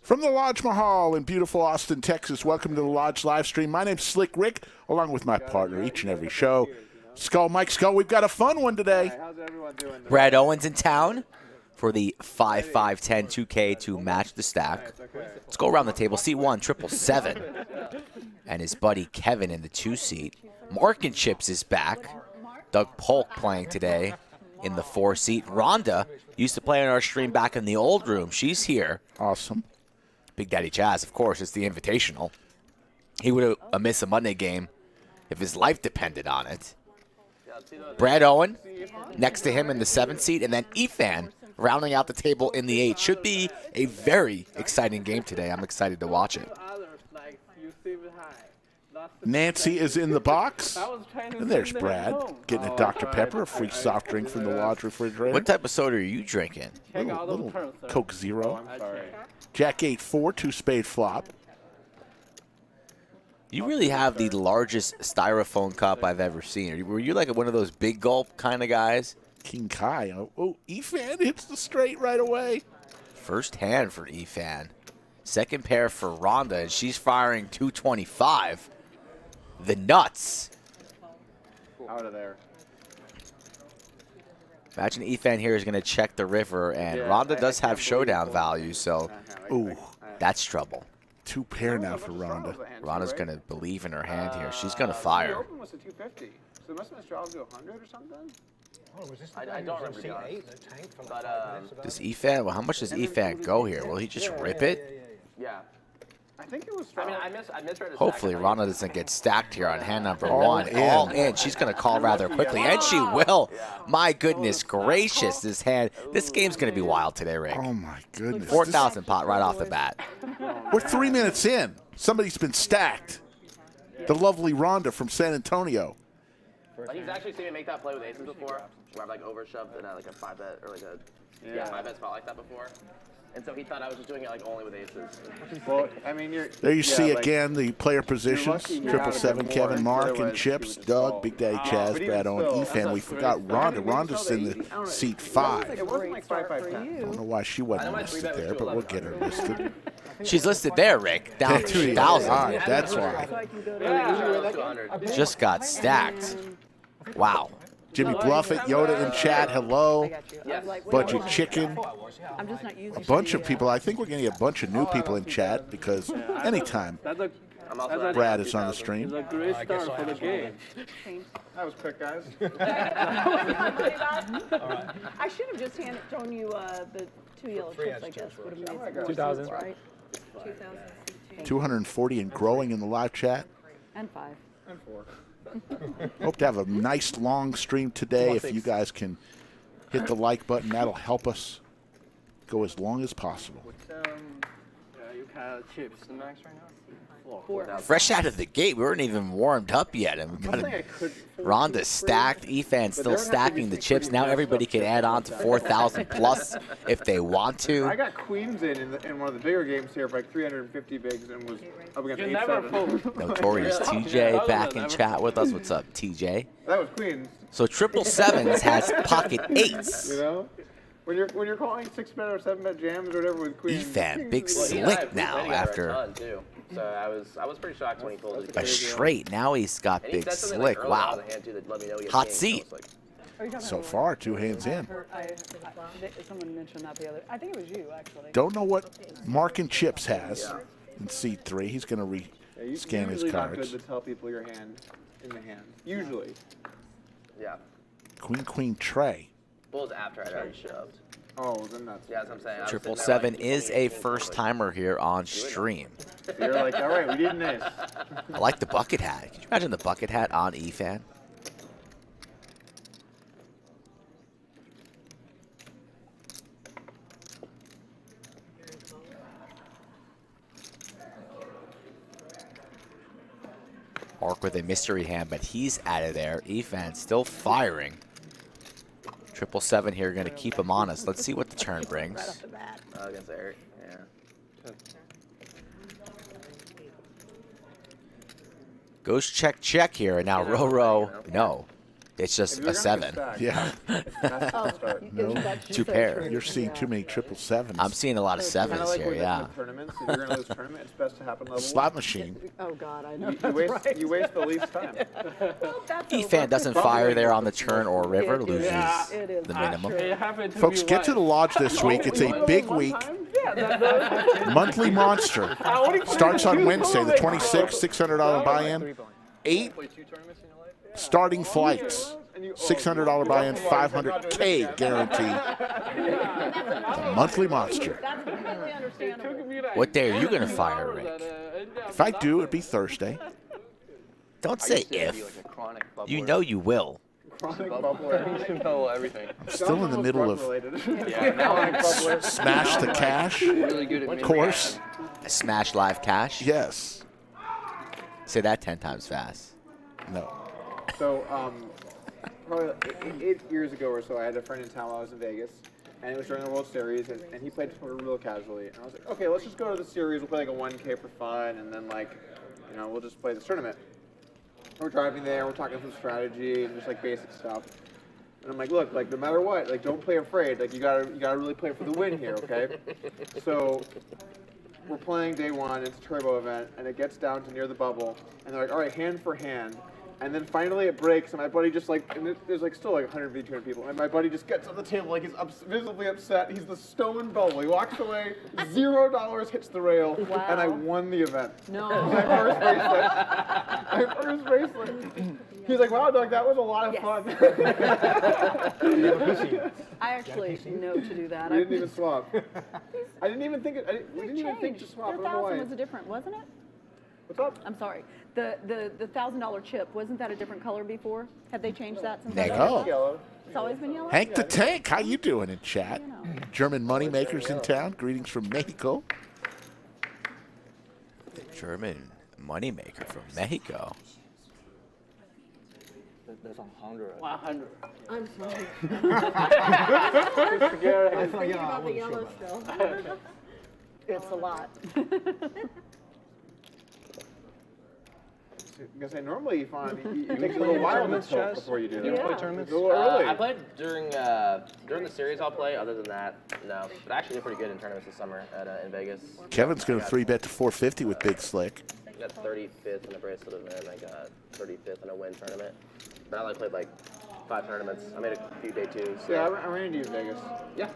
From the Lodge Mahal in beautiful Austin, Texas, welcome to the Lodge live stream. My name's Slick Rick, along with my partner each and every show, Skull Mike Skull. We've got a fun one today. How's everyone doing? Brad Owen's in town for the 5-5-10 2K to match the stack. Let's go around the table. Seat 1, 777. And his buddy Kevin in the 2 seat. Mark and Chips is back. Doug Polk playing today in the 4 seat. Rhonda used to play on our stream back in the old room. She's here. Awesome. Big Daddy Chaz, of course, it's the Invitational. He would have missed a Monday game if his life depended on it. Brad Owen next to him in the 7th seat, and then Efan rounding out the table in the 8. Should be a very exciting game today. I'm excited to watch it. Nancy is in the box, and there's Brad getting a Dr. Pepper, a free soft drink from the Lodge refrigerator. What type of soda are you drinking? Little Coke Zero. Jack 8-4, 2-spade flop. You really have the largest styrofoam cup I've ever seen. Were you like one of those big gulp kind of guys? King Kai. Oh, Efan hits the straight right away. First hand for Efan. Second pair for Rhonda, and she's firing 225. The nuts. Out of there. Imagine Efan here is going to check the river, and Rhonda does have showdown value, so Ooh, that's trouble. 2 pair now for Rhonda. Rhonda's going to believe in her hand here. She's going to fire. The open was a 250, so it must have been straddles to 100 or something. Oh, was this the I guy don't who was in remember, seat 8 that tanked from but, 5 minutes ago? Does Efan, well, how much does Efan go here? Will he just rip it? Yeah. I think it was straddles. I misread it. Hopefully Rhonda doesn't get stacked here on hand number All 1. in. All in. She's going to call rather quickly, and she will. My goodness gracious, this game's going to be wild today, Rick. Oh, my goodness. 4,000 pot right off the bat. We're 3 minutes in. Somebody's been stacked. The lovely Rhonda from San Antonio. Like he's actually seen me make that play with aces before, where I've like overshoved in like a 5-bet or like a 5-bet spot like that before. And so he thought I was just doing it like only with aces. Well, I mean, There you see like, again the player positions. lucky you're out of 777, it Kevin, more, Mark, and otherwise Chips, she would Doug, fall. Big Daddy But Chaz, even Brad Owen, still, Efan. that's We a forgot great Rhonda. start. Rhonda's in the seat 5. It wasn't like 5-5-10. I don't know why she wasn't listed there, but we'll get her listed. She's listed there, Rick, down 2,000. All right, that's why. Just got stacked. Wow. Jimmy Bluffett, Yoda in chat, hello. Budget Chicken. I'm just not using A bunch of people. I think we're going to get a bunch of new people in chat because anytime Brad is on the stream. a great start for the game. That was quick, guys. I should have just thrown you the 2 yellow chips, I guess. Would have made more 2,000. sense, right? 240 and growing in the live chat. And 5. And 4. Hope to have a nice long stream today. If you guys can hit the like button, that'll help us go as long as possible. You have chips. The max right now? 4. Fresh out of the gate, we weren't even warmed up yet. And we got Rhonda stacked, Efan still stacking the chips. Now everybody can add on to 4,000 plus if they want to. I got queens in one of the bigger games here for like 350 bigs and was up against 8-7. Notorious TJ back in chat with us. What's up, TJ? That was queens. So 777s has pocket 8s. You know? When you're calling 6-bet or 7-bet jams or whatever with queens. Efan, big slick now after So I was pretty shocked when he pulled it. a straight. Now he's got big slick. Wow. Hot seat. So far, 2 hands in. Someone mentioned that the other. I think it was you, actually. Don't know what Mark and Chips has in seat 3. He's going to scan his Usually not cards. good to tell people your hand in the hand. Usually. Yeah. Queen, Trey. Bulls after I'd already shoved. Oh, then that's. Yeah, that's what I'm saying. I was sitting there, 777 like, is a first timer here on stream. You're like, all right, we did this. I like the bucket hat. Can you imagine the bucket hat on Efan? Mark with a mystery hand, but he's out of there. Efan still firing. 777 here going to keep him honest. Let's see what the turn brings. Right off the bat. Against Eric, yeah. Goes check here, and now Roro, no. It's just If you're a gonna make 7. stack, Yeah. that's the start. Two pair. You're seeing too many 777s. I'm seeing a lot of Kind 7s of like here, with yeah. tournaments. If you're gonna lose a tournament, it's best to happen level Slot machine. Oh, God, I know. You waste the least time. Well, that's Efan over. doesn't fire there on the turn or river, It is. loses Yeah, it is. the minimum. It happened to Folks, me get to the once. lodge this week. It's a big week. Monthly Monster. only Starts on Wednesday, the 26th, $600 buy-in. 8 starting flights. $600 buy-in, $500K guaranteed. The Monthly Monster. That's completely understandable. What day are you going to fire, Rick? If I do, it'd be Thursday. Don't say if. You know you will. Chronic bubbler. You know everything. I'm still in the middle of Yeah, now I'm Smash the Cash really good at course. Smash live cash? Yes. Say that 10 times fast. No. So, probably 8 years ago or so, I had a friend in town while I was in Vegas, and it was during the World Series, and he played poker real casually. And I was like, okay, let's just go to the series. We'll play like a 1K for fun, and then we'll just play this tournament. We're driving there. We're talking some strategy and just like basic stuff. And I'm like, look, like no matter what, like don't play afraid. Like you gotta really play for the win here, okay? So we're playing day one. It's a turbo event, and it gets down to near the bubble, and they're like, all right, hand for hand. And then finally it breaks, and my buddy just like, and there's like still like 150, 200 people, and my buddy just gets on the table like he's visibly upset. He's the stone bubble. He walks away, $0 hits the rail, Wow. and I won the event. No. My first bracelet. My first bracelet. He's like, wow, Doug, that was a lot of fun. I actually know to do that. We didn't even swap. I didn't even think we didn't even think to changed. swap. I The don't know why. 1,000 was a different, wasn't it? What's up? I'm sorry. The $1,000 chip, wasn't that a different color before? Have they changed that since? There you I go. got it? Yellow. It's always been yellow? Hank the Tank, how you doing in chat? You know. German moneymakers in town. Greetings from Mexico. The German moneymaker from Mexico. That's 100. 100. I'm sorry. I'm Thinking about the yellow still. It's a lot. I was gonna say normally Efan, it takes a little while to tilt before you do that. Yeah. It's a little early. I played during the series. I'll play. Other than that, no. But I actually did pretty good in tournaments this summer in Vegas. Kevin's going to 3-bet to 450 with Big Slick. I got 35th in a bracelet event. I got 35th in a win tournament. But I only played like 5 tournaments. I made a few day twos. So. Yeah, I ran into you in Vegas. Yeah.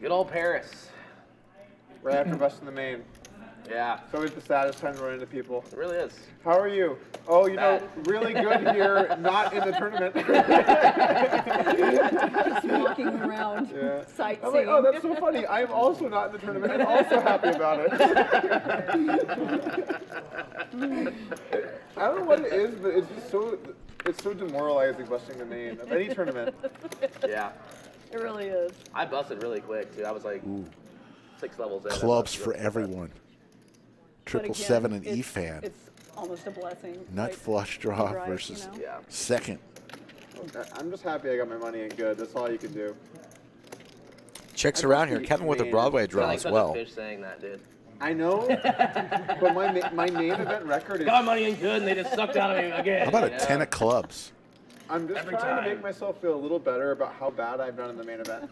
Good old Paris. Right after busting the main. Yeah. It's always the saddest time to run into people. It really is. How are you? Oh, you know, really good here, not in the tournament. Just walking around, Yeah. sightseeing. I'm like, oh, that's so funny. I'm also not in the tournament and also happy about it. I don't know what it is, but it's just so demoralizing busting the main of any tournament. Yeah. It really is. I busted really quick too. I was like 6 levels in. Clubs for everyone. But again, 777 and it's- Efan. It's almost a blessing. Nut right? flush draw Right, versus you know? Yeah. second. I'm just happy I got my money in good. That's all you can do. Chicks around here. Kevin with a Broadway draw like as such a well. fish saying that, dude. I know, but my main event record is. Got my money in good, and they just sucked out of me again. How about a you 10 know? of clubs? I'm just Every trying to time. make myself feel a little better about how bad I've done in the main event.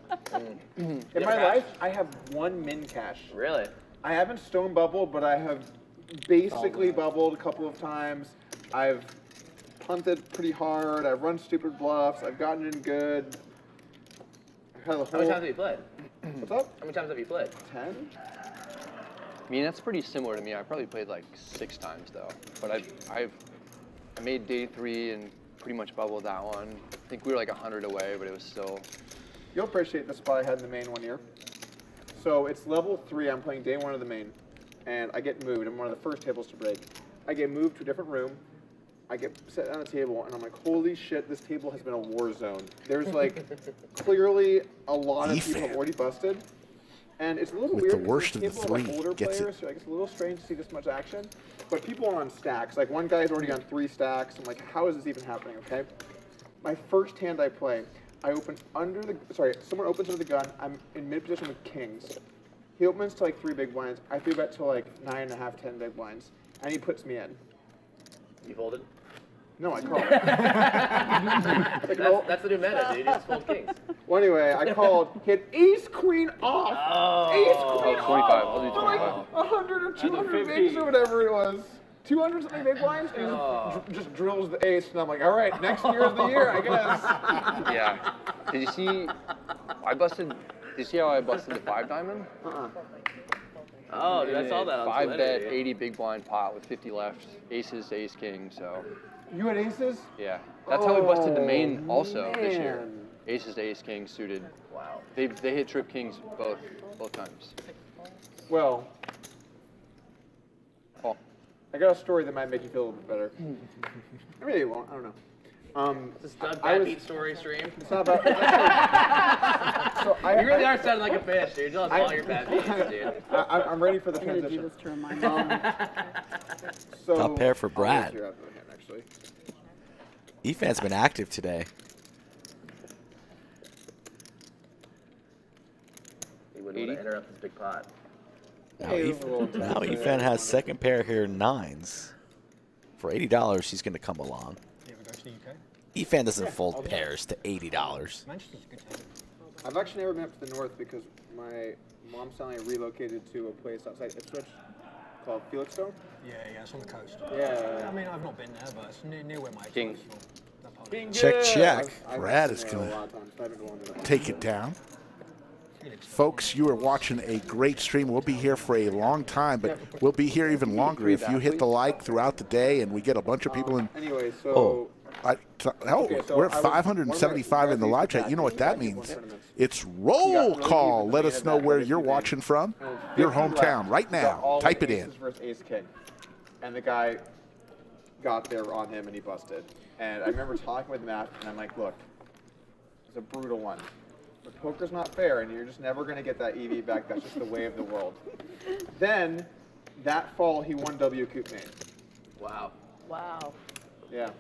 In You my ever life, I have 1 min cash. Really? I haven't stone bubbled, but I have basically bubbled a couple of times. I've punted pretty hard. I've run stupid bluffs. I've gotten in good. I've had the How whole. many times have you played? What's up? How many times have you played? 10? I mean, that's pretty similar to me. I probably played like 6 times though. But I made day 3 and pretty much bubbled that one. I think we were like 100 away, but it was still. You'll appreciate the spot I had in the main one year. So it's level 3. I'm playing day 1 of the main, and I get moved. I'm one of the first tables to break. I get moved to a different room. I get set on a table, and I'm like, holy shit, this table has been a war zone. There's like clearly a lot of people have already busted. And it's a little With weird. the 'cause worst this of the table is, 3 older gets players, so like it's a little strange to see this much action. But people are on stacks. Like one guy's already on 3 stacks. I'm like, how is this even happening? Okay. My first hand I play, I open under the. Sorry, someone opens under the gun. I'm in mid position with kings. He opens to like 3 big blinds. I 3-bet to like 9.5, 10 big blinds, and he puts me in. You folded? No, I called. That's the new meta, dude. You just fold kings. Well, anyway, I called, hit ace queen off. Oh. Ace queen 25. off. I'll do For like 100 or 200 bigs or whatever it was. 200 something big blinds, and he just drills the ace, and I'm like, all right, next year's the year, I guess. Yeah. Did you see? Did you see how I busted the 5 diamond? Oh, dude, I saw that on 5 Twitter, bet, dude. 80 big blind pot with 50 left. Aces to ace king. So You had aces? yeah, that's how we busted the main also this year. Man. Aces to ace king suited. Wow. They hit trip kings both times. Well, Oh. I got a story that might make you feel a little bit better. Maybe it won't, I don't know. This is Doug I Bad was- Beat story stream. It's not about. So You really are sounding like a fish, dude. You'll have all your bad beats, dude. I'm ready for the I'm gonna do transition. this to remind me. So, Top pair for Brad. I'll here after the hand, actually. Efan's been active today. He wouldn't want to interrupt this big pot. Now, Hey, it was a little now intense. Efan has second pair here, 9s. For $80, he's going to come along. You ever go to the UK? Efan doesn't fold pairs to $80. Manchester's a good town. I've actually never been up to the north because my mom's family relocated to a place outside Ipswich called Felixstowe. Yeah, it's on the coast. Yeah. I mean, I've not been there, but it's near where my Kings. ex-wife was from. That part of it. Check, check. I've Brad been is there going a to lot of times, but I've been to London. take it down. Folks, you are watching a great stream. We'll be here for a long time, but we'll be here even longer if you hit the like throughout the day and we get a bunch of people in. Anyway, so Oh, Okay, so we're at I was- 575 in the live chat. You know what that means. It's roll call. Let us know where you're watching from, your hometown, right now. Type it in. Aces versus ace king, and the guy got there on him and he busted. And I remember talking with Matt, and I'm like, look, it's a brutal one. But poker's not fair, and you're just never going to get that EV back. That's just the way of the world. Then, that fall, he won W Coop Main. Wow. Wow. Yeah.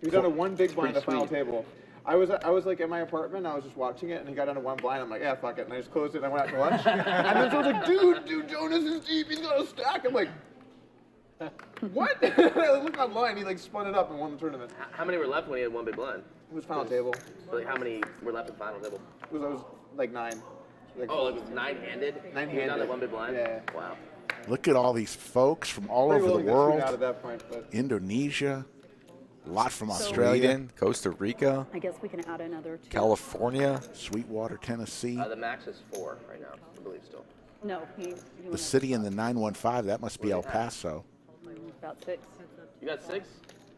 He was down to one big blind at the pretty final sweet. table. I was like in my apartment, I was just watching it, and he got down to one blind. I'm like, yeah, fuck it. And I just closed it, and I went out to lunch. And then someone's like, dude, Jonas is deep. He's got a stack. I'm like, what? I looked online. He like spun it up and won the tournament. How many were left when he had one big blind? It was final table. Like, how many were left at the final table? It was like 9. Like, Oh, like it was nine-handed? He was down Nine-handed. to one big blind? Yeah. Wow. Look at all these folks from all pretty over the willing to tune out world. at that point, but Indonesia, a lot from Australia, Sweden, Costa Rica, I guess we can add another two. California. Sweetwater, Tennessee. The max is 4 right now, I believe still. No, he The went city in the 915, that must be El Paso. about 6. You got 6?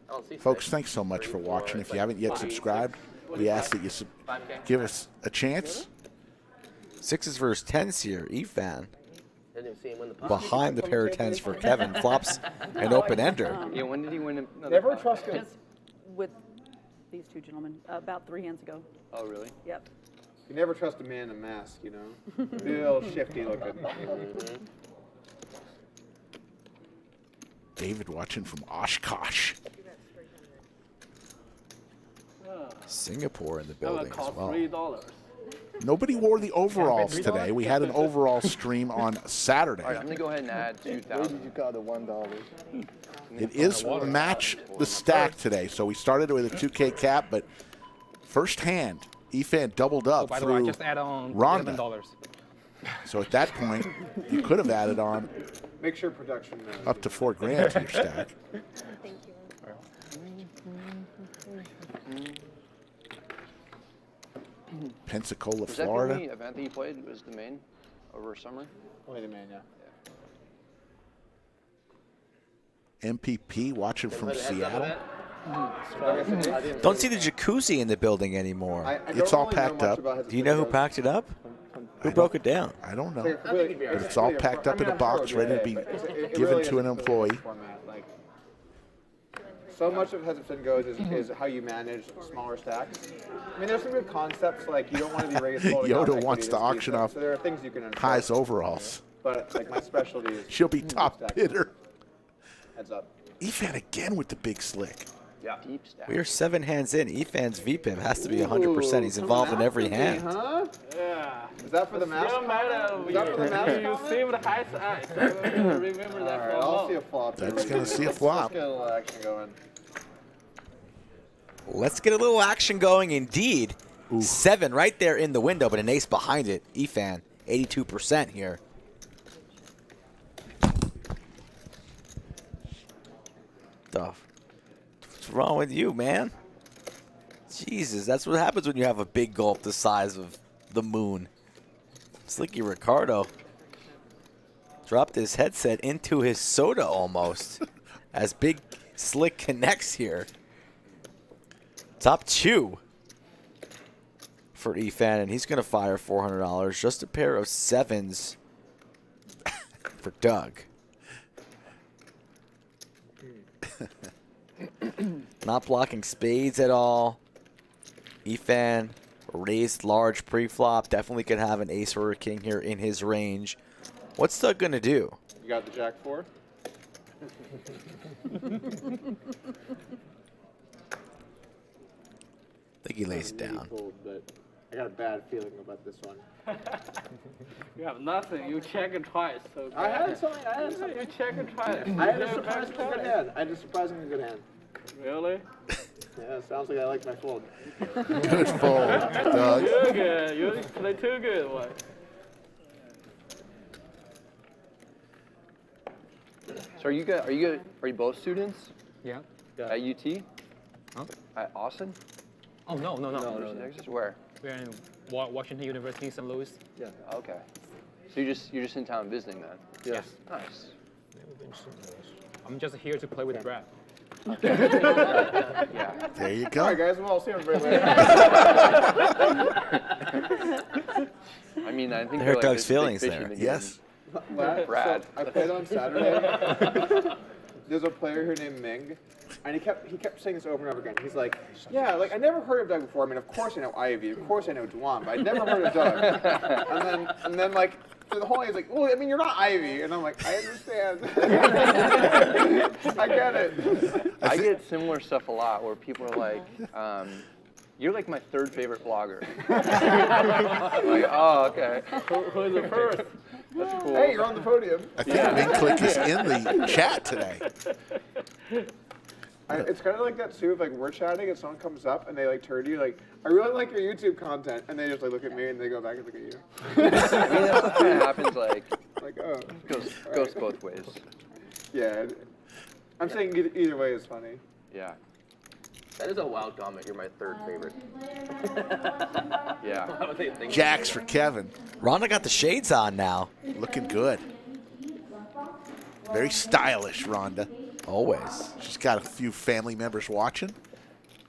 I don't see 6. Folks, thanks so much for watching. If you haven't yet subscribed, we ask that you 5K? give us a chance. 6s versus 10s here. Efan Didn't even see him win the pot. behind the pair of 10s for Kevin. Flops an open ender. Yeah, when did he win another never pot? trust him. Just with these two gentlemen, about 3 hands ago. Oh, really? Yep. You never trust a man in a mask, you know? Real shifty looking. David watching from Oshkosh. Singapore in the building as well. $3. Nobody wore the overalls today. We had an overall stream on Saturday. All right, I'm gonna go ahead and add 2,000. got the $1? It is match the stack today. So we started with a 2K cap, but first hand, Efan doubled up By the way, I through just add on Rhonda. $11. So at that point, you could have added on Make sure production up to $4 grand to your stack. Pensacola, Was that the Florida. only event that you played? Was the main over summer? Wait a minute, yeah. MPP watching from Everybody heads up Seattle. with that? Don't see the jacuzzi in the building anymore. I It's don't all really know packed much up. about his Do you know who videos. packed it up? Who broke it down? I don't know. But But it's all packed up in a box, ready to be given to an employee. Like, so much of Hesitant Goes is how you manage smaller stacks. I mean, there's some good concepts, like you don't want to be raised floating out Yoda equity wants to this auction piece, off so there are things you can High's enforce. overalls. But like my specialty is She'll be top stacks. bidder. Heads up. Efan again with the big slick. Deep stack. We are 7 hands in. Efan's VPIP has to be 100%. He's involved in every hand. Huh? Yeah. Is that for the mask? Still matter. Is that for the mask? You see with the high side. Remember All that right, for a I'll while. see a flop. That's here. gonna see a Let's flop. get a little action going. Let's get a little action going indeed. 7 right there in the window, but an ace behind it. Efan, 82% here. What's wrong with you, man? Jesus, that's what happens when you have a big gulp the size of the moon. Slicky Ricardo dropped his headset into his soda almost as Big Slick connects here. Top 2 for Efan, and he's going to fire $400. Just a pair of 7s for Doug. Not blocking spades at all. Efan raised large pre-flop. Definitely could have an ace or a king here in his range. What's Doug going to do? You got the jack 4? I think he lays it down. Cold, but I got a bad feeling about this one. You have nothing. You check it twice. So I had something. You check it twice. I had a surprisingly good hand. Really? Yeah, sounds like I like my fold. Good fold, Doug. Too good. You play too good. What? So are you both students Yeah. at UT? Huh? At Austin? Oh, no. Texas? Where? We're in Washington University, St. Louis. Yeah. Okay. So you're just in town visiting then? Yes. Nice. I'm just here to play with Brad. Yeah. There you All go. right, guys. Well, I'll see you very later. I mean, I think There they're are like Doug's this big feelings fish in there. the game. Yes. Brad. So I played on Saturday. There's a player here named Ming, and he kept saying this over and over again. He's like, yeah, like I never heard of Doug before. I mean, of course I know Ivy, of course I know Dwan, but I never heard of Doug. and then like through the whole night, he's like, well, I mean, you're not Ivy, and I'm like, I understand. I get it. I get similar stuff a lot where people are like, you're like my 3rd favorite blogger. I'm like, oh, okay. Who's the first? That's cool. Hey, you're on the podium. I think Ming Click is in the chat today. It's kind of like that too. If like we're chatting and someone comes up and they like turn to you like, I really like your YouTube content, and they just like look at me and they go back and look at you. I mean, that's what kind of happens, like, Like, oh. goes both ways. Yeah. I'm saying either way is funny. Yeah. That is a wild comment. You're my 3rd favorite. Yeah. Why would they think Jacks for Kevin. Rhonda got the shades on now. Looking good. Very stylish, Rhonda. Always. She's got a few family members watching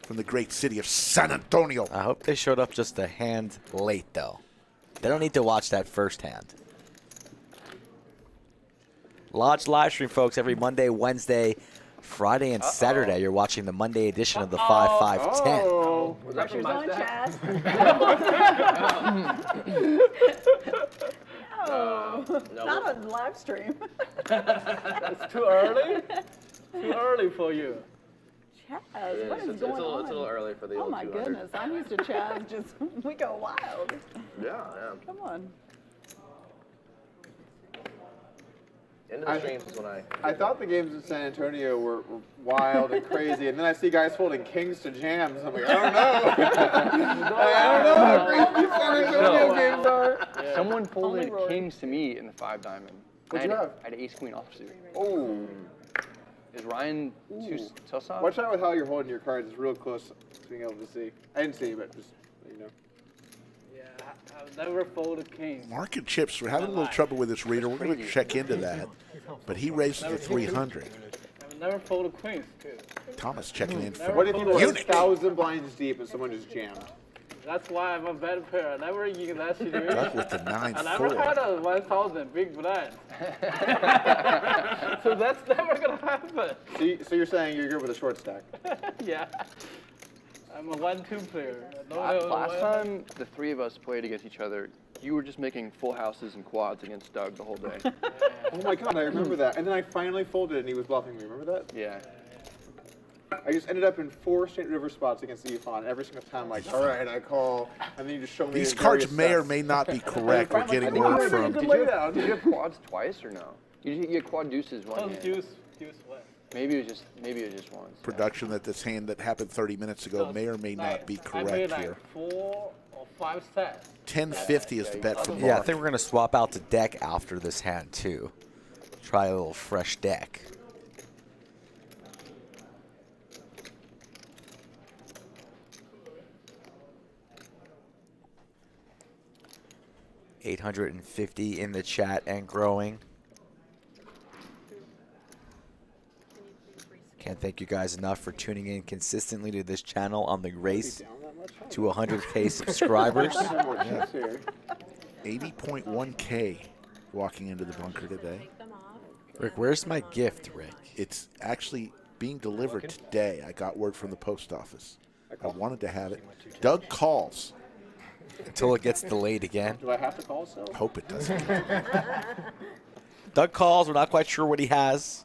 from the great city of San Antonio. I hope they showed up just a hand late, though. They don't need to watch that first hand. Lodge live stream, folks, every Monday, Wednesday, Friday, and Saturday. You're watching the Monday edition of the 5-5-10. Oh. Pressure's on, Chaz. Oh, No. not on live stream. It's too early. Too early for you. Chaz, what is It's going a on? little early for the Oh old my 200. goodness, I'm used to Chaz just, we go wild. Yeah. Come on. End of the streams is when I thought the games in San Antonio were wild and crazy, and then I see guys folding kings to jams. I'm like, I don't know. I don't know how crazy these San Antonio games are. Someone folded Rory. kings to me in the 5 diamond. What'd you have? I had ace queen offsuit. Oh. Is Ryan too soft? Watch out with how you're holding your cards. It's real close to being able to see. I didn't see, but just you know. Yeah, I've never folded king. Market chips, we're having a little trouble with this reader. We're going to check into that. But he raised it to 300. I've never folded queens too. Thomas checking in for What if you were Munich. 1,000 blinds deep and someone just jammed? That's why I'm a bad player. I never use that situation. Doug with the I never had 9-4. a 1,000 big blind. So that's never gonna happen. So you're saying you're good with a short stack? Yeah. I'm a 1-2 player. Last time the 3 of us played against each other, you were just making full houses and quads against Doug the whole day. Oh my god, I remember that. And then I finally folded and he was bluffing me. Remember that? Yeah. I just ended up in 4 straight river spots against the Efan. Every single time, I'm like, all right, I call, and then you just show me These the cards various may or sets. may not be correct. We're Finally, getting I think word I'm from. good laydown. Did you have quads twice or no? You had quad deuces one Oh, hand. deuce what? Maybe it was just once. Production that this hand that happened 30 minutes ago may or may not be I made correct like here. 4 or 5 sets. 1050 is the bet from Mark. Yeah, I think we're going to swap out the deck after this hand, too. Try a little fresh deck. $850 in the chat and growing. Can't thank you guys enough for tuning in consistently to this channel on the race to 100K subscribers. 80.1K walking into the bunker today. Rick, where's my gift, Rick? It's actually being delivered today. I got word from the post office. I wanted to have it. Doug calls. Until it gets delayed again. Do I have to call still? Hope it doesn't. Doug calls. We're not quite sure what he has.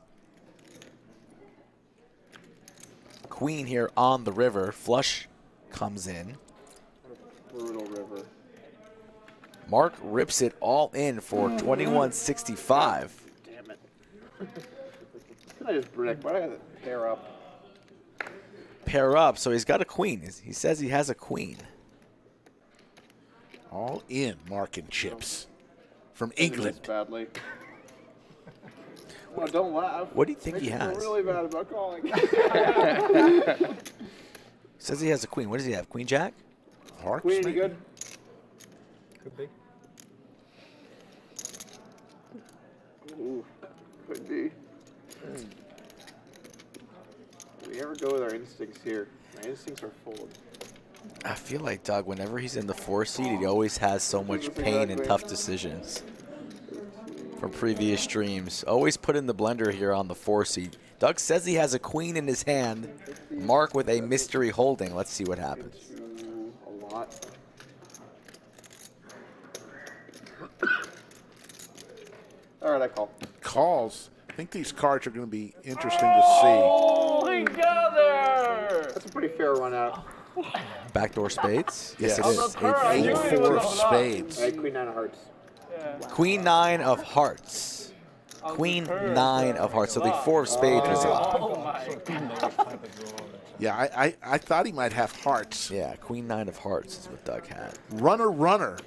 Queen here on the river. Flush comes in. Brutal river. Mark rips it all in for 2165. Damn it. Can I just brick? Why do I have to pair up? Pair up. So he's got a queen. He says he has a queen. All in Mark and Chips from England. Badly. Oh, don't laugh. What do you think he Makes me feel has? really bad about calling. Says he has a queen. What does he have? Queen Jack? Hearts, Queen, maybe? you good? Could be. Ooh, could be. We ever go with our instincts here? My instincts are full. I feel like Doug, whenever he's in the 4 seed, he always has so much pain and tough decisions from previous streams. Always put in the blender here on the 4 seed. Doug says he has a queen in his hand. Mark with a mystery holding. Let's see what happens. A lot. All right, I call. Calls. I think these cards are going to be interesting to see. Oh, we got there! That's a pretty fair run out. Backdoor spades? Yes, Yes, it Oh, is. the card, I knew it 8-4 was of a lot. spades. I had Queen 9 of hearts. Queen 9 of hearts. Queen 9 of hearts. So the 4 of spades was up. Oh my God. Yeah, I thought he might have hearts. Yeah, Queen 9 of hearts is what Doug had. Runner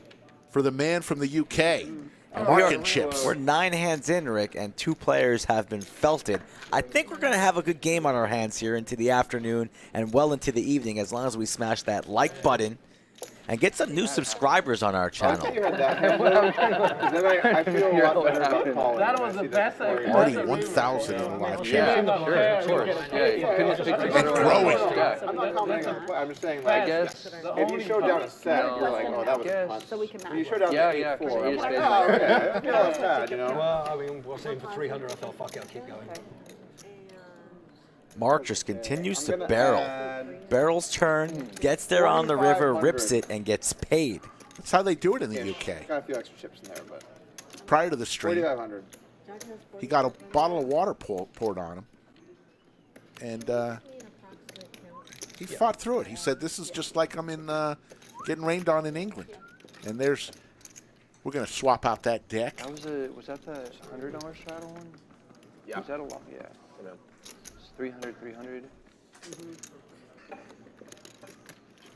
for the man from the UK. And Mark and Chips. We're 9 hands in, Rick, and 2 players have been felted. I think we're going to have a good game on our hands here into the afternoon and well into the evening as long as we smash that like button and get some new subscribers on our I channel. thought you had that. Then I feel a lot better about calling. That when I was the see best that I've before. Already ever 1,000 in the live Yeah, chat. Sure. Yeah, you couldn't speak to better growing. I'm not commenting on the play. I'm just saying, I like, guess. if you showed down a set, No. you're like, oh, that was Yes. fun. So we can When you showed down Yeah, the yeah, 8-4, because I'm you like, just oh, okay. I feel that's bad, you know? Well, I mean, we're saying for 300. I thought, fuck it, I'll keep going. Mark just continues to I'm gonna barrel. add- Barrels turn, gets there on the river, rips it, and gets paid. That's how they do it in the Yeah, UK. got a few extra chips in there, but Prior to the stream, 4,500. he got a bottle of water poured on him. And he fought through it. He said, this is just like I'm in getting rained on in England. And we're going to swap out that deck. That was that the $100 straddle one? Yeah. Was that a lot? Yeah. It's 300.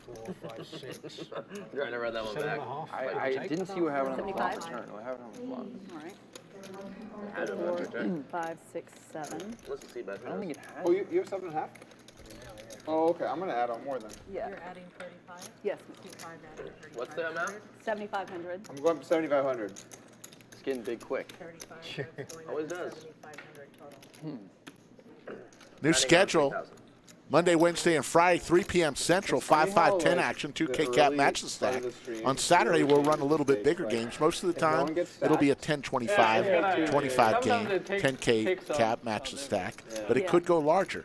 4, 5, 6. You're trying to run that one 7 back. and a half. I didn't see what happened on the flop 75? turn. What happened on the flop? All right. 4, 5, 6, 7. Let's see, bet. I don't think it had. Oh, you have 7.5? Oh, okay. I'm going to add on more then. Yeah. You're adding 35? Yes. 25 adding 35. What's the amount? 7,500. I'm going up to 7,500. It's getting big quick. 35. So it's going Always up to does. 7,500 total. New schedule. Monday, Wednesday, and Friday, 3 p.m. Central, 5, 5, 10 action, 2K cap match the stack. On Saturday, we'll run a little bit bigger games. Most of the time, it'll be a 10, 25, 25 game, 10K cap match the stack. But it could go larger.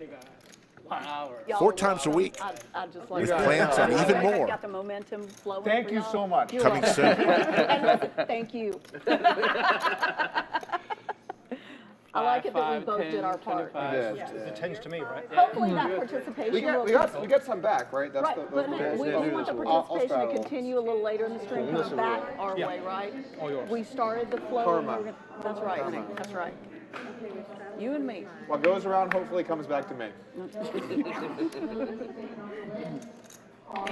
1 hour. 4 times a week. I'd just like With to- plans on even I've more. got the momentum flowing. Thank for you y'all. so much. You're Coming welcome. soon. And listen, thank you. I like it that we both did our part. It tends to me, right? Hopefully that participation We will got some back, right? That's Right, but we want the I'll participation to straddle. continue a little later in the stream, come back our way, right? We started the flow. and we're gonna- That's right, that's right. You and me. What goes around hopefully comes back to me. All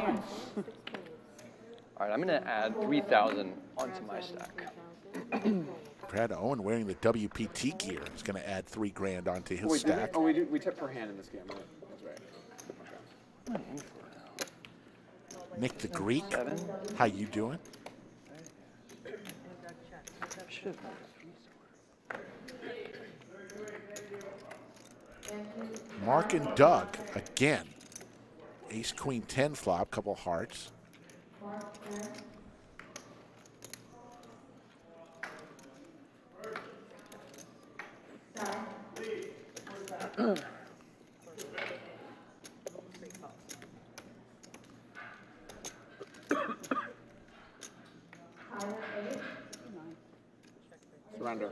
right, I'm gonna add 3,000 onto my stack. Brad Owen wearing the WPT gear is going to add $3,000 onto his Wait, stack. we tip per hand in this game, right? That's right. Nick the Greek, how you doing? Mark and Doug again. Ace Queen 10 flop, couple hearts. Surrender.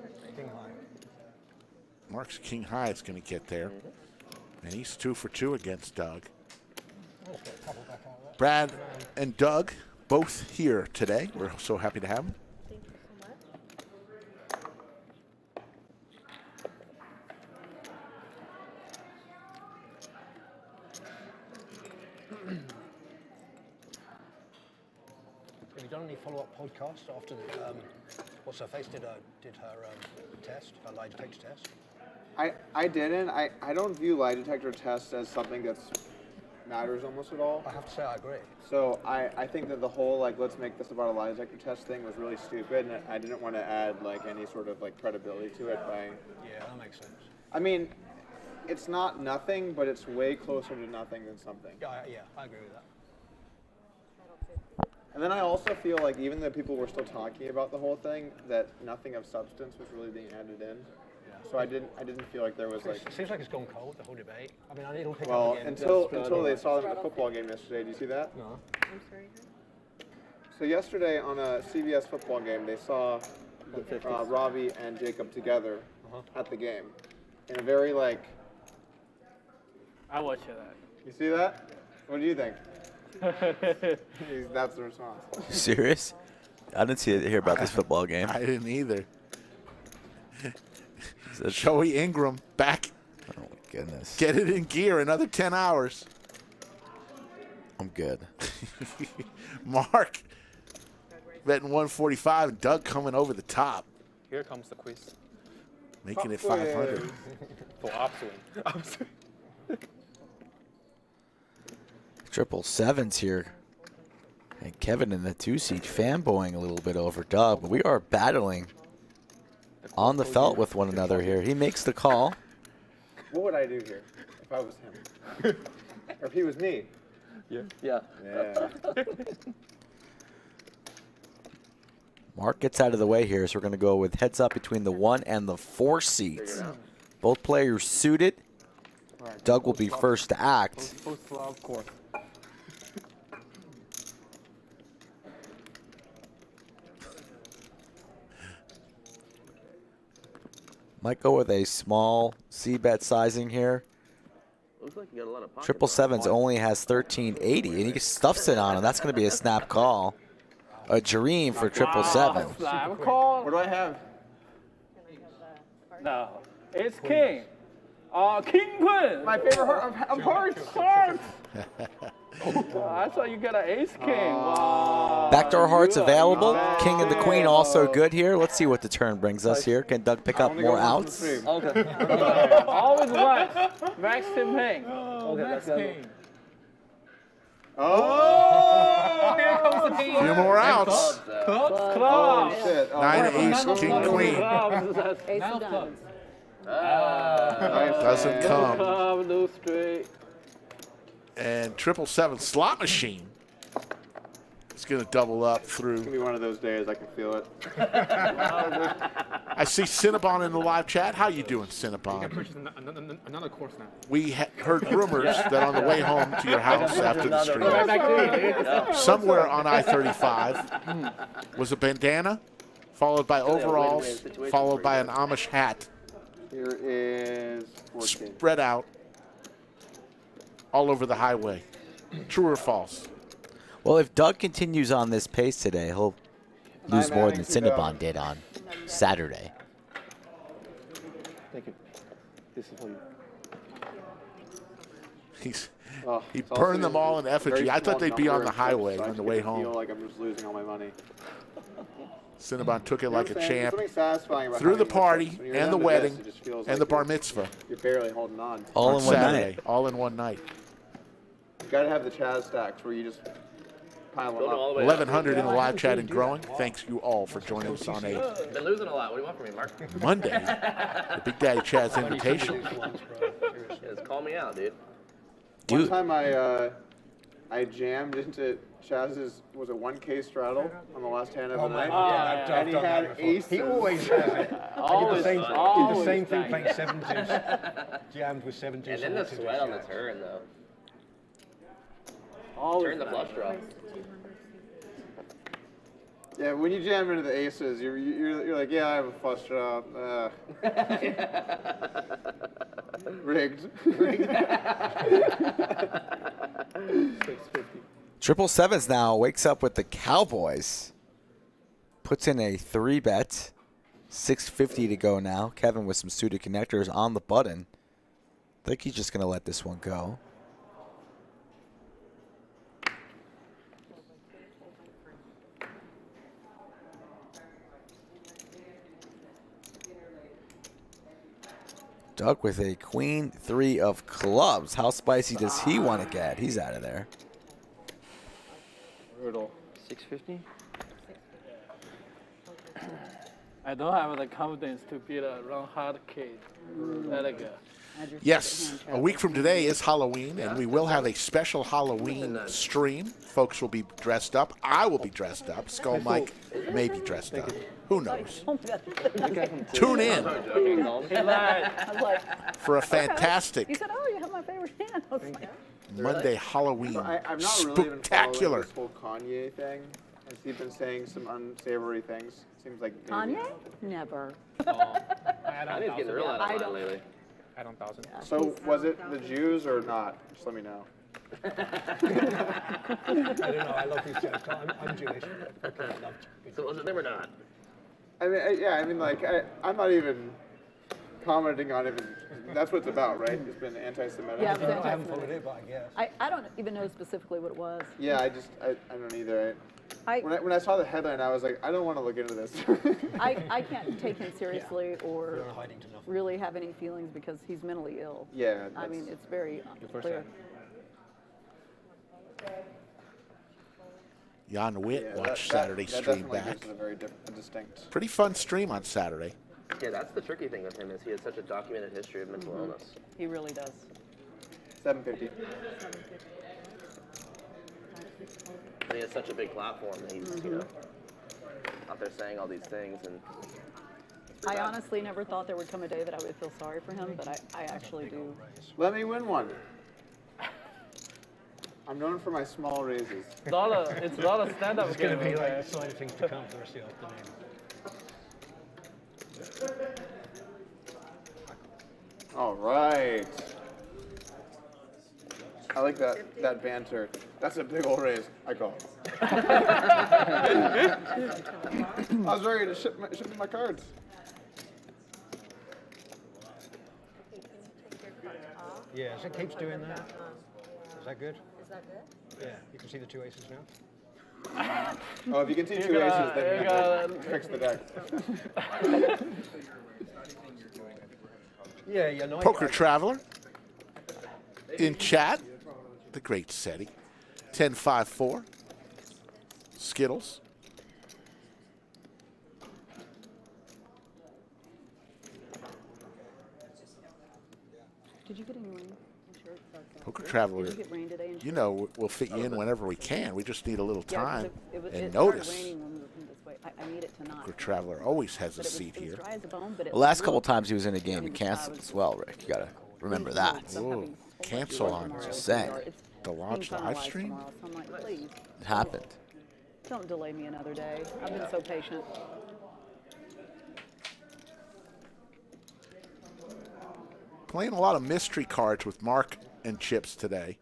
Mark's king high is going to get there. And he's 2 for 2 against Doug. Brad and Doug both here today. We're so happy to have them. Have you done any follow-up podcasts after what's her face did her test, her lie detector test? I didn't. I don't view lie detector tests as something that's matters almost at all. I have to say I agree. So I think that the whole like let's make this about a lie detector test thing was really stupid, and I didn't want to add like any sort of like credibility to it by. Yeah, that makes sense. I mean, it's not nothing, but it's way closer to nothing than something. Yeah, I agree with that. And then I also feel like even though people were still talking about the whole thing, that nothing of substance was really being added in. Yeah. So I didn't feel like there was like. It seems like it's gone cold, the whole debate. I mean, it'll pick well, up again. until they saw them at the football game yesterday. Did you see that? No. I'm sorry. So yesterday on a CBS football game, they saw Robbie and Jacob together at the game, in a very like. I watched that. You see that? What do you think? That's the response. Serious? I didn't hear about this football game. I didn't either. Joey Ingram back. Oh my goodness. Get it in gear. Another 10 hours. I'm good. Mark betting 145. And Doug coming over the top. Here comes the quiz. Making it 500. For upswing. Triple sevens here. And Kevin in the 2-seat fanboying a little bit over Doug. But we are battling on the felt with one another here. He makes the call. What would I do here if I was him? Or if he was me? Yeah. Mark gets out of the way here, so we're going to go with heads up between the 1 and the 4 seats. Both players suited. Doug will be first to act. Of course. Might go with a small C-bet sizing here. Looks like you got a lot of pocket Triple sevens only has 1380, and he stuffs it on him. That's going to be a snap call. A dream for triple seven. Slam call. What do I have? No. It's king. King queen. My favorite heart of hearts. Hearts. I thought you got an ace king. Wow. Backdoor hearts available. King and the queen also good here. Let's see what the turn brings us here. Can Doug pick up more outs? Okay. Always right. Max Tim Payne. Okay, that's good. Oh! Here comes the king. Few more outs. Club. Shit. 9 ace, king, queen. Ace of diamonds. Doesn't come. Club, no straight. And triple seven slot machine. It's going to double up It's going to through. be one of those days. I can feel it. I see Cinnabon in the live chat. How you doing, Cinnabon? Purchase another course now. We heard rumors that on the way home to your house after the stream, somewhere on I-35 was a bandana, followed by overalls, followed by an Amish hat, Here is 14. spread out all over the highway. True or false? Well, if Doug continues on this pace today, he'll lose more than Cinnabon did on Saturday. Thank you. This is for you. He burned them all in effigy. I thought they'd be on the highway on the way I feel home. like I'm just losing all my money. Cinnabon took it like a champ. Something satisfying about Through the having more party chips. When you're and the done with wedding this, it just feels and like the bar mitzvah. You're barely holding on. All on in one Saturday. night. All in one night. You gotta have the Chaz stacks where you just pile them up. 1,100 in the live chat and growing. Thanks you all for joining us on a Been losing a lot. What do you want from me, Mark? Monday. The Big Daddy Chaz Invitational. Just call me out, dude. One time I jammed into Chaz's, was it 1K straddle on the last hand of the night? Yeah, And he had aces. He always has it. Always, did the always same thing bang. playing 70s. Jammed with 70s. And then the sweat on the turn, though. Always Turn the flush draw. Yeah, when you jam into the aces, you're like, yeah, I have a flush draw. Rigged. 777s now wakes up with the Cowboys. Puts in a 3-bet. 650 to go now. Kevin with some suited connectors on the button. I think he's just going to let this one go. Doug with a queen 3 of clubs. How spicy does he want to get? He's out of there. Brutal. 650. I don't have the confidence to beat a Ron Hard kid. Let go. Yes, a week from today is Halloween, and we will have a special Halloween stream. Folks will be dressed up. I will be dressed up. Skull Mike may be dressed up. Who knows? Tune in He lied. I was like, for a fantastic you said, oh, you have my favorite hand. I was like, Monday Halloween So I'm not really even following spectacular. this whole Kanye thing. Has he been saying some unsavory things? Seems like maybe. Kanye? Never. I need to get real out I of don't- line lately. I don't thousand. So was it the Jews or not? Just let me know. I don't know. I love these jokes. I'm Jewish. I love jokes. So was it them or not? I mean, I'm not even commenting on it. That's what it's about, right? It's been anti-Semitic. Yeah, I haven't followed it, but I guess. I don't even know specifically what it was. Yeah, I don't either. I When I saw the headline, I was like, I don't want to look into this. I can't take him seriously or You're not hiding to nothing. really have any feelings because he's mentally ill. Yeah. I mean, it's very clear. Jan Witt Yeah, watched Saturday that stream definitely back. gives it a very distinct. Pretty fun stream on Saturday. Yeah, that's the tricky thing with him is he has such a documented history of mental illness. He really does. 750. And he has such a big platform that he's, you know, out there saying all these things. And I honestly never thought there would come a day that I would feel sorry for him, but I actually do. Let me win one. I'm known for my small raises. It's not a stand-up It's going game. to be like okay? a sign of things to come for the rest of the afternoon. All right. I like that banter. That's a big old raise. I go. I was ready to ship my cards. Yeah, so it keeps doing that. Is that good? Is that good? Yeah, you can see the 2 aces now. Oh, if you can see 2 aces, then you have to fix the deck. Yeah, no. Poker Traveler in chat. The great SETI. 1054. Skittles. Did you get any rain? Poker Traveler, Did you get rain today? you know, we'll fit you in whenever we can. We just need a little Yeah, 'cause time it and started notice. raining when we were coming this way. I need it to not. Poker Traveler always has a But it was, seat it was here. dry as a bone, but it The last couple looked times he was in a game, he canceled as well, Rick. You got to remember that. So I'm having Ooh, so cancel much on work us. tomorrow. Saying. It's To being launch the live finalized stream? tomorrow, so I'm like, please, It happened. don't delay me another day. I've been so patient. Playing a lot of mystery cards with Mark and Chips today.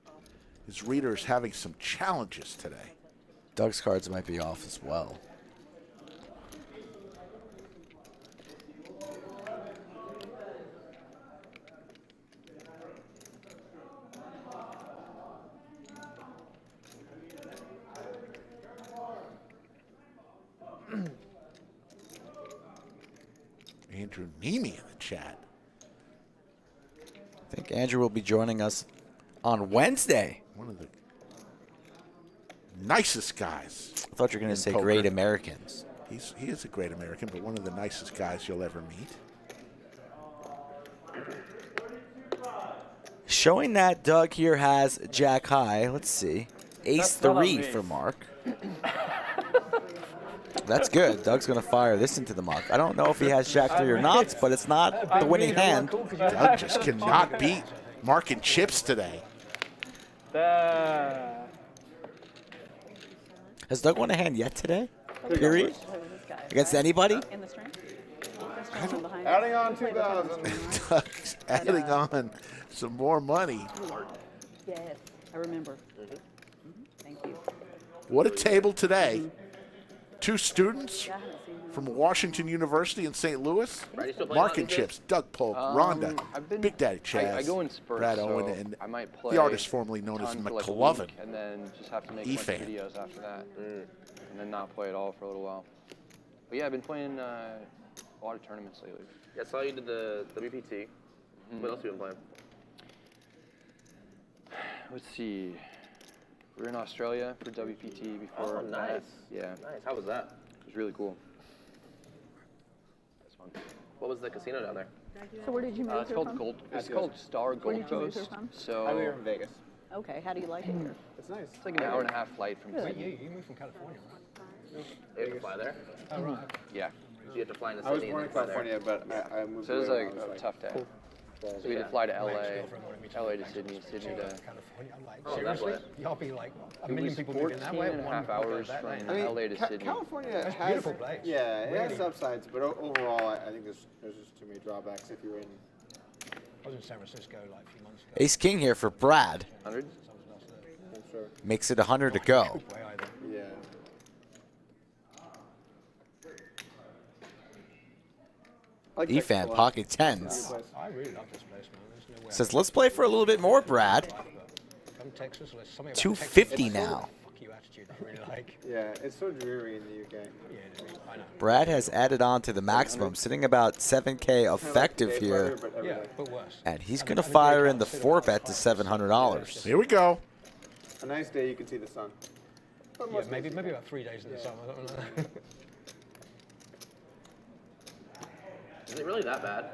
His reader's having some challenges today. Doug's cards might be off as well. Andrew Nemi in the chat. I think Andrew will be joining us on Wednesday. One of the nicest guys. I thought you were going to say poker. great Americans. He is a great American, but one of the nicest guys you'll ever meet. Showing that Doug here has Jack high. Let's see. Ace That's not 3 on for me. Mark. That's good. Doug's going to fire this into the muck. I don't know if he has Jack 3 or not, but it's not the winning hand. Doug just cannot beat Mark and chips today. Has Doug won a hand yet today? Period? Against anybody? In the string? Adding on 2,000. Doug's adding on some more money. Yes, I remember. Thank you. What a table today. 2 students from Washington University in St. Louis. Mark and chips, Doug Polk, Rhonda, Big Daddy Chaz, I go in spurts, Brad so Owen, and I might play the artist formerly known as ton for like a McLovin. week and then just have to make a bunch of Efan. videos after that, and then not play at all for a little while. But yeah, I've been playing a lot of tournaments lately. Yeah, I saw you did the WPT. What else have you been playing? Let's see. We were in Australia for WPT before. Oh, nice. Yeah. Nice. How was that? It was really cool. That's fun. What was the casino down there? So where did you move It's here called from? Gold. It's called Star Where Gold did you move here Coast. from? So I'm here from Vegas. Okay, how do you like it here? It's nice. it's like an hour and a half flight from Wait, Sydney. you moved from California, right? You have to fly there? Oh, right. Yeah. You have to fly into I was Sydney born and in then fly there. California, but I moved So it was away like when I was a tough day. So we had to fly to LA to Sydney, Sydney to. California. I'm like, Oh, seriously? that's Y'all be like a It million was people moving that 14 way. and a one half will go hours that from way. LA to Sydney. California That's a has beautiful place. Yeah, it has Really. upsides, but overall, I think there's just too many drawbacks if you're in. I was in San Francisco like a few months ago. Ace King here for Brad. 100? I'm sure. Makes it 100 to go. Way either. Yeah. I like Texas a Efan, lot. pocket It's a good tens. place. I really love this place, man. There's no way. Says, let's play for a little bit more, Brad. Come Texas, there's something about 250 Texas. now. Fuck you attitude I really like. Yeah, it's so dreary in the UK. Yeah, it is. I know. Brad has added on to the maximum, sitting about 7K effective here. Yeah, but worse. And he's going to fire in the 4-bet to $700. Here we go. A nice day, you can see the sun. But Yeah, most maybe days you about 3 days in the summer. I don't know. Is it really that bad?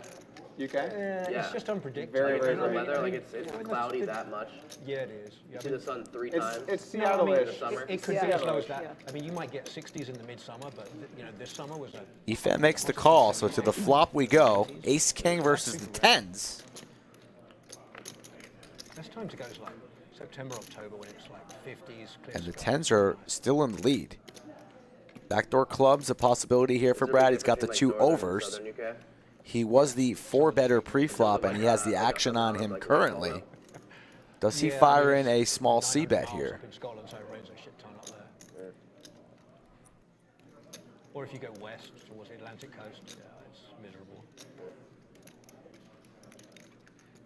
UK? Yeah. It's just unpredictable. Very, Like, very, in terms of very. weather, like it's cloudy that much. Yeah, it is. Yeah, You see the sun 3 times. It's No, I mean, Seattle-ish. in the summer. It could be Yeah. as low as that. Yeah. I mean, you might get 60s in the midsummer, but this summer was a. Efan makes the call, so to the flop we go. Ace King versus the tens. Best time to go is like September, October when it's like 50s. Clear And the sky. tens are still in the lead. Backdoor club's a possibility here for Is there Brad. a He's got the difference 2 between, like, overs. Southern UK? He was the 4-better pre-flop, and he has the action on him currently. Does he Yeah, I fire mean, in a it's small 900 C-bet miles here? up in Scotland, so it rains a shit ton up there. Or if you go west towards the Atlantic coast, yeah, it's miserable.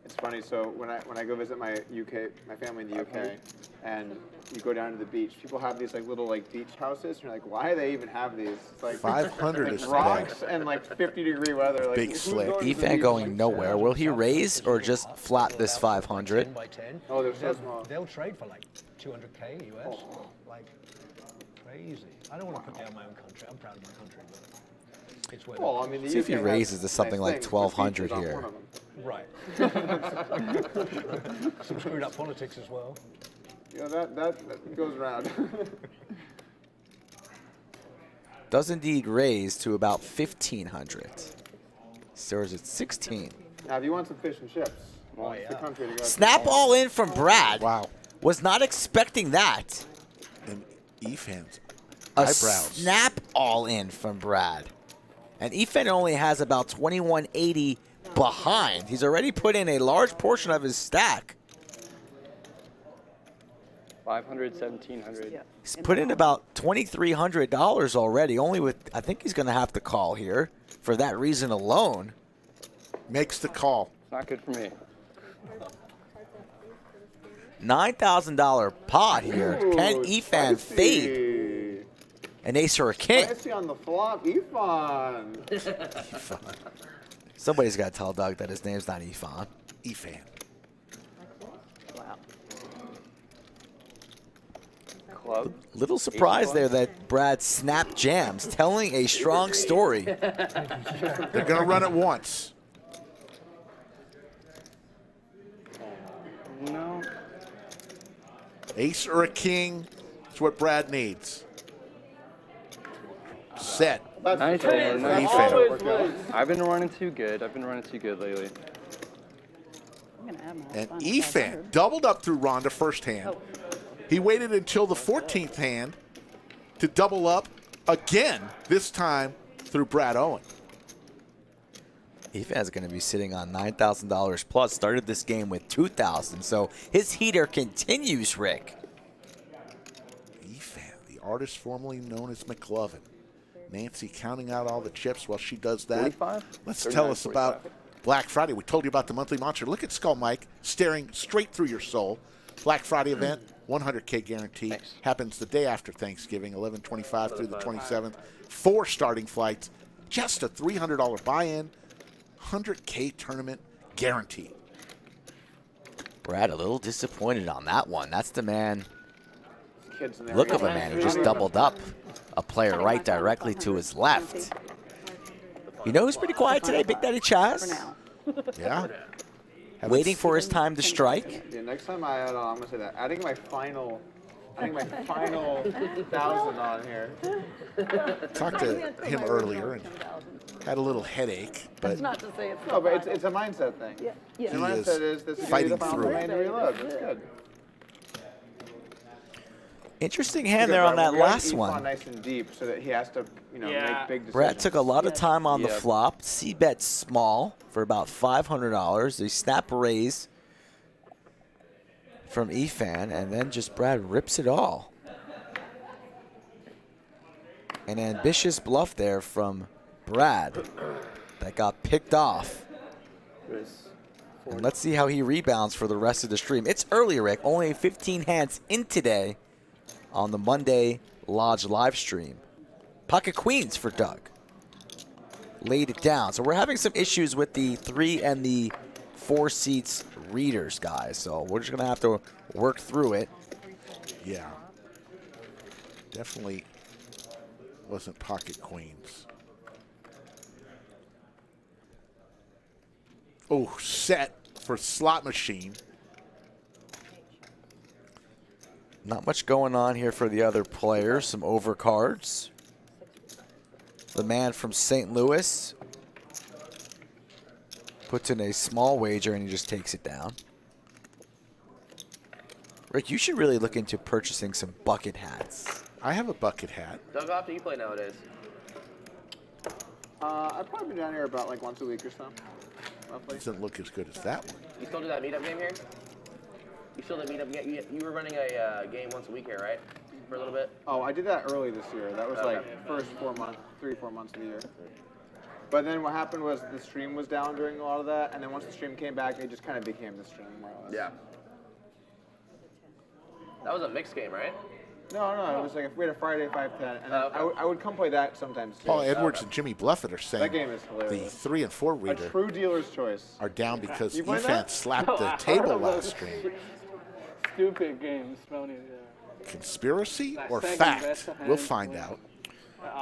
It's funny. So when I go visit my family in the UK, and you go down to the beach, people have these like little like beach houses. And you're like, why do they even have these? It's like 500 like is rocks big. and like 50-degree weather. Like, Big who's slip. going to the Efan beach? going nowhere. Will he raise or just flat this 500? 10 by 10. Oh, they're so They'll- small. They'll trade for like 200K US. Like crazy. I don't want to put down my own country. I'm proud of my country, but it's worth Well, it. I mean, the See if he UK has raises to something nice like things, but 1200 beaches aren't here. one of them. Right. Some screwed up politics as well. You know, that goes around. Does indeed raise to about 1,500. Stores at 16. Now, if you want some fish and chips, well, Oh, it's the yeah. country to go to. Snap all in from Brad. Wow. Was not expecting that. And Efan's A eyebrows. snap all in from Brad. And Efan only has about 2180 behind. He's already put in a large portion of his stack. 500, 1700. Yeah. He's put in about $2,300 already. Only with, I think he's going to have to call here for that reason alone. Makes the call. It's not good for me. $9,000 pot here. Can Ooh, Efan fade? spicy. an ace or a king. Spicy on the flop, Efan. Somebody's got to tell Doug that his name's not Efan. Efan. Wow. Club. Little surprise there that Brad snap jams, telling a strong story. They're going to run it once. No. Ace or a king is what Brad needs. Set. Nice. Nice. I've been running too good. Lately. I'm gonna add my And fun Efan 500. doubled up through Rhonda first hand. He waited until the 14th hand to double up again, this time through Brad Owen. Efan's going to be sitting on $9,000 plus. Started this game with $2,000, so his heater continues, Rick. Efan, the artist formerly known as McLovin. Nancy counting out all the chips while she does that. 45? Let's tell us about Black Friday. We told you about the monthly monster. Look at Skull Mike staring straight through your soul. Black Friday event, 100K guarantee. Thanks. Happens the day after Thanksgiving, 11/25 through the 27th. 4 starting flights, just a $300 buy-in, 100K tournament guaranteed. Brad a little disappointed on that one. That's the man. Kids in there. Look of a man who just doubled up. A player right directly to his left. You know who's pretty quiet today? Big Daddy For Chaz. now. Yeah. Waiting for his time to strike. Yeah, next time I add on, I'm gonna say that. Adding my final 1,000 on here. Talked to him earlier and had a little headache, but That's not to say it's No, not. but it's a mindset thing. Yeah. The Yeah. He mindset is is this is fighting the final through it. domain to reload. That's good. Interesting hand there on that last one. Nice and deep, so that he has to, make big decisions. Brad took a lot of time on the Yeah. flop. C-bet small for about $500. They snap raise from Efan, and then just Brad rips it all. An ambitious bluff there from Brad that got picked off. And let's see how he rebounds for the rest of the stream. It's early, Rick. Only 15 hands in today on the Monday Lodge live stream. Pocket queens for Doug. Laid it down. So we're having some issues with the 3 and the 4 seats readers, guys. So we're just going to have to work through it. yeah. Definitely wasn't pocket queens. Oh, set for slot machine. Not much going on here for the other players. Some overcards. The man from St. Louis puts in a small wager and he just takes it down. Rick, you should really look into purchasing some bucket hats. I have a bucket hat. Doug, how often do you play nowadays? I've probably been down here about like once a week or so, roughly. Doesn't look as good as that one. You still do that meetup game here? You still do meetup game? You were running a game once a week here, right? For a little bit? Oh, I did that early this year. That was Okay. like first 4 months, 3-4 months of the year. But then what happened was the stream was down during a lot of that, and then once the stream came back, it just kind of became the stream more or less. Yeah. That was a mixed game, right? No, it was like we had a Friday 5-10, and then I would come play that sometimes too. Paul Edwards and Jimmy Bluffett are saying That game is the hilarious. 3 and 4 A reader true dealer's choice. are down because You play Efan that? slapped No, the I table heard last those stream. Stupid games running there. Conspiracy or Second fact? best We'll hand. find out.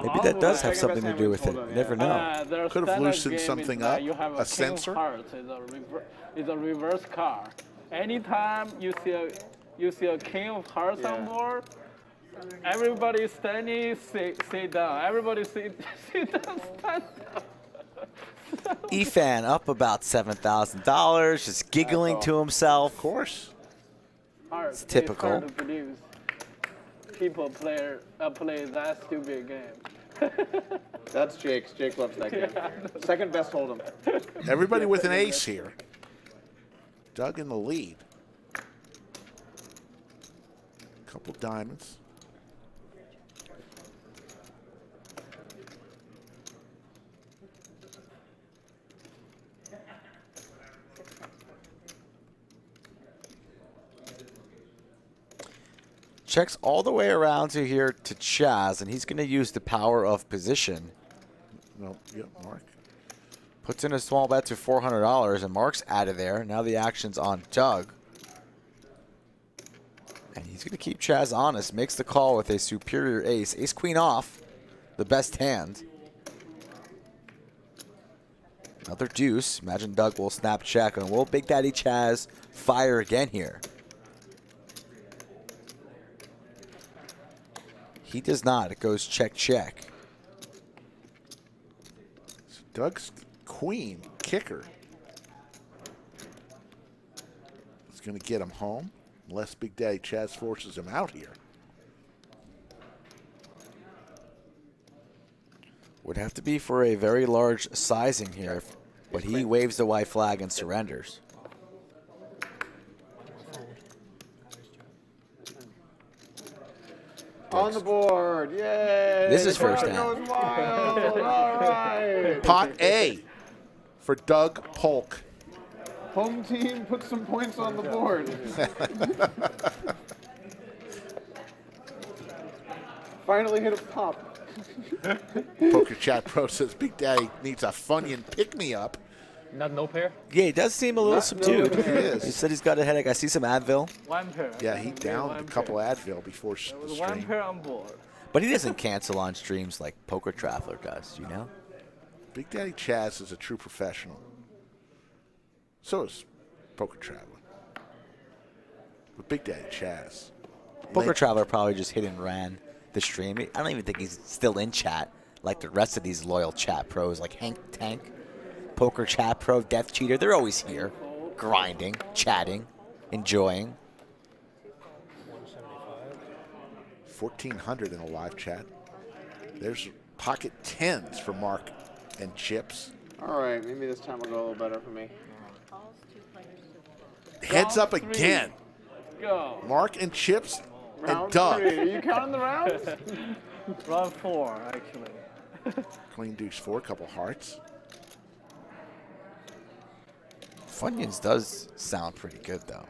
Maybe that does have Second something to best do hand with was it. Hold On, Never yeah. know. Their Could have standard loosened game is something that up, You have a king sensor. of hearts is a reverse card. Anytime you see a king of hearts on board, everybody standing, sit down. Everybody sit down, stand down. Efan up about $7,000, just giggling to himself. Of course. It's typical. hard to believe people play that stupid game. That's Jake's. Jake loves that game. Second best hold'em. Everybody with an ace here. Doug in the lead. Couple diamonds. Checks all the way around to here to Chaz, and he's going to use the power of position. No, yeah, Mark. Puts in a small bet to $400, and Mark's out of there. Now the action's on Doug. And he's going to keep Chaz honest. Makes the call with a superior ace. Ace-queen off, the best hand. Another deuce. Imagine Doug will snap check. And will Big Daddy Chaz fire again here? He does not. It goes check, check. So Doug's queen kicker is going to get him home unless Big Daddy Chaz forces him out here. Would have to be for a very large sizing here, but he waves the white flag and surrenders. On the board, yay! This is first Crowd down. goes wild. All right. Pot A for Doug Polk. Home team put some points on the board. Finally hit a pop. Poker Chat Pro says Big Daddy needs a Funyun pick-me-up. Not no pair? Yeah, he does seem a little subdued. He is. He said he's got a headache. I see some Advil, One pair. Yeah, he downed a couple Advil before the One stream. pair on board. but he doesn't cancel on streams like Poker Traveler does, you know? Big Daddy Chaz is a true professional. So is Poker Traveler. But Big Daddy Chaz. Poker Traveler probably just hit and ran the stream. I don't even think he's still in chat like the rest of these loyal chat pros like Hank Tank, Poker Chat Pro, Death Cheater. They're always here, grinding, chatting, enjoying. 1,400 in a live chat. There's pocket tens for Mark and Chips. All right, maybe this time will go a little better for me. Heads up Round three. again. Go. Mark and Chips Round and Doug. 3. Are you counting the rounds? Round 4, actually. Queen Deuce 4, a couple hearts. Funyuns does sound pretty good though.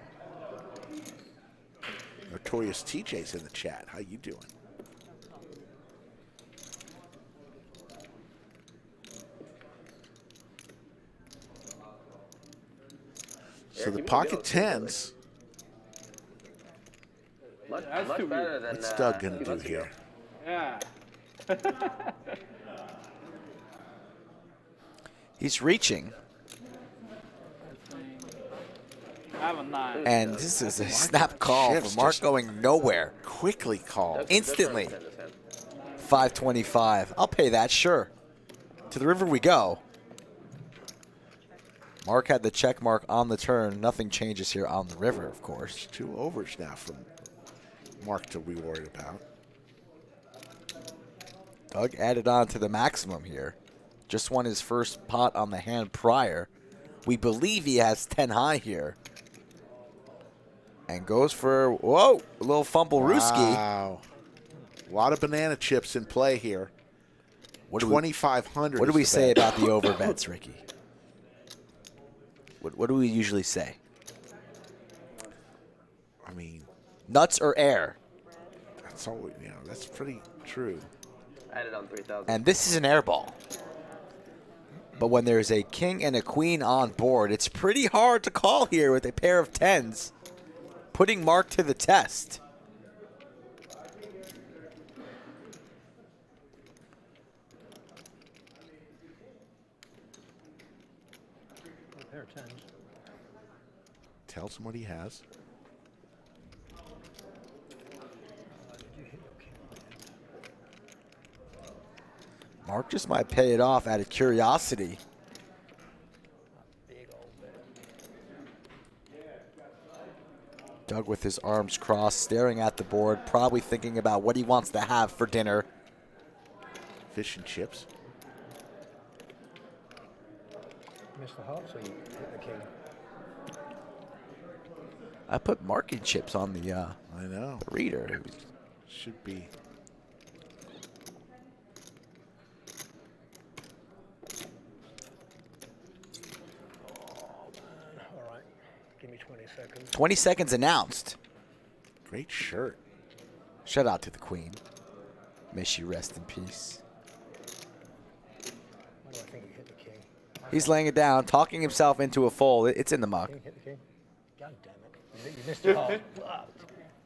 Notorious TJ's in the chat. How you doing? So the pocket tens. Much That's too better than. What's Doug gonna 2 do months ago. here? Yeah. He's reaching, I have a 9. and this is a snap call Chips for Mark just going nowhere. Quickly called. Instantly. 525. I'll pay that, sure. To the river we go. Mark had the check mark on the turn. Nothing changes here on the river, of course. 2 overs now from Mark to be worried about. Doug added on to the maximum here. Just won his first pot on the hand prior. We believe he has 10 high here. And goes for, whoa, a little fumble-rooski. Wow. A lot of banana chips in play here. 2,500. What do we is the say bet. about the over bets, Ricky? What do we usually say? I mean, Nuts or air? that's all. That's pretty true. I had it on 3,000. And this is an air ball. But when there's a king and a queen on board, it's pretty hard to call here with a pair of tens, putting Mark to the test. A pair of 10s. Tells him what he has. Did you hit your king on the end? Mark just might pay it off out of curiosity. Big old bet. Doug with his arms crossed, staring at the board, probably thinking about what he wants to have for dinner. Fish and chips. Missed the heart, so you hit the king. I put Mark in chips on the I know. reader. Should be. All right, give me 20 seconds. 20 seconds announced. Great shirt. Shout out to the queen. May she rest in peace. Why do I think he hit the king? He's laying it down, talking himself into a fold. It's in the muck. King hit the king. God damn it. You missed the heart.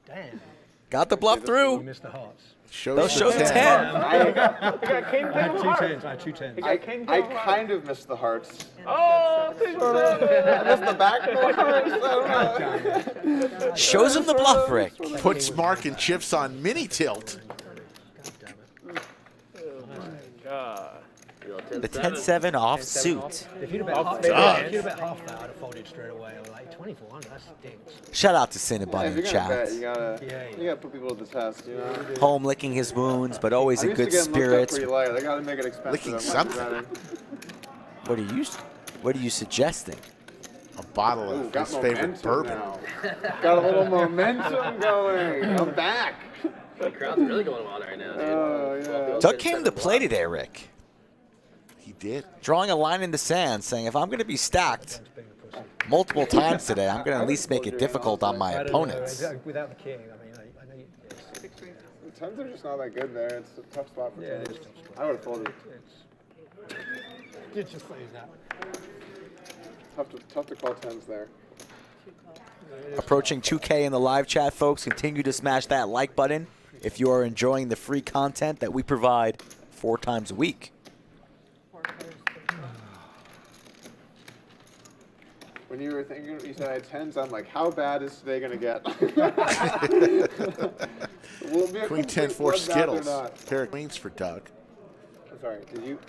Damn. Got the bluff You through. missed the hearts. They'll show the 10. I got king, I had king, two heart. tens. I had two tens. I kind of missed the hearts. Oh, I missed the back hearts. Shows him the bluff, Rick. Puts Mark and chips on mini tilt. God. The 10-7 off suit. If you'd have bet half that, I'd have folded straight away. I'm like 2,400. That stinks. Shout out to Cinnabon If in you're gonna bet, chat. you gotta put people to the test, you know. Home licking his wounds, but always I'm in used good to getting looked spirits. up pretty light. I gotta make it expensive. Licking I'm something. What are you suggesting? A bottle Ooh, of got his favorite momentum bourbon. now. Got a little momentum going. I'm back. The crowd's really going wild right now, dude. Oh, yeah. Doug came to play today, Rick. He did. Drawing a line in the sand, saying if I'm going to be stacked multiple times today, I'm going to at least make it difficult on my I don't know. opponents. Without the king, I mean, I know you. The tens are just not that good there. It's a tough spot for Yeah, it tens. is a tough spot. I would have folded. You're just saying that. Tough to call tens there. Approaching 2K in the live chat, folks. Continue to smash that like button if you are enjoying the free content that we provide 4 times a week. When you were thinking, you said I had tens, I'm like, how bad is today gonna get? Will it be a Queen complete 10 4 bloodbath or Skittles. not? Pair of queens for Doug. I'm sorry, did you?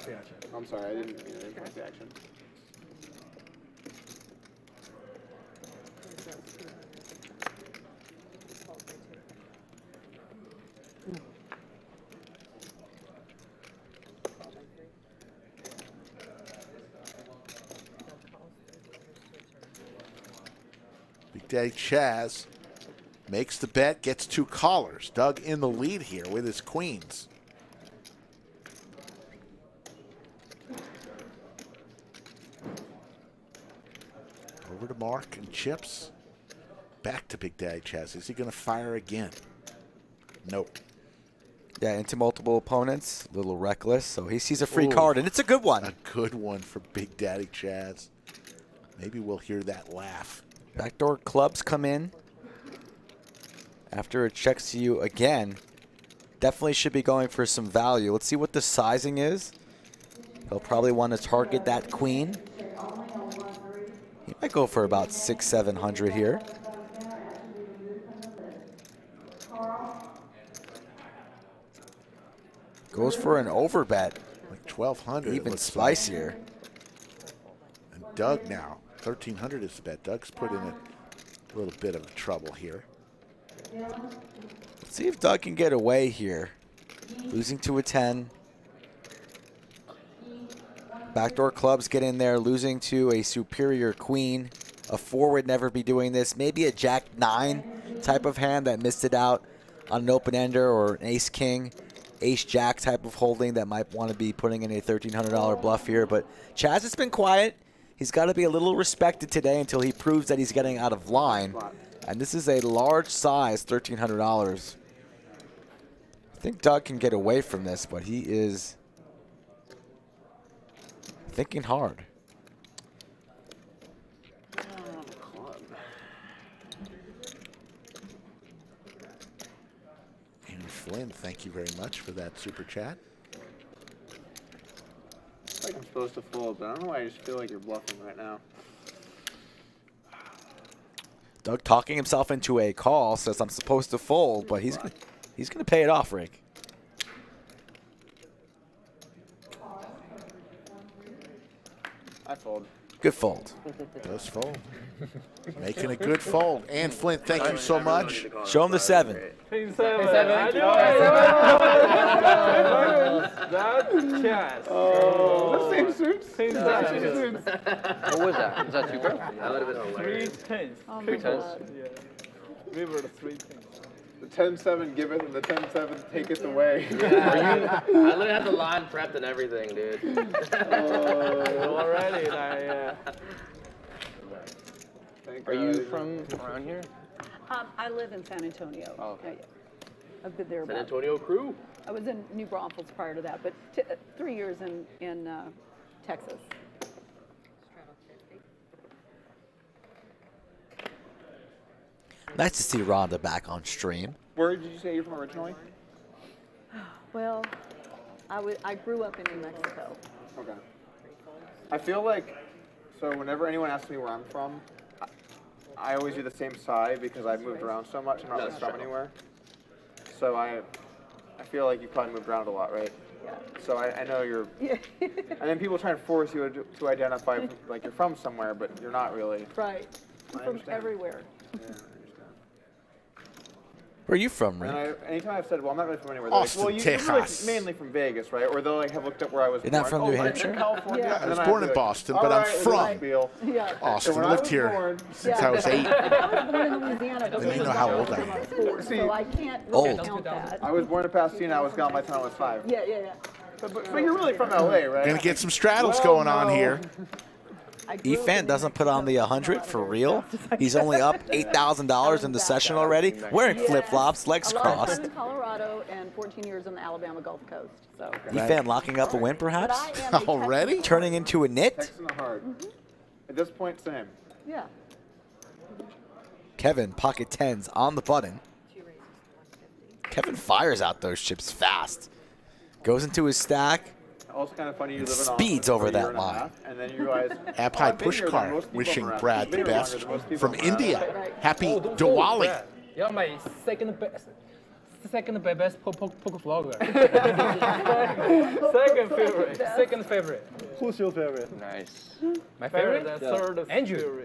Yeah, I'm sorry, I didn't mean to make the action. Big Daddy Chaz makes the bet, gets 2 callers. Doug in the lead here with his queens. Over to Mark and chips. Back to Big Daddy Chaz. Is he going to fire again? Nope. Yeah, into multiple opponents. A little reckless. So he sees a free Ooh. card, and it's a good one. A good one for Big Daddy Chaz. Maybe we'll hear that laugh. Backdoor clubs come in. After it checks you again, definitely should be going for some value. Let's see what the sizing is. He'll probably want to target that queen. He might go for about 600-700 here. Goes for an overbet. Like 1,200. Even it looks like. spicier. And Doug now. 1,300 is the bet. Doug's put in a little bit of trouble here. Let's see if Doug can get away here. Losing to a 10. Backdoor clubs get in there, losing to a superior queen. A 4 would never be doing this. Maybe a Jack-9 type of hand that missed it out on an open-ender, or an ace-king, ace-jack type of holding that might want to be putting in a $1,300 bluff here. But Chaz has been quiet. He's got to be a little respected today until he proves that he's getting out of line. And this is a large size, $1,300. I think Doug can get away from this, but he is thinking hard. And Flynn, thank you very much for that super chat. It's like I'm supposed to fold, but I don't know why I just feel like you're bluffing right now. Doug talking himself into a call, says I'm supposed to fold, but he's gonna pay it off, Rick. I fold. Good fold. Does fold. Making a good fold. And Flynn, thank you so much. Show him the 7. King 7. That's chance. Oh, the same suits. King 7. What was that? Was that 2 cards? That would have been 3 hilarious. tens. Three tens? Yeah. We were the 3 tens. The 10-7 give it, and the 10-7 take it away. I literally had the line prepped and everything, dude. Already, Thank Are you God. from around here? I live in San Antonio. Oh, okay. I've been there San about. Antonio crew. I was in New Braunfels prior to that, but 3 years in Texas. Nice to see Rhonda back on stream. Where did you say you're from originally? Well, I grew up in New Mexico. Okay. I feel like, so whenever anyone asks me where I'm from, I always do the same side because I've moved around so much. I'm not really from anywhere. So I feel like you probably moved around a lot, right? Yeah. So I know you're, and then people try and force you to identify like you're from somewhere, but you're not really. Right. I'm I from understand. everywhere. Yeah, I understand. Where are you from, And Rick? anytime I've said, well, I'm not really from anywhere, they're like, Austin, well, you're really Texas. mainly from Vegas, right? Or they'll like have looked up where I was You're born. not from oh, New you're Hampshire? in California? Yeah. And I was then born have in to be like, Boston, all but I'm right, from this spiel. Yeah. Austin. when I Lived was here born- since I was 8. I was born in Louisiana, but Then you know how old I am. so I can't Old. really count that. I was born in Pasadena. I was gone by the time I was 5. Yeah, yeah, yeah. But you're really from LA, right? Gonna get some straddles going on here. I grew up Efan in doesn't put on the 100 for real. He's only up $8,000 in the session already. Wearing flip-flops, legs a lot of crossed. time in Colorado and 14 years on the Alabama Gulf Coast. So. Efan locking up a win, But perhaps? I am a Already? Texan. Turning into a knit? Texan hard. At this point, same. Yeah. Kevin, pocket tens on the button. Kevin fires out those chips fast. Goes into his stack. Also kind of funny you And live in Austin speeds for over a year that and a line. half, and then you realize, App oh, High I've been push here car than most people wishing around. Brad I've the been here best longer than most people from around. India. Happy Oh, Diwali. Brad. You're my second best poker vlogger. Second favorite. Who's your favorite? Nice. My favorite? The third Andrew.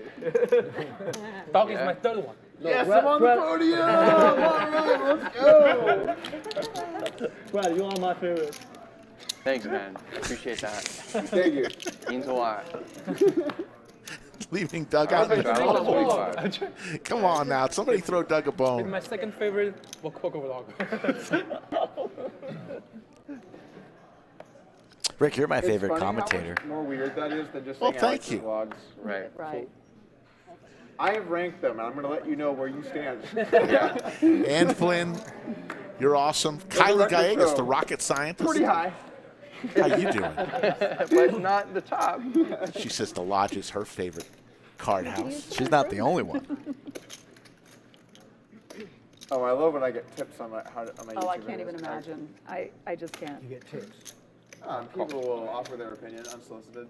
Dog is my third one. Yes, I'm on the podium! All right, let's go! Brad, you are my favorite. Thanks, man. Appreciate that. Thank you. Means a lot. Leaving Doug out in the Straddles cold. 45. Come on now. Somebody throw Doug a bone. My second favorite poker vlogger. Rick, you're my It's favorite funny how commentator. much more weird that is than just Well, saying thank Alex's you. vlogs. Right. Right. I have ranked them, and I'm going to let you know where you stand. And Flynn, you're awesome. Kylie record Gallegos, show. the rocket scientist. Pretty high. How you doing? But not the top. She says the Lodge is her favorite card house. She's not the only one. Oh, I love when I get tips on my YouTube Oh, I can't videos. even imagine. I just can't. You get tips. People will offer their opinion unsolicited.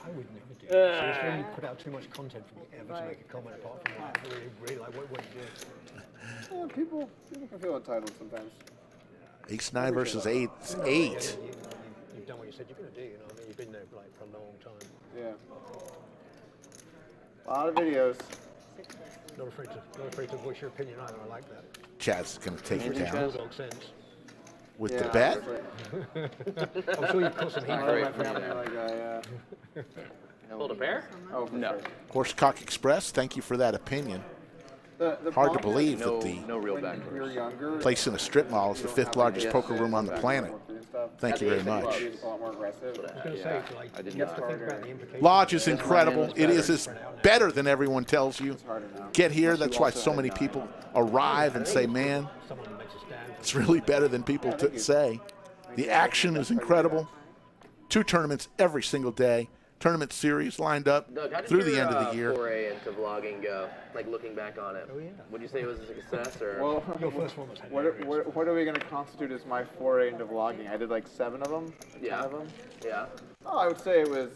I would never do that. Seriously, you put out too much content for me ever to Right. make a comment apart from like, really like what you do. Yeah, people can feel entitled sometimes. Ace 9 versus 8. It's 8. You've done what you said you're going to do, you know what I mean? You've been there for, like, for a long time. Yeah. A lot of videos. Not afraid to voice your opinion either. I like that. Chaz is going to take it Makes down bulldog sense. with Yeah, the bet. I'm sure you've caught some heat I for love it. my family like that, yeah. Hold a pair? Oh, for No. sure. Horsecock Express, thank you for that opinion. The Hard to problem believe No, that the no real when backdoors. you're younger, place in a strip mall is the 5th largest poker room on the planet. Thank you very much. It's a lot more aggressive. I was going to say, like, I did you have not. to think about the implications. Lodge is incredible. It is better than everyone tells you. Harder now. Get here. That's why so many people arrive and say, man, Someone makes a stand. it's really better than people say. The action is incredible. 2 tournaments every single day. Tournament series lined up Doug, how did through your, the end of the year. foray into vlogging go? Like looking back on it. Oh, yeah. Would you say it was a success or? Well, Your first one was what are we going to constitute as my foray into vlogging? I did like 7 of them, 10 Yeah. of them. Yeah. Oh, I would say it was,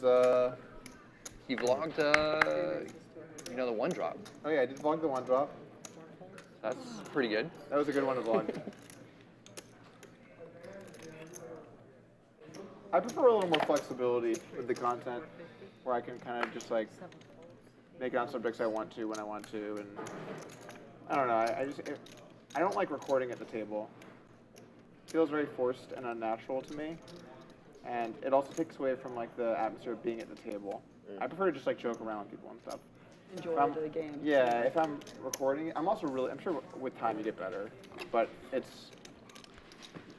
He vlogged, the one drop. oh yeah, I did vlog the one drop. That's pretty good. That was a good one to vlog. I prefer a little more flexibility with the content, where I can kind of just like make it on subjects I want to when I want to, and I don't know. I don't like recording at the table. It feels very forced and unnatural to me, and it also takes away from like the atmosphere of being at the table. I prefer to just like joke around with people and stuff. Enjoy the game. Yeah, if I'm recording, I'm sure with time you get better, but you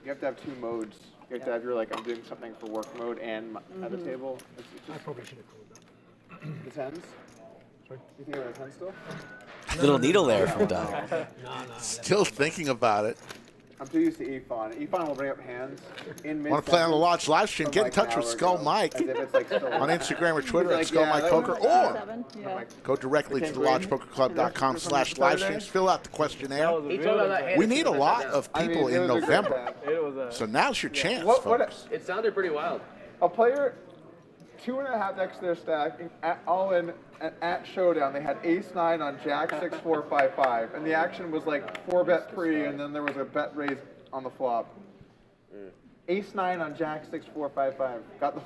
have to have 2 modes. You have to have your like, I'm doing something for work mode and at the table. It's I just probably should have called that. the 10s. Sorry? You think of the 10s still? Little needle there from Doug. No. Still thinking about it. I'm too used to Efan. Efan will bring up hands in mid. Want to play on the Lodge live stream? Get in touch with Skull Mike As if it's like still on Instagram or Twitter He's at Skull Mike Poker, or 7, yeah. go directly to the lodgepokerclub.com/livestreams. Fill out the questionnaire. He told me that hand We is need a 2% lot down. of people in November. It was a. So now's your chance, What- folks. It sounded pretty wild. A player 2.5x their stack at Owen at Showdown. They had ace-9 on Jack 6-4-5-5, and the action was like 4-bet pre, and then there was a bet raise on the flop. Ace-9 on Jack 6-4-5-5. Got the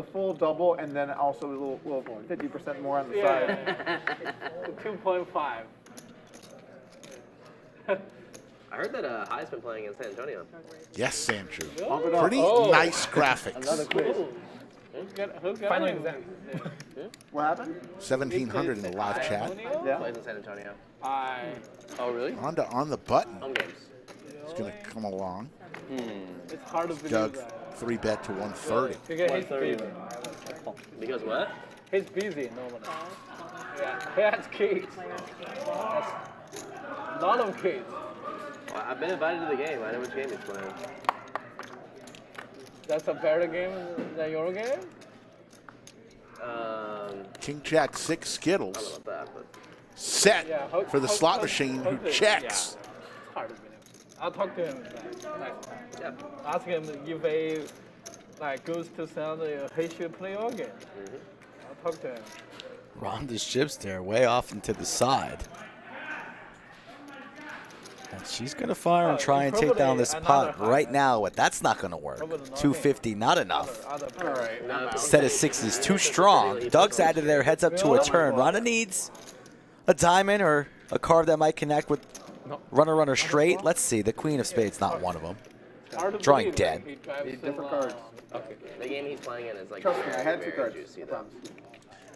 full double, and then also a little 50% more on the side. 2.5. I heard that High's been playing in San Antonio. Yes, Andrew. Oh. Pretty nice graphics. Final exam. What happened? 1,700 in the live chat. Yeah. Plays in San Antonio. Oh, really? Rhonda on the button. Home games. It's going to come along. It's hard to believe Doug, that. 3-bet to 130. Because he's busy. Because what? He's busy normally. Yeah, he has kids. A lot of kids. Well, I've been invited to the game. I know which game he's playing. That's a better game than your game? King Jack 6 I don't Skittles. know about that, but Set Yeah, for the slot machine who checks. Yeah, it's hard to believe. I'll talk to him next time. yeah. Ask him if he goes to sound he should play your game. I'll talk to him. Rhonda's chips there way off and to the side. And she's going to fire and try and take down this pot right now, but that's not going to work. 250, not enough. Set of sixes too strong. Doug's out of there, heads up to a turn. Rhonda needs a diamond or a card that might connect with runner straight. Let's see. The queen of spades, not one of them. Drawing dead. Different cards. Okay. The game he's playing in is like Trust me, I had two very cards. juicy I though. promise.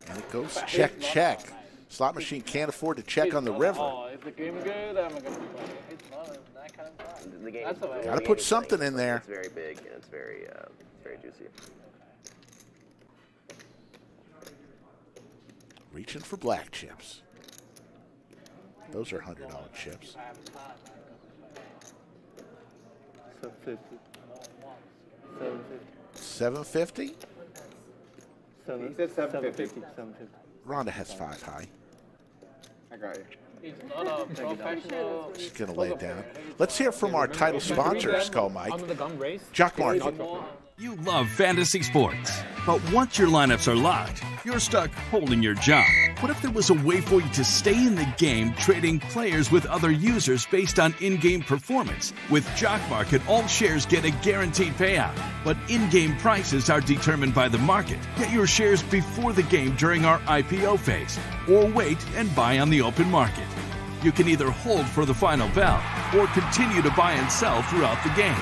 And it goes check. Slot machine can't afford to check on the river. Oh, if the game good, I'm going to be playing. It's not that kind of time. The game. That's all right. Gotta put something in there. It's very big and it's very juicy. Reaching for black chips. Those are $100 chips. 750. He said 750. Rhonda has 5 high. I got you. He's not a professional. She's gonna lay it down. Let's hear from our title sponsor, Skull Mike. Under the gun race. Jock Mark. You love fantasy sports, but once your lineups are locked, you're stuck holding your job. What if there was a way for you to stay in the game trading players with other users based on in-game performance? With Jock Market, all shares get a guaranteed payout, but in-game prices are determined by the market. Get your shares before the game during our IPO phase, or wait and buy on the open market. You can either hold for the final bell or continue to buy and sell throughout the game.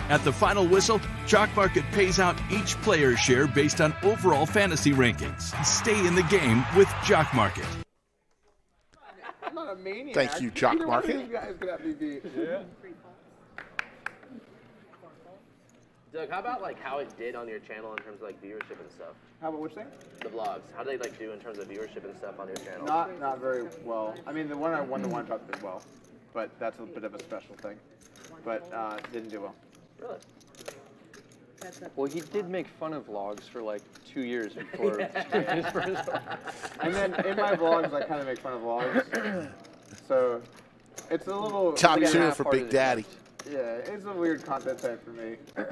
At the final whistle, Jock Market pays out each player's share based on overall fantasy rankings. Stay in the game with Jock Market. I'm not a maniac. Thank you, Jock Either one of Market. these guys could have me beat. Yeah. Doug, how about like how it did on your channel in terms of like viewership and stuff? How about which thing? The vlogs. How did they like do in terms of viewership and stuff on your channel? Not very well. I mean, the one I won the one shot did well, but that's a bit of a special thing. But didn't do well. Really? Well, he did make fun of vlogs for like 2 years before his first one. And then in my vlogs, I kind of make fun of vlogs. So it's a little Top weird. 2 for Big Daddy. Yeah, it's a weird content type for me. I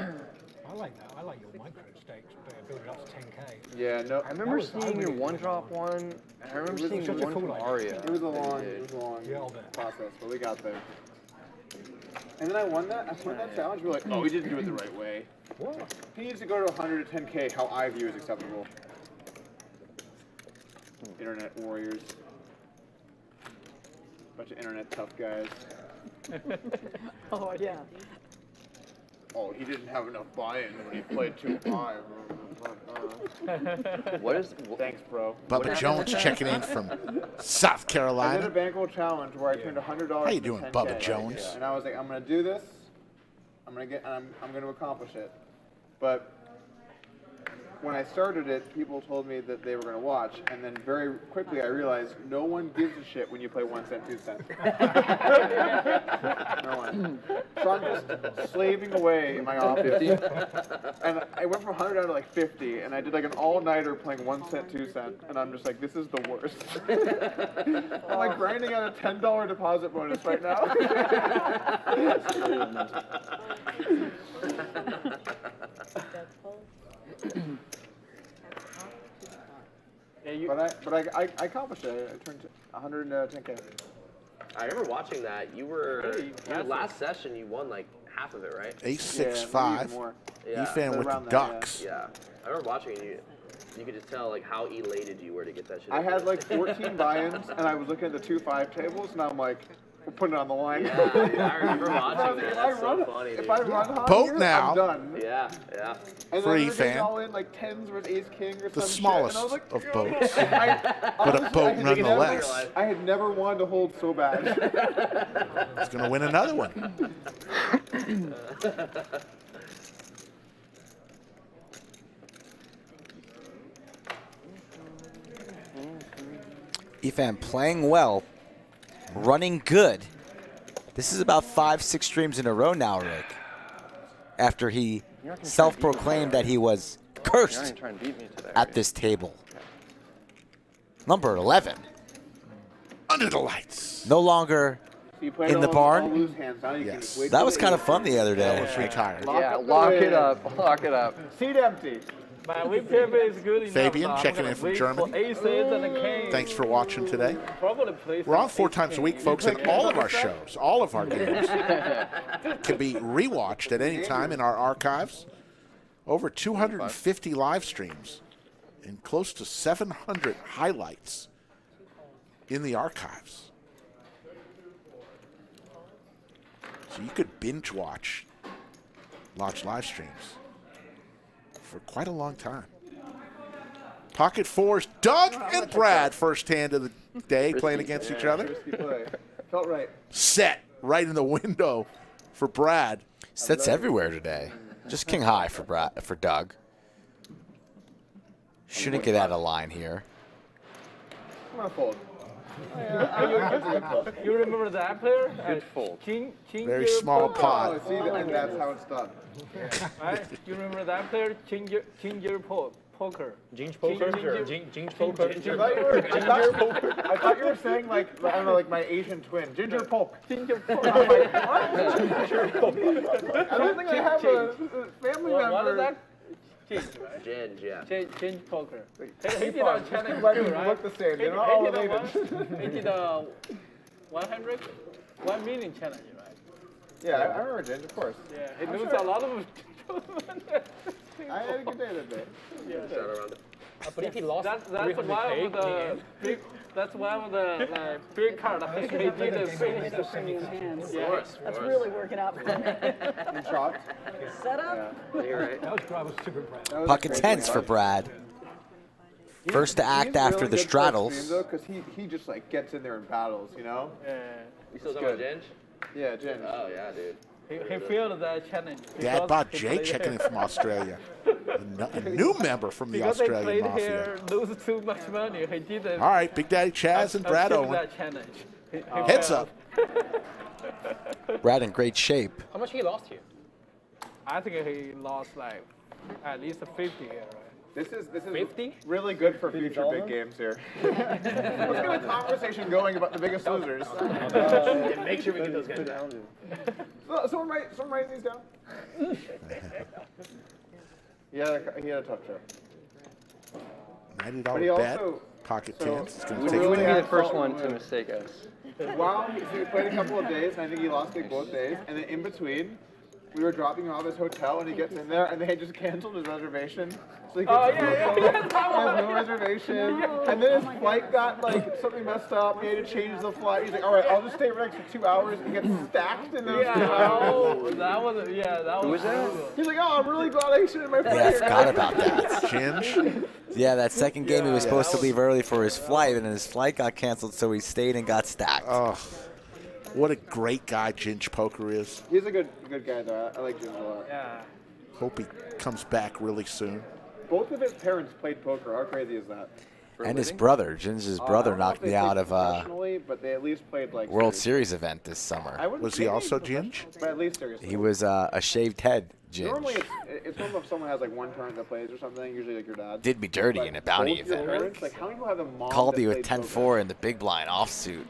like that. I like your micro stakes, build it up to 10K. Yeah, no. I remember seeing your one-drop one, and I remember seeing such a one cool from idea. Aria. It was a long process, but we got there. And then I won that challenge. We were like, oh, we didn't do it the right way. What? He needs to go to 100 to 10K, how I view is acceptable. Internet warriors. Bunch of internet tough guys. Oh, yeah. Oh, he didn't have enough buy-in when he played too high. What is? Thanks, bro. Bubba Jones checking in from South I did a Carolina. bankroll challenge where I turned $100. How you into doing, 10K, Bubba Jones? And I was like, I'm gonna do this. I'm gonna accomplish it. But when I started it, people told me that they were going to watch, and then very quickly I realized no one gives a shit when you play 1 cent, 2 cents. No one. So I'm just slaving away in my office, and I went from 100 down to like 50, and I did like an all-nighter playing 1 cent, 2 cent, and I'm just like, this is the worst. I'm like grinding out a $10 deposit bonus right now. But I accomplished it. I turned 110K. I remember watching that. You were your last session. You won like half of it, right? Ace 6-5. Yeah. Efan with the ducks. Yeah. I remember watching it. You could just tell like how elated you were to get that shit. I had like 14 buy-ins, and I was looking at the 2-5 tables, and I'm like, we're putting it on the line. Yeah, I remember watching that. That's so funny, dude. If I run hot Boat here, now. I'm done. Yeah. And For then Efan. all in like 10s versus ace king or The some smallest shit. And I was like, of boats. but But a boat nonetheless. I had never wanted to hold so bad. He's going to win another one. Efan playing well, running good. This is about 5-6 streams in a row now, Rick. After he self-proclaimed that he was cursed at this table. Number 11. Under the lights. No longer in the barn. Yes. That was kind of fun the other day. That was retired. Yeah, lock it up. Lock it up. Seat empty. My whip paper is good enough. Fabian so I'm checking gonna in from wait Germany. for aces and a king. Thanks for watching today. Probably play We're on some 4 ace times a king. week, folks, and all of our shows, all of our games can be rewatched at any time in our archives. Over 250 live streams and close to 700 highlights in the archives. So you could binge watch live streams for quite a long time. Pocket fours, Doug and Brad, first hand of the day, playing against each other. Risky play. Felt right. Set right in the window for Brad. Sets everywhere today. Just king high for Doug. Shouldn't get out of line here. I'm gonna fold. You remember that player? Good fold. King Very small pot. Oh, see, and that's how it's done. Right? You remember that player? Ginger poker. Ginger poker? Ginger poker? I thought you were saying like, I don't know, like my Asian twin, Ginger Polk. Ginger poker. I'm like, what? I don't think I have a family member. What is that? King, right? Ginge, yeah. Change poker. He did a challenge But too, we right? look the same. They're not all He did related. he did a 1 million challenge, right? Yeah, I remember Ginger, of course. Yeah, he knows a lot of. I had a good day that day. Shout around it. But if he lost That's why of the big. That's why of the big card. He did the finish the singing hands. Yeah. That's really working out for me. In shock. Set up. You're right. I was super impressed. Pocket tens for Brad. First to act after the straddles. Because he just like gets in there and battles, you know? Yeah. You still talking about Ginge? Yeah, Ginge. Oh yeah, dude. He failed that challenge. Dad bought Jay checking in from Australia. A new member from the Because they Australian played Mafia. here, lose too much money. He didn't. All right, Big Daddy Chaz and Brad Owen. That challenge. He Heads failed. up. Brad in great shape. How much he lost here? I think he lost like at least 50 here, right? This is 50? really good for future big games here. Let's get a conversation going about the biggest losers. Yeah, make sure we get those guys down. Someone write these down. He had a tough show. $90 But he bet. also Pocket so tens. It's going we to take really it Be down. the first one to mistake us. Wow, so we played a couple of days, and I think he lost big both days. And then in between, we were dropping him off his hotel, and he gets in there, and they had just canceled his reservation. So he gets he has no reservation. And then his flight got, like, something messed up. He had to change the flight. He's like, all right, I'll just stay for an extra 2 hours and get stacked in those 2 hours. That was that? He's like, oh, I'm really glad I extended my flight. Yeah, I forgot about that. Ginge. Yeah, that second game he was supposed to leave early for his flight, and his flight got canceled, so he stayed and got stacked. Oh, what a great guy Ginge Poker is. He's a good guy, though. I like Jim a lot. Yeah. Hope he comes back really soon. both of his parents played poker. How crazy is that? And his brother, Ginger's brother, knocked me out of but they at least played like World Series event this summer. Was he also Ginge? But at least seriously. He was a shaved head Ginge. Normally, it's normal if someone has like one parent that plays or something. Usually, like your dad. Did me dirty in a bounty Both your event. parents, like, how many people have a mom Called that me with played 10-4 in the big blind offsuit.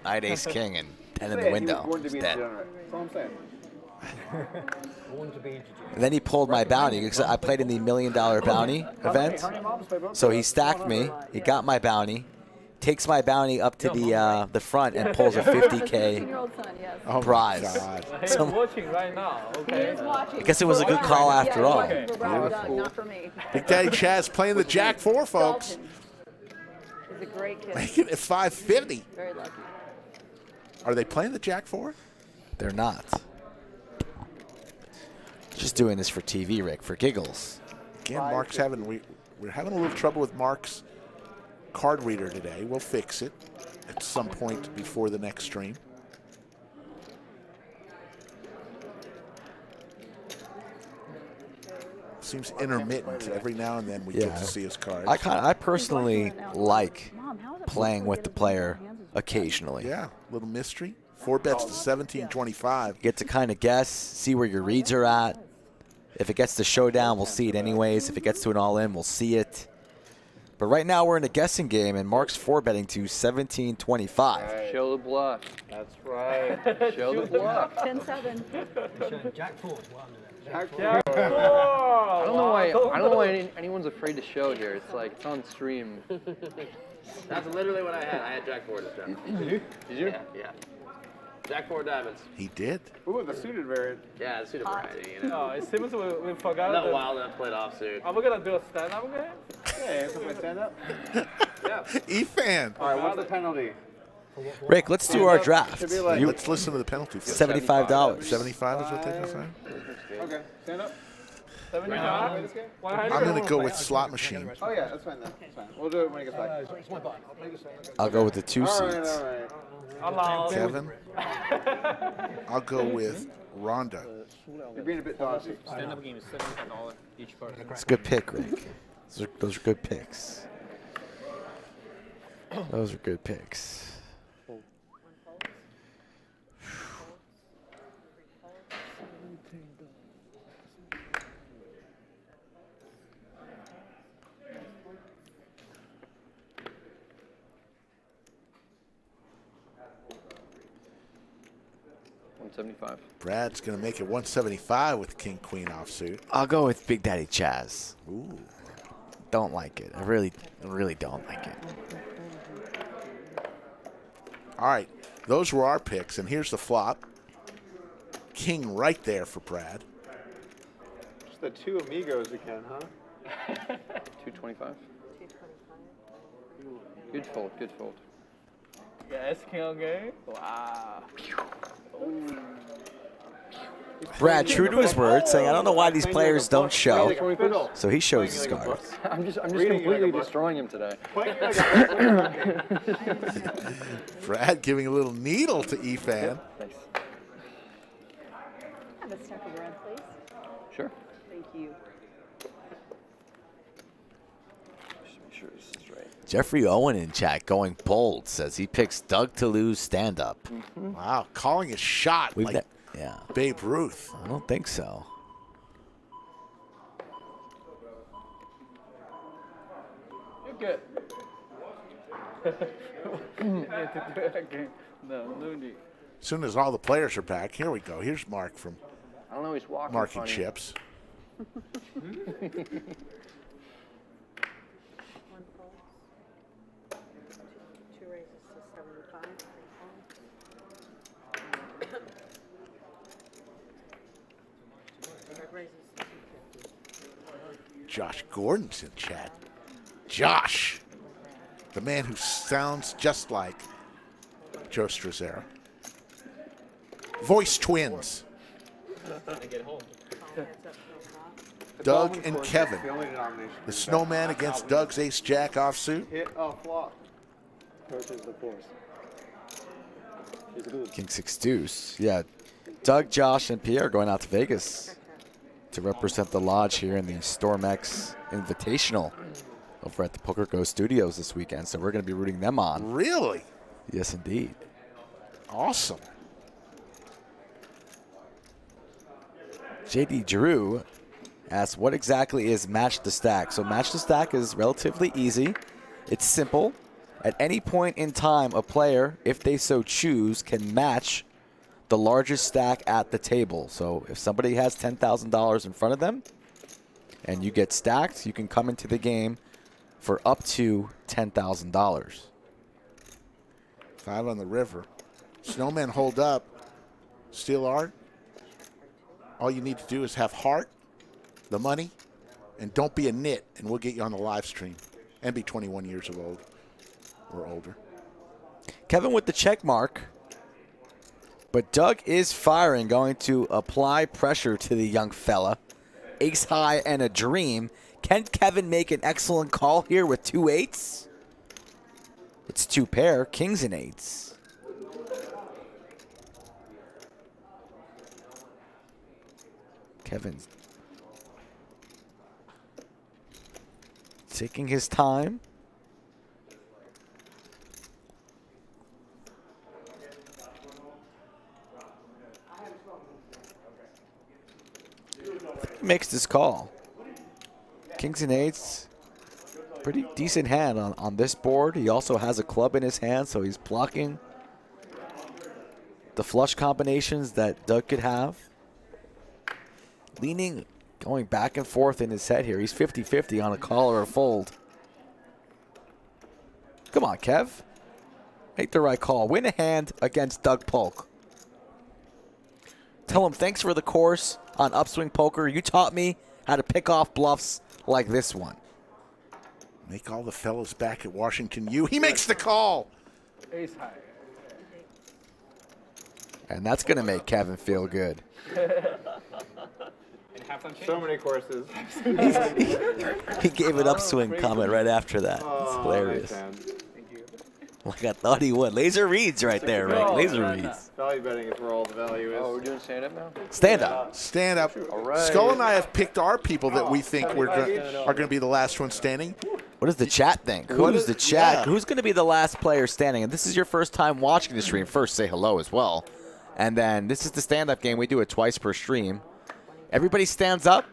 I had ace king and 10 in the window. He was born to be a Dead. degenerate. That's all I'm saying. And then he pulled my bounty because I played in the $1 Million Bounty event. How many moms play poker? So he stacked me. He got my bounty, takes my bounty up to the front and pulls a 50K 16-year-old son, yes. prize. He's watching right now. He Okay. is watching. I guess it was a good call after yeah, all. watching for Brad, Doug, not for me. Big Daddy Chaz playing the Jack 4, folks. Dalton. He's a great kid. Making it 550. Very lucky. Are they playing the Jack 4? They're not. Just doing this for TV, Rick, for giggles. Again, Mark's we're having a little trouble with Mark's card reader today. We'll fix it at some point before the next stream. Seems intermittent. Every now and then we get to see his cards. I personally like playing with the player occasionally. Yeah, little mystery. 4 bets to 17.25. Get to kind of guess, see where your reads are at. If it gets to showdown, we'll see it anyways. If it gets to an all-in, we'll see it. But right now we're in a guessing game, and Mark's 4-betting to 17.25. Show the bluff. That's right. Show the bluff. 10-7. Jack 4. Jack Jack 4. I don't know why anyone's afraid to show here. It's like it's on stream. That's literally what I had. I had Jack 4 this time. Did you? Yeah. Jack 4 diamonds. He did. Ooh, the suited variant. Yeah, the suited variety, you know. Oh, it seems we forgot. Not wild enough played offsuit. Are we gonna do a stand-up game? Yeah, somebody stand up. Yeah. Efan. All right, what's the penalty? Rick, let's do our draft. Should be like Let's listen to the penalty. First. $75. 75 is what they just said? Okay, stand up. 75. I'm going to go with slot machine. Oh yeah, that's fine then. That's fine. We'll do it when he gets back. It's my button. I'll go with the 2 All seats. right, all right. Allow. Kevin. I'll go with Rhonda. You're being a bit dodgy. Stand-up game is $75 each person. It's a good pick, Rick. Those are good picks. Those are good picks. $175. Brad's going to make it 175 with King Queen offsuit. I'll go with Big Daddy Chaz. Ooh. Don't like it. I really don't like it. All right, those were our picks, and here's the flop. King right there for Brad. Just the 2 amigos again, huh? 225. Good fold. Good fold. Yes, king again. Wow. Brad, true to his word, saying, I don't know why these players don't show. So he shows his cards. I'm just completely destroying him today. Brad giving a little needle to Efan. Thanks. Have a stack of red, please. Sure. Thank you. Just make sure this is right. Jeffrey Owen in chat going bold says he picks Doug to lose stand-up. Wow, calling a shot like yeah. Babe Ruth. I don't think so. You're good. No need. As soon as all the players are back, here we go. Here's Mark from I don't know. He's walking. Marking funny. Chips. One fold. 2 raises to 75. Josh Gordon's in chat. Josh, the man who sounds just like Joe Strazzera. Voice twins. Doug and Kevin. The snowman against Doug's ace-jack offsuit. Hit a flop. Versus the force. He's good. King 6 deuce. Yeah. Doug, Josh, and Pierre going out to Vegas to represent the lodge here in the Storm X Invitational over at the Poker Go Studios this weekend, so we're going to be rooting them on. Really? Yes, indeed. Awesome. JD Drew asks, what exactly is Match the Stack? So Match the Stack is relatively easy. It's simple. At any point in time, a player, if they so choose, can match the largest stack at the table. So if somebody has $10,000 in front of them and you get stacked, you can come into the game for up to $10,000. 5 on the river. Snowmen hold up. Steel art. All you need to do is have heart, the money, and don't be a nit, and we'll get you on the live stream. And be 21 years old or older. Kevin with the check mark. But Doug is firing, going to apply pressure to the young fella. Ace high and a dream. Can Kevin make an excellent call here with 2 8s? It's 2 pair, kings and 8s. Kevin's taking his time. Makes this call. Kings and 8s. Pretty decent hand on this board. He also has a club in his hand, so he's blocking the flush combinations that Doug could have. Leaning, going back and forth in his head here. He's 50-50 on a call or a fold. Come on, Kev. Make the right call. Win a hand against Doug Polk. Tell him thanks for the course on Upswing Poker. You taught me how to pick off bluffs like this one. Make all the fellows back at Washington U. He makes the call. Ace high. And that's going to make Kevin feel good. So many courses. He gave an upswing comment right after that. It's hilarious. Thank you. Like I thought he would. Laser reads right there, Rick. Laser reeds. Value betting is where all the value is. Oh, we're doing stand-up now? Stand up. Stand up. All right. Skull and I have picked our people that we think are going to be the last one standing. What does the chat think? What Who's is- the chat? yeah. Who's going to be the last player standing? And this is your first time watching the stream. First, say hello as well. And then this is the stand-up game. We do it twice per stream. Everybody stands up,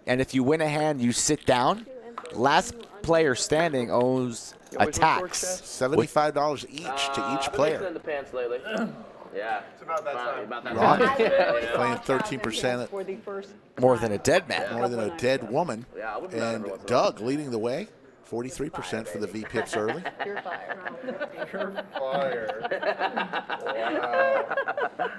and if you win a hand, you sit down. Last player standing owes a tax. $75 each to each I've been player. in the pants lately. Yeah. It's about that time. About that Rhonda time. playing 13% For the first More than a dead man. more than a dead woman. Yeah, I wouldn't mind And every once in a while. Doug leading the way. 43% for the V-pips early. pure fire. Wow.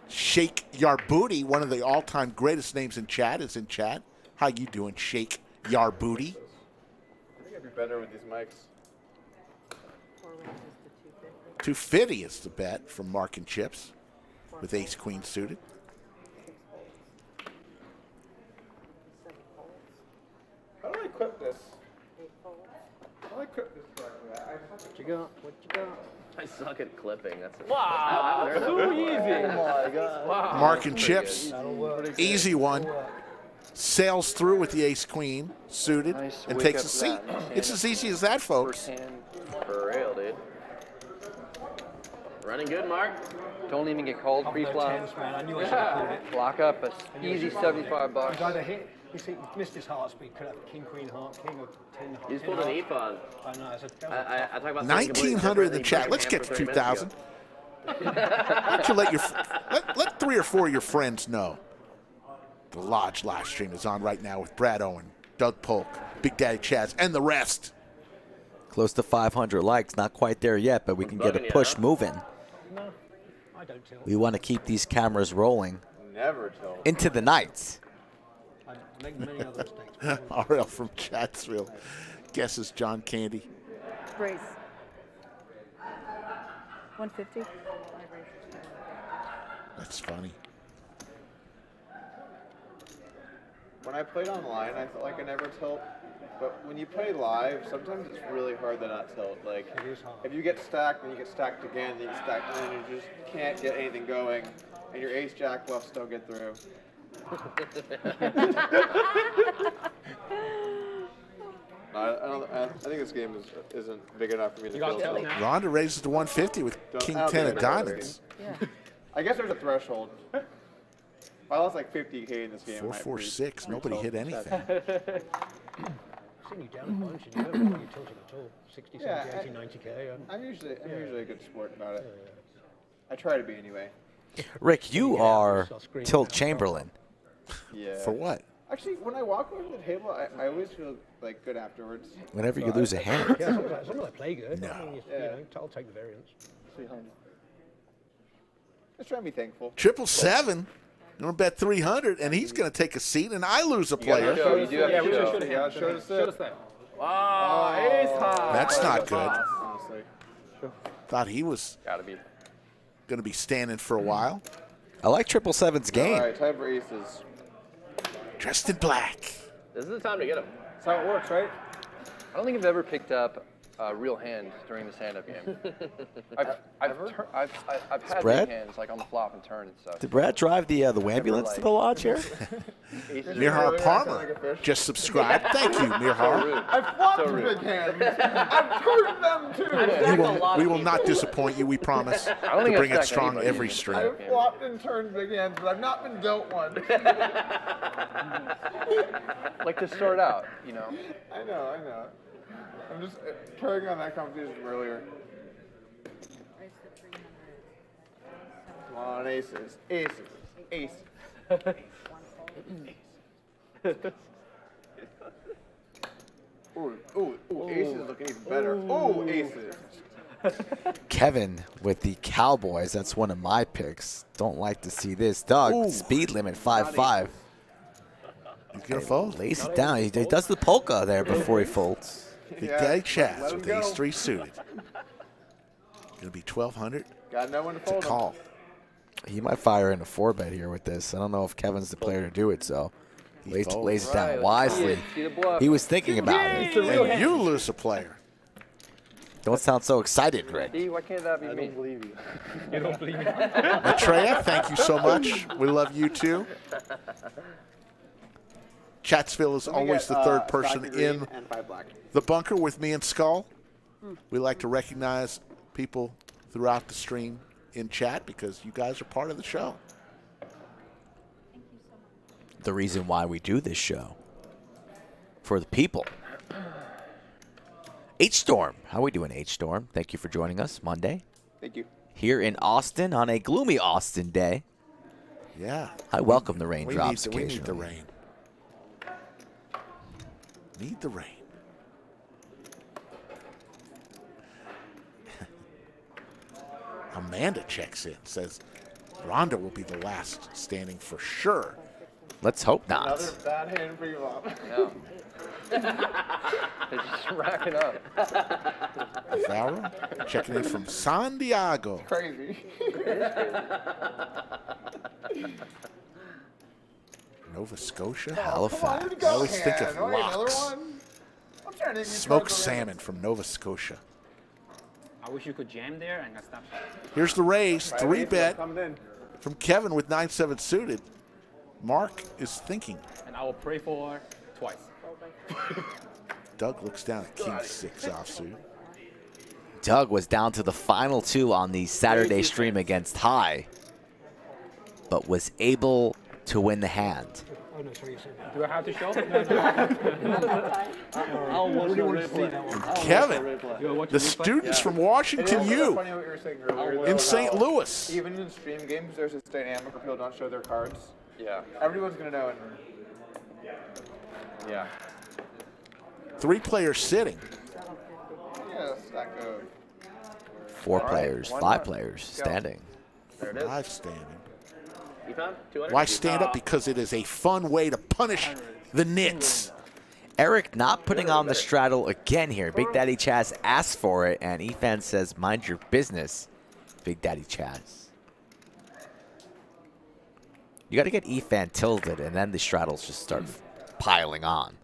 Shake Your Booty, one of the all-time greatest names in chat, is in chat. How you doing, Shake Your Booty? I think I'd be better with these mics. 250 is the bet from Mark and Chips with ace-queen suited. How do I clip this? How do I clip this correctly? What you got? What you got? I suck at clipping. That's Wow, too easy. Oh my god. Wow. Mark and Chips, That'll work. easy one. Sails through with the ace-queen suited Nice and wake takes up a seat. that. It's as easy as that, folks. First hand. For real, dude. Running good, Mark. Don't even get called No pre-flop. tens, man. I knew I should have called it. Lock up a easy $75. He's either hit. He's missed his hearts, but he could have king, queen, heart, king, or 10 hearts. He's pulled an Efan. I know. I talk about 1,900 in the chat. Let's get to 2,000. Why don't you let 3 or 4 of your friends know. The Lodge live stream is on right now with Brad Owen, Doug Polk, Big Daddy Chaz, and the rest. Close to 500 likes. Not quite there yet, but we can get a push moving. No, I don't tilt. We want to keep these cameras rolling Never tilt. into the night. I make many other mistakes. RL from Chatsville guesses John Candy. Raise. 150. That's funny. When I played online, I felt like I never tilt. But when you play live, sometimes it's really hard to not tilt. Like, It is hard. if you get stacked, then you get stacked again, then you get stacked, and then you just can't get anything going, and your ace-jack bluffs don't get through. I think this game isn't big enough for me to feel so. Rhonda raises to 150 with King 10 of diamonds. Yeah. I guess there's a threshold. If I lost like 50K in this game, 446. Nobody hit anything. I've seen you down a bunch and you don't look like you're tilting at all. 60, 70, 80, 90K. I'm usually a good sport about it. I try to be anyway. Rick, you are Tilt Chamberlain. Yeah. For what? Actually, when I walk over to the table, I always feel like good afterwards. Whenever you lose a hand. Yeah, as long as I play good. No. I mean, you know, I'll take the variance. Just try to be thankful. 777. I'm going to bet 300, and he's going to take a seat, and I lose a player. You do have to show. Show the set. Wow, ace high. That's not good. Honestly. Thought he was Gotta be. going to be standing for a while. I like 777's game. All right, time for aces. Dressed in black. This is the time to get him. That's how it works, right? I don't think I've ever picked up a real hand during the stand-up game. I've had Brad? big hands like on the flop and turn and stuff. Did Brad drive the ambulance to the lodge here? Mirhar Palmer just subscribed. Thank you, Mirhar. I've flopped big hands. I've turned them too. We will not disappoint you, we promise, don't to think bring I've it stacked strong anybody. every stream. I've flopped and turned big hands, but I've not been dealt one. Like to start out, you know. I know. I'm just carrying on that conversation from earlier. Come on, aces. Ooh, aces looking even better. Ooh, aces. Kevin with the Cowboys. That's one of my picks. Don't like to see this. Doug, Ooh. speed limit 5-5. He's going to fold. Lays it down. He does the polka there before he folds. Big Daddy let Chaz him with go. ace 3 suited. Going to be 1,200 Got no one to to fold. call. He might fire in a 4-bet here with this. I don't know if Kevin's the player to do it, so lays it down wisely. See the bluff. He was thinking about it. And you lose a player. Don't sound so excited, Rick. See, why can't that be me? You don't believe me? Matreya, thank you so much. We love you too. Chatsville is always the third person in and 5 black. the bunker with me and Skull. We like to recognize people throughout the stream in chat because you guys are part of the show. The reason why we do this show. For the people. H-Storm. How we doing, H-Storm? Thank you for joining us Monday. Thank you. Here in Austin on a gloomy Austin day. Yeah. I welcome the We raindrops need the occasionally. rain. Need the rain. Amanda checks in, says Rhonda will be the last standing for sure. Let's hope not. Another bad hand for you, Mom. No. They're just racking up. Valra checking in from San Diego. Crazy. Nova Scotia. Halifax. I always think of Another locks. one. I'm trying to get Smoked cards salmon from Nova Scotia. I wish you could jam there and stop. Here's the raise, on. 3-bet Coming in. from Kevin with 9-7 suited. Mark is thinking. And I will pray for twice. Doug looks down at King 6 offsuit. Doug was down to the final 2 on the Saturday stream against High, but was able to win the hand. Oh, no, sorry, you said that. Do I have to show? I'll watch the And Kevin, the students from Washington It's U funny what you were saying earlier. in though, St. how Louis. Even in stream games, there's this dynamic where people don't show their cards. Yeah. Everyone's gonna know. Yeah. 3 players sitting. Yes, that goes. 4 players, 5 players standing. There it is. 5 standing. Efan, 200. Why stand up? Because it is a fun way to punish the nits. Eric not putting on the straddle again here. Big Daddy Chaz asked for it, and Efan says, mind your business, Big Daddy Chaz. You got to get Efan tilted, and then the straddles just start piling on.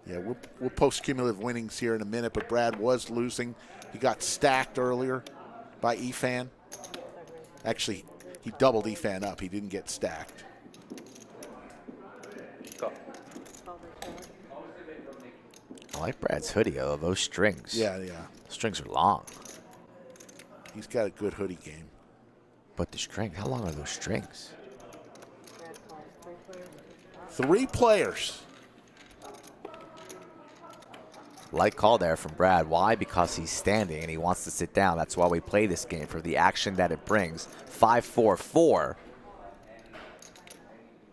Yeah, we'll post cumulative winnings here in a minute, but Brad was losing. He got stacked earlier by Efan. Actually, he doubled Efan up. He didn't get stacked. I like Brad's hoodie, though. Those strings. Yeah. Strings are long. He's got a good hoodie game. But the string, how long are those strings? 3 players. Light call there from Brad. Why? Because he's standing and he wants to sit down. That's why we play this game, for the action that it brings. 5-4-4.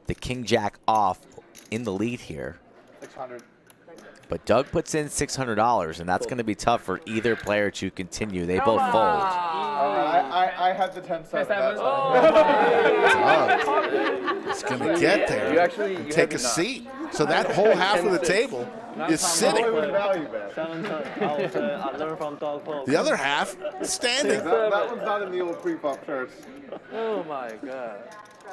The king jack off in the lead here. 600. But Doug puts in $600, and that's going to be tough for either player to continue. They both fold. I had the 10-7. It's going to get there. You Take a seat. So that whole half of the table is sitting. I learned from Doug Polk. The other half standing. That one's not in the old pre-flop charts. Oh my God.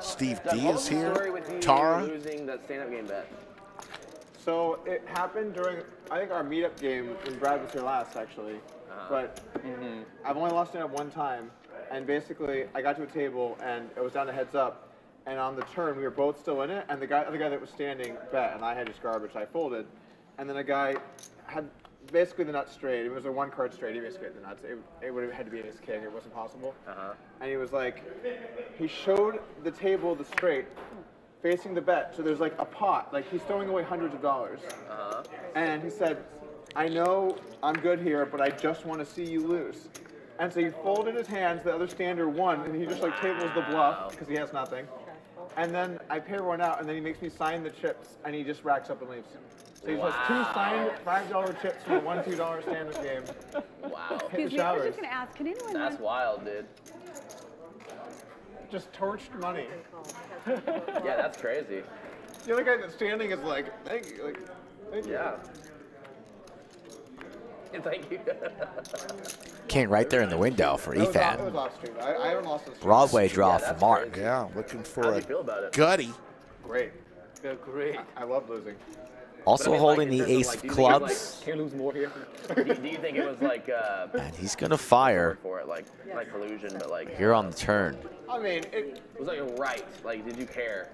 Steve Doug, D what is was the here. story with you Tara. losing that stand-up game bet? So it happened during, I think, our meetup game when Brad was here last, actually. But I've only lost stand-up one time. And basically, I got to a table, and it was down to heads up. And on the turn, we were both still in it. And the other guy that was standing bet, and I had just garbage. I folded. And then a guy had basically the nuts straight. It was a 1-card straight. He basically had the nuts. It would have had to be ace king. It wasn't possible. And he was like, he showed the table the straight, facing the bet. So there's like a pot. Like he's throwing away hundreds of dollars. And he said, I know I'm good here, but I just want to see you lose. And so he folded his hands. The other stander won, and he just like tables the bluff because he has nothing. And then I pay everyone out, and then he makes me sign the chips, and he just racks up and leaves. So he has 2 signed $5 chips from a $1-2 stand-up game. Wow. Excuse me, I was just going to ask, can anyone... That's wild, dude. Just torched money. Yeah, that's crazy. The other guy that's standing is like, thank you. Like, thank you. Yeah. Thank you. King right there in the window for It was Efan. off street. I haven't lost the street. Broadway draw for Mark. crazy. Yeah, looking for How do a you feel about it? gutty. Great. Great. I love losing. Also But I mean, holding like, the in terms ace of, of like, do you think it, clubs. Can't lose more here. Do you think it was like And he's going to fire for it, like collusion, but like here on the turn. I mean, it was like a right. Like, did you care?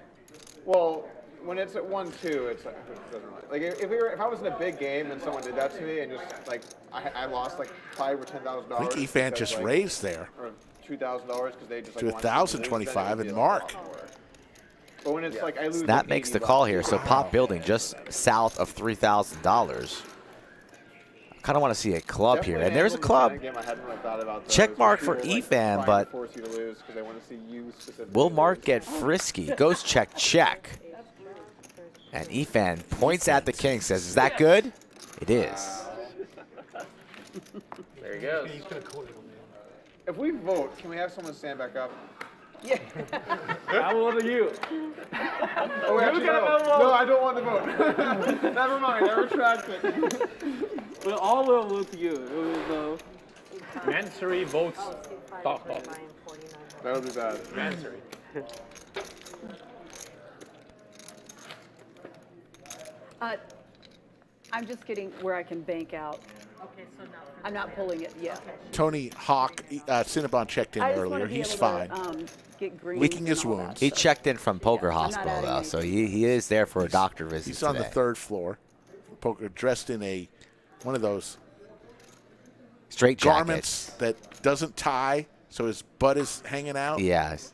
well, when it's at 1-2, it's like, it doesn't really, like if I was in a big game and someone did that to me and just like I lost like $5,000 or $10,000. I think Efan just raised there or $2,000 because they just to like wanted me to lose, then it 1,025, would be and a lot Mark. more. But when it's like I lose, Snap like makes the $80, call here, so pot building just south of $3,000. I kind of want to see a club here, and there's a club. Check mark for Efan, but will Mark get frisky? Goes check, check. And Efan points at the king, says, is that good? It is. There he goes. If we vote, can we have someone stand back up? Yeah. I want you. Oh, wait, actually, no, I don't want to vote. Never mind, I retract it. We all will vote you. So. Mandatory votes. That'll be bad. Mandatory. I'm just getting where I can bank out. Okay, so now I'm not pulling it yet. Tony Hawk, Cinnabon checked in I just want earlier. to be He's able fine. to, get green Licking his and all that. wounds. He checked in from Poker I'm not Hospital, adding though, so anything. he is there for a doctor visit He's on the today. 3rd floor. Poker dressed in one of those Straight garments jackets. that doesn't tie, so his butt is hanging out. Yeah, he's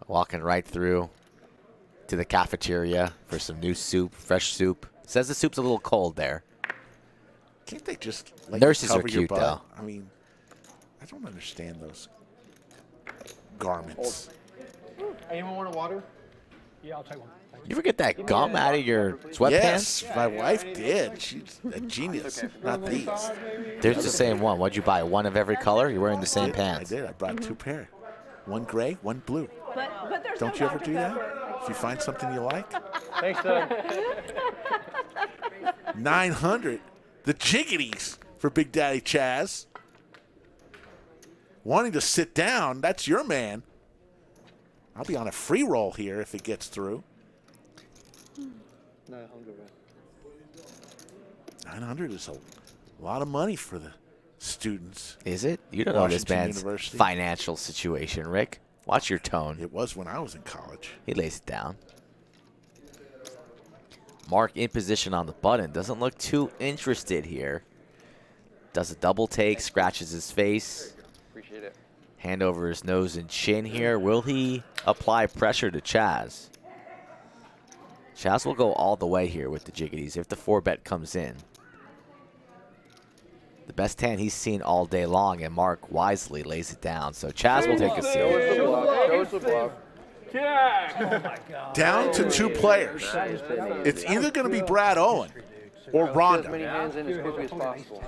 walking right through to the cafeteria for some new soup, fresh soup. Says the soup's a little cold there. Can't they just like Nurses are cover your cute, butt? though. I mean, I don't understand those garments. Anyone want a water? Yeah, I'll take one. You ever get that gum out of your sweatpants? Yes, my wife did. She's a genius. Not these. There's the same one. What'd you buy? One of every color? You're wearing the same I pants. did. I brought 2 pair. One gray, one blue. But there's Don't no you ever Dr. do that? Pepper. If you find something you like. Thanks, Doug. 900. The jiggities for Big Daddy Chaz. Wanting to sit down. That's your man. I'll be on a free roll here if it gets through. 900 is a lot of money for the students. Is it? You don't know this Washington man's University. financial situation, Rick. Watch your tone. It was when I was in college. He lays it down. Mark in position on the button. Doesn't look too interested here. Does a double take, scratches his face. Appreciate it. Hand over his nose and chin here. Will he apply pressure to Chaz? Chaz will go all the way here with the jiggities if the 4-bet comes in. The best hand he's seen all day long, and Mark wisely lays it down. So Chaz will take a seat. Down to 2 players. It's either going to be Brad Owen or Rhonda. Hands in as quickly as possible.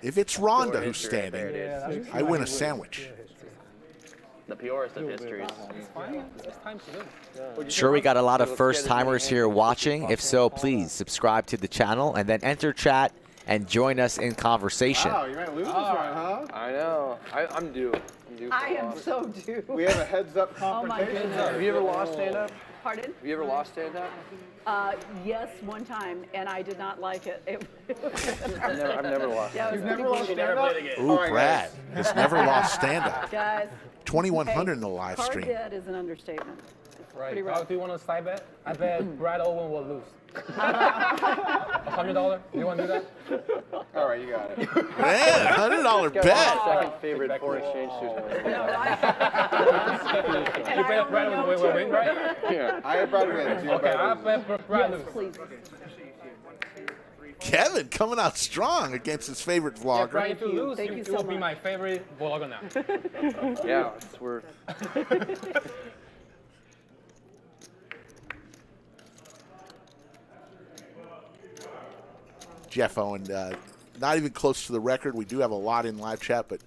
If it's Rhonda who's standing, I win a sandwich. The purest of histories. Sure, we got a lot of first-timers here watching. If so, please subscribe to the channel and then enter chat and join us in conversation. Wow, you might lose this one, huh? I know. I'm due. I am so due. We have a heads-up Oh my confrontation. goodness. Have you ever lost stand-up? Pardon? Have you ever lost stand-up? Yes, one time, and I did not like it. I've never lost. Yeah, it was You've never pretty lost cool. stand-up? Ooh, Brad has never lost stand-up. Guys, 2,100 in the live card stream. dead is an understatement. Pretty How rough. do you want to side bet? I bet Brad Owen will lose. $100? You want to do that? All right, you got it. Man, $100 bet. Second favorite foreign exchange student. You bet Brad will win, right? Yeah. I have Brad wins. You have Okay, I Brad lose. bet Brad Yes, lose. please. Kevin coming out strong against his favorite Yeah, vlogger. Brad, if you lose, Thank you you so will be much. my favorite vlogger now. Yeah, we're. Jeff Owen, not even close to the record. We do have a lot in live chat, but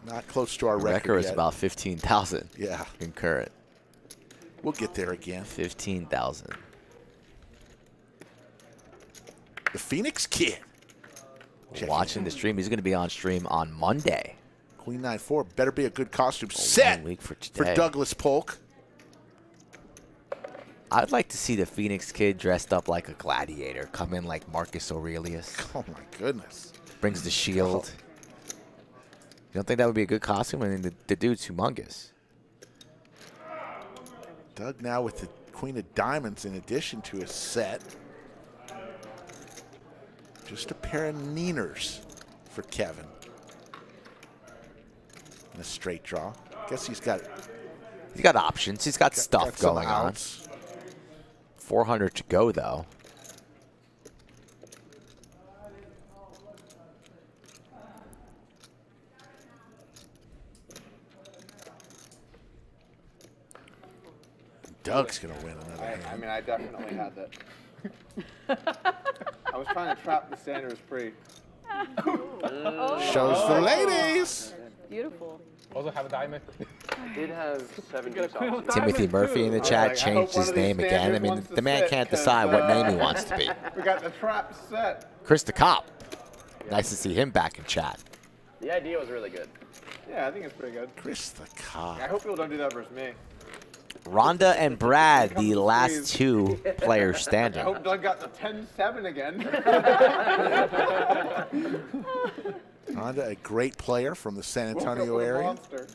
not close to our The record record is yet. about 15,000 Yeah, concurrent. we'll get there again. 15,000. The Phoenix Kid. Watching the stream. He's going to be on stream on Monday. Queen 9-4. Better be a good costume set 1 week for for today. Douglas Polk. I'd like to see the Phoenix Kid dressed up like a gladiator, come in like Marcus Aurelius, Oh, my goodness. brings the shield. You don't think that would be a good costume? I mean, the dude's humongous. Doug now with the Queen of Diamonds in addition to his set. Just a pair of Nieners for Kevin. And a straight draw. Guess he's got options. He's got stuff some going on. outs. 400 to go, though. Doug's going to win another I hand. mean, I definitely had that. I was trying to trap the Sanders free. Shows the ladies. Beautiful. Also have a diamond. I did have 70 sauces. Timothy Murphy in the chat like, I changed hope one his of these name again. I standard mean, ones to the man sit, can't 'cause, decide what name he wants to be. We got the trap set. Chris the Cop. Nice to see him back in chat. The idea was really good. Yeah, I think it's pretty good. Chris the Cop. I hope people don't do that versus me. Rhonda and Brad, the last squeeze. 2 players I standing. hope Doug got the 10-7 again. Rhonda, a great player from the San Woke up Antonio with a area. monster.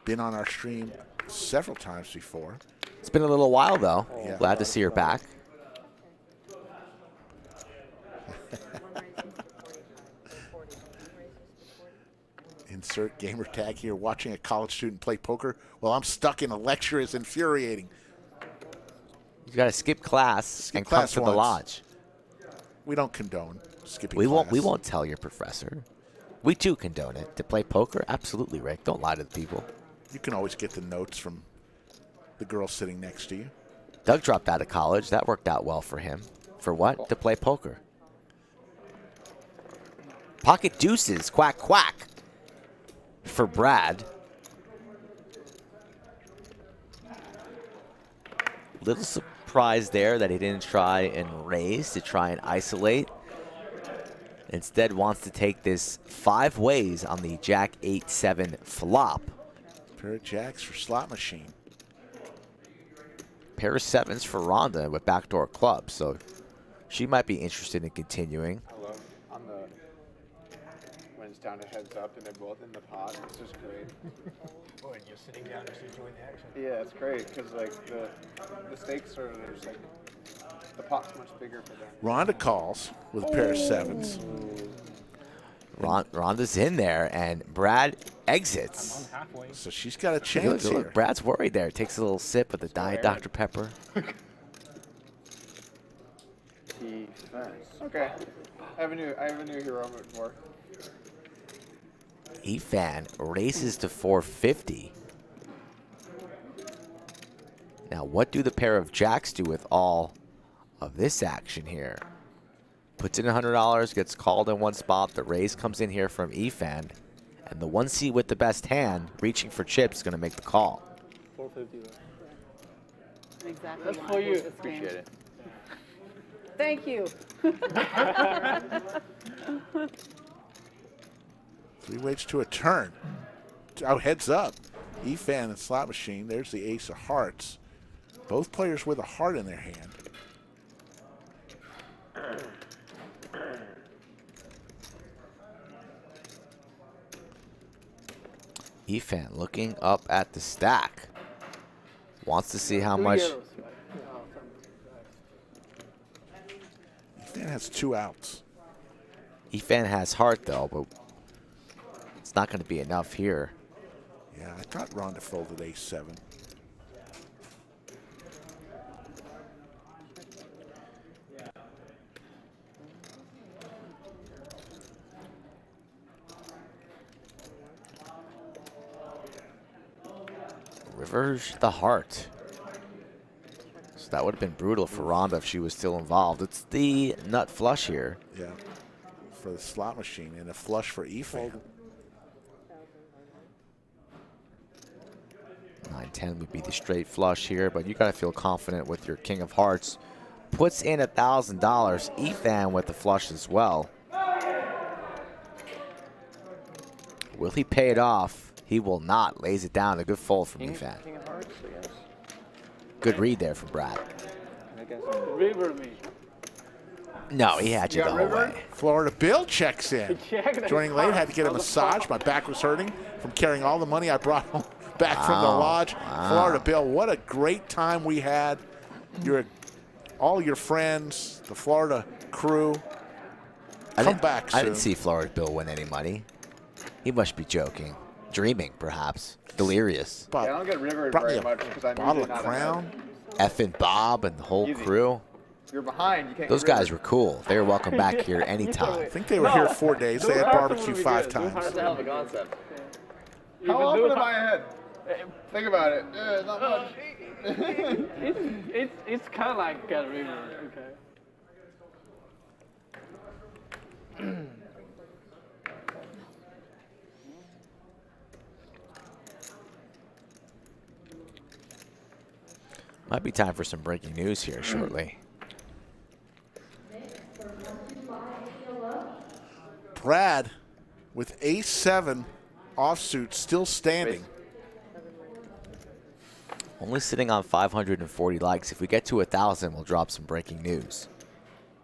Been on our stream several times before. It's been a little while, though. Yeah. Glad to see her back. Insert gamer tag here. Watching a college student play poker while I'm stuck in a lecture is infuriating. You got to skip class Skip and come class to the once. lodge. We don't condone skipping We class. won't tell your professor. We too condone it. To play poker, absolutely, Rick. Don't lie to the people. You can always get the notes from the girl sitting next to you. Doug dropped out of college. That worked out well for him. For what? To play poker. Pocket deuces. Quack, quack. For Brad. Little surprised there that he didn't try and raise to try and isolate. Instead wants to take this 5 ways on the Jack 8-7 flop. Pair of jacks for slot machine. Pair of 7s for Rhonda with backdoor clubs, so she might be interested in continuing. Hello. On the when it's down kind of heads up and they're both in the pot. It's just great. Oh, and you're sitting down just enjoying the action. Yeah, it's great because like the stakes are just like the pot's much bigger for them. Rhonda calls with a pair of sevens. Rhonda's in there, and Brad exits. So she's got a Look, chance look, here. Brad's worried there. Takes a little sip of the Diet Dr. Pepper. Okay. I have a new hero I'm rooting for. Efan races to 450. Now, what do the pair of jacks do with all of this action here? Puts in $100, gets called in one spot. The raise comes in here from Efan. And the one seat with the best hand, reaching for chips, is going to make the call. 450. Exactly. That's why for I you. hate this game. Appreciate it. Thank you. 3 waits to a turn. Oh, heads up. Efan and slot machine. There's the ace of hearts. Both players with a heart in their hand. Efan looking up at the stack. Wants to see how much. Efan has 2 outs. Efan has heart, though, but it's not going to be enough here. Yeah, I thought Rhonda folded ace 7. Rivers the heart. So that would have been brutal for Rhonda if she was still involved. It's the nut flush here. Yeah, for the slot machine and a flush for Efan. 9-10 would be the straight flush here, but you got to feel confident with your king of hearts. Puts in $1,000. Efan with the flush as well. Will he pay it off? He will not. Lays it down. A good fold from Efan. King of Hearts, I guess. Good read there from Brad. I guess river me. No, he had you the whole way. Florida Bill checks in. Joining late, had to get a massage. My back was hurting from carrying all the money I brought home back from the lodge. Florida Bill, what a great time we had. All your friends, the Florida crew. Come back soon. I didn't see Florida Bill win any money. He must be joking. Dreaming, perhaps. Delirious. Yeah, I don't get rivered very much because I'm bottle usually of not Crown. Effin' Bob and the whole Easy. crew. You're behind. You can't Those get guys were cool. They were welcome back here anytime. I think they were here 4 days. They had barbecue 5 times. That's a hell of a concept. How often am I ahead? Think about it. Not much. It's kind of like get river, okay. Might be time for some breaking news here shortly. Brad with ace 7 offsuit still standing. Only sitting on 540 likes. If we get to 1,000, we'll drop some breaking news.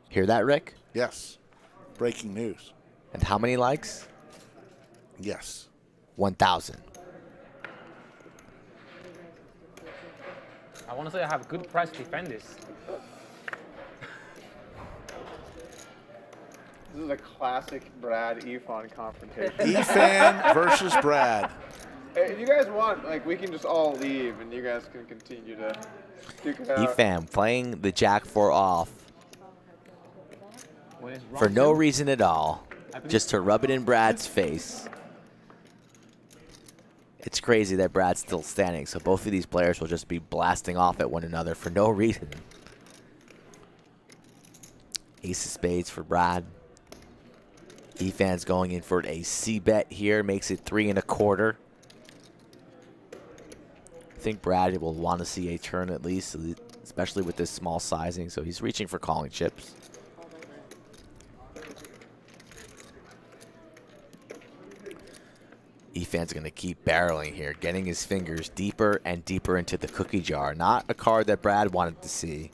Hear that, Rick? Yes. Breaking news. And how many likes? Yes. 1,000. I want to say I have a good price to defend this. This is a classic Brad Efan confrontation. Efan versus Brad. Hey, if you guys want, like, we can just all leave and you guys can continue to duke it out. Efan playing the Jack 4 off for no reason at all, just to rub it in Brad's face. It's crazy that Brad's still standing, so both of these players will just be blasting off at one another for no reason. Ace of spades for Brad. Efan's going in for a C-bet here, makes it 3 1/4. I think Brad will want to see a turn at least, especially with this small sizing, so he's reaching for calling chips. Efan's going to keep barreling here, getting his fingers deeper and deeper into the cookie jar. Not a card that Brad wanted to see.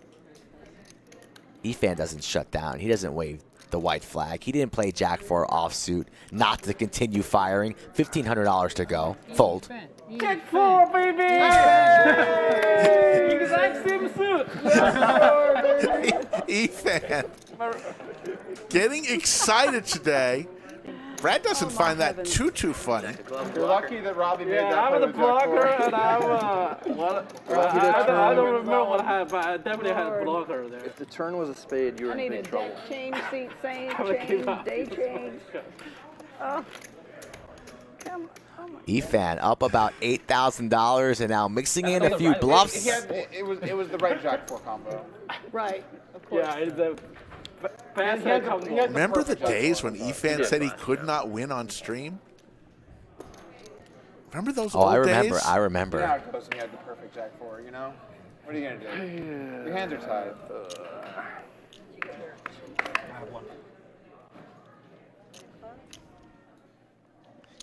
Efan doesn't shut down. He doesn't wave the white flag. He didn't play Jack 4 offsuit, not to continue firing. $1,500 to go. Fold. Jack 4, baby! Exact same suit. Efan getting excited today. Brad doesn't find that too funny. You're lucky that Robbie made that. I'm play the with Jack blocker, 4. and I don't remember what happened, but I definitely had a blocker there. If the turn was a spade, you were I in need a big trouble. deck change, seat change, Come day change. Oh, come on. Efan up about $8,000 and now mixing in a few bluffs. It was the right Jack 4 combo. Right, of course. Yeah, it's a fast combo. Remember the days when Efan said he could not win on stream? Remember those old I remember. days? I remember. Yeah, it goes and he had the perfect Jack 4, you know? What are you going to do? Your hands are tied.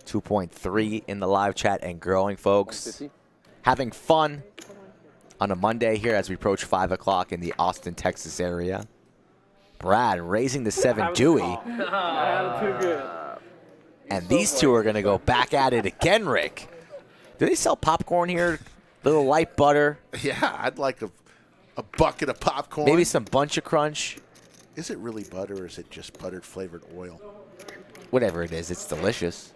2.3 in the live chat and growing, folks. Having fun on a Monday here as we approach 5 o'clock in the Austin, Texas area. Brad raising the 7 Dewey. Too good. And these two are going to go back at it again, Rick. Do they sell popcorn here? Little light butter. Yeah, I'd like a bucket of popcorn. Maybe some Bunch of Crunch. Is it really butter or is it just buttered flavored oil? Whatever it is, it's delicious.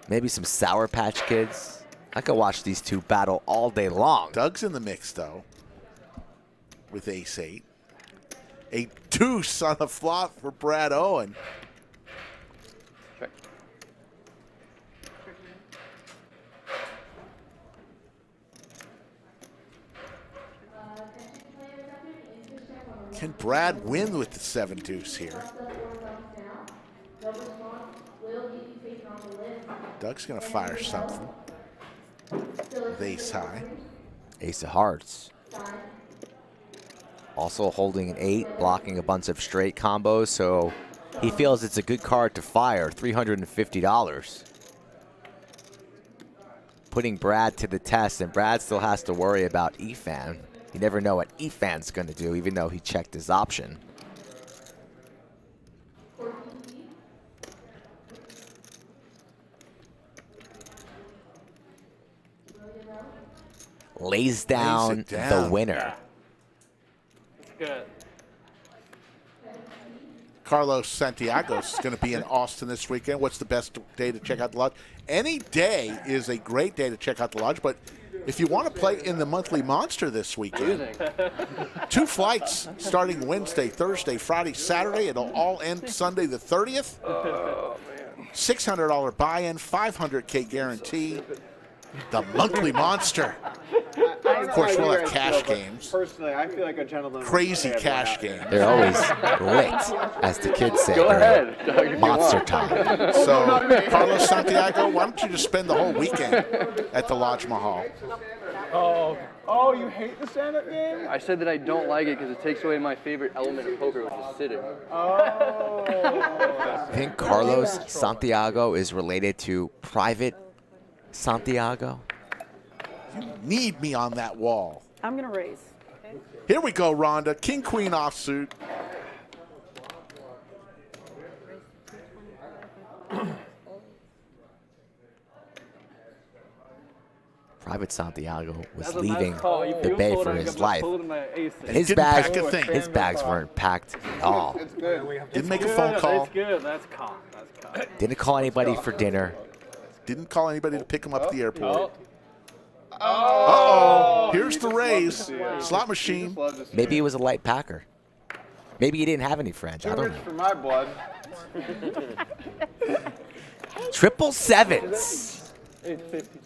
Maybe some Sour Patch Kids. I could watch these two battle all day long. Doug's in the mix, though, with ace-8. A deuce on the flop for Brad Owen. Can Brad win with the 7 deuce here? Doug's going to fire something with ace high. Ace of hearts. Also holding an 8, blocking a bunch of straight combos, so he feels it's a good card to fire, $350. Putting Brad to the test, and Brad still has to worry about Efan. You never know what Efan's going to do, even though he checked his option. Lays down the winner. Good. Carlos Santiago's going to be in Austin this weekend. What's the best day to check out the lodge? Any day is a great day to check out the lodge, but if you want to play in the monthly monster this weekend, 2 flights starting Wednesday, Thursday, Friday, Saturday. It'll all end Sunday the 30th. $600 buy-in, $500K guarantee. The monthly monster. Of course, we'll have cash games. Personally, I feel like a gentleman. Crazy cash games. They're always lit, as the kids say. Go ahead, Doug, Monster time. So, Carlos Santiago, why don't you just spend the whole weekend at the Lodge Mahal? Oh, you hate the stand-up game? I said that I don't like it because it takes away my favorite element of poker, which is sitting. I think Carlos Santiago is related to Private Santiago. You need me on that wall. I'm going to raise. Here we go, Rhonda. King, queen offsuit. Private Santiago was That's a leaving nice call. If the you Bay fold, for I his can life. fold my ace. His didn't bags, pack a thing. his bags weren't packed at all. It's good. Didn't make a phone call. That's good. That's calm. That's calm. Didn't call anybody for dinner. Didn't call anybody to pick him up at the airport. Oh. Uh-oh. Here's the raise. Slot machine. Maybe he was a light packer. Maybe he didn't have any friends. I Too don't rich know. for my blood. Triple sevens. 850.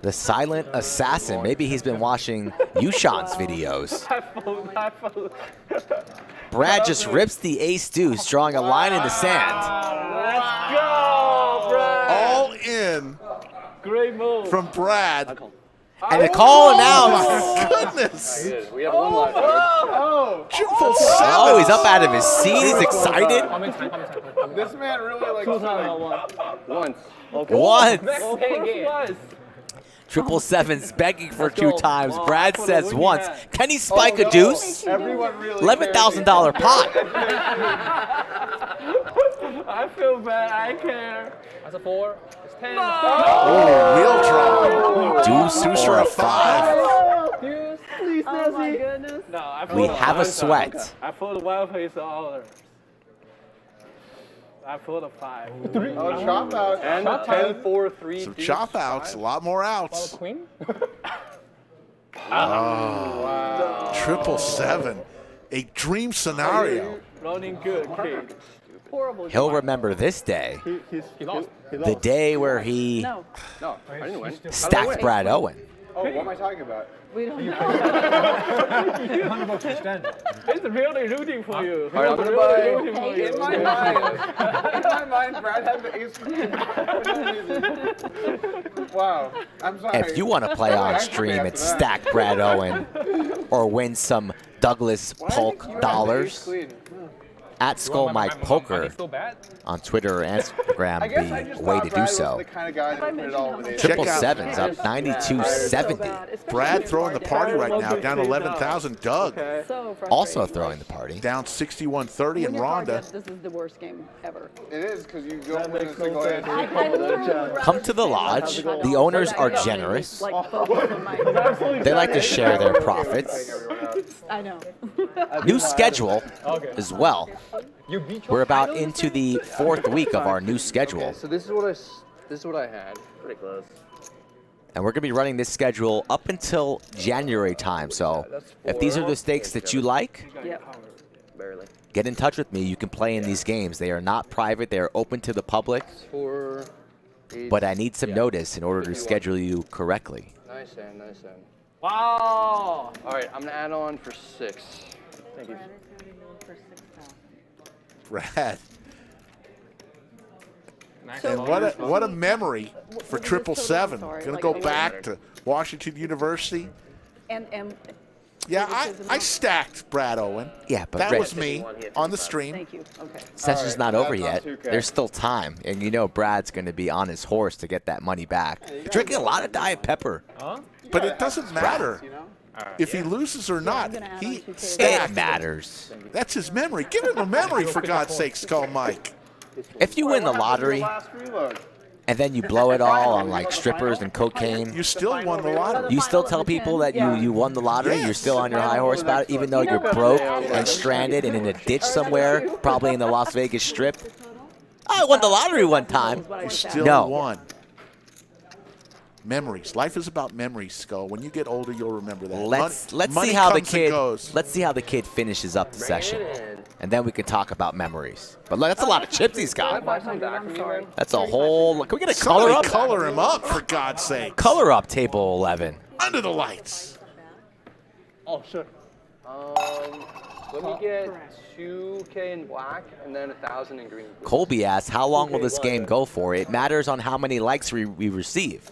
The silent assassin. Maybe he's been watching Yushan's videos. I fold. Brad just rips the ace deuce, drawing a line in the sand. Let's go, Brad. All in Great move. from Brad. And the call announced. Oh, my goodness. We have one left. Triple Oh, sevens. he's up out of his seat. He's excited. How many times? This man really likes Two times sitting. I won. Once. Once. Okay, game. 777's begging for 2 times. Brad says once. Can he spike a deuce? Everyone really $11,000 pot. I feel bad. I care. That's a 4. It's 10. Oh, wheel draw. Deuce or a 5. Deuce. Please, Oh my goodness. No, I We pulled have a one sweat. time. I pulled 1 face order. I pulled a 5. Oh, chop out. And 10, 4, 3. Some chop outs, a lot more outs. Queen? Wow. 777. A dream scenario. Running good, King. Horrible. He'll remember this day. He lost. The day where he No, No, I didn't win. stacked Brad Owen. Oh, what am I talking about? we don't know. It's really rooting for you. All right, I'm gonna really buy- rooting for you. In my mind, Brad had the ace. Wow. I'm sorry. If you want to play on stream and stack Brad Owen or win some Douglas Polk dollars, at Skull Mike Poker So bad? on Twitter or Instagram, I guess I the just way thought to Brad do was so. the kind of guy that put it all with ace. Check out- 777's up 92.70. Brad throwing the party right now, down 11,000. Doug So frustrating. Also throwing the party. down 61.30, and When you're hard Rhonda. up, this is the worst game ever. It is, because you don't win a single hand. Come to the lodge. The owners are generous. Like, focus on my- They like to share their profits. I know. New schedule as well. You beat your We're about title? into the 4th week of our new schedule. So this is what I had. Pretty close. And we're going to be running this schedule up until January time. So if these are the stakes that you like, Yep. Barely. get in touch with me. You can play in these games. They are not private. They are open to the public. 4, 8. But I need some notice in order to schedule you correctly. Nice hand, nice hand. Wow. All right, I'm gonna add on for 6. Thank you. Brad. So- And what a memory for 777. Going to go back to Washington University. And Yeah, I stacked Brad Owen. Yeah, but That Rick, was me on the stream. thank you. Okay. session's All right, not over that's on yet. 2K. There's still time. And you know Brad's going to be on his horse to get that money back. Drinking a lot of Diet Pepper. But it doesn't matter You know? if he loses or not. gonna add He on 2K. It stacked. matters. That's his memory. Give him a memory, for God's sake, Skull Mike. If you win the lottery Last reload. and then you blow it all on like strippers and cocaine, You still won the lottery. you still tell people that you won the lottery? You're still on your high horse about it, even though you're broke and stranded and in a ditch somewhere, probably in the Las Vegas Strip? I won the lottery one time. You still No. won. Memories. Life is about memories, Skull. When you get older, you'll remember that. Let's Money see how the comes and kid goes. let's see how the kid finishes up the session, and then we can talk about memories. But look, that's a lot of chips he's got. I'm sorry. That's a whole. Can we get a color Somebody up? color him up, for God's sake. Color up table 11. Under the lights. Oh, sure. Let me get 2K in black and then 1,000 in green. Colby asks, how long will this game go for? It matters on how many likes we receive.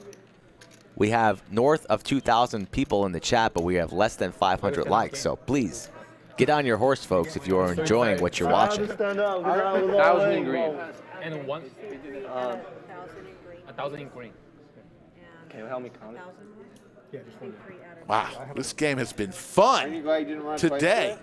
We have north of 2,000 people in the chat, but we have less than 500 likes. So please, get on your horse, folks, if you are enjoying what you're watching. 1,000 in green. And one. 1,000 in green. Can you help me count it? Yeah, just one. Wow, this game has been Aren't you fun glad you didn't run it twice today.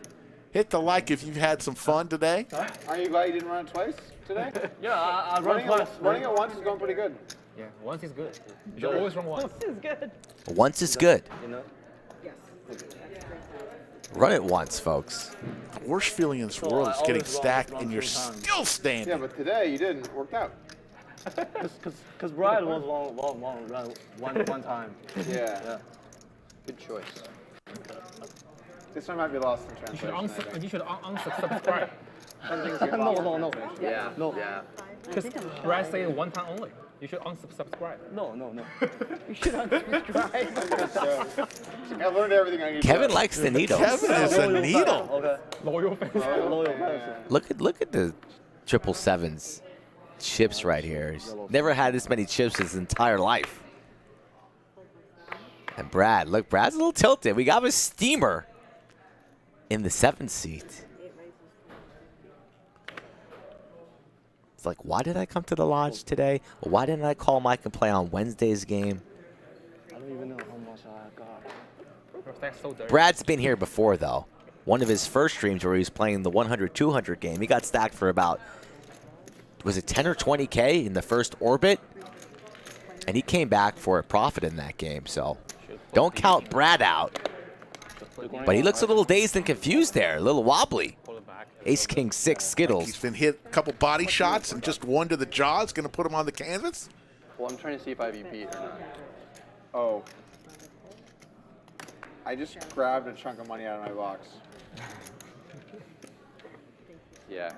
Hit the like if you've had some fun today. Aren't you glad you didn't run it twice today? Yeah, I run Running it once is going pretty good. Yeah, once is good. You should always run once. This is good. Once is good. You know? Run it once, folks. The worst feeling in this world is getting stacked and you're still standing. Yeah, but today you didn't. It worked out. Because Brian was one time. Yeah. Good choice. This one might be lost in You should translation. I think. unsubscribe. No. Yeah. No. Yeah. Because Brad said one time only. You should unsubscribe. No. You should unsubscribe. I learned everything I need. Kevin likes the needles. Kevin is a needle. Okay. Loyal fans. Loyal fans. Look at the 777's chips right here. He's never had this many chips his entire life. And Brad, look, Brad's a little tilted. We got a steamer in the 7th seat. It's like, why did I come to the lodge today? Why didn't I call Mike and play on Wednesday's game? don't even know how much I got. That's so dirty. Brad's been here before, though. One of his first streams where he was playing the 100-200 game, he got stacked for about, was it 10 or 20K in the first orbit? And he came back for a profit in that game, so don't count Brad out. But he looks a little dazed and confused there, a little wobbly. Ace, king, 6 Skittles. He's been hit a couple body shots and just one to the jaw is going to put him on the canvas. Well, I'm trying to see if I have you beat or not. Oh. I just grabbed a chunk of money out of my box. Yeah.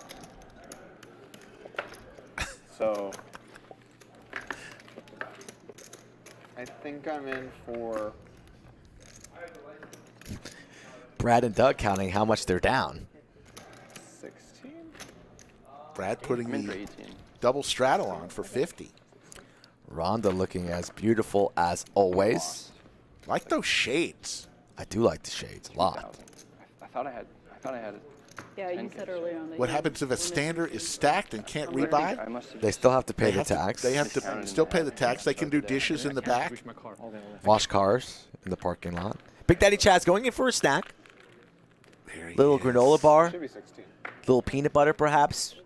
So I think I'm in for Brad and Doug counting how much they're down. 16. Brad putting I'm in for the 18. double straddle on for 50. Rhonda looking as beautiful as always. Like those shades. I do like the shades a lot. I thought I had it. Yeah, you said earlier on. What happens if a standard is stacked and can't rebuy? They still have to pay the tax. They have to still pay the tax. They can do dishes in the back. Wash cars in the parking lot. Big Daddy Chaz going in for a snack. Little granola bar. Should be 16. Little peanut butter, perhaps.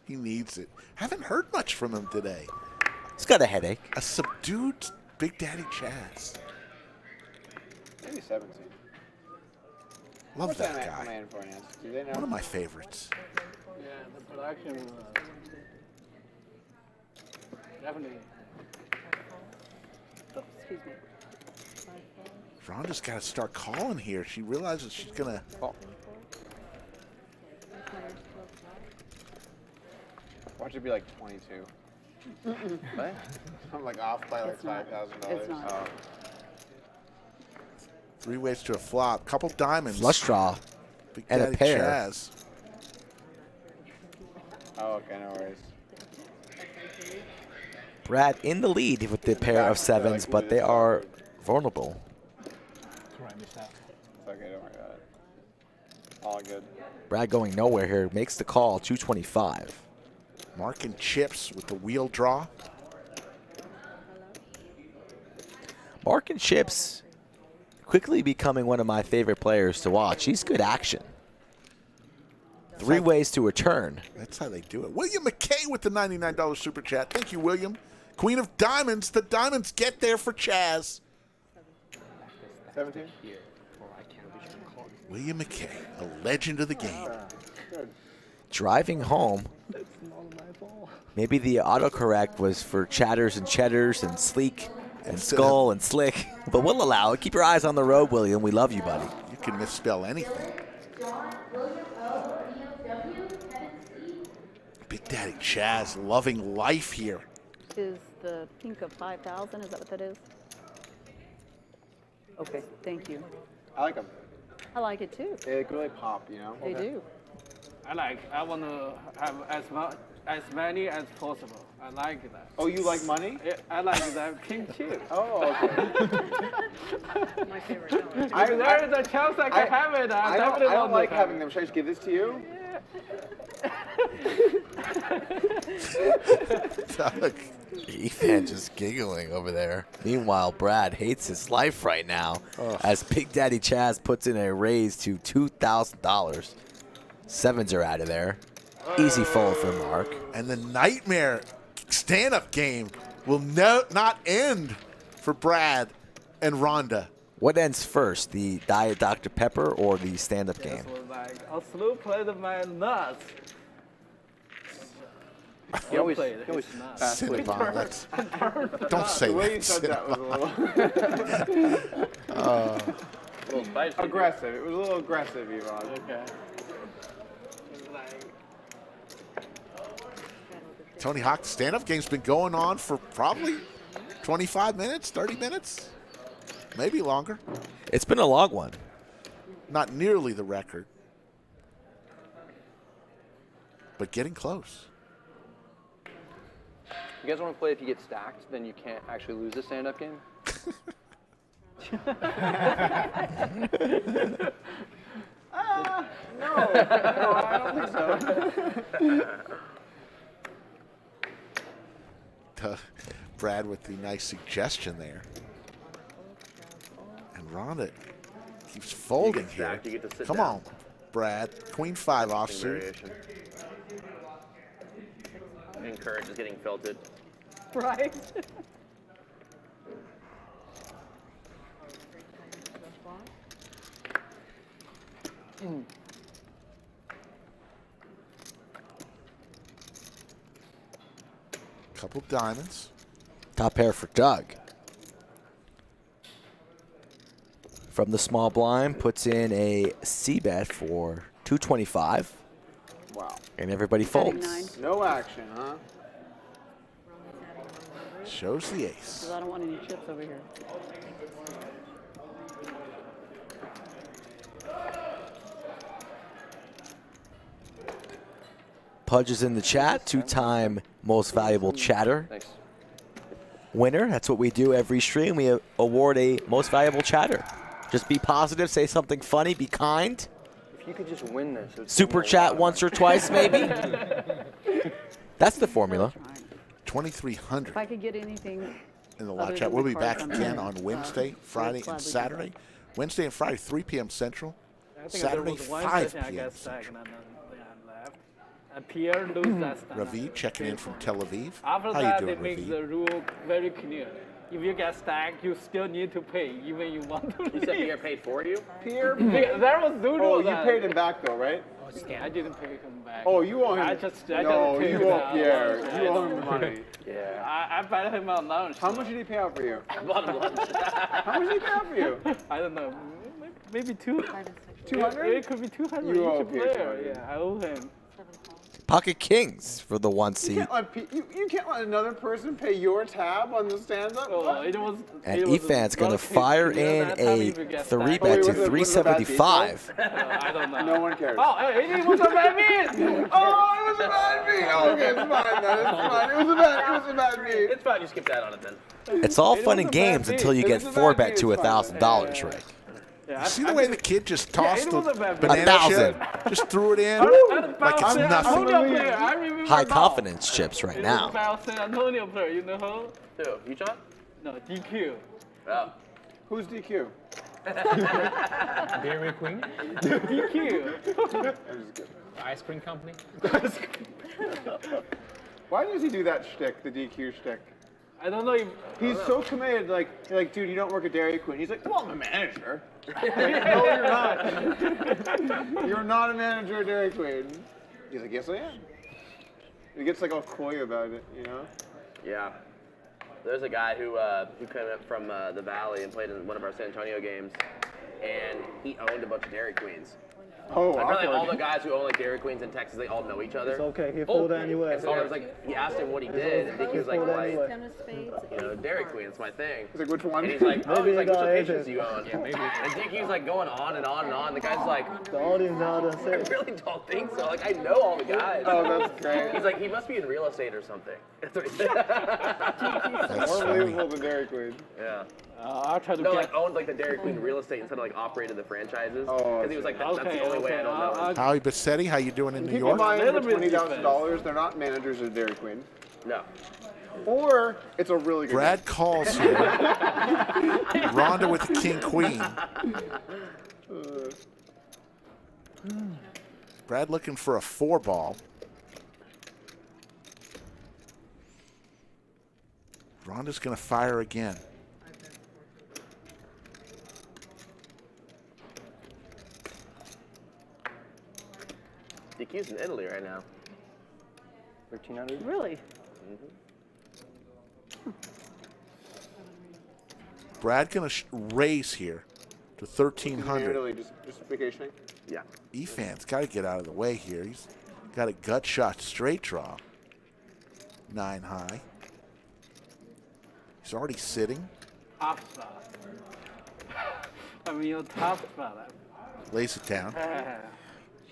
He needs it. Haven't heard much from him today. He's got a headache. A subdued Big Daddy Chaz. Maybe 17. Love What's that that guy. man finance? Do they know? One of my favorites. Yeah, the production. Definitely. Oh, excuse me. Rhonda's got to start calling here. She realizes she's going to. Oh. Watch it be like 22. What? I'm like off by like It's not. $5,000. It's not. 3 ways to a flop. Couple diamonds. Flush draw. Big and a Daddy pair. Chaz. Oh, okay, no worries. Brad in the lead with the pair of sevens, but they are vulnerable. It's okay, don't worry about it. All good. Brad going nowhere here. Makes the call, 225. Marking chips with the wheel draw. Mark and Chips quickly becoming one of my favorite players to watch. He's good action. 3 ways to a turn. That's how they do it. William McKay with the $99 super chat. Thank you, William. Queen of Diamonds. The diamonds get there for Chaz. 17? William McKay, a legend of the game. Driving home. Maybe the autocorrect was for chatters and cheddars and sleek and skull and slick, but we'll allow it. Keep your eyes on the road, William. We love you, buddy. You can misspell anything. Big Daddy Chaz loving life here. Is the pink of 5,000? Is that what that is? Okay, thank you. I like them. I like it too. They really pop, you know? They do. I want to have as many as possible. I like that. Oh, you like money? Yeah, I like that pink too. Oh, okay. My favorite color. If there is a chance I can have it, I don't like having them. Should I just give this to you? Efan just giggling over there. Meanwhile, Brad hates his life right now as Big Daddy Chaz puts in a raise to $2,000. Sevens are out of there. Easy fold for Mark. And the nightmare stand-up game will not end for Brad and Rhonda. What ends first, the Diet Dr. Pepper or the stand-up game? Like a slow play of my nuts. He always Cinnabon, that's, don't say The way that. you said that was a little aggressive. It was a little aggressive, Yvonne. Okay. Tony Hawk, the stand-up game's been going on for probably 25 minutes, 30 minutes, maybe longer. It's been a long one. Not nearly the record, but getting close. You guys want to play if you get stacked, then you can't actually lose the stand-up game? No, I don't think so. Brad with the nice suggestion there. Rhonda keeps folding You get here. stacked, you get to sit Come down. on, Brad. Queen 5 offsuit. Variation. Encourage is getting filtered. Right. Couple diamonds. Top pair for Doug. From the small blind, puts in a C-bet for 225. Wow. And everybody Betting folds. No action, huh? Shows the ace. 'Cause I don't want any chips over here. Pudge is in the chat, 2-time most valuable chatter Thanks. winner. That's what we do every stream. We award a most valuable chatter. Just be positive, say something funny, be kind. If you could just win this, it would Super seem a chat lot. once or twice, maybe. That's the formula. 2,300 If I could get anything. in the other live chat. than We'll the be back cards, I'm again in. on Wednesday, Friday, and gladly do Saturday. Wednesday and Friday, 3 p.m. Central. I think Saturday, there was one 5 session I p.m. got stacked Central. and then I left. And Pierre lose that stand. Ravi checking in from Tel Aviv. After How that, you they doing, make Ravi? the rule very clear. If you get stacked, you still need to pay, even you want to You said Pierre paid for you? Pierre. There was doodle. Oh, you that. paid him back though, right? I didn't pay him back. Oh, you owe him. I just no, paid you him owe out. Pierre. I You owe know. him the money. Yeah, I bet him on lunch. How much did he pay out for you? Bottom lunch. How much did he pay out for you? I don't know. Maybe 200. 200? It could be 200 You owe each Pierre player. 200. Yeah, I owe him. Pocket Kings for the 1 You seat. can't let you can't let another person pay your tab on the stand-up. Oh, it was. And it was Efan's going to not fire clear in that time a if you get 3 stacked. bet Oh, to was it a bad beat, 375. I don't know. No one cares. Oh, it was a bad beat. Oh, it was a bad beat. Oh, okay, it's fine then. It's fine. It was a bad beat. It's fine, you skip that on it then. It's all It fun was and a bad games beat. until you It get was a 4 bad bet beat, to it's fine. $1,000, Rick. Yeah, See the way the kid just tossed it the was a bad beat. banana 1,000. chip? Just threw it in like Like it's nothing. Player, I remember High now. confidence chips right It was now. about San Antonio player. You know who? Who? You, John? No, DQ. Oh. Who's DQ? Dairy Queen, DQ. I'm just kidding. Ice Cream Company. Why does he do that shtick, the DQ shtick? I don't know if. He's so committed, like, you're like, dude, you don't work at Dairy Queen. He's like, well, I'm a manager. No, you're not. You're not a manager at Dairy Queen. He's like, yes, I am. He gets like all coy about it, you know? Yeah. There's a guy who came up from the Valley and played in one of our San Antonio games, and he owned a bunch of Dairy Queens. Oh, Like, really, all the awkward. guys who own like Dairy Queens in Texas, they all know each other. It's okay, he fold anyway. And so I was like, he asked him what he did, and Dickie was like, Fold well, anyway. Tennis spades. you know, Dairy Queen, it's my thing. He's like, which one? And he's like, oh, Maybe he's like, you which got locations aces. do you own? Yeah, maybe. And Dickie's like going on and on and on. The guy's like, The audience now doesn't I say. really don't think so. Like, I know all the guys. Oh, that's great. He's like, he must be in real estate or something. That's what he said. That's More funny. believable than Dairy Queen. Yeah. I'll try to No, get. like owned like the Dairy Queen real estate instead of like operated the franchises. Oh, Because he was like, that's the only way I don't know. Howie Bassetti, how you doing in New Keep in York? mind, Little for bit $20,000, they're not managers at Dairy Queen. No. Or it's a really good Brad calls here. Rhonda with the king queen. Brad looking for a 4-ball. Rhonda's going to fire again. DQ's in Italy right now. 1,300. Really? Brad going to raise here to 1,300. Really, just vacationing. Yeah. Efan's got to get out of the way here. He's got a gut shot straight draw. 9 high. He's already sitting. Top spot. I mean, your top spot. Lays it down.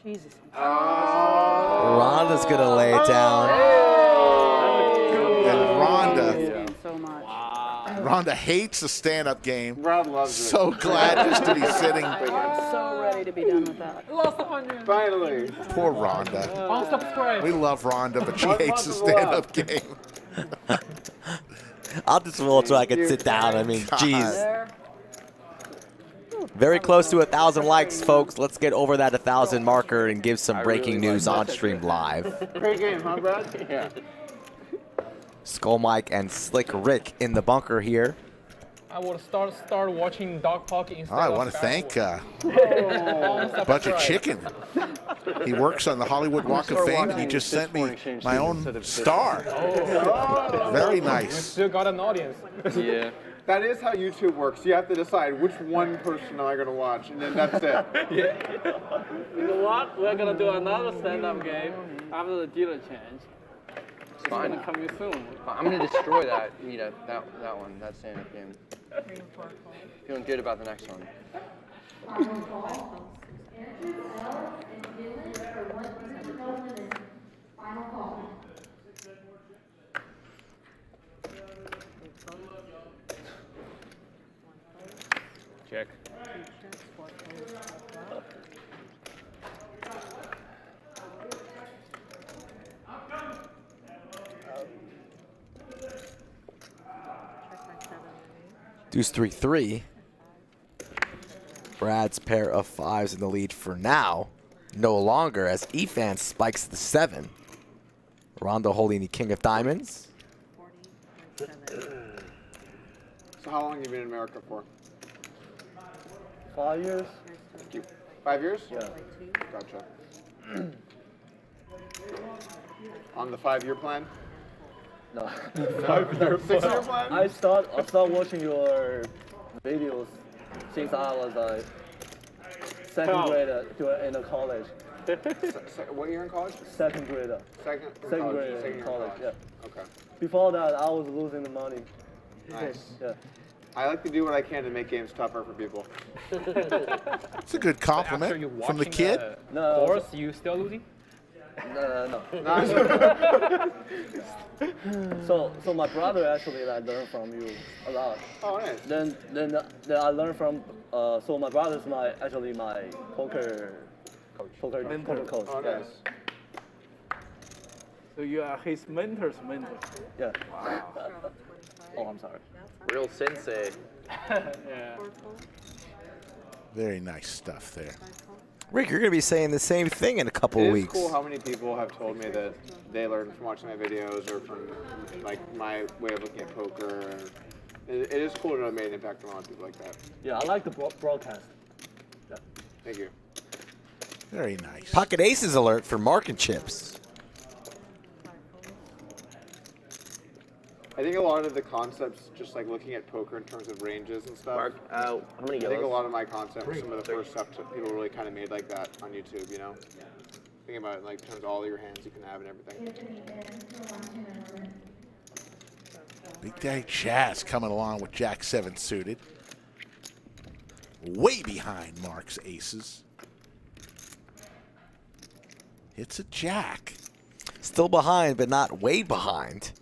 Jesus. Rhonda's going to lay it down. And Rhonda, Game so much. Rhonda hates the stand-up game. Brad loves it. So glad just to be sitting. I'm so ready to be done with that. Finally. Poor Rhonda. Unsubscribe. We love Rhonda, but she One hates month the is stand-up game. I'll just roll so I can sit down. I mean, God. geez. There. Very close to 1,000 likes, folks. Let's get over that 1,000 marker and give some breaking news on stream live. Great game, huh, Brad? Yeah. Skull Mike and Slick Rick in the bunker here. I will start watching Doug Polk instead I of want to thank a Oh, bunch of chicken. He works on the Hollywood Walk of Fame, and he just sent me my own star. Very nice. Still got an audience. Yeah. That is how YouTube works. You have to decide which one person am I going to watch, and then that's it. You know what? We're gonna do another stand-up game after the dealer change. It's Fine. gonna come soon. I'm gonna destroy that. You know, that one, that stand-up game. Feeling good about the next one. Check. Deuce 3-3. Brad's pair of 5s in the lead for now. No longer as Efan spikes the 7. Rhonda holding the king of diamonds. So how long have you been in America for? 5 years. Thank you. 5 years? Yeah. Gotcha. On the 5-year plan? No. 6-year plan? I start watching your videos since I was second grader in the college. What year in college? Second grader. Second grader second in year college. Yeah. Okay. Before that, I was losing the money. Nice. Yeah. I like to do what I can to make games tougher for people. It's a good After compliment you from the watching kid. No. Course, you still losing? No. Nice. So my brother actually learned from you a lot. Oh, nice. Then I learned from so my brother's my poker coach. Poker coach. Oh, Yeah. nice. So you are his mentor's mentor. Yeah. Oh, I'm sorry. Real sensei. Yeah. Very nice stuff there. Rick, you're going to be saying the same thing in a couple It of is weeks. cool how many people have told me that they learned from watching my videos or from like my way of looking at poker. And it is cool to have made an impact on a lot of people like that. Yeah, I like the broadcast. Yeah. Thank you. Very nice. Pocket aces alert for Mark and Chips. I think a lot of the concepts, just like looking at poker in terms of ranges and stuff. Mark, how many I think a yellows? lot of my concepts, some of the first stuff people really kind of made like that on YouTube, you know? Think about it like in terms of all your hands you can have and everything. Big Daddy Chaz coming along with Jack 7 suited. Way behind Mark's aces. It's a jack. Still behind, but not way behind.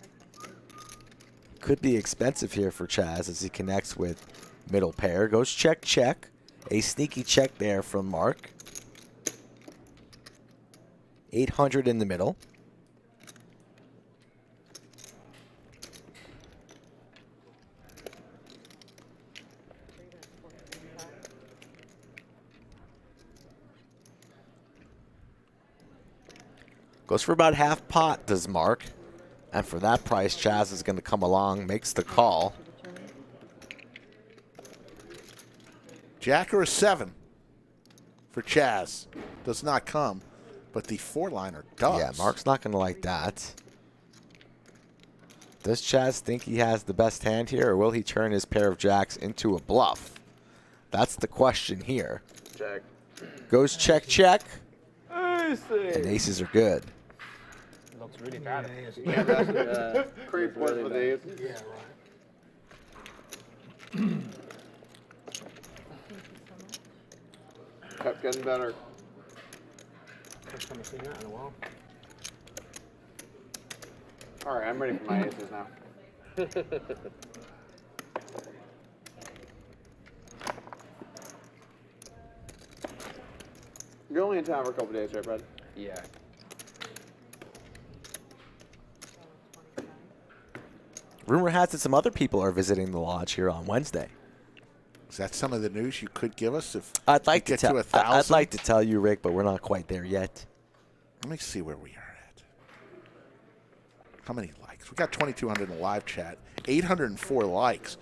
Could be expensive here for Chaz as he connects with middle pair. Goes check, check. A sneaky check there from Mark. 800 in the middle. Goes for about half pot, does Mark. And for that price, Chaz is going to come along, makes the call. Jack or a 7 for Chaz. Does not come, but the 4-liner does. Yeah, Mark's not going to like that. Does Chaz think he has the best hand here, or will he turn his pair of jacks into a bluff? That's the question here. Check. Goes check, check. I see. And aces are good. Looks really bad. Yeah, that's great point for these. Yeah, right. Kept getting better. First time I've seen that in a while. All right, I'm ready for my aces now. You're only in town for a couple days, right, Brad? Yeah. Rumor has it some other people are visiting the lodge here on Wednesday. Is that some of the news you could give us if I'd like we get to tell. to 1,000? I'd like to tell you, Rick, but we're not quite there yet. Let me see where we are at. How many likes? We got 2,200 in the live chat. 804 likes.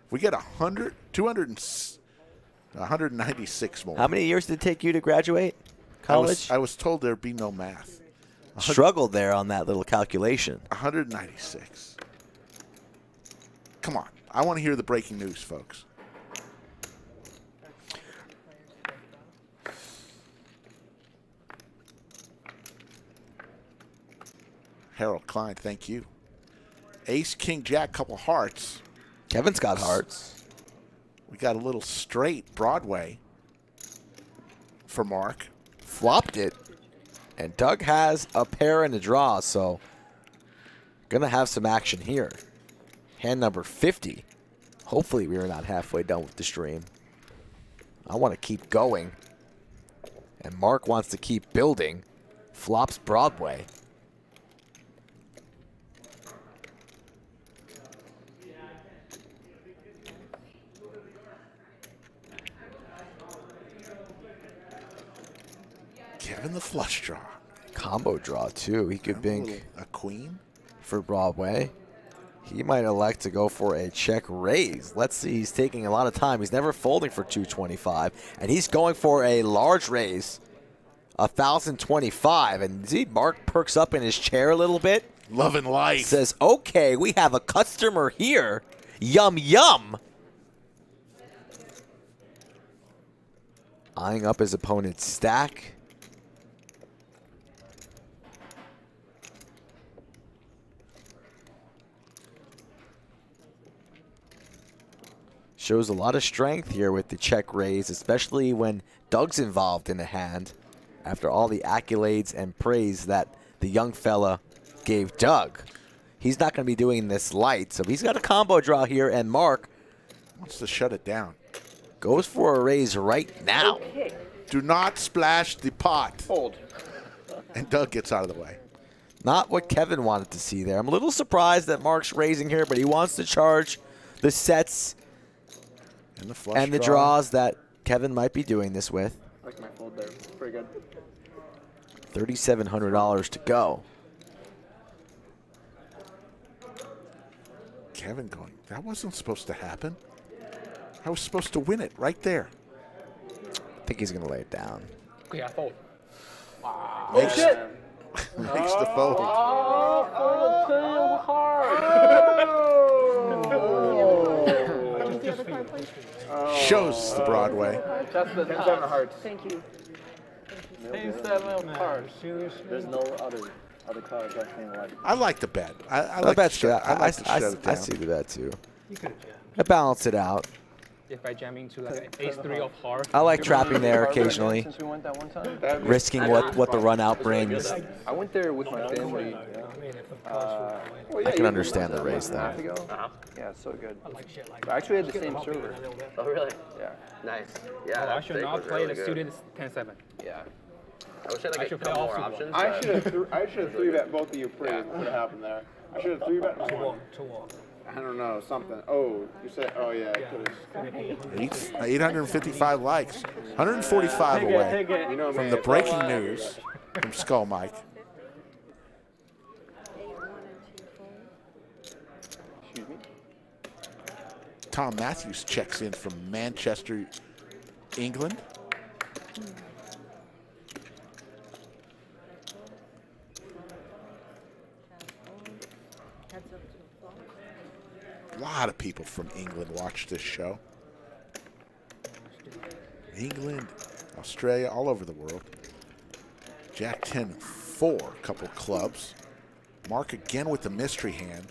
If we get 100, 196 more. How many years did it take you to graduate college? I was told there'd be no math. Struggled there on that little calculation. 196. Come on. I want to hear the breaking news, folks. Harold Klein, thank you. Ace, King, Jack, couple hearts. Kevin's got hearts. We got a little straight Broadway for Mark. Flopped it. And Doug has a pair and a draw, so going to have some action here. Hand number 50. Hopefully we are not halfway done with the stream. I want to keep going. And Mark wants to keep building. Flops Broadway. Kevin the flush draw. Combo draw, too. He could bink a queen for Broadway. He might elect to go for a check raise. Let's see. He's taking a lot of time. He's never folding for 225, and he's going for a large raise, 1,025. And see, Mark perks up in his chair a little bit. Loving life. Says, okay, we have a customer here. Yum, yum. Eyeing up his opponent's stack. Shows a lot of strength here with the check raise, especially when Doug's involved in the hand after all the accolades and praise that the young fella gave Doug. He's not going to be doing this light, so he's got a combo draw here, and Mark wants to shut it down. Goes for a raise right now. Okay. Do not splash the pot. Fold. And Doug gets out of the way. Not what Kevin wanted to see there. I'm a little surprised that Mark's raising here, but he wants to charge the sets and the flush and the draws that Kevin might be doing this with. I like my fold there. It's pretty good. $3,700 to go. Kevin going, that wasn't supposed to happen. I was supposed to win it right there. I think he's going to lay it down. Okay, I fold. Wow. Makes the fold. Shows the Broadway. Just the 10 7 of hearts. Thank you. 10 7 of hearts. There's no other cards I think like. I like the bet. I like like bet to shut, I like to shut it I down. see the bet too. You could, I balance it out. if I jam into like an ace-3 of hearts. I like trapping there occasionally. Since we went that one time? Risking what the run out brings. I went there with my family. I can understand the race a month there. ago. Yeah, it's so good. I actually had the same server. Oh, really? Yeah. Nice. Yeah. I that should steak not was play really the good. students 10-7. Yeah. I wish I had like a should play couple more offsuit options. I should have 3-bet both of you pretty. What happened there? I should have 3-bet one. To what? I don't know, something. Oh, you said, oh yeah, I could have. 855 likes. 145 away You know, from man, the it's breaking all news from Skull Mike. Excuse me? Tom Matthews checks in from Manchester, England. A lot of people from England watch this show. England, Australia, all over the world. Jack 10-4, couple clubs. Mark again with the mystery hand.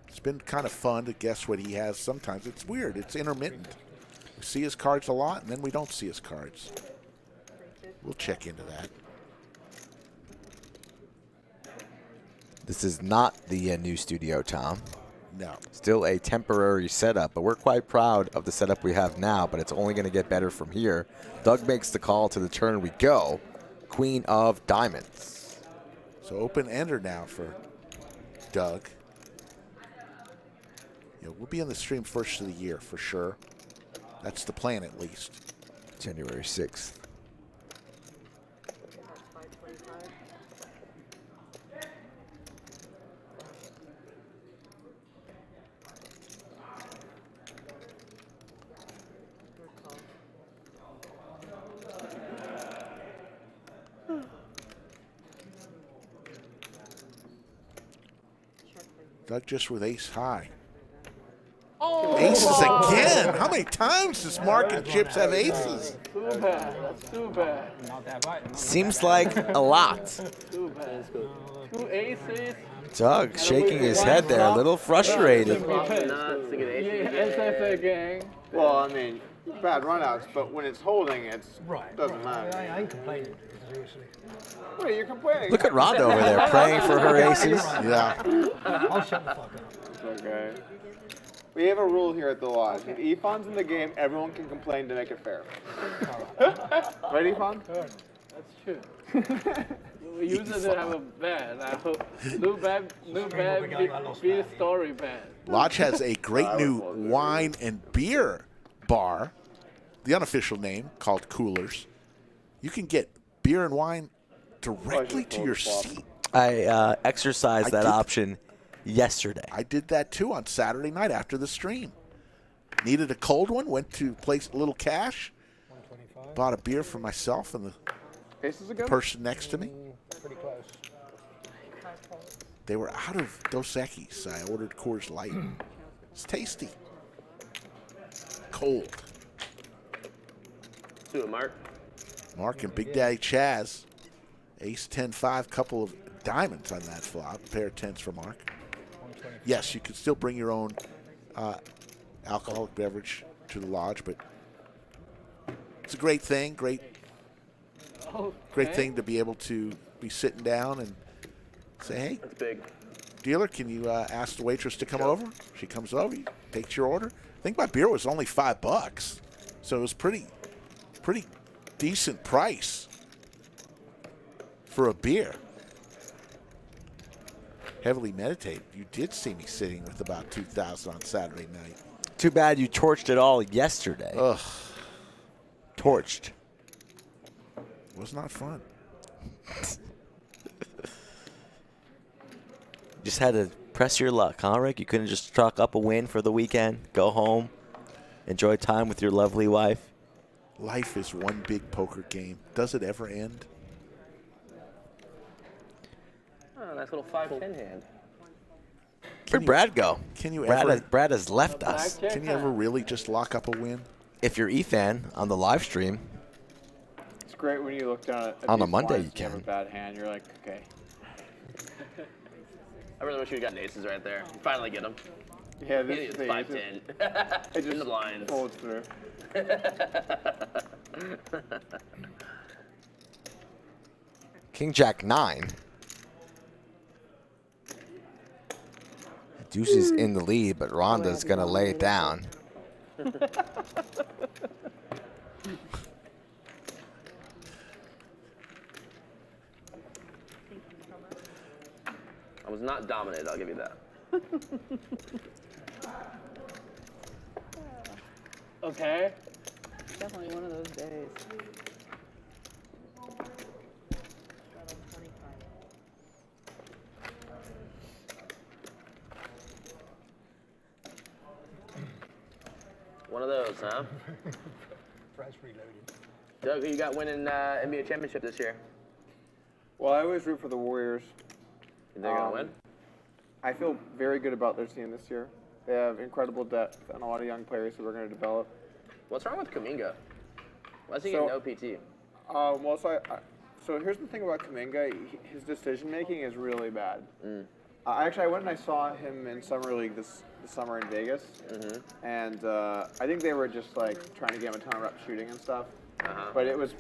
It's been kind of fun to guess what he has sometimes. It's weird. It's intermittent. We see his cards a lot, and then we don't see his cards. We'll check into that. This is not the new studio, Tom. No. Still a temporary setup, but we're quite proud of the setup we have now, but it's only going to get better from here. Doug makes the call. To the turn we go. Queen of Diamonds. So open ender now for Doug. Yeah, we'll be on the stream first of the year for sure. That's the plan, at least. January 6th. Doug just with ace high. Aces again. How many times does Mark and Chips have aces? Too bad. That's too bad. Not that bad. Seems like a lot. Too bad. 2 aces. Doug shaking his head there, a little frustrated. SFA gang. Well, I mean, bad runouts, but when it's holding, it doesn't matter. I ain't complaining. Seriously. Wait, you're complaining. Look at Rhonda over there praying for her aces. Yeah. I'll shut the fuck up. It's okay. We have a rule here at the lodge. If Efan's in the game, everyone can complain to make it fair. Right, Efan? That's true. We usually have a band. I hope new band be story band. Lodge has a great new wine and beer bar, the unofficial name called Coolers. You can get beer and wine directly to your seat. I exercised that option yesterday. I did that too on Saturday night after the stream. Needed a cold one, went to place a little cash, bought a beer for myself and the person next to me. Pretty close. They were out of Dos Equis. I ordered Coors Light. It's tasty. Cold. Do it, Mark. Mark and Big Daddy Chaz. Ace 10-5, couple of diamonds on that flop. Pair of tens for Mark. Yes, you can still bring your own alcoholic beverage to the lodge, but it's a great thing. Great thing to be able to be sitting down and say, hey, That's big. dealer, can you ask the waitress to come over? She comes over, takes your order. I think my beer was only $5, so it was pretty decent price for a beer. Heavily meditated. You did see me sitting with about 2,000 on Saturday night. Too bad you torched it all yesterday. Ugh. Torched. Was not fun. Just had to press your luck, huh, Rick? You couldn't just chalk up a win for the weekend, go home, enjoy time with your lovely wife. Life is one big poker game. Does it ever end? Oh, nice little 5-10 hand. Where'd Brad go? Can you Brad has left us. Can you ever really just lock up a win? If you're Efan on the live stream. It's great when you look down at On a these Monday lines you and you have can. a bad hand. You're like, okay. I really wish you'd gotten aces right there. You finally get them. Yeah, this It's is the 5-10. It In just the blinds. folds through. King Jack 9. Deuce is in the lead, but Rhonda's going to lay it down. I was not dominated, I'll give you that. Okay. Definitely one of those days. One of those, huh? Brad's reloaded. Doug, who you got winning NBA championship this year? Well, I always root for the Warriors. You think they're gonna win? I feel very good about their team this year. They have incredible depth and a lot of young players who are going to develop. What's wrong with Kuminga? Why is he So- getting no PT? Well, so here's the thing about Kuminga. His decision making is really bad. I went and I saw him in summer league this summer in Vegas, and I think they were just like trying to get him a ton of reps shooting and stuff. But it was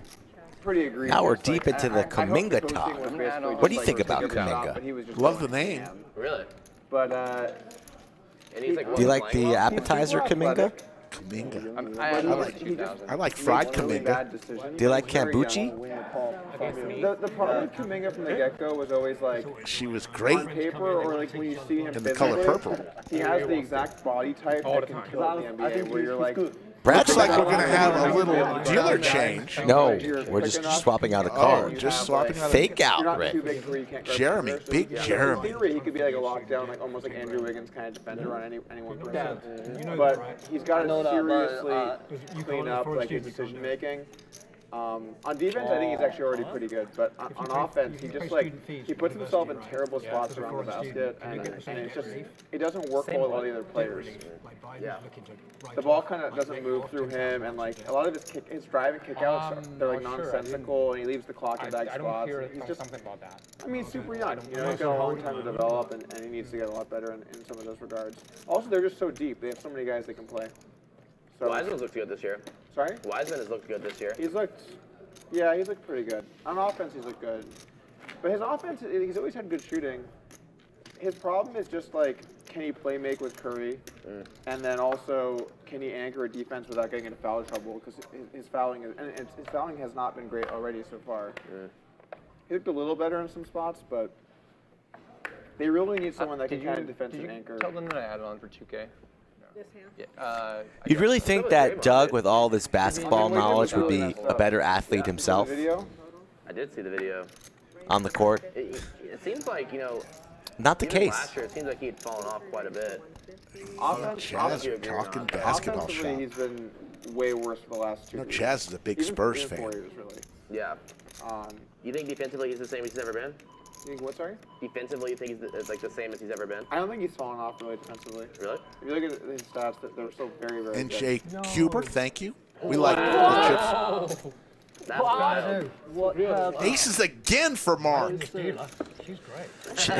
pretty egregious. Now we're Like, deep into the I hope the Kuminga coaching talk. was basically What do you just, think like, about take a job, Kuminga? but he was just Love going the name. ham. Really? But And he's like, Do you like the appetizer Kuminga? Kaminga. I I like fried Kaminga. Do you like kombucha? The problem with Kuminga from the get-go was always like She was great. on paper or like when you see him In the color physically, purple. he has the exact body type that can kill in the NBA where you're like, Brad's like we're going to have a little dealer change. No, we're just swapping out a card. Just swapping out a Fake You're out, not Rick. too big where you can't guard Jeremy, person. big In Jeremy. theory, he could be like a lockdown, like almost like Andrew Wiggins kind of defender on any one person. You know But that, right? he's got know to that, seriously You clean call it up for a like his student, decision making. On defense, I think he's actually already pretty good, but on offense, he just like he puts himself in terrible spots around the basket, and it's just it doesn't work well with all the other players. Yeah. The ball kind of doesn't move through him, and like a lot of his drive and kickouts, they're like nonsensical, and he leaves the clock in bad spots. He's just something about that. I mean, he's super young. You know, he's got a long time to develop, and he needs to get a lot better in some of those regards. Also, they're just so deep. They have so many guys that can play. So, Wiseman's looked good this year. sorry? Wiseman has looked good this year. He's looked pretty good. On offense, he's looked good. But his offense, he's always had good shooting. His problem is just like, can he play make with Curry? And then also, can he anchor a defense without getting into foul trouble? Because his fouling has not been great already so far. He looked a little better in some spots, but they really need someone that can kind of defensive anchor. Tell them that I added on for 2K. This hand? Yeah, You'd really think that Doug, with all this basketball knowledge, would be a better athlete himself Video? I did see the video. on the court. It seems like, you know, Not the even case. last year, it seems like he had fallen off quite a bit. Chaz talking basketball Offensively, shop. he's been way worse for the last 2 No, years. Chaz is a big Even Spurs 4 fan. years, really. Yeah. You think defensively he's the same as he's ever been? You think what, sorry? Defensively, you think he's like the same as he's ever been? I don't think he's fallen off really defensively. Really? If you look at his stats, they're still very, very And good. Jay Kuber, thank you. We like the chips. That's wild. What Aces again for Mark. She's great.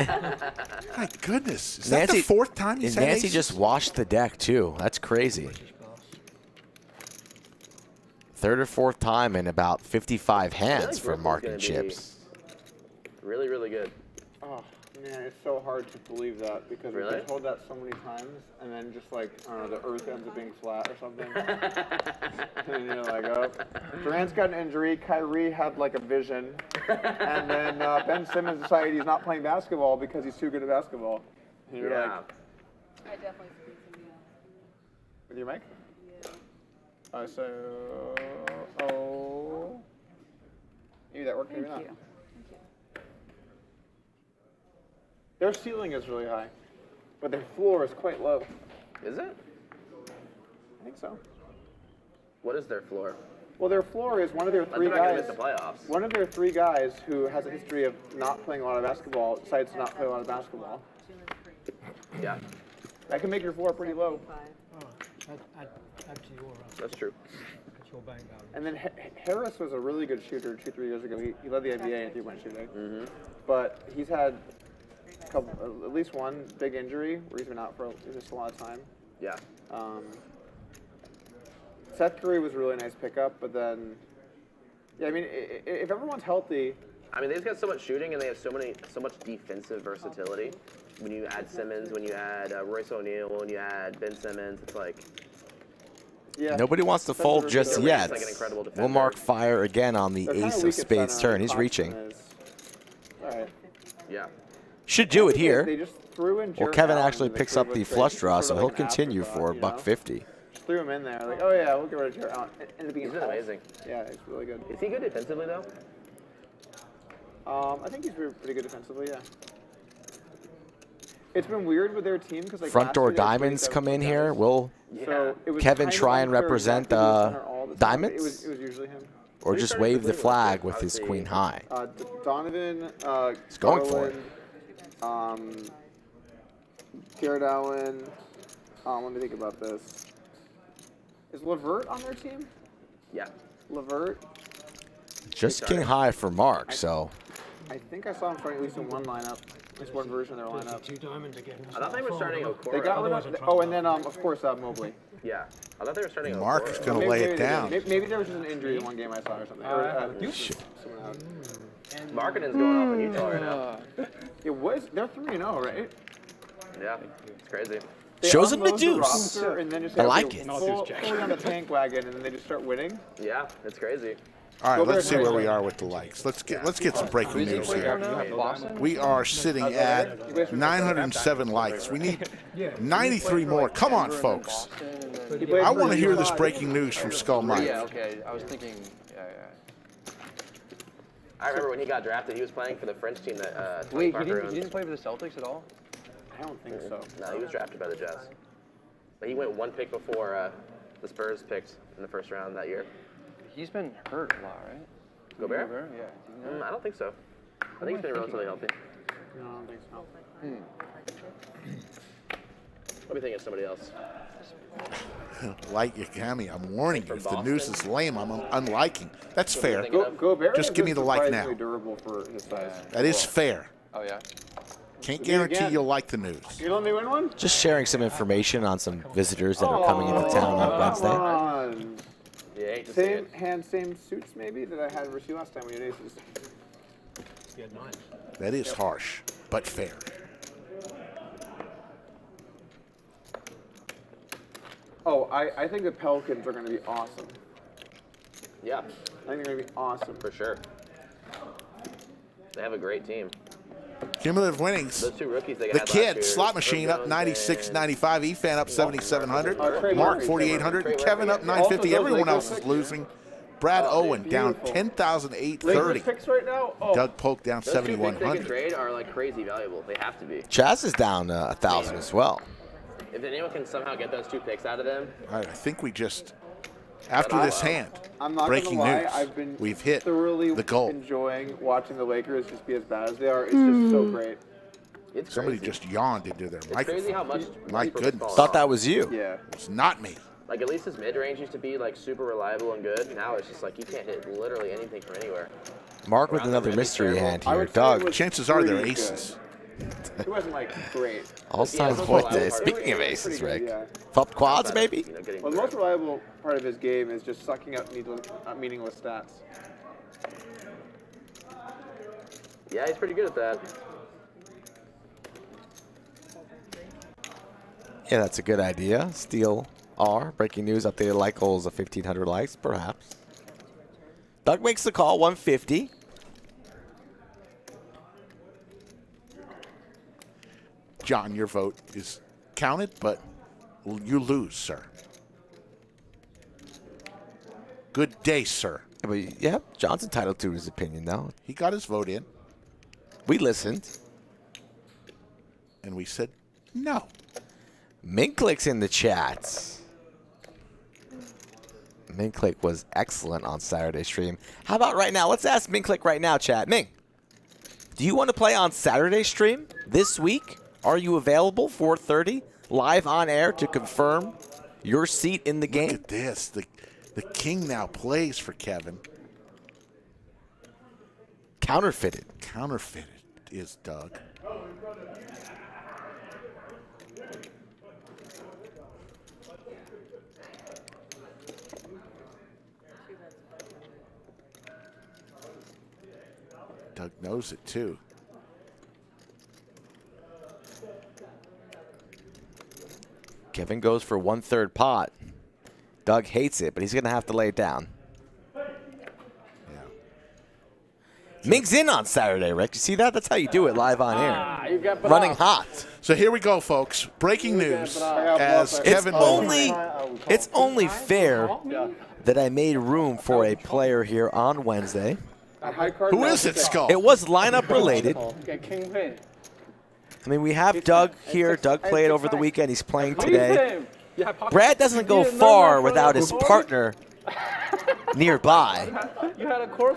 My goodness. Is that the fourth time he's had Nancy aces? just washed the deck, too. That's crazy. Third or fourth time in about 55 hands for Mark and Chips. Really, really good. Oh, man, it's so hard to believe that because we've Really? been told that so many times, and then just like, I don't know, the earth ends up being flat or something. And you're like, oh. Durant's got an injury, Kyrie had like a vision, and then Ben Simmons decided he's not playing basketball because he's too good at basketball. And you're like, I definitely squeezed him down. with your mic? Yeah. Maybe that worked, maybe not. Thank you. Their ceiling is really high, but their floor is quite low. Is it? I think so. What is their floor? Well, their floor is one of their Like, three they're not gonna guys. miss the playoffs. One of their 3 guys who has a history of not playing a lot of basketball decides to not play a lot of basketball. Yeah, That can make your floor pretty low. Add to your, that's true. your bank balance. And then Harris was a really good shooter 2-3 years ago. He led the NBA in 3-point shooting. But he's had at least one big injury where he's been out for just a lot of time. Yeah. Seth Curry was a really nice pickup, but then, yeah, I mean, if everyone's healthy. I mean, they've got so much shooting and they have so much defensive versatility. When you add Simmons, when you add Royce O'Neal, when you add Ben Simmons, it's like. Yeah. Nobody wants to fold just Durant's yet. like an incredible We'll defender. mark fire again on the They're kinda ace weak of at spades center, turn. He's Thompson reaching. is- All right. Yeah. Should do it They here. just threw in Well, Jarrett Kevin Allen actually in the picks up the Cleveland flush trade, draw, sort so of he'll like an continue afterthought, for you know? $150. Just threw him in there, like, oh yeah, we'll get rid of Jarrett Allen. And it He's been amazing. Yeah, he's really good. Is he good defensively though? I think he's pretty good defensively, yeah. It's been weird with their team because like Front last door year they played diamonds seven come in guys. here. Will So it was Kevin kind of try and unclear represent exactly who's center all the time. diamonds? It was usually him. or just wave the flag with his queen high? Donovan, He's going for it. Jarrett Allen. Let me think about this. Is LeVert on their team? Yeah. LeVert? Just king high for Mark, so. I think I saw him starting at least in one lineup. At least one version of their lineup. I thought they were starting Okoro. They got rid of. Oh, and then of course Mobley. Yeah. I thought they were starting Mark Okoro. is going to lay it down. Maybe there was just an injury in one game I saw or something. Someone out. Marketing's going off in Utah right now. It was. They're 3-0, right? Yeah. It's crazy. They Shows them the unload deuce. roster and then just I say, like okay, it. Fully on the tank wagon, and then they just start winning. Yeah. It's crazy. All right, let's see where we are with the likes. Let's get some breaking news here. We are sitting at 907 likes. We need 93 more. Come on, folks. I want to hear this breaking news from Skull Mike. Yeah, okay. I was thinking, I remember when he got drafted, he was playing for the French team that Wait, he didn't play for the Celtics at all? I don't think so. No, he was drafted by the Jazz. But he went one pick before the Spurs picked in the first round that year. He's been hurt a lot, right? Gobert? Yeah. I don't think so. I think he's been relatively healthy. No, I don't think so. Let me think of somebody else. Like Yagami, I'm warning you. If the news is lame, I'm unliking. That's fair. Gobert Just give me the like now. Durable for his size. That is fair. Oh, yeah? Can't guarantee you'll like the news. You let me win one? Just sharing some information on some visitors that are coming into town on Wednesday. Yeah, I hate to same suits maybe that I had versus you last time when you had aces. You had 9. That is harsh, but fair. Oh, I think the Pelicans are going to be awesome. Yeah. I think they're going to be awesome. For sure. They have a great team. Cumulative winnings. Those two rookies they The got kid, last year, Slot Machine up 96.95. Efan up 7,700. Mark 4,800. Kevin up 950. Everyone else is losing. Brad Owen down 10,830. Picks right now? Oh. Doug Polk down Those two picks they can 7,100. trade are like crazy valuable. They have to be. Chaz is down 1,000 as well. If anyone can somehow get those two picks out of them. All right, I think we just, after this hand, I'm not breaking gonna lie, news, I've been we've hit thoroughly the goal. enjoying watching the Lakers just be as bad as they are. It's just so great. It's Somebody crazy. just yawned into their It's microphone. crazy how much. My Westbrook goodness. falls Thought off. that was you. Yeah. It's not me. Like at least his mid-range used to be like super reliable and good. Now it's just like you can't hit literally anything from anywhere. Mark with Around the another rim, mystery terrible. hand I here. would say it Doug, was Chances are they're pretty aces. It wasn't like great. all-time Yeah, point it's day. a lot Speaking of Pretty aces, good, Rick. yeah. Flop quads, maybe? You know, getting Well, the through most it. reliable part of his game is just sucking up meaningless stats. Yeah, he's pretty good at that. Yeah, that's a good idea. Steal R. Breaking news updated like goals of 1,500 likes, perhaps. Doug makes the call, 150. John, your vote is counted, but you lose, sir. Good day, sir. But yeah, John's entitled to his opinion, though. He got his vote in, We listened. and we said no. Minklick's in the chats. Minklick was excellent on Saturday stream. How about right now? Let's ask Minklick right now, chat. Mink, do you want to play on Saturday stream this week? Are you available 4:30 live on air to confirm your seat in the game? Look at this. The king now plays for Kevin. Counterfeited. Counterfeited is Doug. Doug knows it too. Kevin goes for 1/3 pot. Doug hates it, but he's going to have to lay it down. Yeah. Mink's in on Saturday, Rick. You see that? That's how you do it live on air. You got Running hot. So here we go, folks. Breaking news as It's Kevin It's only fair that I made room for a player here on Wednesday. Who is it, Skull? It was lineup related. Okay, king queen. I mean, we have Doug here. Doug played over the weekend. He's playing today. Brad doesn't go far without his partner nearby.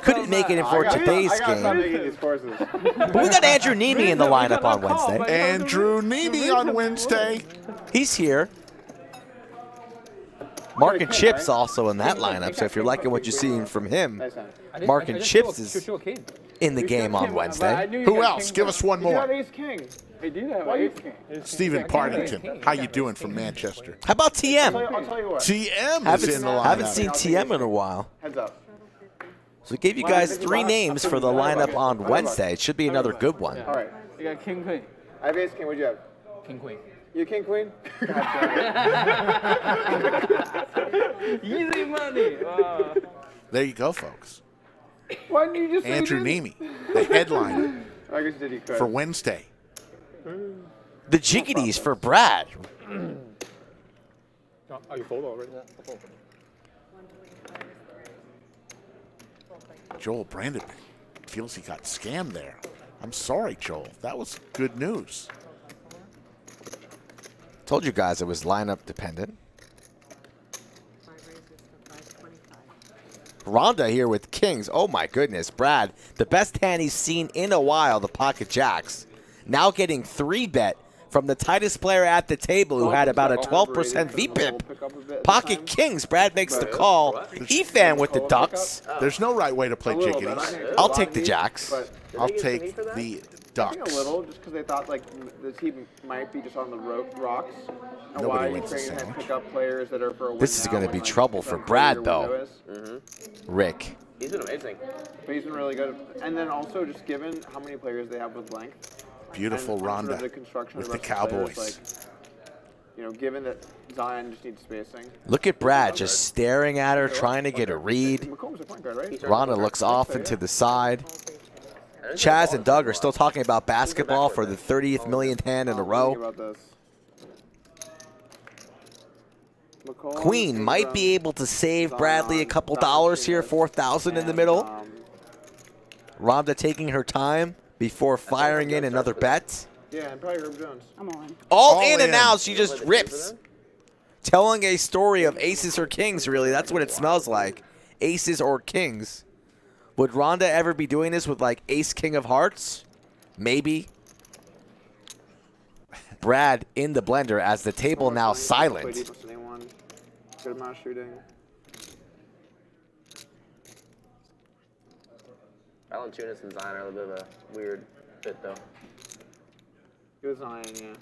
Couldn't make it in for today's game. But we got Andrew Nemi in the lineup on Wednesday. Andrew Nemi on Wednesday. He's here. Mark and Chips also in that lineup, so if you're liking what you're seeing from him, Mark and Chips is in the game on Wednesday. Who else? Give us one more. Ace King. He did have ace king. Stephen Partington. How you doing from Manchester? How about TM? I'll tell you what. TM is in the lineup. Haven't seen TM in a while. Heads up. So we gave you guys 3 names for the lineup on Wednesday. It should be another good one. All right. You got king queen. I have ace king. What'd you have? King queen. You king queen? Easy money. There you go, folks. Why didn't you just say Andrew you didn't? Nemi, the headliner I guess you could. for Wednesday. The jiggities for Brad. Oh, you fold already? Joel Brandon feels he got scammed there. I'm sorry, Joel. That was good news. Told you guys it was lineup dependent. Rhonda here with kings. Oh my goodness, Brad. The best hand he's seen in a while, the pocket jacks. Now getting 3-bet from the tightest player at the table who had about a 12% VPIP. Pocket kings. Brad makes the call. Efan with the ducks. There's no right way to play jiggities. I'll take the jacks. I'll take the I think ducks. a little, just because they thought like the team might be just on the rocks. And Nobody why wins the Ukraine had sandwich. pick up players that are for a win This is now going to when, be like, trouble some for crazy Brad, window though. is. Rick. He's been amazing. But he's been really good. And then also just given how many players they have with length. Beautiful and sort of Rhonda the construction with of the rest of players, Cowboys. Given that Zion just needs spacing. Look at Brad just staring at her, trying to get a read. McComb's a point guard, right? Rhonda looks off and to the side. Chaz and Doug are still talking about basketball for the 30th millionth hand in a row. Queen might be able to save Bradley a couple dollars here, 4,000 in the middle. Rhonda taking her time before firing in another bet. Yeah, and probably Herb Jones. I'm on. All in and now she just rips. Telling a story of aces or kings, really. That's what it smells like. Aces or kings. Would Rhonda ever be doing this with like ace king of hearts? Maybe. Brad in the blender as the table now silent. Good amount of shooting. Valanciunas and Zion are a little bit of a weird fit, though. Good Zion, yeah.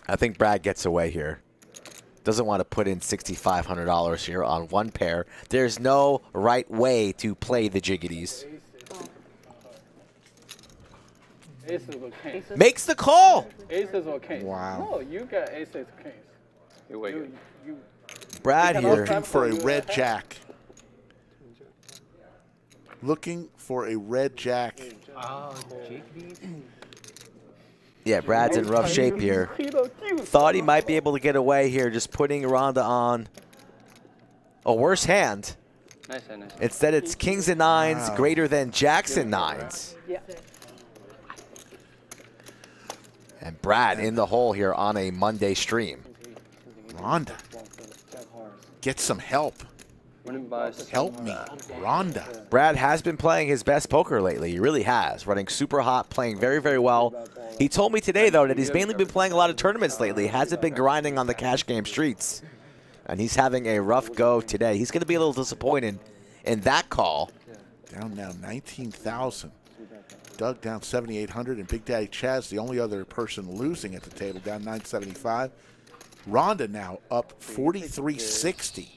I think Brad gets away here. Doesn't want to put in $6,500 here on one pair. There's no right way to play the jiggities. Aces or kings. Makes the call. Aces or kings. Wow. No, you got aces kings. You Brad here. Looking for a red jack. Looking for a red jack. Yeah, Brad's in rough shape here. Thought he might be able to get away here, just putting Rhonda on a worse hand. Nice hand, nice. Instead, it's kings and nines Wow. greater than jacks and nines. Yeah. And Brad in the hole here on a Monday stream. Rhonda, get some help. Help me, Rhonda. Brad has been playing his best poker lately. He really has. Running super hot, playing very, very well. He told me today, though, that he's mainly been playing a lot of tournaments lately. Hasn't been grinding on the cash game streets. And he's having a rough go today. He's going to be a little disappointed in that call. Down now 19,000. Doug down 7,800, and Big Daddy Chaz, the only other person losing at the table, down 975. Rhonda now up 43.60.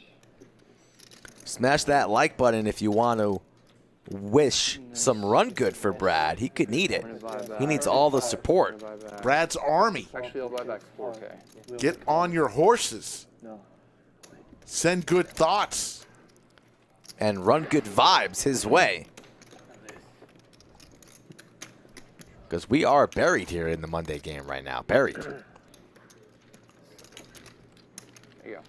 Smash that like button if you want to wish some run good for Brad. He could need it. He needs all the support. Brad's Army. Actually, I'll buy back 4K. Get on your horses. Send good thoughts. And run good vibes his way. Because we are buried here in the Monday game right now. Buried. There you go.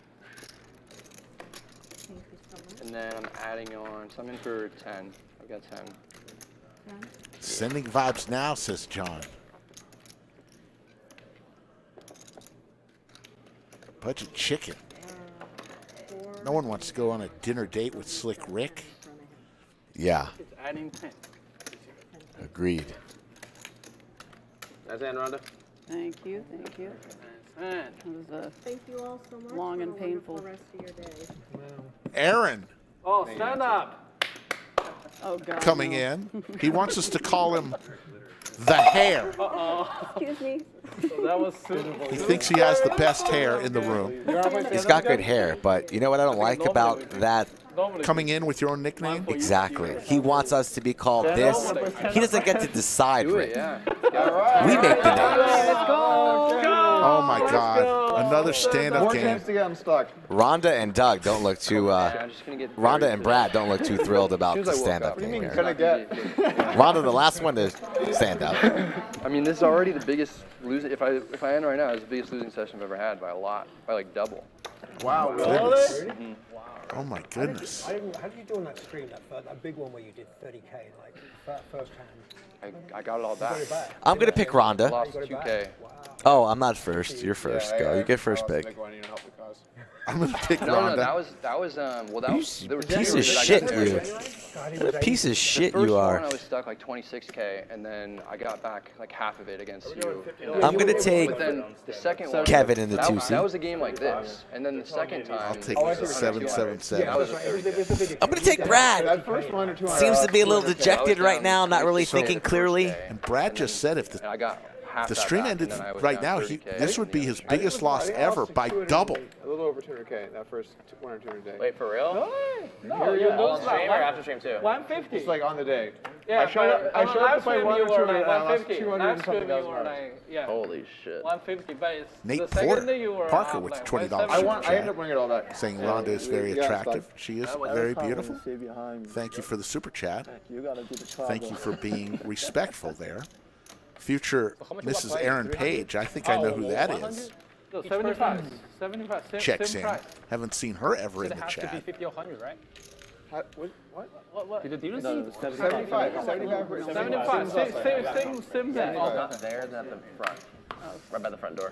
And then I'm adding on, so I'm in for 10. I've got 10. Sending vibes now, says John. Budget chicken. No one wants to go on a dinner date with Slick Rick. Yeah. It's adding 10. Agreed. Nice hand, Rhonda. Thank you, thank you. And It was a Thank you all so much. long Have and a painful. wonderful rest of your day. Aaron oh, stand up. Oh, God. coming no. in. He wants us to call him the hair. Excuse me. That was suitable. He thinks he has the best hair in the room. He's got good hair, but you know what I don't like about that? Coming in with your own nickname? Exactly. He wants us to be called this. He doesn't get to decide, Rick. Yeah. We make the names. Let's go. Oh my God. Another stand-up More game. chance to get him stuck. Rhonda and Doug don't look too. I'm just gonna get Rhonda buried and today. Brad don't look too thrilled about As the soon as I woke stand-up up. game here. Gonna get. Rhonda, the last one to stand up. I mean, this is already the biggest losing. If I end right now, it's the biggest losing session I've ever had by a lot, by like double. Wow, Goodness. Mhm. Oh my goodness. How did you do on that stream, that big one where you did 30K, like first hand? I got it all back. I'm gonna pick Rhonda. Lost 2K. Oh, I'm not first. You're first. Go. You get first pick. I'm gonna pick No, Rhonda. that was well, that was there were two Piece of that I shit, got you. there. Piece of shit The first you one, are. I was stuck like 26K, and then I got back like half of it against you. I'm gonna take But then the second one, Kevin in the that, 2 that seed. was a game like this, and then the second time. I'll take it was 777. That was a third game. I'm gonna take Brad. That first one or two. Seems to be a little dejected I was right down now, not really 26K thinking the first clearly. day, And Brad just said if and I got half the that stream back, ended and then I was right down now, 30K. this would be his biggest loss ever by double. A little over 200K that first 1 or 200 day. Wait, for real? No, you On lose stream or like after stream too? 150. Just like on the day. Yeah, I showed up to play 1 or 200 and I lost 150. 200 and Last something stream you were thousand. like, yeah, Holy shit. 150. But it's Nate the Porter. second day you were Parker up, with like $20 170. I ended up winning it all back. Saying Rhonda is very You got attractive. stuck. She is very beautiful. Stay behind. Thank you for the super chat. You gotta do the travel. Thank you for being respectful there. Future how much Mrs. was that Aaron play? Page, I think I know who that is. No, 75. 75. Checks same in. price. Haven't seen her ever in It the has to be chat. 50 or 100, right? What? Did you No, see? no, 75. 75. Same thing. Not there, then at the front. Right by the front door.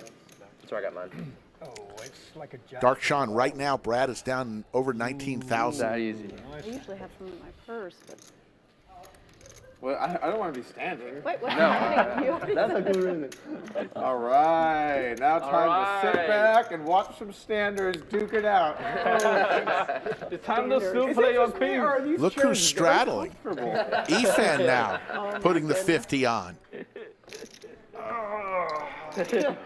That's where I got mine. Oh, it's like a jack. Dark Sean, right now, Brad is down over 19,000. That easy. I usually have some in my purse, but. Well, I don't want to be standing. Wait, what's happening? You already That's a said good that. reason. All right, now time to sit back and watch some standards duke it out. It's time to play your queen. Look who's straddling. Efan now, putting the 50 on. It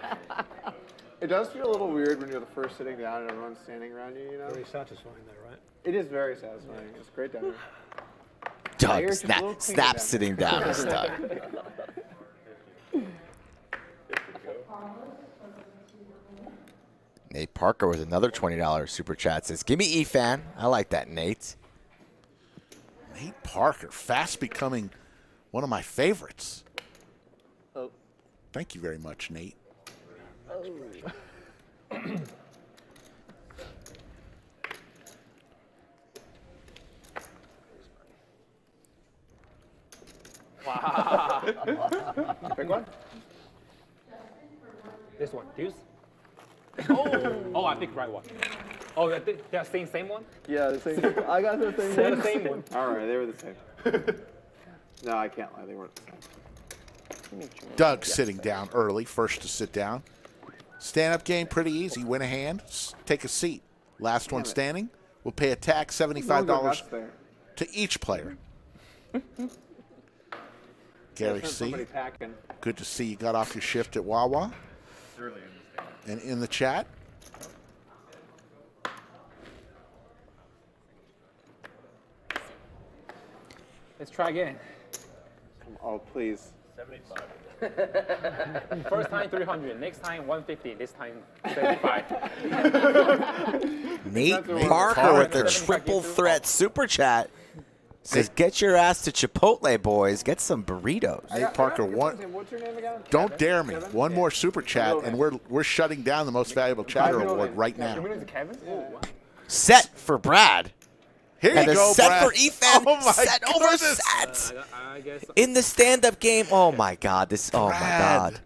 does feel a little weird when you're the first sitting down and everyone's standing around you, you know? Very satisfying though, right? It is very satisfying. It's great down here. Doug You're just a little snap cleaner down sitting down is Doug. Nate Parker with another $20 super chat says, "Give me Efan." I like that, Nate. Nate Parker, fast becoming one of my favorites. Oh. Thank you very much, Nate. Pick one. This one. Deuce. Oh, I picked right one. Oh, they're same one? Yeah, the same. I got the same They're one. the same one. All right, they were the same. No, I can't lie. They weren't the same. Doug sitting down early, first to sit down. Stand-up game, pretty easy. Win a hand, take a seat. Last one standing will pay a tax, $75 to each player. Gary C., good to see you got off your shift at Wawa. And in the chat. Let's try again. Oh, please. 75. First time 300, next time 150, this time 75. Nate Parker with the triple threat super chat says, "Get your ass to Chipotle, boys. Get some burritos." Nate Parker, What's your name again? don't dare me. One more super chat, and we're shutting down the most valuable chatter award right now. Kevin? Set for Brad. Here you And a go, set Brad. for Efan. Oh my set over goodness. set. I guess. In the stand-up game. Oh my God. Oh my God.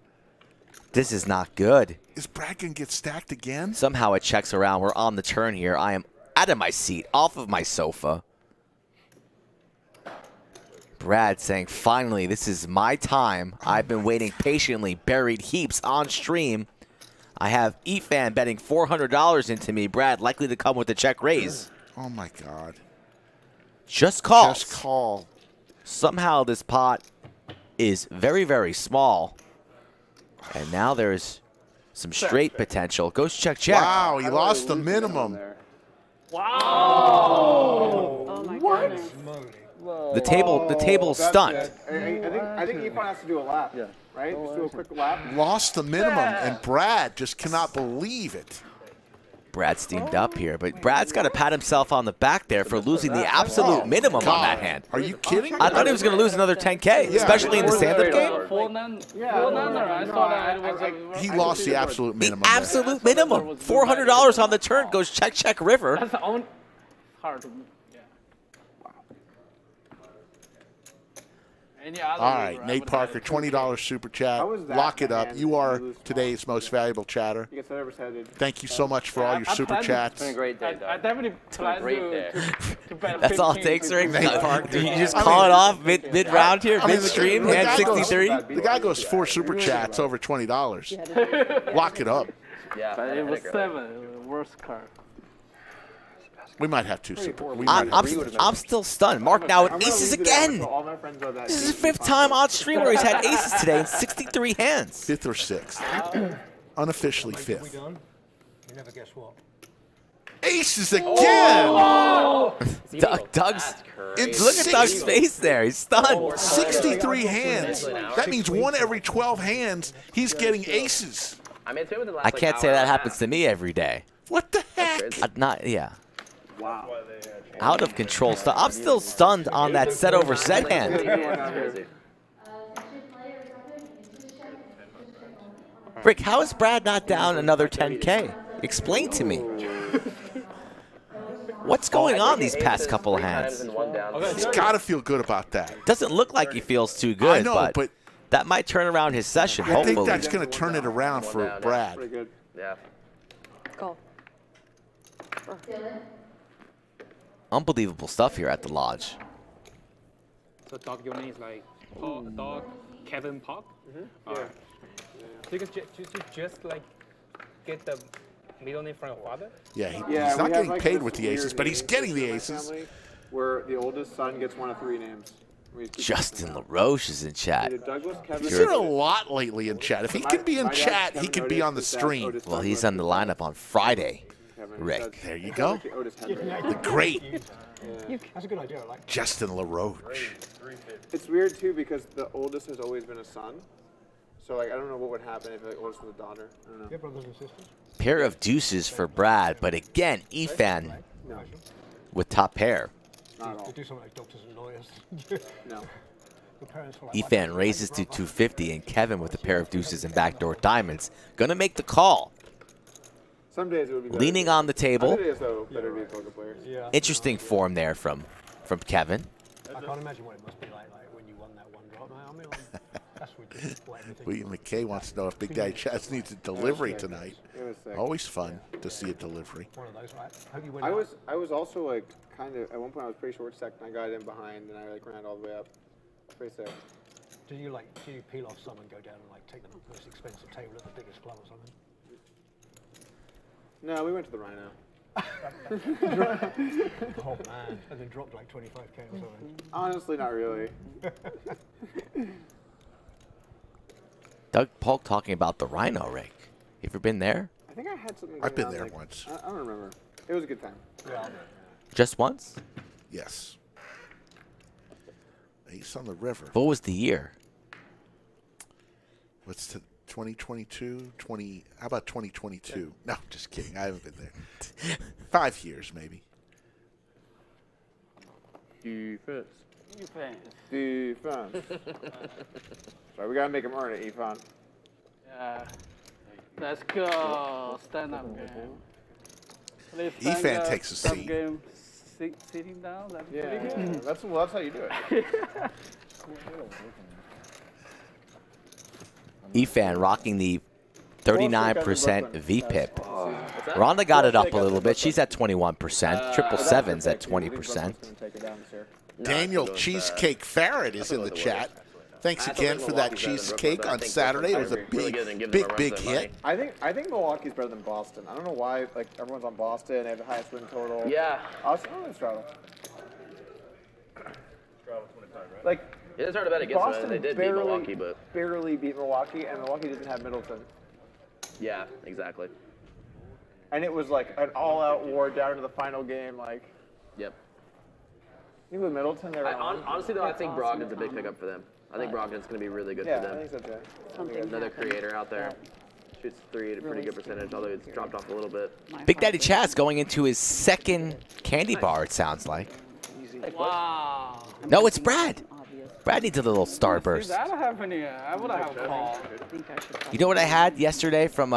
This is not good. Is Brad gonna get stacked again? Somehow it checks around. We're on the turn here. I am out of my seat, off of my sofa. Brad saying, "Finally, this is my time. I've been waiting patiently, buried heaps on stream. I have Efan betting $400 into me. Brad likely to come with a check raise. Oh my God. Just call. Just call. Somehow this pot is very, very small. And now there's some straight potential. Ghost check. Wow, he lost the minimum. Oh my goodness. The table's stunned. I think Efan has to do a lap. Yeah. right? Just do a quick lap. Lost the minimum, and Brad just cannot believe it. Brad steamed up here, but Brad's got to pat himself on the back there for losing the absolute minimum on that hand. Are you kidding? I thought he was going to lose another 10K, especially in the stand-up game. He lost the absolute minimum. The absolute minimum. $400 on the turn goes check, check, river. That's the only hard. All right, Nate Parker, $20 super chat. Lock it up. You are today's most valuable chatter. Thank you so much for all your super chats. It's been a great day, I definitely plan to bet That's all it takes, Rick? Nate Parker. You just call it off mid-round here, midstream, hand 63? The guy goes 4 super chats over $20. Lock it up. Yeah. But it was 7, worst card. We might have 2 super. I'm still stunned. Mark now with aces again. This is his 5th time on stream where he's had aces today in 63 hands. 5th or 6th. Unofficially 5th. You never guess what. Aces again! Doug's. Look at Doug's face there. He's stunned. 63 hands. That means 1 every 12 hands, he's getting aces. I can't say that happens to me every day. What the heck? Yeah. Wow. Out of control stuff. I'm still stunned on that set over set hand. Rick, how is Brad not down another 10K? Explain to me. What's going on these past couple of hands? He's got to feel good about that. Doesn't look like he feels too good, I know, but that might turn around his session, I hopefully. think that's going to turn it around for Brad. Yeah. Call. Unbelievable stuff here at the lodge. So Doug, your name is like Doug Kevin Polk? Alright. Because just like get the middle name from your father? Yeah, he's not getting paid with the aces, but he's getting the aces. Where the oldest son gets one of 3 names. Justin LaRoche is in chat. He's here a lot lately in chat. If he could be in chat, he could be on the stream. Well, he's on the lineup on Friday, Rick. There you go. The great That's a good idea. I like Justin LaRoche. It's weird, too, because the oldest has always been a son. So, like, I don't know what would happen if the oldest was a daughter. I don't know. You have brothers and sisters? Pair of deuces for Brad, but again, Efan with top pair. They do something like doctors and lawyers. No. Efan raises to 250, and Kevin with a pair of deuces and backdoor diamonds. Gonna make the call. Some days it would be better. Leaning on the table. Some days, though, better to be a poker player. Yeah. Interesting form there from Kevin. I can't imagine what it must be like when you won that one drop. I mean, that's ridiculous. William McKay wants to know if Big Daddy Chaz needs a delivery tonight. Always fun to see a delivery. One of those, right? Hope you win I was also like kind of at one point I was pretty short stacked and I got in behind and I like ran all the way up. Pretty sick. Do you peel off some and go down and like take the most expensive table at the biggest club or something? No, we went to the Rhino. Oh man, and then dropped like 25K or something. Honestly, not really. Doug Polk talking about the Rhino, Rick. You ever been there? I think I had something. I've been going on, there like, once. I don't remember. It was a good time. Yeah. Just once? Yes. Ace on the river. What was the year? What's 2022? How about 2022? No, just kidding. I haven't been there. 5 years, maybe. Defense. Sorry, we gotta make him earn it, Efan. Yeah. Let's go. Stand up game. Efan takes a seat. Game, sitting down. That's pretty good. That's how you do it. Efan rocking the 39% VPIP. Rhonda got it up a little bit. She's at 21%. 777's at 20%. Daniel Cheesecake Farrett is in the chat. Thanks again for that cheesecake on Saturday. It was a big hit. I think Milwaukee's better than Boston. I don't know why. Like everyone's on Boston. They have the highest win total. Yeah. I was on Straddle. Like it's hard to bet against Boston them. They did beat Milwaukee, but barely beat Milwaukee, and Milwaukee didn't have Middleton. Yeah, exactly. And it was like an all-out war down to the final game. Like. Yep. think with Middleton, they're honestly, though, I think Brogdon's a big pickup for them. I think Brogdon's going to be really good for them. I think so too. Another creator out there. Shoots 3 at a pretty good percentage, although it's dropped off a little bit. Big Daddy Chaz going into his second candy bar, it sounds like. Wow. No, it's Brad. Brad needs a little starburst. See that happening? I would have called. You know what I had yesterday from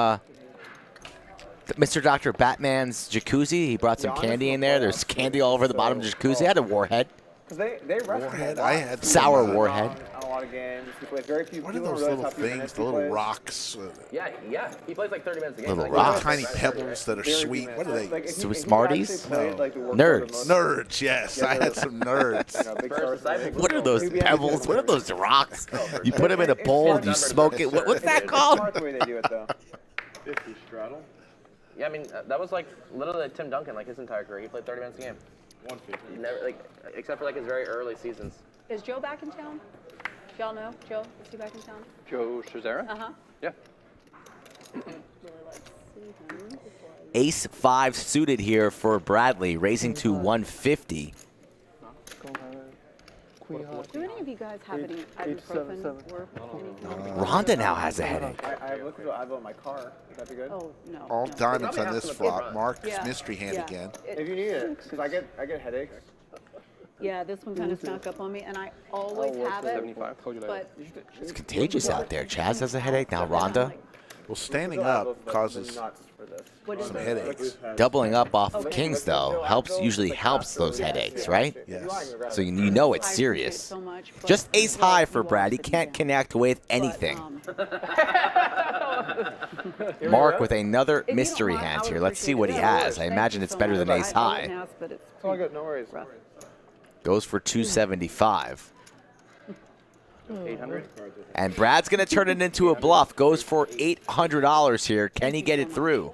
Mr. Dr. Batman's jacuzzi? He brought some candy in there. There's candy all over the bottom of the jacuzzi. I had a Warhead. Because they rest Warhead. him a I lot. had Sour some, Warhead. On a lot of games. He plays very few. What are people those realize little how few things, minutes the he little plays. rocks? Yeah. He plays like 30 minutes a game. Little Like, rocks. Tiny pebbles that are sweet. What are they? Like, if he Smarties? actually played, like, the work Nerds. of the most- Nerds, yes. I had some nerds. Big stars. What are those pebbles? What are those rocks? You put them in a bowl and you smoke it. What's that called? Smart the way they do it, though. 50 straddle. Yeah, I mean, that was like literally like Tim Duncan, like his entire career. He played 30 minutes a game. 150. Never, like, except for like his very early seasons. Is Joe back in town? Y'all know Joe? Is he back in town? Joe Shazera? Uh-huh. Yeah. Really like to see him before I Ace 5 suited here for Bradley, raising to 150. Do any of you guys have any ibuprofen or anything? Rhonda now has a headache. I have liquid Ivo in my car. Would that be good? Oh, no. All no. diamonds Probably on have this some flop. front. Mark's Yeah. mystery hand Yeah. again. If you need it, because I get headaches. Yeah, this one kind of snuck up on me, and I always have it. 75. Told you later. But It's contagious out there. Chaz has a headache, now Rhonda. Well, standing up causes what is some it? headaches. Doubling up off of Okay. kings, though, usually helps those headaches, right? Yes. So you know it's I appreciate it serious. so much, but Just ace well, high you for all Brad. He sit can't down. connect with But, anything. Mark with another if you don't mystery mind, I hand would here. Let's see appreciate what it. he Yeah, has. I thank imagine you it's so better much. than I ace high. wouldn't ask, but it's It's all good, no worries. rough. Goes for 275. 800. And Brad's going to turn it into a bluff. Goes for $800 here. Can he get it through?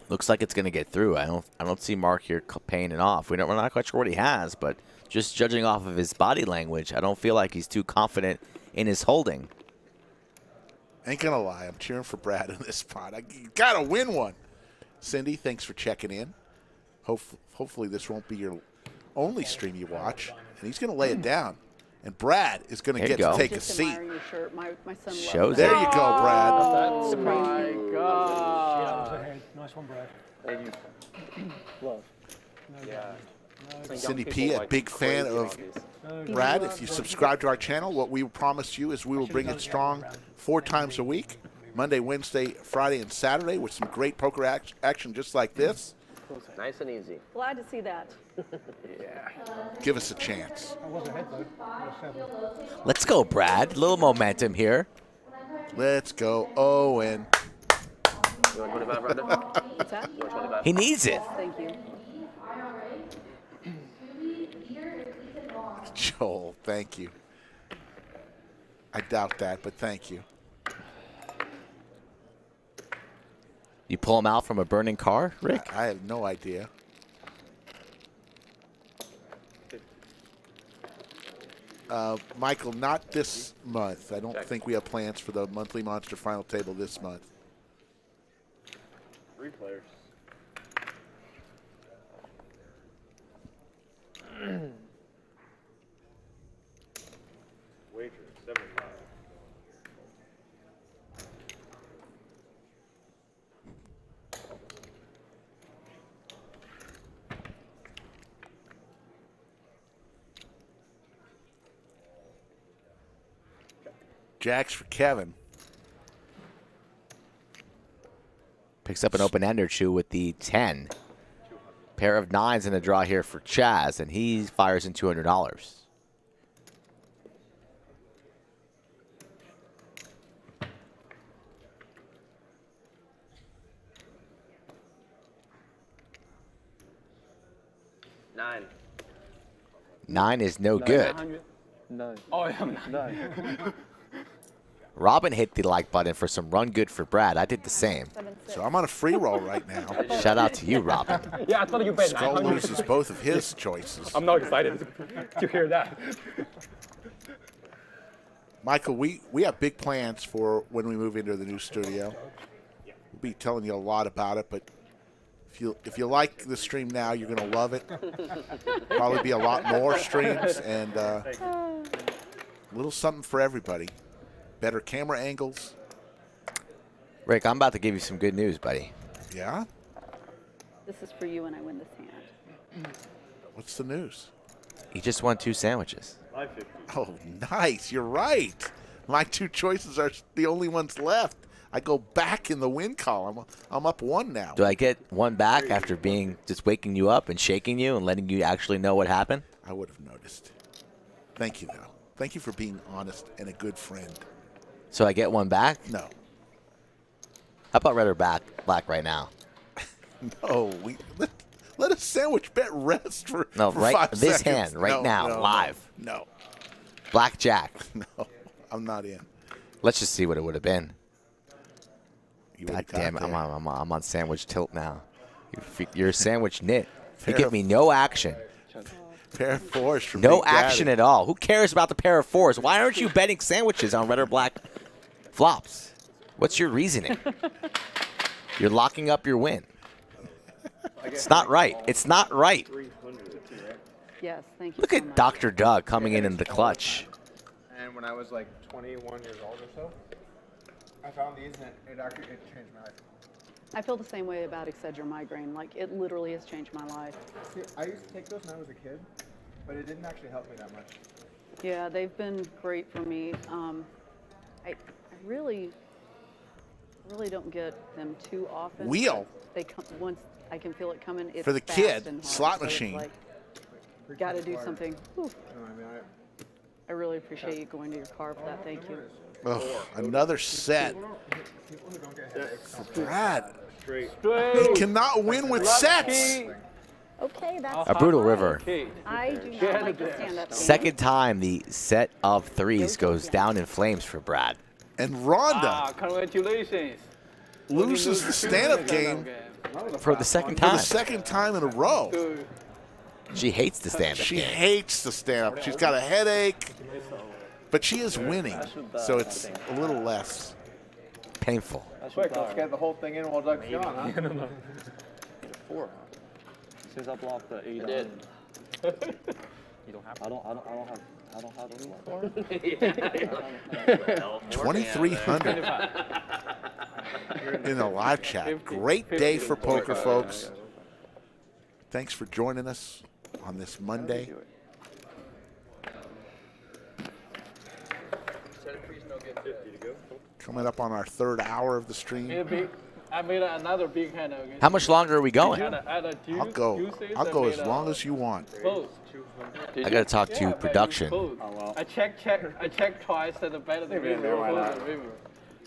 Looks like it's going to get through. I don't see Mark here paying it off. We're not quite sure what he has, but just judging off of his body language, I don't feel like he's too confident in his holding. Ain't gonna lie, I'm cheering for Brad in this spot. You gotta win one. Cindy, thanks for checking in. Hopefully this won't be your only stream you watch. And he's gonna lay it down. And Brad is gonna There you get to go. take a Just seat. admiring your shirt. My son loves Shows that. There you go, Brad. Oh my God. Nice one, Brad. Thank you. Love. Cindy P, a big fan of Brad. If you subscribe to our channel, what we promise you is we will bring it strong 4 times a week. Monday, Wednesday, Friday, and Saturday with some great poker action just like this. Nice and easy. Glad to see that. Give us a chance. I was ahead, though. I was 7. Let's go, Brad. Little momentum here. Let's go, Owen. You want 25, Rhonda? What's that? You want 25? He needs it. Thank you. Joel, thank you. I doubt that, but thank you. You pull him out from a burning car, Rick? I have no idea. Michael, not this month. I don't think we have plans for the monthly Monster Final Table this month. 3 players. Wager 75. Jacks for Kevin. Picks up an open-ender chew with the 10. Pair of 9s in the draw here for Chaz, and he fires in $200. Nine. 9 is no good. 9. Oh, yeah, 9. Robin hit the like button for some run good for Brad. I did the same. So I'm on a free roll right now. Shout out to you, Robin. Yeah, I thought you bet Skull 900. loses both of his choices. I'm not excited to hear that. Michael, we have big plans for when we move into the new studio. We'll be telling you a lot about it, but if you like the stream now, you're going to love it. Probably be a lot more streams and a little something for everybody. Better camera angles. Rick, I'm about to give you some good news, buddy. Yeah? This is for you when I win this hand. What's the news? He just won 2 sandwiches. Oh, nice. You're right. My 2 choices are the only ones left. I go back in the win column. I'm up 1 now. Do I get 1 back after just waking you up and shaking you and letting you actually know what happened? I would have noticed. Thank you, though. Thank you for being honest and a good friend. So I get 1 back? No. How about red or black right now? No, let a sandwich bet rest for No, for right 5 this seconds. hand, right now, no, live. No. Blackjack. No, I'm not in. Let's just see what it would have been. You God would've got damn it, there. I'm on sandwich tilt now. You're a sandwich nit. You give me no action. Pair of 4s from No Big Daddy. action at all. Who cares about the pair of 4s? Why aren't you betting sandwiches on red or black flops? What's your reasoning? You're locking up your win. It's not right. It's not right. Yes, thank you. Look so at much. Dr. Doug coming in the clutch. And when I was like 21 years old or so, I found these and it actually changed my life. I feel the same way about Excedrin migraine. Like, it literally has changed my life. See, I used to take those when I was a kid, but it didn't actually help me that much. Yeah, they've been great for me. I really don't get them too often. Wheel. They come once I can feel it coming. It's For the fast kid, and hard, slot so it's machine. Like, got to do something. Whew. You know what I mean? I really appreciate you going to your car for that. Thank you. Oh, another set. People who don't get headaches. Brad, Straight. he cannot win with sets. Okay, that's A brutal river. I do not like the stand-up. Second time the set of 3s goes down in flames for Brad. And Rhonda Congratulations. loses the stand-up game For the second for time. the second time in a row. She hates the stand-up She game. hates the stand-up. She's got a headache, but she is winning, so it's a little less painful. Quick, let's get the whole thing in while Doug's gone, huh? No. 4. Since I blocked the 8. I did. You don't have I don't have any more. 2,300 in the live chat. Great day for poker, folks. Thanks for joining us on this Monday. Coming up on our 3rd hour of the stream. I made another big hand again. How much longer are we going? I'll go as long as you want. I got to talk to production. I checked twice and the better than river.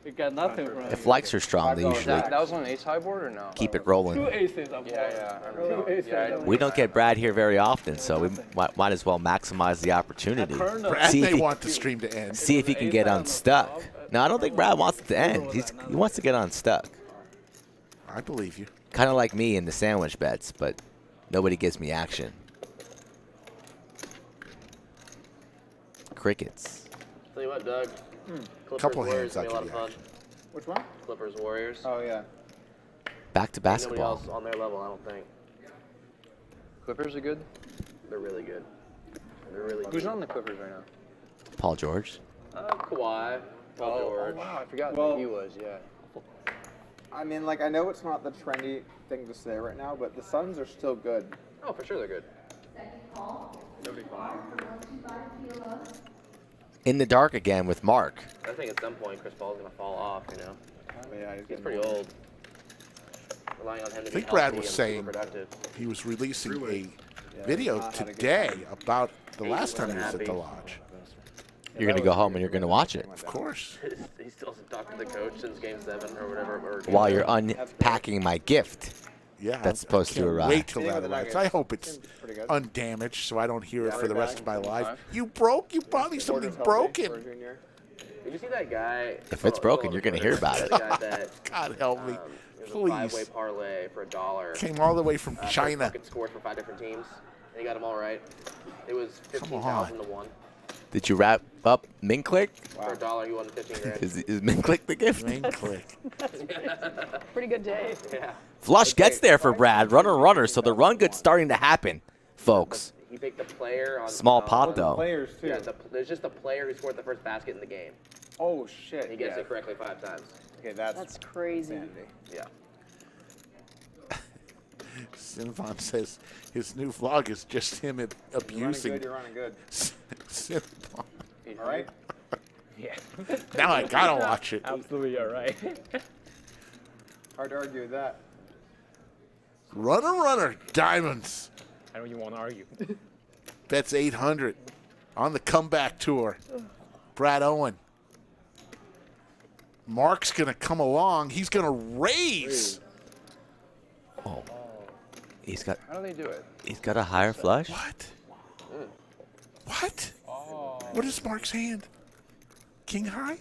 We got nothing from If likes are strong, they usually That was on an ace high board or no? keep it 2 rolling. aces up. Yeah, I remember. Two aces. Yeah, We don't get Brad here very often, so we might as well maximize the opportunity. Brad See if may he- want the stream to end. See if he can get unstuck. No, I don't think Brad wants it to end. He wants to get unstuck. I believe you. Kind of like me in the sandwich bets, but nobody gives me action. Crickets. Tell you what, Doug. Clippers Couple Warriors hands gonna be a lot I'll of give fun. you Which one? Clippers Warriors. Oh, yeah. Back to Nobody basketball. else on their level, I don't think. Clippers are good. They're really good. They're really Who's good. on the Clippers right now? Paul George. Kawhi. Paul George. Wow, I forgot Well- that he was. Yeah. I mean, like, I know it's not the trendy thing to say right now, but the Suns are still good. Oh, for sure they're good. In the dark again with Mark. I think at some point Chris Paul's gonna fall off. You know, Yeah, he's getting pretty old. Relying on him to I think be Brad healthy was and saying super productive. he was releasing a video today about the last time he was at the lodge. You're going to go home and you're going to watch it Of course. He still hasn't talked to the coach since Game 7 or whatever. Or while you're unpacking my gift. Yeah, That's supposed to can't arrive. Wait till that arrives. I hope it's undamaged so I don't hear it for the rest of my life. You broke? You bought me something broken. Did you see that guy? If it's broken, you're going to hear about it. The guy that, God help me. it was a 5-way Please. parlay for $1. Came all the way from China. Fucking scored for 5 different teams. And he got them all right. It was Come on. 15,000 to 1. Did you wrap up Min Click? For $1, you won 15 grand. Is Min Click the gift? Main click. Pretty good day. Yeah. Flush gets there for Brad. Runner, so the run good's starting to happen, folks. He picked the player on Small pot, though. Players, too. Yeah, there's just the player who scored the first basket in the game. Oh, shit. He gets it correctly 5 times. Okay, that's That's crazy. insanity. Yeah. Cinnabon says his new vlog is just him abusing. You're running good. Cinnabon. All right? Yeah. Now I gotta watch it. Absolutely, all right. Hard to argue with that. Runner, diamonds. I don't even want to argue. Bets 800 on the comeback tour. Brad Owen. Mark's gonna come along. He's gonna raise. Oh, he's got. How do they do it? He's got a higher flush. What? What? What is Mark's hand? King high?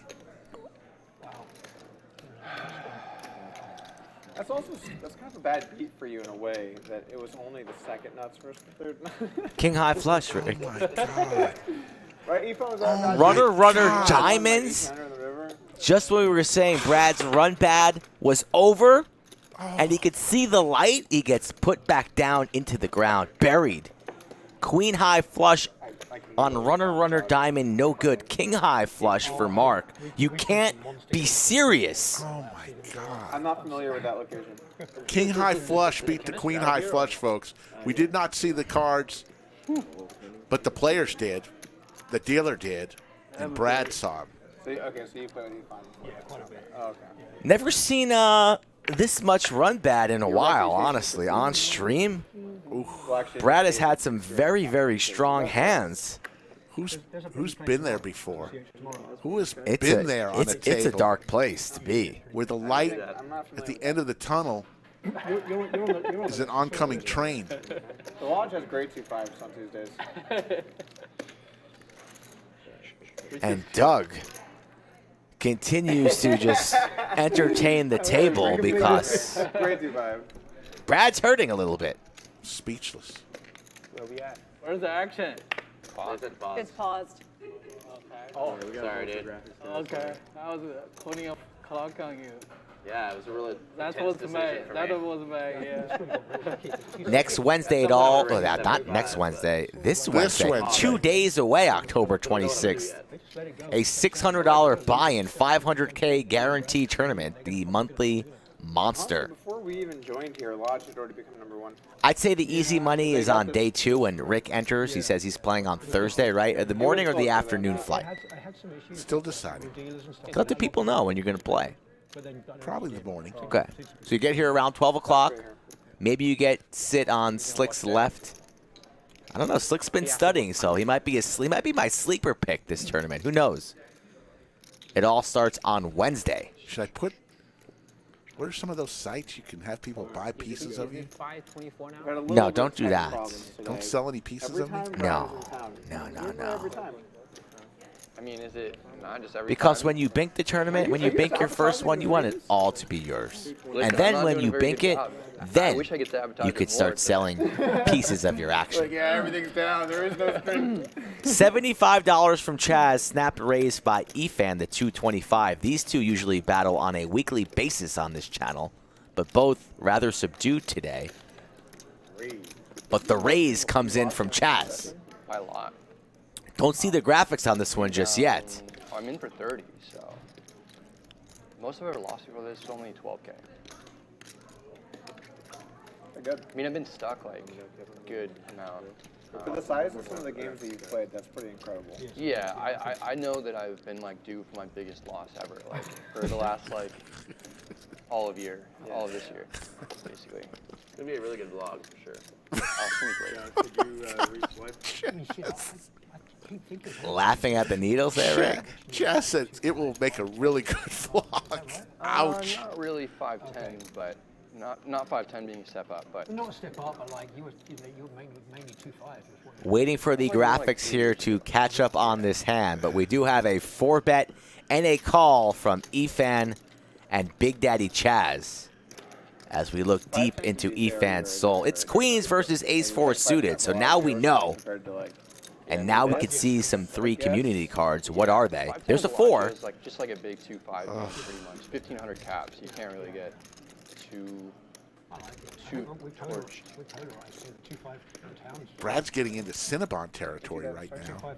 That's kind of a bad beat for you in a way that it was only the second nuts versus the third nuts. King high flush. Rick. Oh my God. Right, Efan was all Runner, diamonds. Just when we were saying Brad's run bad was over, and he could see the light, he gets put back down into the ground, buried. Queen high flush on runner, diamond, no good. King high flush for Mark. You can't be serious. Oh my God. I'm not familiar with that location. King high flush beat the queen high flush, folks. We did not see the cards, but the players did. The dealer did, and Brad saw him. So, okay, so you play with Efan. Yeah, quite a bit. Oh, okay. Never seen this much run bad in a while, honestly. On stream, Brad has had some very, very strong hands. Who's been there before? Who has been there on the table? It's a dark place to be. Where the light at the end of the tunnel is an oncoming train. The Lodge has great 2-5s on Tuesdays. And Doug continues to just entertain the table because Great 2-5. Brad's hurting a little bit. Speechless. Where we at? Where's the action? It's paused. Oh, Sorry, dude. okay. I was putting a clock on you. Yeah, it was a really That intense was decision bad. for That me. was bad, yeah. Next Wednesday at all, not next Wednesday, this Wednesday, 2 days away, October 26th. A $600 buy-in, $500K guarantee tournament, the monthly monster. Before we even joined here, Lodge had already become number 1. I'd say the easy money is on day 2 when Rick enters. He says he's playing on Thursday, right? The morning or the afternoon flight? Still deciding. Let the people know when you're going to play. Probably the morning. Okay. So you get here around 12 o'clock. Maybe you sit on Slick's left. I don't know. Slick's been studying, so he might be my sleeper pick this tournament. Who knows? It all starts on Wednesday. Should I put? What are some of those sites you can have people buy pieces of you? No, don't do that. Don't sell any pieces of me? No. I mean, is it not just every Because time? when you bink the tournament, when you bink your first one, you want it all to be yours. And then when you bink it, then wish I get to advertise you it could more, start but- selling pieces of your action. Yeah, everything's down. There is no spin. $75 from Chaz, snapped raised by Efan, the 225. These two usually battle on a weekly basis on this channel, but both rather subdued today. But the raise comes in from Chaz. By a lot. Don't see the graphics on this one just yet. I'm in for 30, so. Most of I've ever lost before this is only 12K. Good. I mean, I've been stuck like a good amount. For the size of some of the games that you've played, that's pretty incredible. Yeah, I know that I've been like due for my biggest loss ever, like for the last like all of this year, basically. It's gonna be a really good vlog for sure. Oh, it's gonna be great. Laughing at the needles there, Rick. Chaz said it will make a really good vlog. Ouch. Not really 5'10", but not 5'10" being a step up, but Not a step up, but like you were mainly 2.5. Waiting for the graphics here to catch up on this hand, but we do have a 4-bet and a call from Efan and Big Daddy Chaz as we look deep into Efan's soul. It's Queens versus Ace-4 suited, so now we know And now we could see some 3 community cards. What are they? There's a 4. It's like just like a big 2-5 pretty much. 1,500 caps. You can't really get two torch. Brad's getting into Cinnabon territory right now.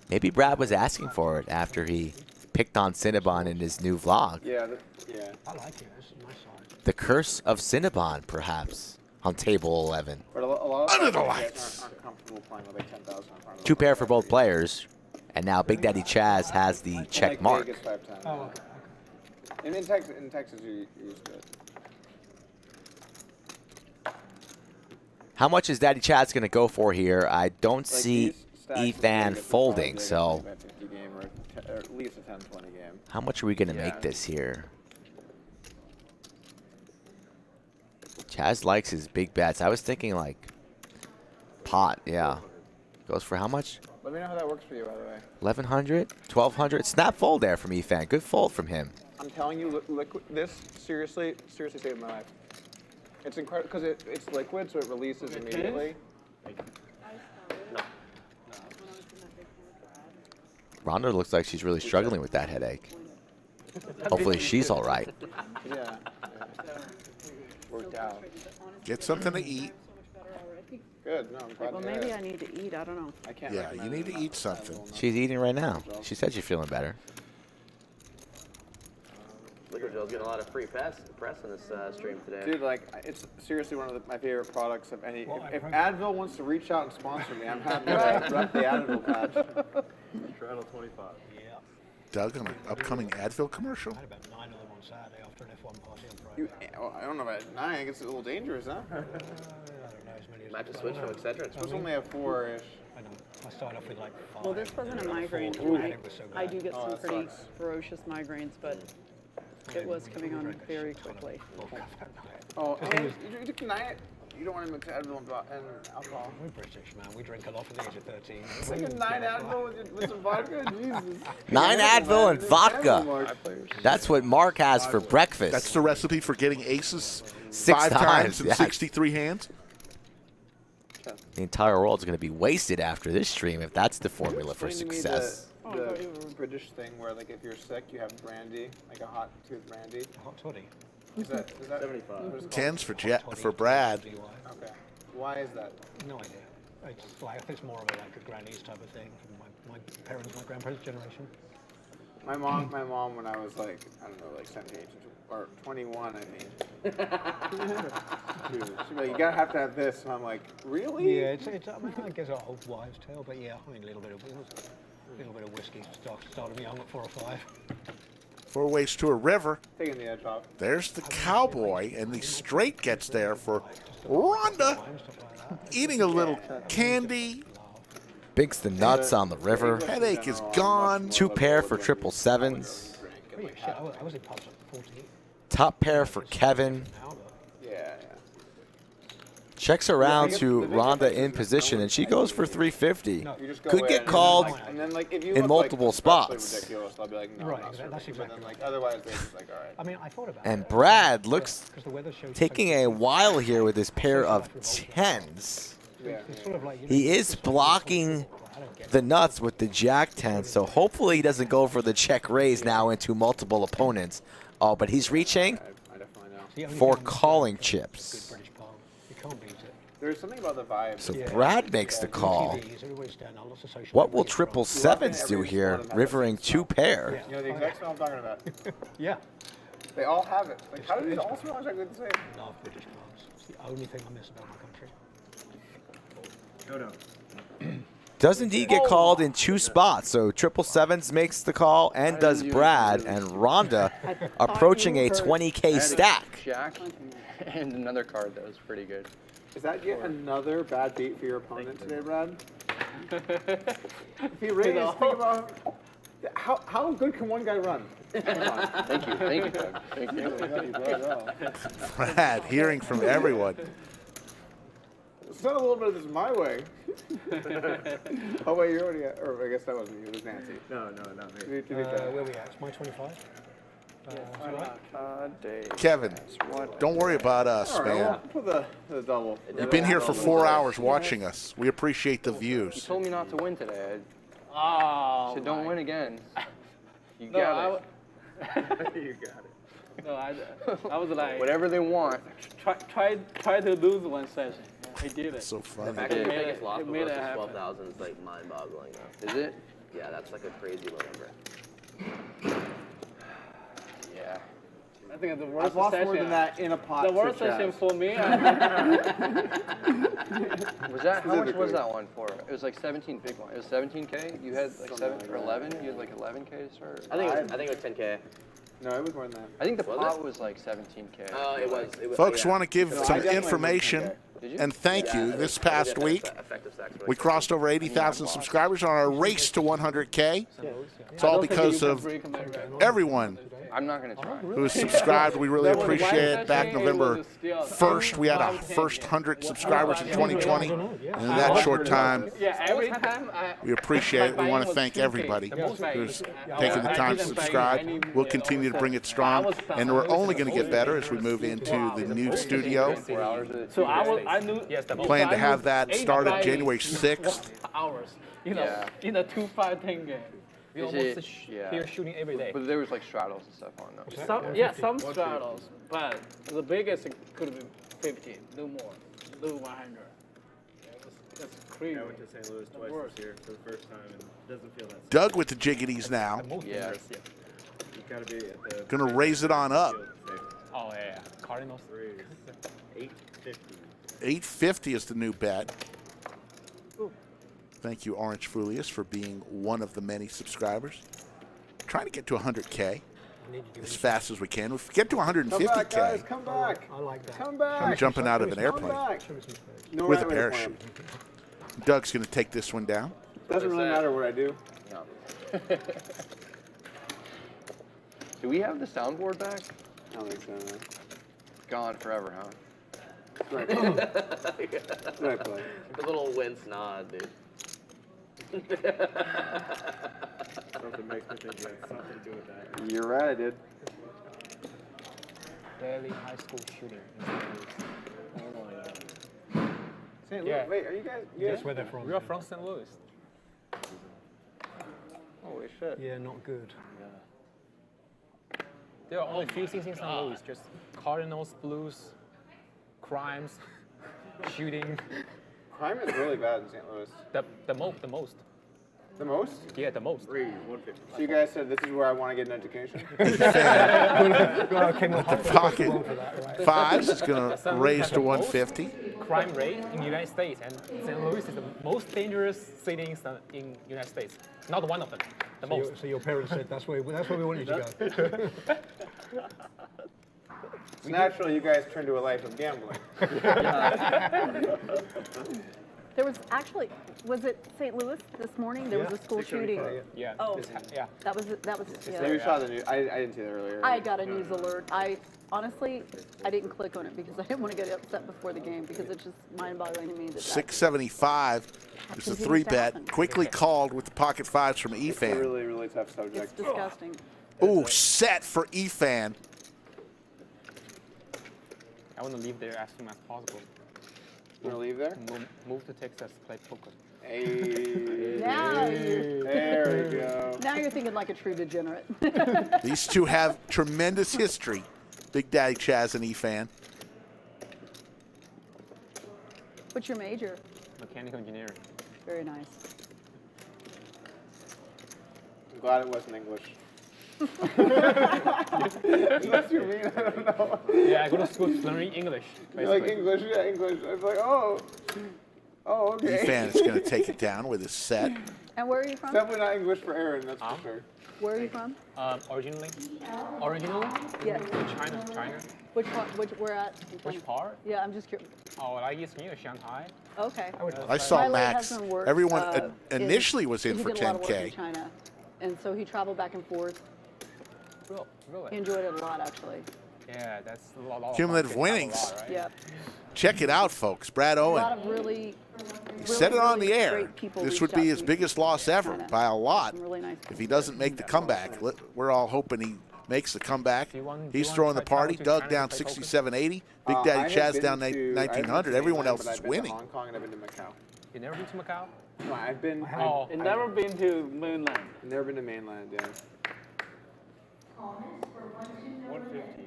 Maybe Brad was asking for it after he picked on Cinnabon in his new vlog. Yeah, yeah. I like it. This is a nice size. The Curse of Cinnabon, perhaps, on table 11. But a lot Under of the guys lights. aren't comfortable playing with like 10,000 in front of them. 2 pair for both players. And now Big Daddy Chaz has the check Like mark. Vegas 5-10. Oh, okay. And in Texas, you used to it. How much is Daddy Chaz going to go for here? I don't Like see these stacks, you Efan get folding, the so 50 game or at least a 10-20 game. how much are we going to Yeah. make this here? Chaz likes his big bets. I was thinking like pot, yeah. Goes for how much? Let me know how that works for you, by the way. 1,100? 1,200? Snap fold there from Efan. Good fold from him. I'm telling you, this seriously saved my life. It's incredible because it's liquid, so it releases immediately. Rhonda looks like she's really struggling with that headache. Hopefully she's all right. Yeah. Worked out. Get something to eat. Good. No, I'm glad Well, to hear maybe it. I need to eat. I don't know. I can't. Yeah, you need to eat something. She's eating right now. She said she's feeling better. Liquor Joe's getting a lot of free press in this stream today. Dude, like, it's seriously one of my favorite products of any. Well, If Advil wants to reach out and sponsor me, I'm happy to rep the Advil patch. Straddle 25. Yeah. Doug, on an upcoming Advil commercial. I had about 9 of them on Saturday after an F1 party on Friday. I don't know about 9. I guess it's a little dangerous, huh? I don't know as many as Might have to switch from etc. It's supposed to only have 4-ish. I know. I started off with like 5. Well, this wasn't a migraine. I do get some that pretty sucks. ferocious migraines, but it was coming on very quickly. Oh, I mean, you took 9. You don't want to mix Advil and alcohol. We're British, man. We drink a lot at the age of 13. It's like a 9 Advil with some vodka? Jesus. 9 Advil and vodka. That's what Mark has for breakfast. That's the recipe for getting aces 6 5 times in yeah. 63 hands. The entire world's going to be wasted after this stream if that's the formula for Explain to me success. The British thing where, like, if you're sick, you have brandy, like a hot tooth brandy. Hot toddy. Is that 75? 10s for Brad. Okay. Why is that? No idea. It's like it's more of a like a granny's type of thing from my parents, my grandparents' generation. My mom, when I was like, I don't know, like 17 or 21, I mean. She'd be like, you gotta have to have this. And I'm like, really? Yeah, it's I mean, I guess an old wives' tale, but yeah, I mean, a little bit of whiskey started me young at 4 or 5. 4 ways to a river. Taking the edge off. There's the cowboy, and the straight gets there for Rhonda. Eating a little candy. Bigs the nuts on the river. Headache is gone. 2 pair for 777s. Holy shit, I was in pubs at 14. Top pair for Kevin. Yeah. Checks around to Rhonda in position, and she goes for 350. You just go Could in get and called and then, like, if you in look, multiple like, especially spots. ridiculous, I'll be like, no, Right, not serving. that's But exactly then, like, right. otherwise, they're just like, all right. I mean, I thought about And it. Brad looks Because the weather shows taking a while here with his pair of 10s. Yeah. It's sort of like, He is blocking the nuts with the jack 10, so hopefully he doesn't go for the check raise now into multiple opponents. Oh, but he's reaching I definitely know. for calling chips. British palm. You can't beat it. There's something about the vibe. So Brad makes the call. TVs, everybody's down, all lots of social What will media. 777s do here, rivering 2 pair? You know the exact smell I'm talking about. Yeah. They all have it. Like, how do these all smell exactly the same? Love British palms. It's the only thing I miss about my country. Does indeed get called in 2 spots, so 777s makes the call, and does Brad, and Rhonda approaching a 20K stack. Jack and another card that was pretty good. Is that yet another bad beat for your opponent today, Brad? If he raised, think about how good can one guy run? Thank you, Doug. Thank you. Brad, hearing from everyone. Send a little bit of this my way. Oh wait, you're already. Or I guess that wasn't you. It was Nancy. No, not me. To be Where fair. we at? It's my 25. Kevin, don't worry about us, All right, man. well, put the double. You've been here for 4 hours watching us. We appreciate the You views. told me not to win today. Oh. So don't win again. You No, got it. You got it. No, I was like, Whatever they want. try to lose one session. He did it. So The funny. fact that It the made biggest it- loss it for made us it is happen. 12,000 is like mind-boggling. Though. Is it? Yeah, that's like a crazy low number. Yeah. I think the worst I've lost session. more than that in a pot. The worst to Chaz. session for me. Was that, how much was that one for? It was like 17 big one. It was 17K? You had like 7 or 11? You had like 11K to start? I think it was 10K. No, it was more than that. I think the Was pot it? was like 17K. Oh, it was. Folks yeah. want to give No, I some definitely information didn't Did you? and thank you. This past week, Effective stacks were we like crossed over 80,000 subscribers on our race to 100K. It's all because of everyone I'm not going to try. who has subscribed. We really There was one appreciate it. Back session, it November was still 1st, we had our 5, 10. first 100 subscribers in 2020. And in that short time, Yeah, every time we appreciate it. We want to thank everybody who's taken the time to subscribe. We'll continue to bring it strong, and we're only going to get better as we move into the new studio. So I knew. Plan to have that started January 6th. Hours, Yeah. in a 2, 5, 10 game. We Is almost it- yeah. here shooting every day. But there was like straddles and stuff on those. Some straddles, but the biggest could be 50, no more, no 100. That's crazy. I went to St. Louis twice this year for the first time, and it doesn't feel that. Doug with the jiggities now. Yeah. You gotta be at the. Gonna raise it on up. Oh yeah, Cardinals. 850. 850 is the new bet. Thank you, Orange Fulius, for being one of the many subscribers. Trying to get to 100K as fast as we can. If we get to Come back, guys. 150K, Come back. I like that. Come back. I'm jumping out of an Come airplane back. No with right a way to play parachute. 'em. Doug's going to take this one down. Doesn't really matter what I do. No. Do we have the soundboard back? I don't think so. No. Gone forever, huh? Right. Right play. The little wince nod, dude. Something makes me think you have something to do with that. You're right, I did. Daily high school shooting. St. Louis. Yeah. Wait, are you guys? Guess where they're from? We are from St. Louis. Holy shit. Yeah, not good. There are only a few things in St. Louis, just Cardinals, Blues, crimes, shooting. Crime is really bad in St. Louis. The most. The most? Yeah, the most. 150. So you guys said this is where I want to get an education? The pocket fives is going to raise to 150. Crime rate in the United States, and St. Louis is the most dangerous city in United States. Not one of them, the most. So your parents said that's where we want you to go. So naturally, you guys turned to a life of gambling. There was actually, was it St. Louis this morning? There was a school shooting. Yeah. Oh, Yeah. that was So yeah. you saw the news. I didn't see that earlier. I got a news alert. Honestly, I didn't click on it because I didn't want to get upset before the game because it's just mind-boggling to me that 675 is the 3-bet. Quickly called with the pocket fives from It's a Efan. really, really tough it's subject. disgusting. Ooh, set for Efan. I want to live there as soon as possible. You want to leave there? Move to Texas, play poker. Hey. Now There we go. Now you're thinking like a true degenerate. These two have tremendous history. Big Daddy Chaz and Efan. What's your major? Mechanical engineering. Very nice. I'm glad it wasn't English. Unless you mean, I don't know. Yeah, I go to school to learn English. You're like English, yeah, English. I was like, oh, okay. Efan is going to take it down with his set. And where are you from? Definitely not English for Aaron, that's for sure. Where are you from? Originally? Yeah. China. Which part? Where at? Which part? Yeah, I'm just curious. Oh, like it's near Shanghai. Okay. I saw My late Max. husband worked, Everyone initially was in he for did a lot of work in 10K. China, and so he traveled back and forth. Really? He enjoyed it a lot, actually. Yeah, that's a lot. Cumulative Lot, winnings. right? Yeah. Check it out, folks. Brad A Owen. lot of really Said it on the air. great people This reached would out be to his me. biggest loss ever China. by a lot. Some really nice If he doesn't make the comeback, we're all hoping he makes the comeback. He's throwing the party. Doug down 67.80. Big I Daddy have Chaz been down to- 1900. Everyone else is winning. I've been to Hong Kong and I've been to Macau. You never been to Macau? No, I've been. I've never been to mainland. Never been to mainland, yeah. 150.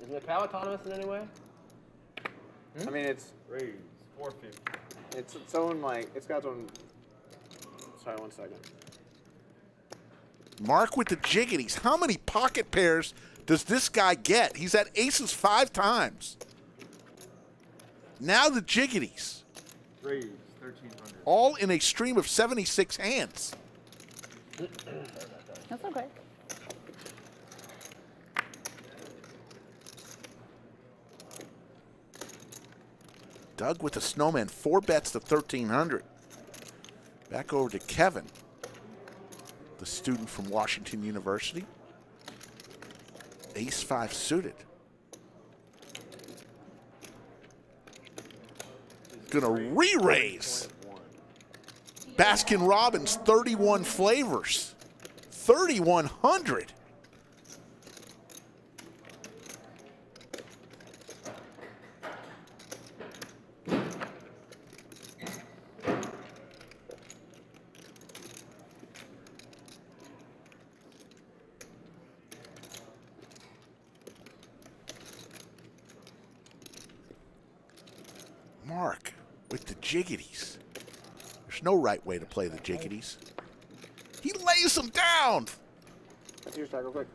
Is Macau autonomous in any way? I mean, it's Raise 450. it's its own like it's got its own. Sorry, 1 second. Mark with the jiggities. How many pocket pairs does this guy get? He's at aces 5 times. Now the jiggities. Raise 1300. All in a stream of 76 hands. That's okay. Doug with the snowman, 4 bets to 1,300. Back over to Kevin, the student from Washington University. Ace 5 suited. Gonna re-raise. Baskin Robbins, 31 flavors. 3,100. Mark with the jiggities. There's no right way to play the jiggities. He lays them down. That's your stack real quick.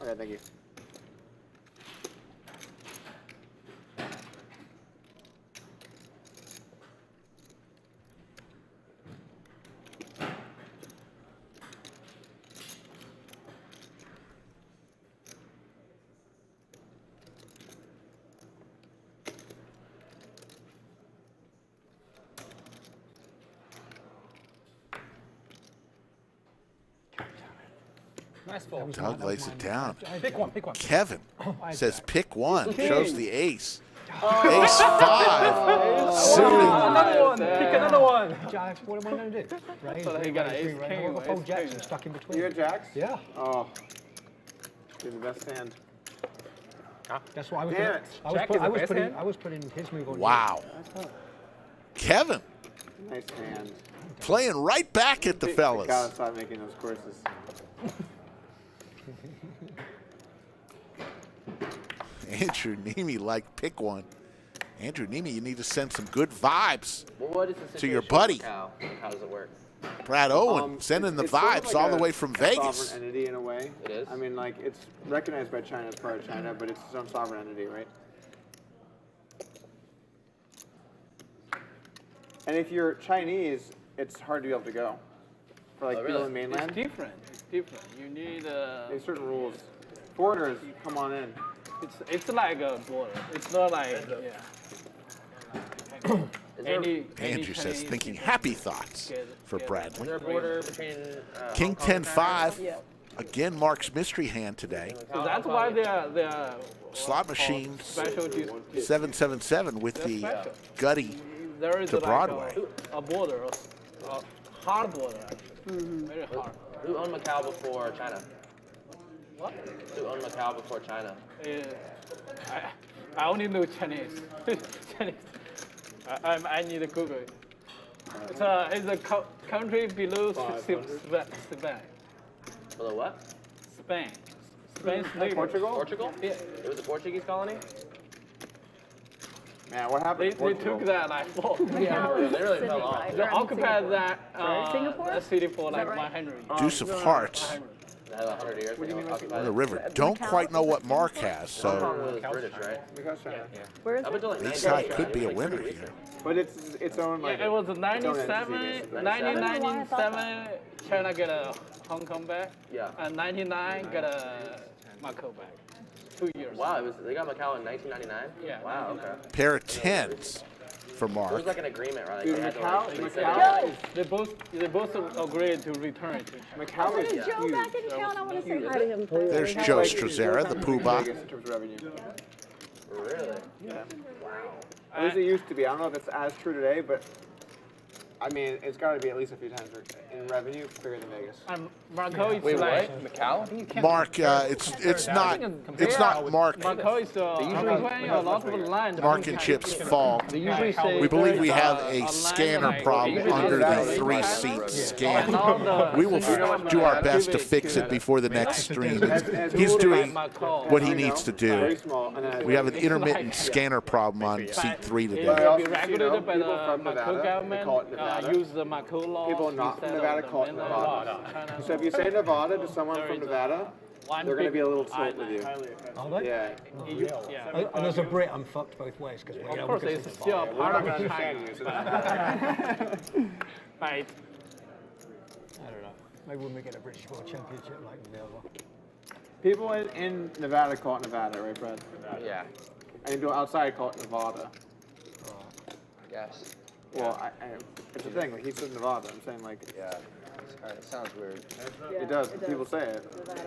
Okay, thank you. Nice ball. Doug lays it down. Pick one, pick one. Kevin I says jack. pick one. King. Shows the ace. Ace 5. Suited. Another one. Pick another one. Jack, what am I going to do? Raise, So he got an ace king. I've got fold jacks and stuck in between. You got jacks? Yeah. Oh, you're the best hand. That's what I was. Damn Gonna, it. I was putting his move on. Wow. Kevin Nice hand. playing right back at the They fellas. gotta stop making those courses. Andrew Nemi like pick one. Andrew Nemi, you need to send some good vibes Well, what is the to your situation buddy. with Macau? Like, how does it work? Brad Owen sending the It's sort of vibes like all the a way from Vegas. Sovereign entity in a way. It is? I mean, like it's recognized by China as part of China, but it's some sovereign entity, right? And if you're Chinese, it's hard to be able to go. For like Oh, people really? in mainland, It's different. It's different. You need there's certain rules. Foreigners, come on in. it's like a border. It's not like yeah. Is there, Andrew says thinking happy thoughts for is Bradley. there a border between King Hong Kong and China? 10-5. Again, Mark's mystery hand today. So that's why they are Slot machine special. 777 with the special. gutty There is to like Broadway. a border, a hard border actually. Very hard. Who owned Macau before China? What? Who owned Macau before China? I only know Chinese. Chinese. I need to Google it. It's a country below Spain. Below what? Spain. Spain's neighbor. Portugal? Portugal? Yeah. It was a Portuguese colony? Man, what happened? They to Portugal? took that like for Macau is They really Sydney, fell off. right? they You're in occupied Singapore. that Singapore? that city for Is like that right? 100 years. Deuce of hearts. 100. They had 100 years. What do you mean? on the river. Don't quite know what Mark has, Hong so Kong was British, right? Because China. Where is Up it? until like this 90 guy could be a winner here. But it's its own like. Yeah, it was its own entity, 97, basically. 1997, China get a Hong Kong back, Yeah. and 99 get a Macau back. 2 years. Wow, they got Macau in 1999? Yeah. Wow, okay. Pair of 10s for There Mark. was like an agreement, right? Like Dude, they had to Macau- like, lease Macau- it. They both agreed to return it to China. Macau is Is Joe huge. back in town? I want to say hi to him. There's Joe Struzera, the Poobah. Vegas in terms of revenue. really? Yeah. At least it used to be. I don't know if it's as true today, but I mean, it's got to be at least a few times in revenue bigger than Vegas. Marco is Wait, like what? Macau? Mark, it's not Mark. Marco is playing a lot of land. Mark and Chip's fault. They usually say We believe we have a scanner problem under the 3-seat scanner. We will do our best to fix it before the next stream. He's doing what he needs to do. We have an intermittent scanner problem on seat 3 It today. will be regulated by the Macau government. Use the Macau law. People not from Nevada call it Nevada. So if you say Nevada to someone from Nevada, they're going to be a little tilt with you. Are they? Yeah. And as a Brit, I'm fucked both ways because Of course, it's still part of China. Right. I don't know. Maybe when we get a British World Championship like Nevada. People in Nevada call it Nevada, right, Brad? Yeah. And people outside call it Nevada. I guess. Well, it's a thing. Like he said Nevada. I'm saying like. Yeah. It sounds weird. It does. People say it.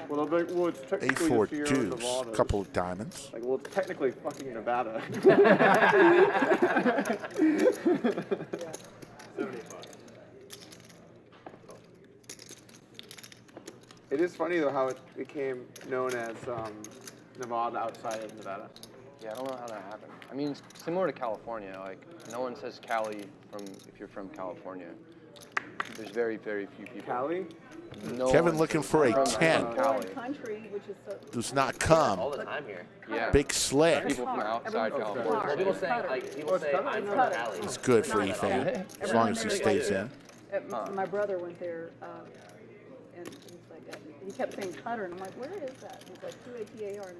Well, they'll be, well, it's technically A4 just deuce, Nevada. couple of diamonds. Like, well, it's technically fucking Nevada. 75. It is funny though how it became known as Nevada outside of Nevada. Yeah, I don't know how that happened. I mean, it's similar to California. Like, no one says Cali if you're from California. There's very, very few people. Cali? No Kevin one looking says for a from 10. Cali. Country, which is so. Does not come. All the time here. Yeah. Big slick. People from outside California. Well, people say, like, people say, I'm from Cali. It's good for Efan, as long as he stays in. My brother went there, and he's like, he kept saying Qatar, and I'm like, where is that? He's like, Qatar, and I said,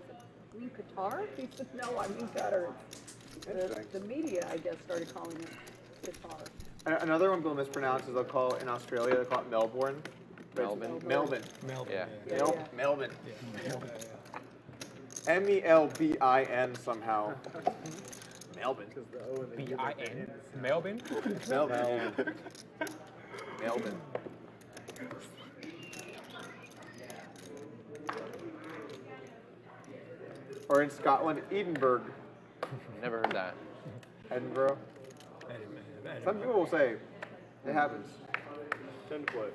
you mean Qatar? He said, no, I mean Qatar. The media, I guess, started calling it Qatar. Another one people mispronounce is they'll call it in Australia, they call it Melbourne. Melbourne. Melbourne. Yeah. Melbourne. M-E-L-B-I-N somehow. Melbourne. B-I-N. Melbourne? Melbourne. Melbourne. Or in Scotland, Edinburgh. Never heard that. Edinburgh. Some people will say it happens. 10 to play.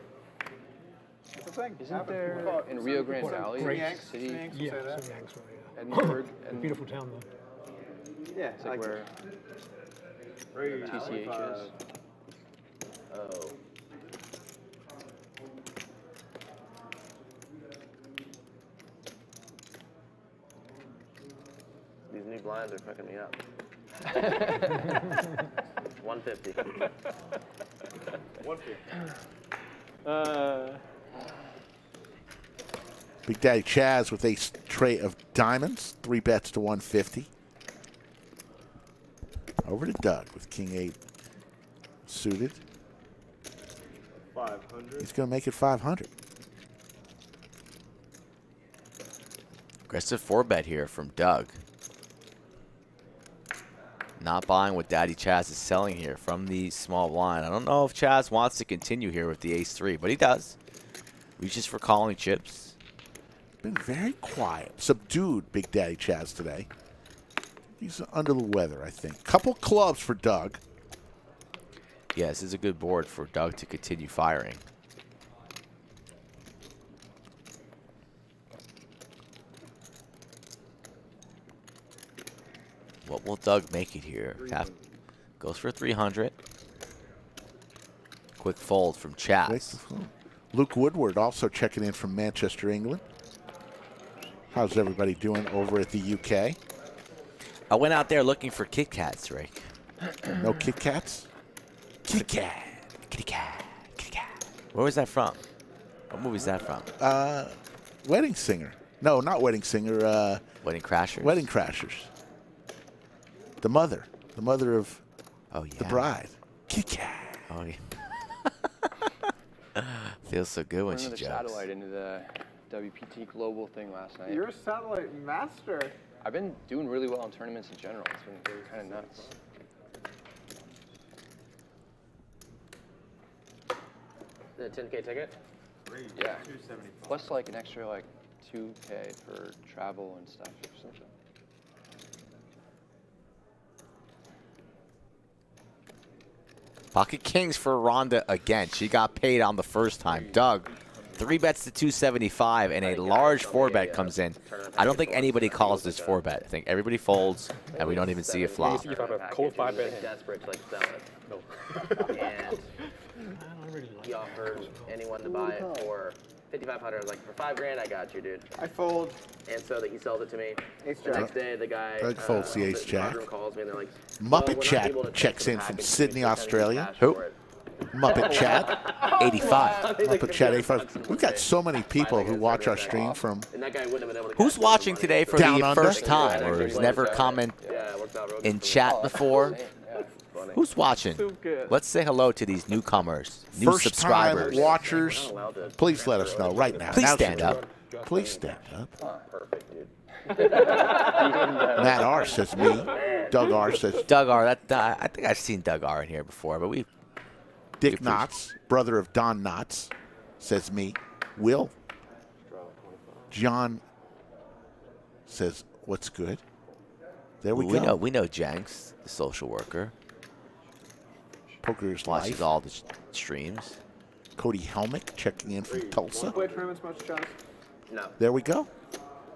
It's a thing. Isn't there in Rio Grande Valley, city? Yeah, Edinburgh. Beautiful town though. Yeah, It's like where TCH is. Oh. These new blinds are fucking me up. 150. 150. Big Daddy Chaz with a tray of diamonds, 3 bets to 150. Over to Doug with King 8 suited. 500. He's going to make it 500. Aggressive 4-bet here from Doug. Not buying what Daddy Chaz is selling here from the small blind. I don't know if Chaz wants to continue here with the ace-3, but he does. Reaches for calling chips. Been very quiet, subdued Big Daddy Chaz today. He's under the weather, I think. Couple clubs for Doug. Yeah, this is a good board for Doug to continue firing. What will Doug make it here? Goes for 300. Quick fold from Chaz. Luke Woodward also checking in from Manchester, England. How's everybody doing over at the UK? I went out there looking for Kit Kats, Rick. No Kit Kats? Kit Kat. Kitty Kat. Kitty Kat. Where was that from? What movie is that from? Wedding Singer. No, not Wedding Singer. Wedding Crashers. Wedding Crashers. The mother of the bride. Kit Kat. Oh, yeah. Feels so good when she Another jokes. satellite into the WPT Global thing last night. You're a satellite master. I've been doing really well in tournaments in general. It's been kind of nuts. The 10K ticket? Yeah. Plus like an extra like 2K for travel and stuff or something. Pocket kings for Rhonda again. She got paid on the first time. Doug, 3 bets to 275, and a large 4-bet comes in. I don't think anybody calls this 4-bet. I think everybody folds, and we don't even see it flop. You have a cold 5-bet. Desperate to like sell it. And he offered anyone to buy it for 5,500. I was like, for $5,000, I got you, dude. I fold. And so that he sold it to me. Ace The next day, the guy Doug folds the ace jack. calls me and they're like, Muppet Chat checks in from Sydney, Australia. Who? Muppet Chat. 85. Muppet Chat 85. We've got so many people who watch our stream from. And that guy wouldn't have been able to Who's watching today for Down the under? first time or has never commented in chat before? Who's watching? Let's say hello to these newcomers, new First subscribers. time watchers, please let us know right now. Please Now's stand your up. time. Please stand up. Perfect, dude. Matt R says me. Doug R says Doug R. I think I've seen Doug R in here before, but we. Dick Knotts, brother of Don Knotts, says me. Will. John says, what's good? There we go. We know Jenks, the social worker. Poker's Watches Life. all the streams. Cody Helmick checking in from Tulsa. Play tournaments much, Chaz? No. There we go.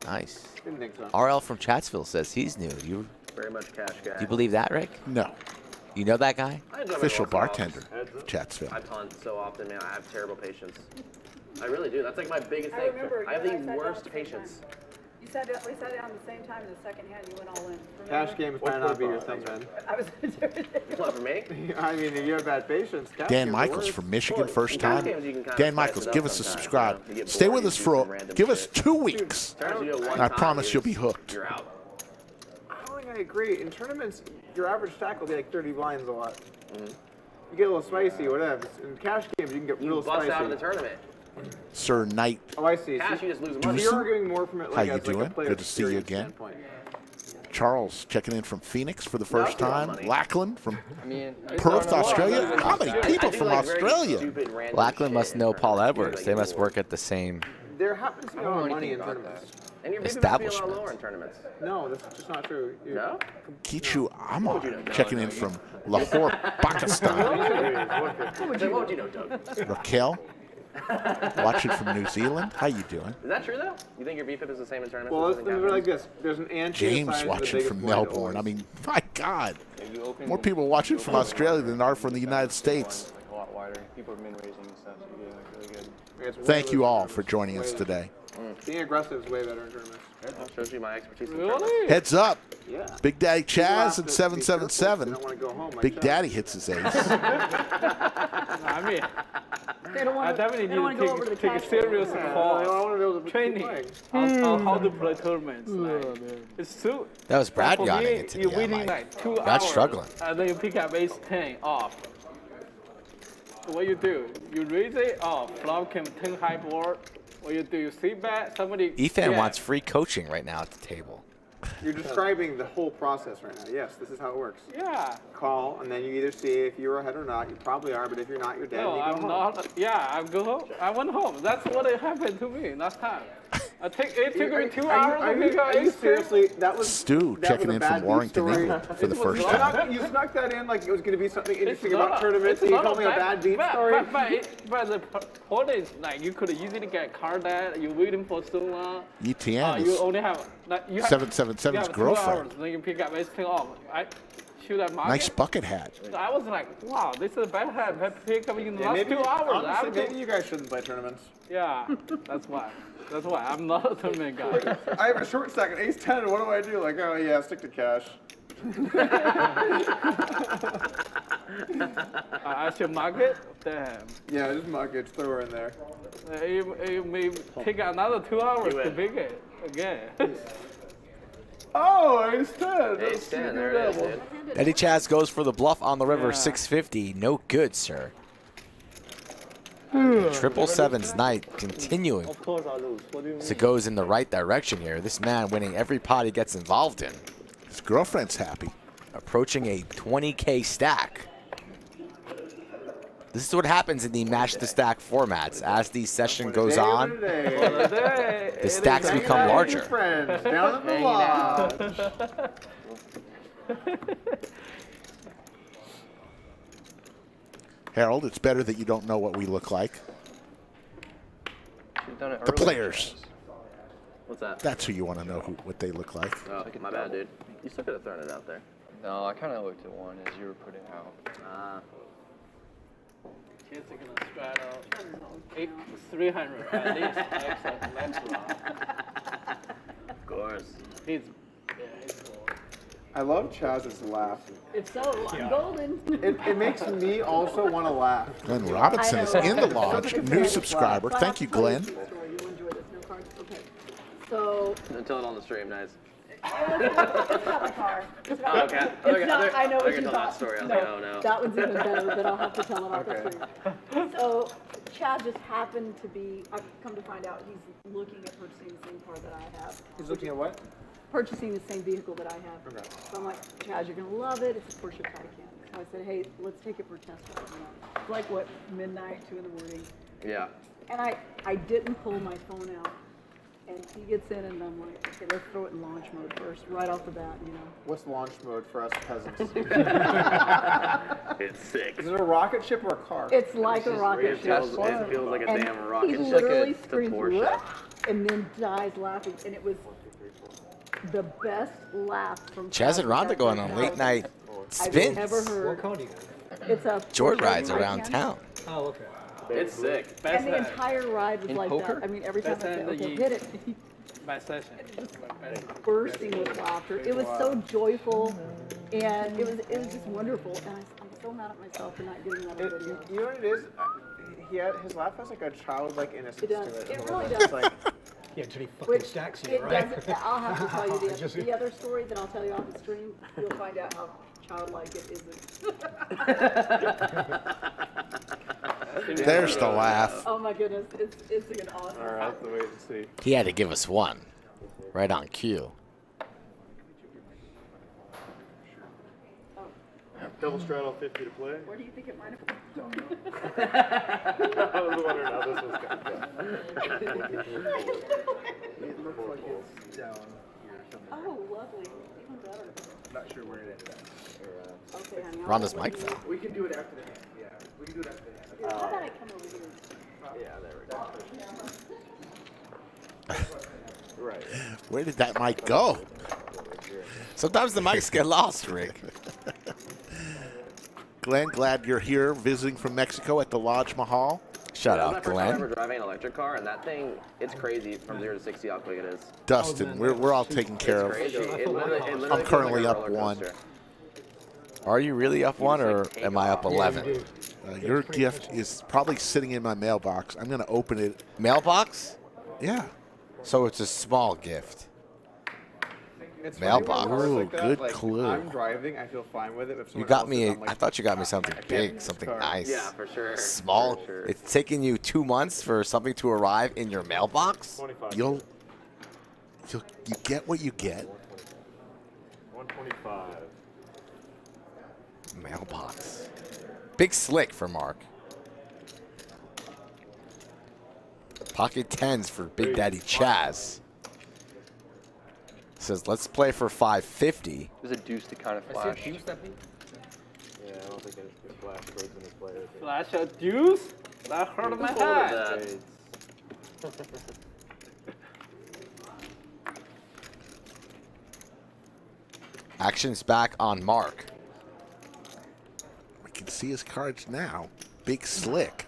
Nice. Didn't think so. RL from Chatsville says he's new. You Very much cash guy. do you believe that, Rick? No. You know that guy? I enjoy my Official golf bartender balls. of Chatsville. I punt so often, man. I have terrible patience. I really do. That's like my biggest thing. remember I have you the and I sat worst down at the same patience. We sat down at the same time in the second hand. You went all in. Remember? Cash games might not be your thing, man. I was It's not for me. I mean, if you have bad patience, cash Dan games are Michaels worse. from Michigan, first Cash time. games you can kinda Dan spice Michaels, it give up us a sometimes, subscribe. you get Stay bored, with you us do for some random give us shit. 2 weeks. Sometimes you do it one I time, promise you'll be hooked. You're out. I don't think I agree. In tournaments, your average stack will be like 30 blinds a lot. You get a little spicy, whatever. In cash games, you can get You real bust spicy. out in the tournament. Sir Knight. Oh, I see. Cash, you just lose So money. you're arguing more from it How like you as like doing? a player Good to see you experience again. standpoint. Charles checking in from Phoenix for the first time. Lackland from I mean, Perth, Australia. How many people from Australia? Lackland must know Paul Edwards. They must work at the same. There happens to be a lot of money in tournaments. And your VP must be a lot Establishment. lower in tournaments. No, that's just not true. No? Kichu Amar checking in from Lahore, Pakistan. What would you know, Doug? Raquel watching from New Zealand. How you doing? Is that true, though? You think your VFIP is the same in tournaments? Well, as let's it is in think of it like cash this. There's an ante James assigned to the watching biggest from blind Melbourne. I always. mean, my God. You open More people watching from Australia than are from the United States. Like a lot wider. People are min raising and stuff, so you're getting like really good. It's way Thank you less all tournaments. for joining Way us less. today. Being aggressive is way better in tournaments. Shows you my expertise in Really? tournaments. Heads up. Yeah. Big Daddy People have Chaz to at be 777. careful if they don't want to go home like Big Chaz. Daddy hits his ace. I mean, They don't I want definitely they don't need want to go over to to the take a cash serious Yeah, I course want to be able to keep training playing. on how to play tournaments. Like, it's too. That was Brad for yawning me, into you're the waiting mic. like 2 Brad's hours. struggling. And then you pick up ace 10 off. What you do? You raise it off. Flop came 10 high board. What you do? You sit back. Somebody. Efan yeah. wants free coaching right now at the table. You're describing the whole process right now. Yes, this is how it works. Yeah. Call, and then you either see if you're ahead or not. You probably are, but if you're not, you're dead. No, and you I'm go home. not. Yeah, I go home. I went home. That's what happened to me last time. It took me 2 hours to pick up Are you ace 10. seriously? That was Stu that checking was a in bad from beat Warrington, story. England for the first Well, time. you snuck that in like it was going to be something interesting It's about not- tournaments. it's And you not told me a bad beat story. But the point is, like, you could easily get card that you're waiting for so long. ETN You is only have like, you have 777's you have 2 girlfriend. hours, then you pick up ace 10 off. I shoot that market. Nice bucket hat. So I was like, wow, this is a bad hand. I pick up in the last maybe, 2 hours. honestly, After- maybe you guys shouldn't play tournaments. Yeah, that's why. That's why I'm not a tournament guy. I have a short stack at ace 10, and what do I do? Like, oh yeah, stick to cash. I should market. Damn. Yeah, just mug it, throw her in there. It may take another 2 hours to pick it again. Oh, ace 10. Ace 10, there it is, dude. Eddie Chaz goes for the bluff on the river, Yeah. 650. No good, sir. 777's night continuing. Of course I lose. What do you mean? So it goes in the right direction here. This man winning every pot he gets involved in. His girlfriend's happy. Approaching a 20K stack. This is what happens in the match the stack formats. As the session goes on, The the stacks become larger. Friends down at the lodge. Harold, it's better that you don't know what we look like. Should've done it The earlier. players. What's that? That's who you want to know what they look like. Oh, my bad, dude. You still could have thrown it out there. No, I kind of looked at one as you were putting out. Kids are gonna straddle 300 at least extra left round. Of course. He's cool. I love Chaz's laugh. If so, I'm golden. It makes me also want to laugh. Glenn Robinson is in the lodge. New subscriber. So I Thank have you, to tell Glenn. a true story. You enjoy this, no cards? Okay. So, Until it on the stream, nice. it's not my car. It's not, Oh, okay. it's not, I know what I you tell that thought. story. I was No, like, oh no. that one's even better, but I'll have to tell it off the stream. So, Chad just happened to be, I've come to find out he's looking at purchasing the same car that I have. He's looking at what? Purchasing the same vehicle that I have. Okay. So I'm like, Chad, you're gonna love it. It's a Porsche Taycan. So I said, hey, let's take it for a test drive. You know? It's like what, midnight, 2 in the morning. Yeah. And I didn't pull my phone out. And he gets in and I'm like, okay, let's throw it in launch mode first, right off the bat, you know. What's launch mode for us peasants? It's sick. Is it a rocket ship or a car? It's like a rocket It ship. feels like a And damn rocket he ship. literally It's a screams, Porsche. "What?" and then dies laughing. And it was the best laugh from Chaz and Rhonda going on late night spins. I've ever heard. What car do you go? It's a Joyride Porsche rides around Taycan. town. Oh, okay. It's sick. And the entire ride was In like poker? that. I mean, every time I Best said, hand okay, you- hit it, he My session. bursting with laughter. It was so joyful, and it was just wonderful. And I'm so mad at myself for not getting that on video. You know what it is? His laugh has like a childlike innocence It does. to it. It really It's does. like, Yeah, until he fucking Which stacks it you, right? does. I'll have to tell you Just- the other story that I'll tell you off the stream. You'll find out how childlike it isn't. There's the laugh. Oh my goodness, it's an awesome. all right, I'll have to wait and see. He had to give us one. Right on cue. Double straddle 50 to play. Where do you think it might have come? I was wondering how this was going to go. It looks like it's down here somewhere. Oh, lovely. Even better. Not sure where it ended up. Okay, honey. Rhonda's mic fell. We can do it after the hand. Yeah, we can do it after the hand. How about I come over here? Yeah, there we go. Right. Where did that mic go? Sometimes the mics get lost, Rick. Glenn, glad you're here visiting from Mexico at the Lodge Mahal. Shout That was my out, first time ever Glenn. driving an electric car, and that thing, it's crazy from 0 to 60 how quick it is. Dustin, we're all taken care It's crazy. of. It literally I'm feels like currently a up roller one. coaster. Are you really up one, or am I up 11? Your gift is probably sitting in my mailbox. I'm going to open it. Mailbox? Yeah. So it's a small gift. It's Mailbox. funny when Ooh, cars like that, good like, clue. I'm driving, I feel fine with it. If You someone got else me. is, I'm like, I thought you got me something I can't big, use something car. nice. Yeah, for sure. Small. For sure. It's taking you 2 months for something to arrive in your mailbox. 25. You get what you get. 125. Mailbox. Big slick for Mark. Pocket 10s for Big Daddy Chaz. Says, let's play for 550. There's a deuce to kind of I see a flash. deuce that big? Yeah, I don't think it's flash birds in his players. Flash a deuce? That hurt my Who folded head. that? Action's back on Mark. We can see his cards now. Big slick.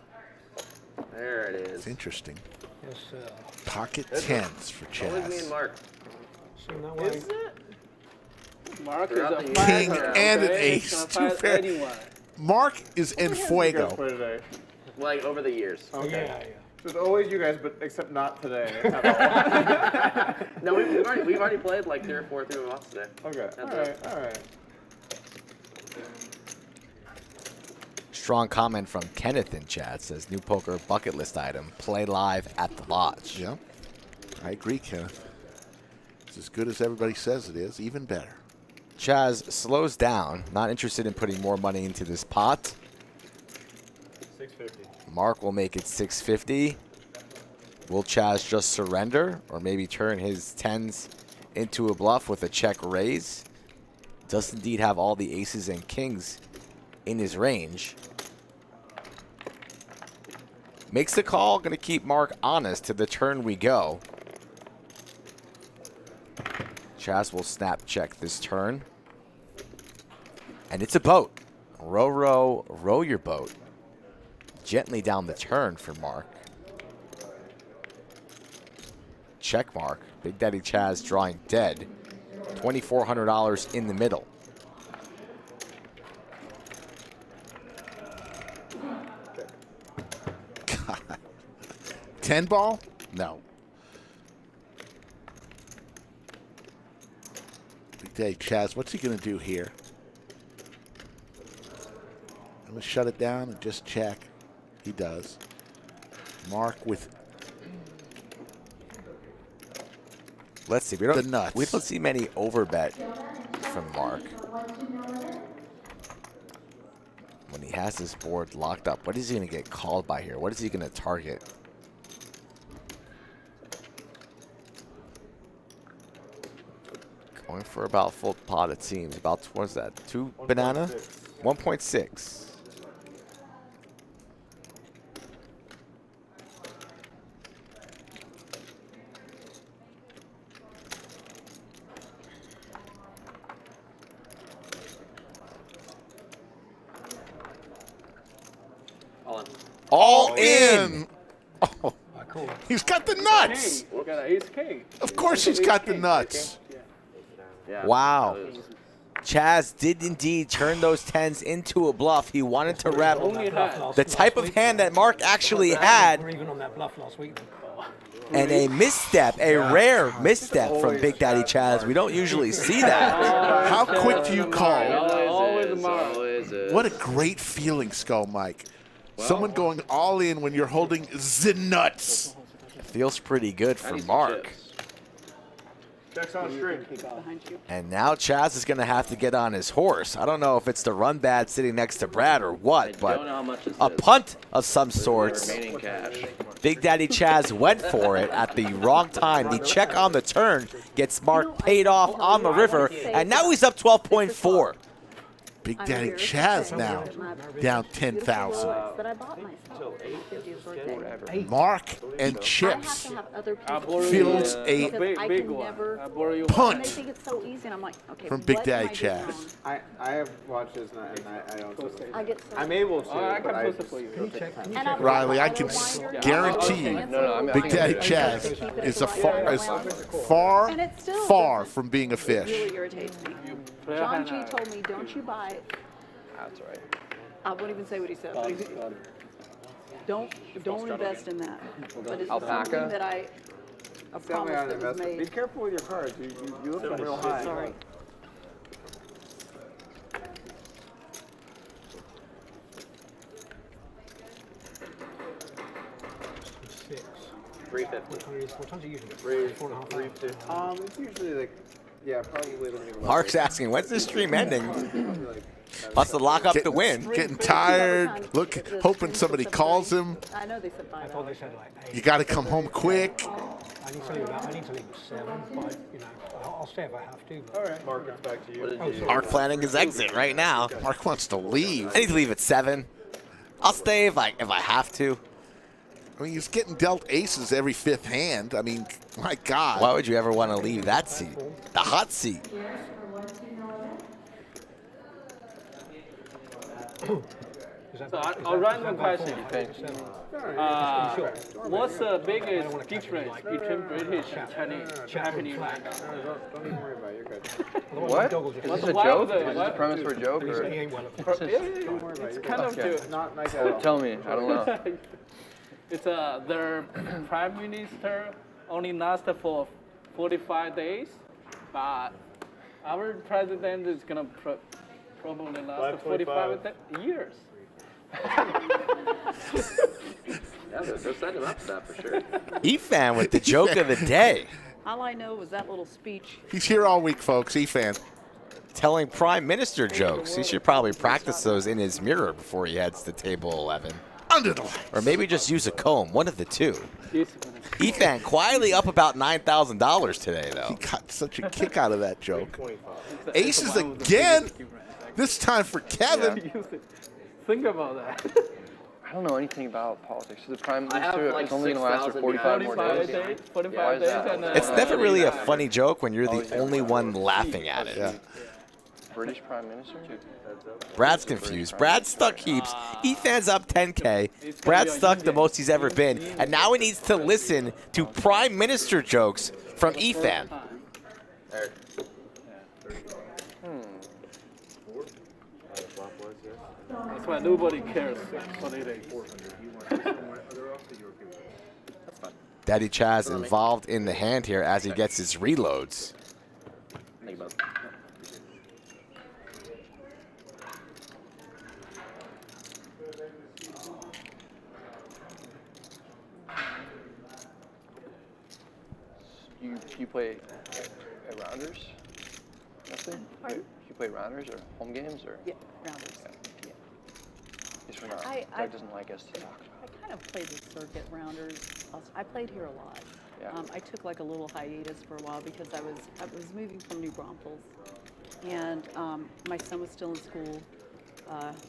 There it It's is. interesting. Yes, sir. Pocket 10s for Always me and Chaz. Mark. Seen that way. Mark is Throughout a the year. King fighter, and an okay? ace. He's gonna Two fight fair. anyone. Mark is en You guys fuego. play today. Like over the years. Okay. Yeah. So it's always you guys, but except not today. No, we've already played like 3 or 4 through months today. Okay. All That's right. it. All right. Strong comment from Kenneth in chat. Says, new poker bucket list item. Play live at the lodge. Yeah. I agree, Kenneth. It's as good as everybody says it is, even better. Chaz slows down. Not interested in putting more money into this pot. 650. Mark will make it 650. Will Chaz just surrender or maybe turn his 10s into a bluff with a check raise? Does indeed have all the aces and kings in his range. Makes the call, going to keep Mark honest to the turn we go. Chaz will snap check this turn. And it's a boat. Row, row, row your boat. Gently down the turn for Mark. Check mark. Big Daddy Chaz drawing dead. $2,400 in the middle. God. 10 ball? No. Big Daddy Chaz, what's he going to do here? I'm going to shut it down and just check. He does. Mark with Let's see. We don't see many overbet from Mark. When he has his board locked up, what is he going to get called by here? What is he going to target? Going for about full pot, it seems. About, what is that? 2 banana? 1.6. All in. Oh, he's got the nuts. Of course he's got the nuts. Wow. Chaz did indeed turn those 10s into a bluff. He wanted to wrap the type of hand that Mark actually had. And a misstep, a rare misstep from Big Daddy Chaz. We don't usually see that. How quick do you call? What a great feeling, Skull Mike. Someone going all in when you're holding the nuts. Feels pretty good for Mark. And now Chaz is going to have to get on his horse. I don't know if it's the run bad sitting next to Brad or what, but a punt of some sorts. Big Daddy Chaz went for it at the wrong time. The check on the turn gets Mark paid off on the river, and now he's up 12.4. Big Daddy Chaz now down 10,000. Mark and Chips feels a punt from Big Daddy Chaz. I have watches and I don't. I'm able to. But Riley, I can guarantee you, Big Daddy Chaz is far from being a fish. Really irritates me. John G told me, don't you buy it. That's right. I won't even say what he said. But don't invest in that. But it's Alpaca? something that a promise that was made. Be careful with your cards. You look them real high. Sorry. What time's it usually? 4.5. It's usually like, yeah, probably. Mark's asking, when's this stream ending? Wants to lock up the win. Getting tired. Look, hoping somebody calls him. I know they said 5 hours. You got to come home quick. I need to leave at 7, but I'll stay if I have to. All right. Mark, it's back to you. Mark planning his exit right now. Mark wants to leave. I need to leave at 7. I'll stay if I have to. I mean, he's getting dealt aces every 5th hand. I mean, my God. Why would you ever want to leave that seat? The hot seat. So I'll run the question. What's the biggest difference between British and Japanese manga? Don't even worry about it. You're good. What? Is this a joke? Is this a premise for a joke? Or? It's kind of joke. Not nice at all. Tell me. I don't know. It's their prime minister only lasted for 45 days, but our president is gonna probably last 45 years. Yeah, they're setting him up for that for sure. Efan with the joke of the day. All I know was that little speech. He's here all week, folks. Efan. Telling Prime Minister jokes. He should probably practice those in his mirror before he heads to table 11. Under the lights. Or maybe just use a comb. One of the two. Efan quietly up about $9,000 today, though. He got such a kick out of that joke. Aces again. This time for Kevin. Think about that. I don't know anything about politics. The prime I have, minister like, is only going to last for 6,000 45 more behind days. me. 45 days and It's never really a funny joke when you're the only one laughing at it. Yeah. British prime minister? Brad's confused. Brad's stuck heaps. Efan's up 10K. Brad's stuck the most he's ever been. And now he needs to listen to prime minister jokes from Efan. That's why nobody cares what it is. Daddy Chaz involved in the hand here as he gets his reloads. Think about You play at rounders? Nothing? Pardon? You play rounders or home games or? Yeah, rounders. Yeah. Just for now. I Doug doesn't like us to talk. I kind of played the circuit rounders. I played here a lot. Yeah. I took like a little hiatus for a while because I was moving from New Braunfels, and my son was still in school.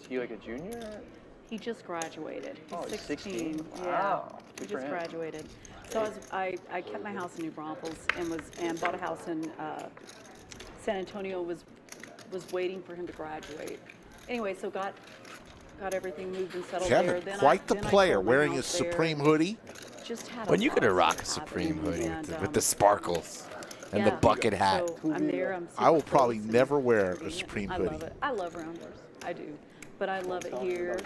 Is he like a junior? He just graduated. He's Oh, he's 16. 16? Yeah, Wow. he Good for just him. graduated. So I kept my house in New Braunfels and bought a house in San Antonio. Was waiting for him to graduate. Anyway, so got everything moved and settled there. Kevin, Then quite the then player, sold my wearing his house there. Supreme hoodie. Just had When you lot could of rock a stuff Supreme happening, hoodie and, with the sparkles and the yeah. bucket hat. So I'm there. I'm I will super probably close and never wear a doing it. Supreme I hoodie. love it. I love rounders. I do. But I love it here.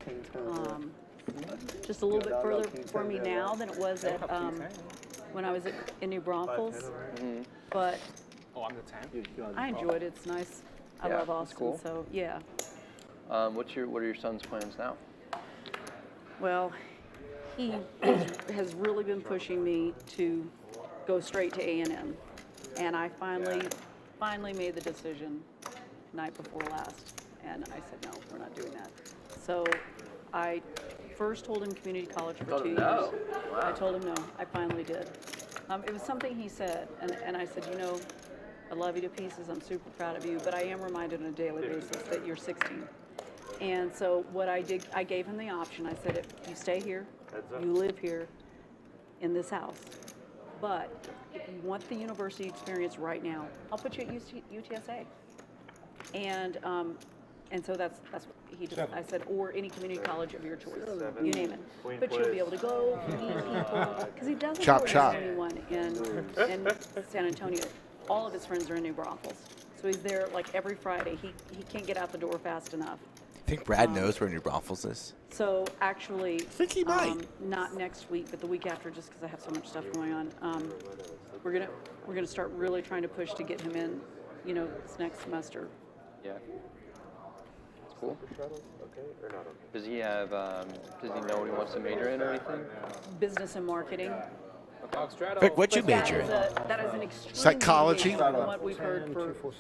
Just a little bit further for me now than it was at when I was in New Braunfels. But Oh, I'm the 10. I enjoyed it. It's nice. I Yeah, love that's Austin. cool. So yeah. What are your son's plans now? Well, he has really been pushing me to go straight to A&M, and I finally made the decision night before last, and I said no, we're not doing that. So I first told him community college for 2 years. no. Wow. I told him no. I finally did. It was something he said, and I said, you know, I love you to pieces. I'm super proud of you, but I am reminded on a daily basis that you're 16. And so what I did, I gave him the option. I said, if you stay here, you live here in this house. But if you want the university experience right now, I'll put you at UTSA. And so that's what he just, I said, or any community college of your choice, you name it. But you'll be able to go meet people, because he doesn't Chop, know chop. anyone in San Antonio. All of his friends are in New Braunfels. So he's there like every Friday. He can't get out the door fast enough. I think Brad knows where New Braunfels is. So actually, I think he might. Not next week, but the week after, just because I have so much stuff going on. We're gonna start really trying to push to get him in, you know, this next semester. Yeah. That's cool. Does he have? Does he know what he wants to major in or anything? Business and marketing. Rick, what'd you But that major is in? that is an extreme Psychology? deviation from what we've heard for.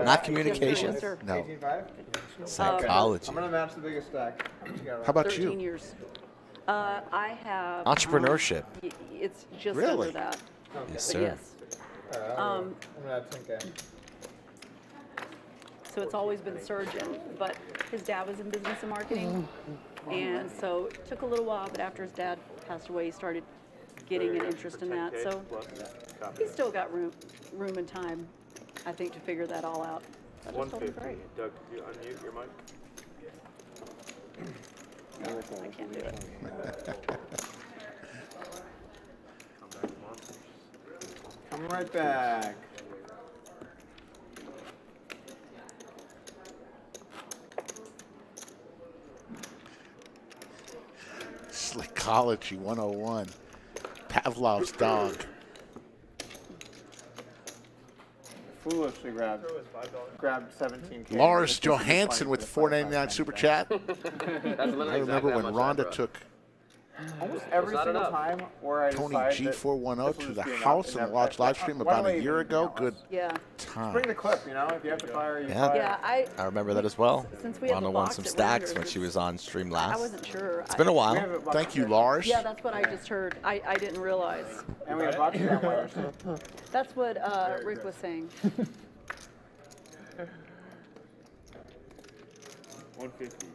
Not communication? Yes, sir. No. 18.5? Psychology. I'm gonna match the biggest stack. How about 13 you? years. I have Entrepreneurship. It's just Really? under that. Yes, But sir. yes. I'm gonna have 10K. So it's always been surgeon, but his dad was in business and marketing, and so it took a little while. But after his dad passed away, he started getting an interest in that. So he's still got room and time, I think, to figure that all out. I just told him, great. Doug, you unmute your mic? I can't do it. Coming right back. Psychology 101. Pavlov's dog. Foolishly grabbed 17K. Lars Johansson with $4.99 super chat. That's I literally remember exactly when how much I Rhonda brought. took Almost every not single enough. time where I Tony decide G410 that to this the will just be house enough, and it watched never- live stream why about don't a I year even, ago. Good Yeah. time. Bring the clip, you know? If you have to fire, you Yeah. fire. Yeah, I remember that as well. Since we have Rhonda the won box some at stacks Rangers, when she was on stream I last. wasn't sure. It's been a We while. have it Thank you, Lars. Yeah, that's what I just heard. I didn't realize. And we have box down wires. That's what Rick was saying. 150.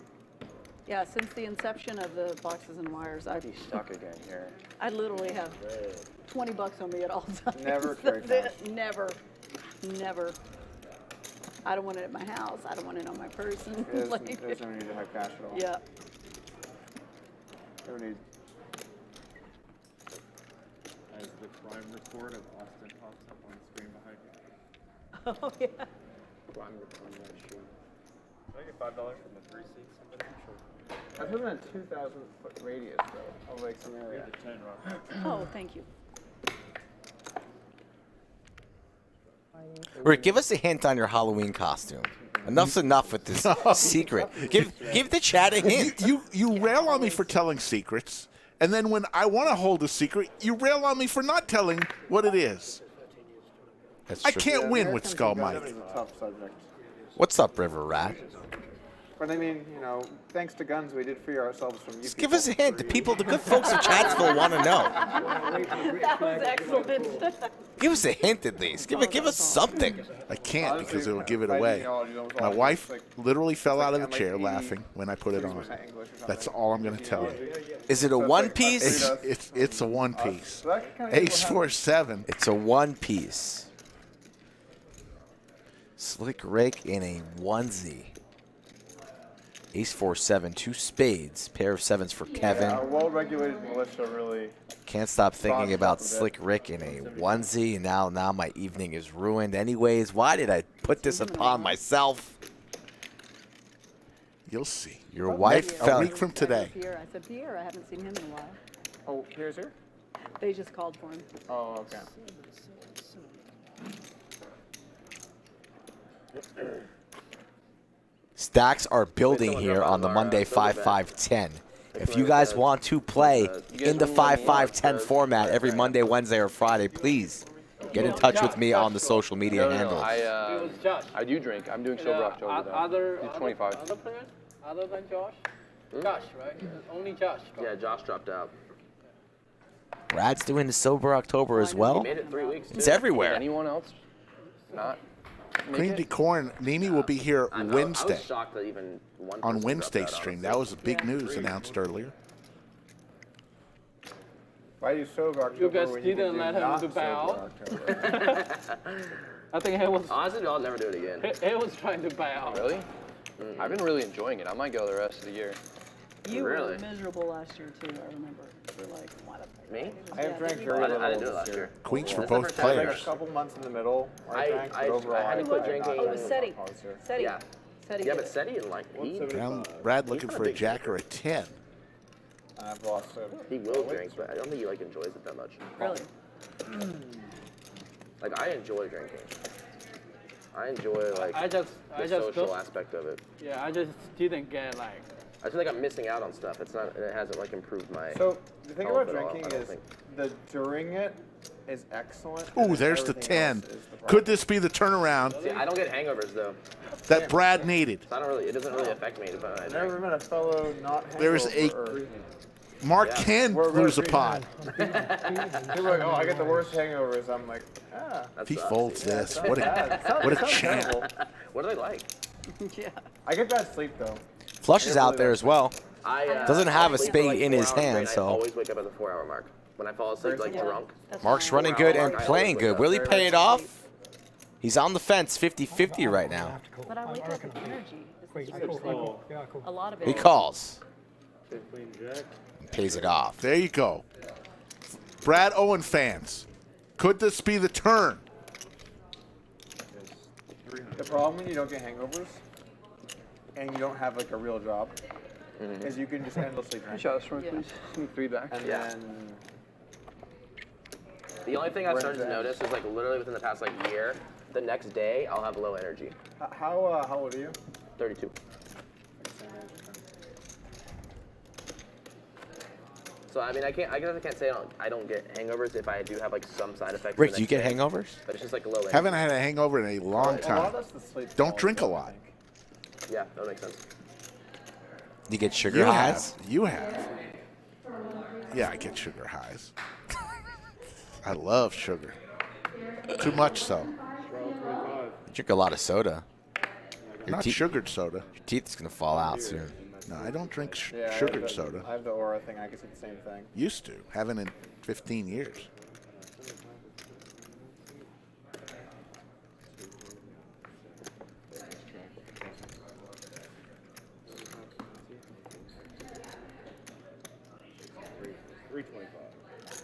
Yeah, since the inception of the boxes and wires, He's stuck again here. I literally have $20 on me at all times. Never carry That's it. Never. I don't want it at my house. I don't want it on my person. There's no need to have cash at all. Yeah. No need. As the crime report of Austin pops up on the screen behind you. Oh, yeah. Crime report, yeah, sure. Can I get $5 from the 3 seats? Sure. I was looking at a 2,000-foot radius, though, of like some area. We have the 10 rock. Oh, thank you. Rick, give us a hint on your Halloween costume. Enough's enough with this secret. Give the chat a hint. You rail on me for telling secrets, and then when I want to hold a secret, you rail on me for not telling what it is. That's I true. can't win with Skull Guns Mike. is a tough subject. What's up, River Rat? But I mean, you know, thanks to guns, we did free ourselves from you. Just give us a hint. The good folks of Chatsville want to know. That was excellent. Give us a hint at least. Give us something. I can't because it will give it away. My wife literally fell out of the chair laughing when I put it on. That's all I'm going to tell you. Is it a one piece? It's a one piece. Ace 4-7. It's a one piece. Slick Rick in a onesie. Ace 4-7, 2 spades, pair of sevens for Kevin. Yeah, our well-regulated militia really. Can't stop thinking about Slick Rick in a onesie, and now my evening is ruined. Anyways, why did I put this upon myself? You'll see. Your wife fell. A week from today. I said, Pierre, I haven't seen him in a while. Oh, here's here? They just called for him. Oh, okay. Stacks are building here on the Monday 5-5-10. If you guys want to play in the 5-5-10 format every Monday, Wednesday, or Friday, please get in touch with me on the social media handles. I do drink. I'm doing sober October. Other 25. Other players other than Josh? Josh, right? Only Josh. Yeah, Josh dropped out. Brad's doing the sober October as well. He made it 3 weeks. It's everywhere. Anyone else not? Cream de Corn, Nini will be here I Wednesday. was shocked that even one On person Wednesday's dropped out, stream. honestly. That was big news announced earlier. Why do you sober October You guys when you didn't can let do him not to bow sober out. October? I think he was. Honestly, I'll never do it again. He was trying to buy out. Really? I've been really enjoying it. I might go the rest of the year. You were Really? miserable last year, too, I remember. You were like, what a Me? I have drank Oh, very little I didn't do it this last year. year. Queens for That's the both first time I've Like players. a couple months in the middle. Where I drank, but I overall, had to quit did not drinking. Oh, SETI. SETI. Yeah. SETI Yeah, did but it. Seti and like Brad looking for a jack or a 10. I've lost sober. he will drink, but I don't think he like enjoys it that much. Really? Like I enjoy drinking. I enjoy like I just social don't. aspect of it. Yeah, I just didn't get like. I feel like I'm missing out on stuff. It hasn't like improved my. So the thing health about at all, drinking I don't is think. the during it is excellent. Ooh, and there's the everything 10. else is the problem. Could this be the turnaround See, I don't get hangovers though. that Brad needed? So I don't really. It doesn't really affect me. But I I've drink. never met a fellow not There's hangover. Mark Yeah. can We're lose a agreed. pot. People are like, oh, I get the worst hangovers. I'm like, That He sucks. folds this. it's not What bad. a It sounds- what it a sounds champ. terrible. What do they like? Yeah. I get bad sleep though. Flush is out there as well. I Doesn't have a sleep for, spade in 4 his hours hand, straight. I so always wake up at the 4-hour mark. When I fall asleep like Yeah. drunk. That's Mark's fine. running good and I playing always good. wake up Will he very pay it early. off? He's on the fence, 50-50 right now. But I wake up with energy. This is Queen, just cool. Yeah, cool. a lot of He it. calls. Queen Jack. And pays it off. There you go. Brad Owen fans, could this be the turn? The problem when you don't get hangovers and you don't have like a real job is you can just endlessly drink. Shot this one, Yeah. please. Give me 3 back. And Yeah. then The only thing I've started to notice is like literally within the past like year, the next day I'll have low energy. how old are you? 32. So I mean, I guess I can't say I don't get hangovers if I do have like some side effects. Rick, the do you next get day, hangovers? But it's just like low energy. Haven't had a hangover in a long A lot of time. that's the sleep Don't quality, drink a I lot. think. Yeah, that makes sense. Do you get sugar You highs? have. You have. Yeah, I get sugar highs. I love sugar. Too much so. You drink a lot of soda. Not sugared soda. Your teeth is going to fall out soon. No, I don't drink Yeah, sugared soda. I have the aura thing. I can say the same thing. Used to. Haven't in 15 years.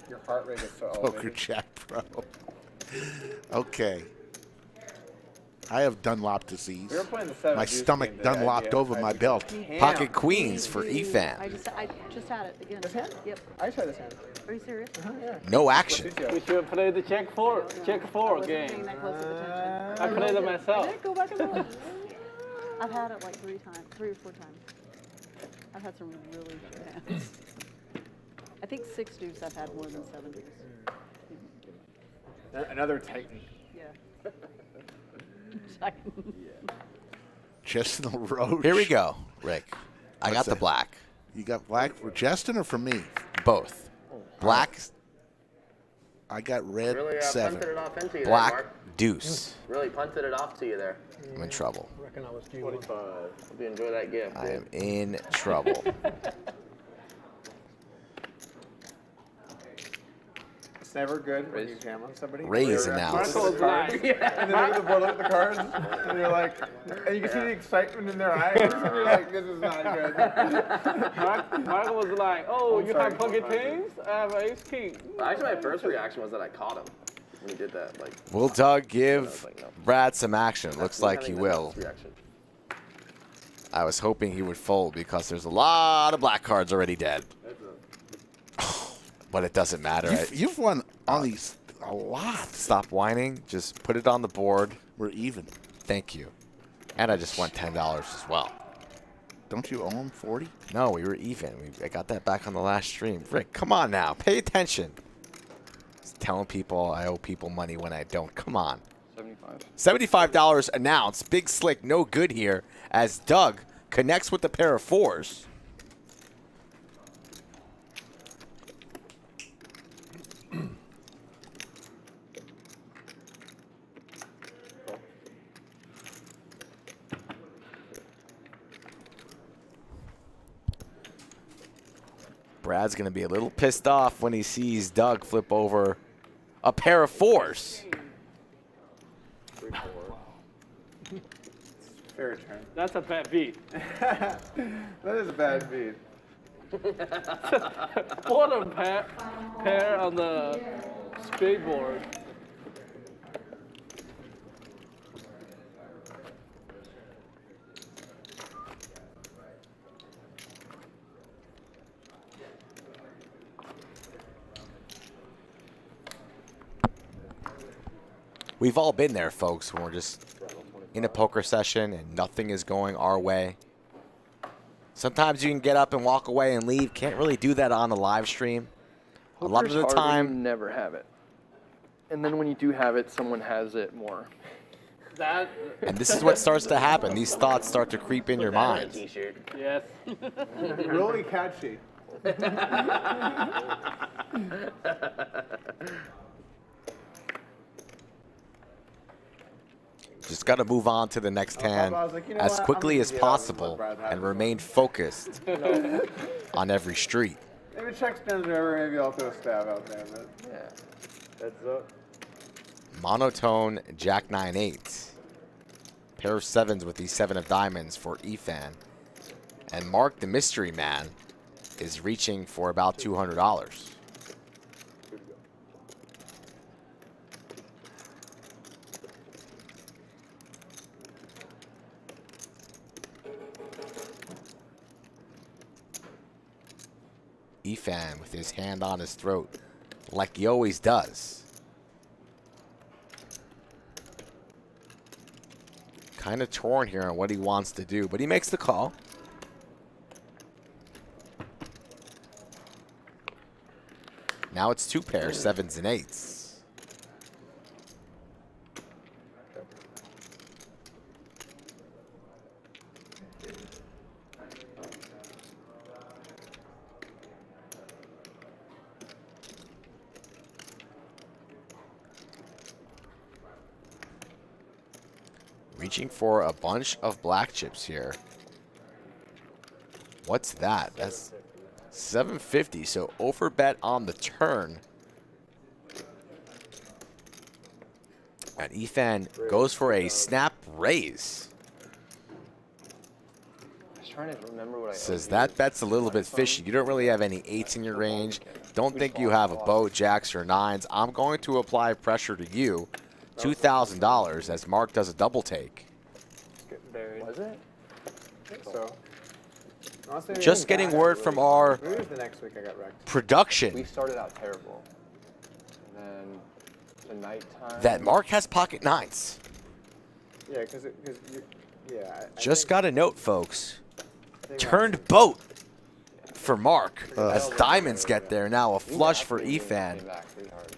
Your heart rate is so Poker elevated. Chat Pro. Okay. I have Dunlop disease. We were playing the 7 My deuce stomach game today. Dunlopped over my belt. Pocket queens for Efan. I just had it again. This hand? Yep. I tried this hand. Are you serious? Yeah. No action. We should play the check four Wasn't paying game. that close of attention. I played it myself. Did it? Go back and look. I've had it like 3 or 4 times. I've had some really good hands. I think 6 deuce I've had more than 7 deuce. Another Titan. Yeah. Justin Roach. Here we go, Rick. I got the black. You got black for Justin or for me? Both. Black. I got red Really 7. punted it off into you Black there, Mark. deuce. Really punted it off to you there. I'm in trouble. I reckon I was due 45. Hope you enjoy that gift. I dude. am in trouble. It's never good when you jam on somebody. Raise They're analysis. look at the cards, and then look at the board, look at the cards, and you're like, and you can see the excitement in their eyes, and you're like, this is not good. Mark was like, oh, I'm you sorry, have pocket kings? I have ace king. Actually, my first reaction was that I caught him when he did that. Like, Will Doug give Brad some action? Looks like he having the will. next reaction. I was hoping he would fold because there's a lot of black cards already dead. But it doesn't matter. You've won on these a lot. Stop whining. Just put it on the board. We're even. Thank you. And I just won $10 as well. Don't you owe him 40? No, we were even. I got that back on the last stream. Rick, come on now. Pay attention. Just telling people I owe people money when I don't. Come on. 75. $75 announced. Big Slick, no good here as Doug connects with the pair of 4s. Brad's going to be a little pissed off when he sees Doug flip over a pair of 4s. Fair turn. That's a bad beat. That is a bad beat. Bottom pair on the straight board. We've all been there, folks, when we're just in a poker session and nothing is going our way. Sometimes you can get up and walk away and leave. Can't really do that on a live stream. A lot of Poker's the hard when time, you never have it. And then when you do have it, someone has it more. and this is what starts to happen. These thoughts start to creep in your mind. T-shirt. Yes. Really catchy. Just got to move on to the next hand I was like, you know as what? I'm quickly gonna as get out and let possible Brad have and it. remain focused on every street. Maybe check's down the river, maybe I'll throw a stab out there, but Yeah. heads up. Monotone Jack 9-8. Pair of 7s with the 7 of diamonds for Efan. And Mark the Mystery Man is reaching for about $200. Efan with his hand on his throat like he always does. Kind of torn here on what he wants to do, but he makes the call. Now it's 2 pairs, 7s and 8s. Reaching for a bunch of black chips here. What's that? That's 750. So over bet on the turn. And Efan goes for a snap raise. I was trying to remember what I Says that bet's a little bit fishy. You don't really have any 8s in your range. Don't think you have a boat, jacks, or 9s. I'm going to apply pressure to you. $2,000 as Mark does a double take. Was it? I think so. Honestly, Just getting word from our maybe it was the next week I got wrecked. production We started out terrible. And then the nighttime. that Mark has pocket 9s. Yeah, because yeah. Just got a note, folks. Turned boat for Mark as diamonds get there. Now a flush for Efan.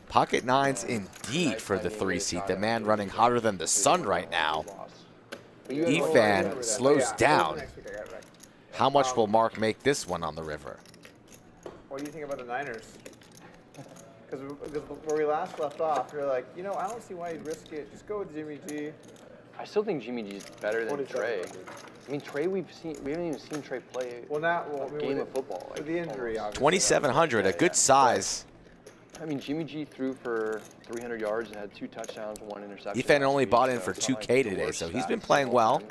Pocket 9s indeed for the 3-seat. The man running hotter than the sun right now. Efan slows down. How much will Mark make this one on the river? What do you think about the Niners? Because where we last left off, you're like, you know, I don't see why you'd risk it. Just go with Jimmy G. I still think Jimmy G's better than Trey. I mean, Trey, we haven't even seen Trey play a game of football. Like, the injury, obviously. 2,700, a good size. I mean, Jimmy G threw for 300 yards and had 2 touchdowns, 1 interception. Efan only bought in for 2K today, so he's been playing well.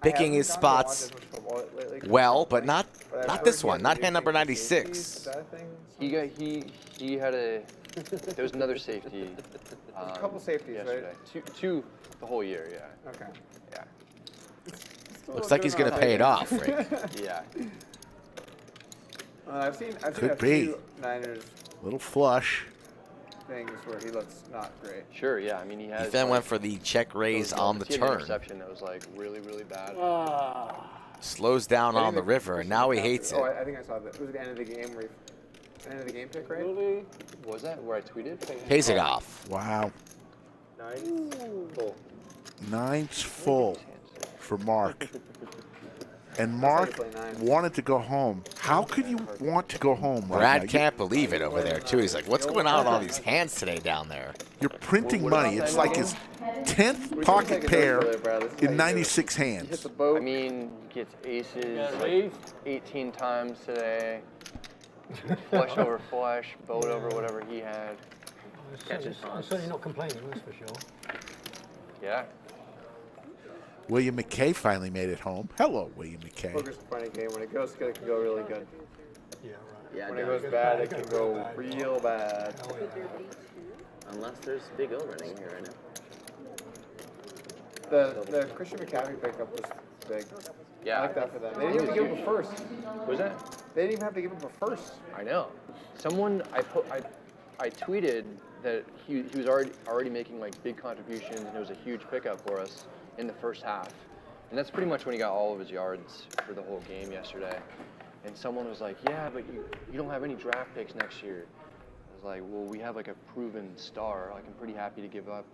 Picking his spots well, but not this one, not hand number 96. He had there was another safety. A couple safeties, yesterday. right? Two the whole year, yeah. Okay. Yeah. Looks like he's going to pay it off, Rick. Yeah. I've seen Could a be. few Niners Little flush. things where he looks not great. Sure, yeah. I mean, he has. Efan went for the check raise on the he had an turn. interception that was like really, really bad. Slows down on the river, and now he hates it. Oh, I think I saw that. It was the end of the game where end of the game pick, right? Really? Was that where I tweeted? Pays it off. Wow. 9 full. 9's full for Mark. And Mark wanted to go home. How could you want to go home right Brad now? can't believe it over there, too. He's like, what's going on with all these hands today down there? You're printing money. It's like his 10th pocket pair in 96 hands. I mean, he gets aces 18 times today. Flush over flush, boat over whatever he had. I'm certainly not complaining, that's for sure. Yeah. William McKay finally made it home. Hello, William McKay. Poker's a funny game. When it goes good, it can go really good. Yeah, right. Yeah, When it goes bad, it can go real bad. Unless there's Big O running here right now. The Christian McCaffrey pickup was big. Yeah. I like that for them. They didn't even give him a first. Was that? They didn't even have to give him a first. I know. Someone I tweeted that he was already making like big contributions, and it was a huge pickup for us in the first half. And that's pretty much when he got all of his yards for the whole game yesterday. And someone was like, yeah, but you don't have any draft picks next year. I was like, well, we have like a proven star. Like, I'm pretty happy to give up,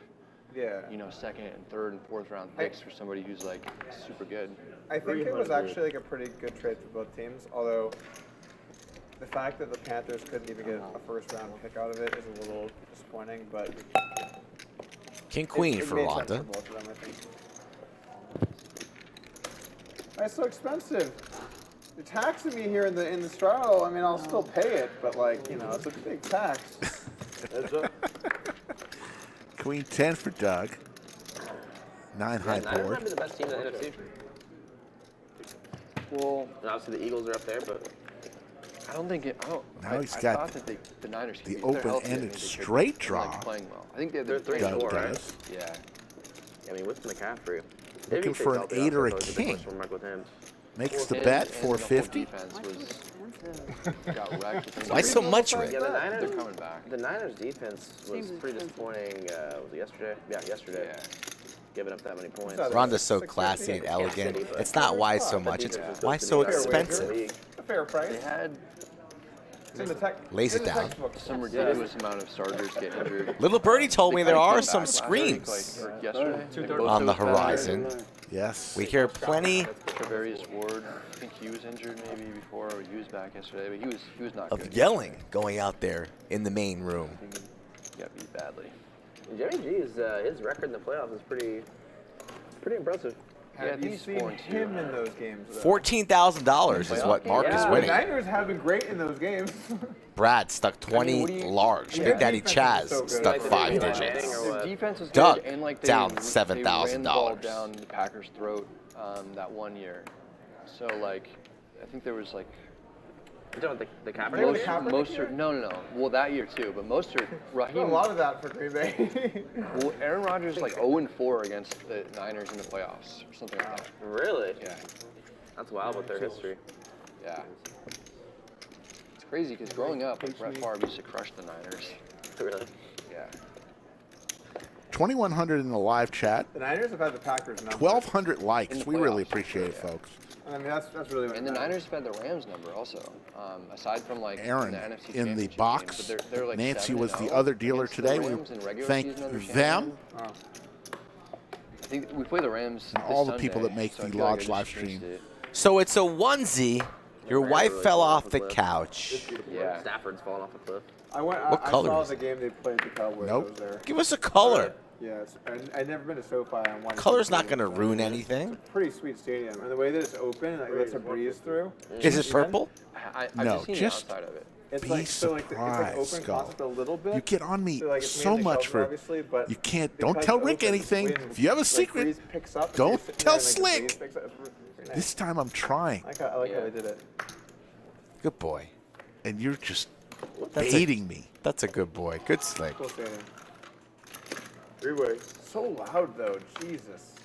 you know, 2nd and 3rd and 4th round picks for somebody who's like super good. I think it was actually like a pretty good trade for both teams, although the fact that the Panthers couldn't even get a first round pick out of it is a little disappointing, but King Queen for made sense Rhonda. for both of them, I think. It's so expensive. You're taxing me here in the straddle. I mean, I'll still pay it, but like, you know, it's a big tax. Queen 10 for Doug. 9 high Niners board. might be the best team in the NFC. Well, and obviously the Eagles are up there, but I don't think Now he's I got thought that the Niners could the be, if they're healthy, I open-ended think they could straight be, draw. like, playing well. I think they're Doug 3-4, right? does. Yeah. I mean, with McCaffrey, Looking for an 8 or a king. Makes the bet, 450. Why so much, Rick? Yeah, They're coming back. The Niners defense was pretty disappointing. Was it yesterday? Yeah, yesterday. Yeah. Giving up that many points. Rhonda's so classy and elegant. It's not why so much, it's why so expensive. A fair price. They had It's in the tech. Lays it's it in the down. textbook. some ridiculous amount of starters get injured. Little Birdie told me They there kinda are came some back last screams week, like, or yesterday. on the horizon. Yes. We hear plenty Travarius Ward, I think he was injured maybe before, or he was back yesterday, but he was not of good. yelling going out there in the main room. He got beat badly. Jimmy G's his record in the playoffs is pretty impressive. Have you seen him in those games? Though? $14,000 is what Mark is winning. The Niners have been great in those games. Brad stuck 20 large. Big Daddy Chaz stuck 5 digits. The defense was Doug good, and like down they ran the ball $7,000. down the Packers' throat that one year. So like, I think there was like. You're talking about the Kaepernick? Mostert, no. Well, that year too, but Mostert, Raheem. A lot of that for Green Bay. Well, Aaron Rodgers like 0-4 against the Niners in the playoffs or something like that. Really? Yeah. That's wild with their history. Yeah. It's crazy because growing up, like, Brett Favre used to crush the Niners. Really? Yeah. 2,100 in the live chat. The Niners have had the Packers number. 1,200 likes. We really appreciate it, folks. I mean, that's really what And the Niners have had the Rams number also. Aside from like Aaron, in the NFC in the Championship box, game, but they're like Nancy was the 7-0 other dealer against the today. We Rams in regular thank season under them. Shanahan. I think we play the Rams and this all the people Sunday, that make so I the feel like I Lodge just live jinxed stream. it. So it's a onesie. Your wife fell off the couch. Yeah. Stafford's falling off a cliff. What color I is saw the game they played the Cowboys. Nope. I was there. Give us a color. Yes, I've never been to SoFi. On one Color's not going to ruin anything. Pretty sweet stadium, and the way that it's open, like lets a breeze through. Is it purple? I've No, just seen just the outside of it. It's be like so like it's like surprised, open Skull. concept a little bit. You get on me So, like, it's so mainly much covered, for obviously, but you can't. Don't because tell it's Rick open, anything. wind, If you have a like, secret, breeze picks up, don't so you're tell sitting there, and, like, the Slick. breeze picks up. It's very nice. This time I'm trying. I like how they did it. Good boy. And you're just That's baiting me. That's a good boy. Good Slick. Cool stadium. Three-way. So loud though, Jesus.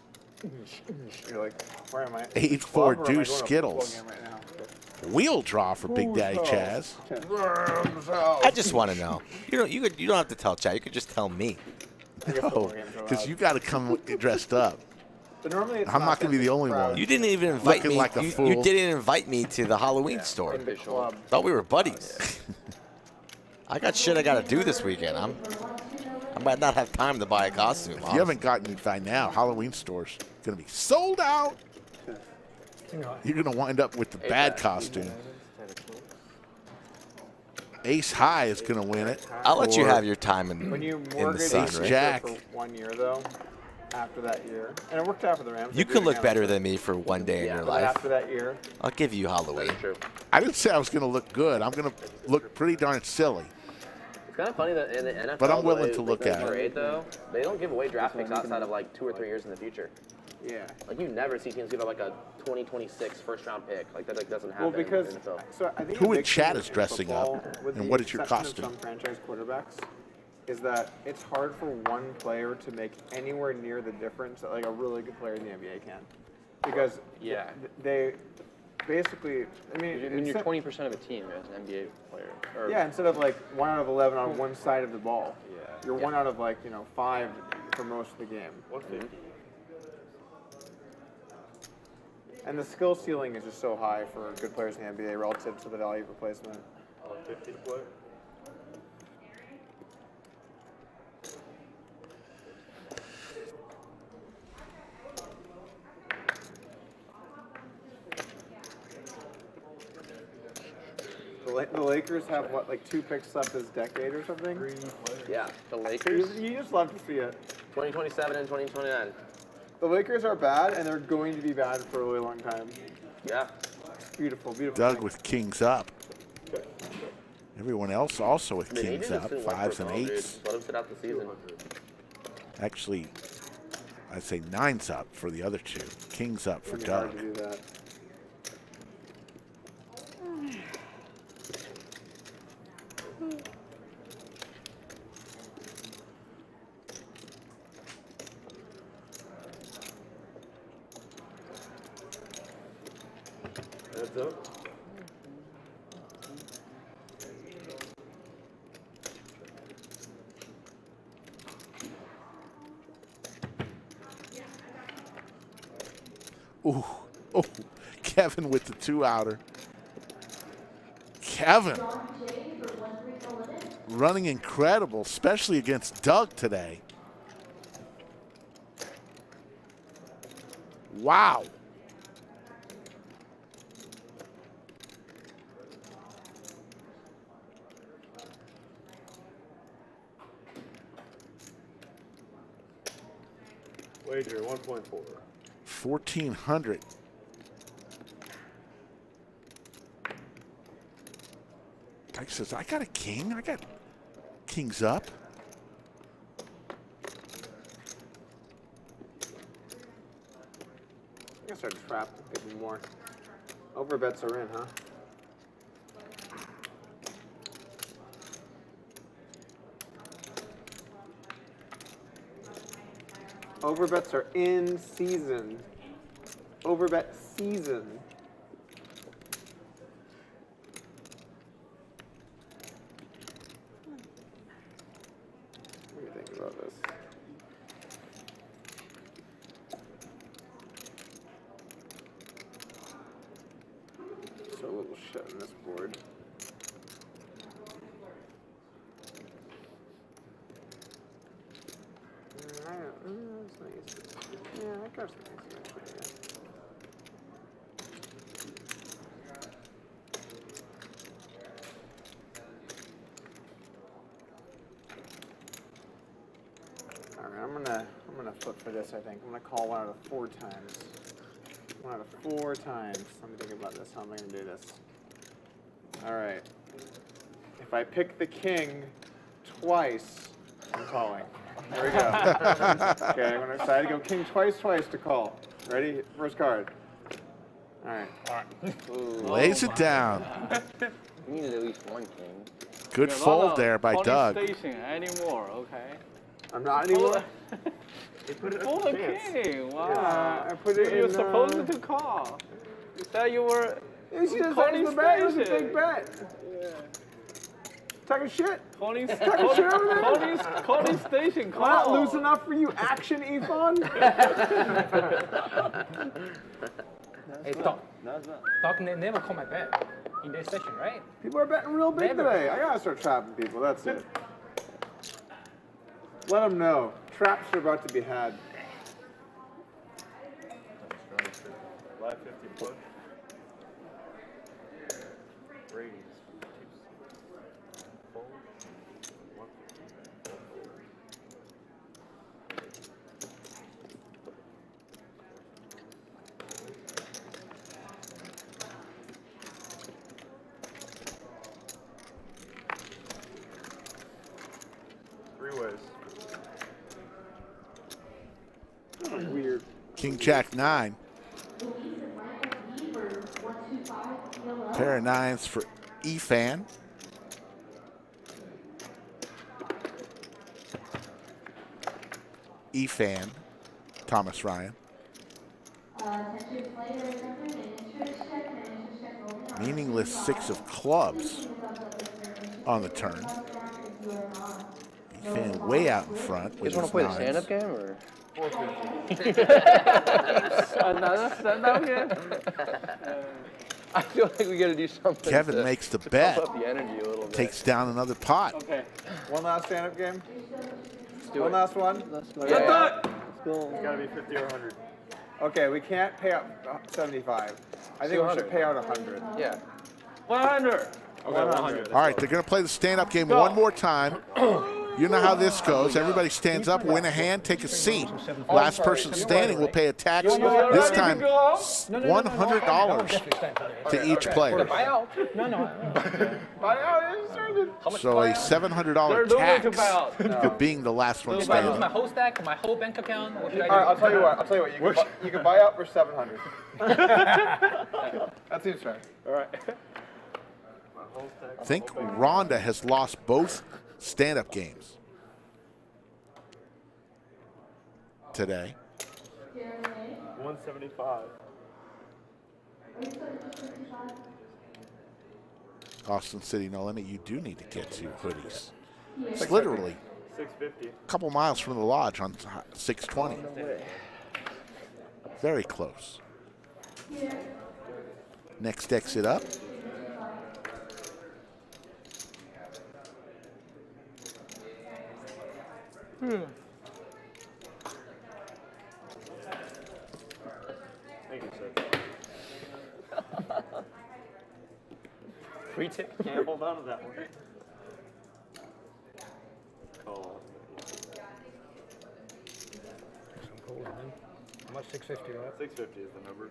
You're like, where am I? 8-4 Club, or am I do going to a football Skittles. game right now? Wheel draw for Big Daddy Chaz. I just want to know. You don't have to tell Chad. You could just tell me. No, because you got to come dressed up. But normally it's I'm not going to be the only one. You didn't even invite Looking me. like a You fool. didn't invite me to the Halloween store. Thought we were buddies. I got shit I got to do this weekend. I might not have time to buy a costume. If you haven't gotten it by now, Halloween store's going to be sold out. You're going to wind up with the bad costume. Ace High is going to win it. I'll let you Or have your time in the mortgage sun, Ace right? Jack. for 1 year though, after that year, and it worked out for the Rams. You They could did look again. better than me for one day in your But life. after that year, I'll give you Halloween. I didn't say I was going to look good. I'm going to look pretty darn silly. It's kind of funny that in the NFL, But I'm the willing way to they look at it. trade, though, they don't give away draft picks outside of like 2 or 3 years in the future. yeah. Like you never see teams give up like a 2026 first-round pick. Like that like, doesn't happen Well, because in the NFL. so I think Who a in big chat thing is in dressing up? football, with And the what is your exception costume? of some franchise quarterbacks, is that it's hard for one player to make anywhere near the difference that like a really good player in the NBA can, because Yeah. they basically. I mean, You're instead- 20% of a team as an NBA player. Or yeah, instead of like 1 out of 11 on one side of the ball, you're Yeah. 1 out of like 5 for most of the game. 150. And the skill ceiling is just so high for good players in the NBA relative to the value of replacement. 150 to play. The Lakers have what, like 2 picks left this decade or something? Yeah. The Lakers? You just love to see it. 2027 and 2029. The Lakers are bad, and they're going to be bad for a really long time. Yeah. Beautiful, beautiful. Doug thing. with Kings up. Everyone else also with I mean, he Kings did up, just 5s and 8s. Just let him sit out the season. Actually, I'd say 9's up for the other 2. Kings up for It's hard Doug. to do that. Heads up. Ooh, oh, Kevin with the 2-outer. Kevin running incredible, especially against Doug today. Wow. Wager 1.4. 1,400. Doug says, I got a king. I got kings up. I guess our trap even more. Overbets are in, huh? Overbets are in season. Overbet season. What do you think about this? So little shit on this board. That's nice. Yeah, that card's nice. All right, I'm gonna flip for this. I think I'm gonna call 1 out of 4 times. 1 out of 4 times. Let me think about this. How am I gonna do this? All right. If I pick the king twice, I'm calling. There we go. Okay, I'm gonna decide to go king twice to call. Ready? First card. All right. Lays it down. We needed at least one king. Good fold there by Doug. Station anymore, okay? I'm not anymore. Pull the king. Wow. Yeah, I put it You're in, supposed to call. You said you were. You see, that's the bet. It was a big bet. Yeah. Talking shit. Calling shit over there. Calling station. Call. Not loose enough for you, action, Efan. Hey, Doc never call my bet in this session, right? People are betting real big Never. today. I gotta start trapping people. That's it. Let them know. Traps are about to be had. Live 50 push. Brady's. Fold. 3 ways. Weird. King Jack 9. Pair of 9s for Efan. Efan, Thomas Ryan. Meaningless 6 of clubs on the turn. Efan way out in front. You just want to play the stand-up game, or? Another stand-up game? I feel like we got to do something. Kevin makes the bet. Pump up the energy a little bit. Takes down another pot. Okay. One last stand-up game. Do one it. last one. Let's go. Yeah. It's gotta be 50 or 100. Okay, we can't pay out 75. I think we should pay out 100. Yeah. 100. Okay, 100. All right, they're going to play the stand-up game one more time. You know how this goes. Everybody stands up, win a hand, take a seat. Last person standing will pay a tax. This time, $100 to each player. So a $700 tax for being the last one Lose standing. my whole stack, my whole bank account. What should I do? All right, I'll tell you what. You can buy out for 700. That seems fair. All right. I think Rhonda has lost both stand-up games today. 175. Austin City, no limit. You do need to get to hoodies. It's literally 650. a couple miles from the lodge on 620. Very close. Next exit up. Thank you, sir. Free tip. Can't hold on to that one. Call. much? 650, right? 650 is the number.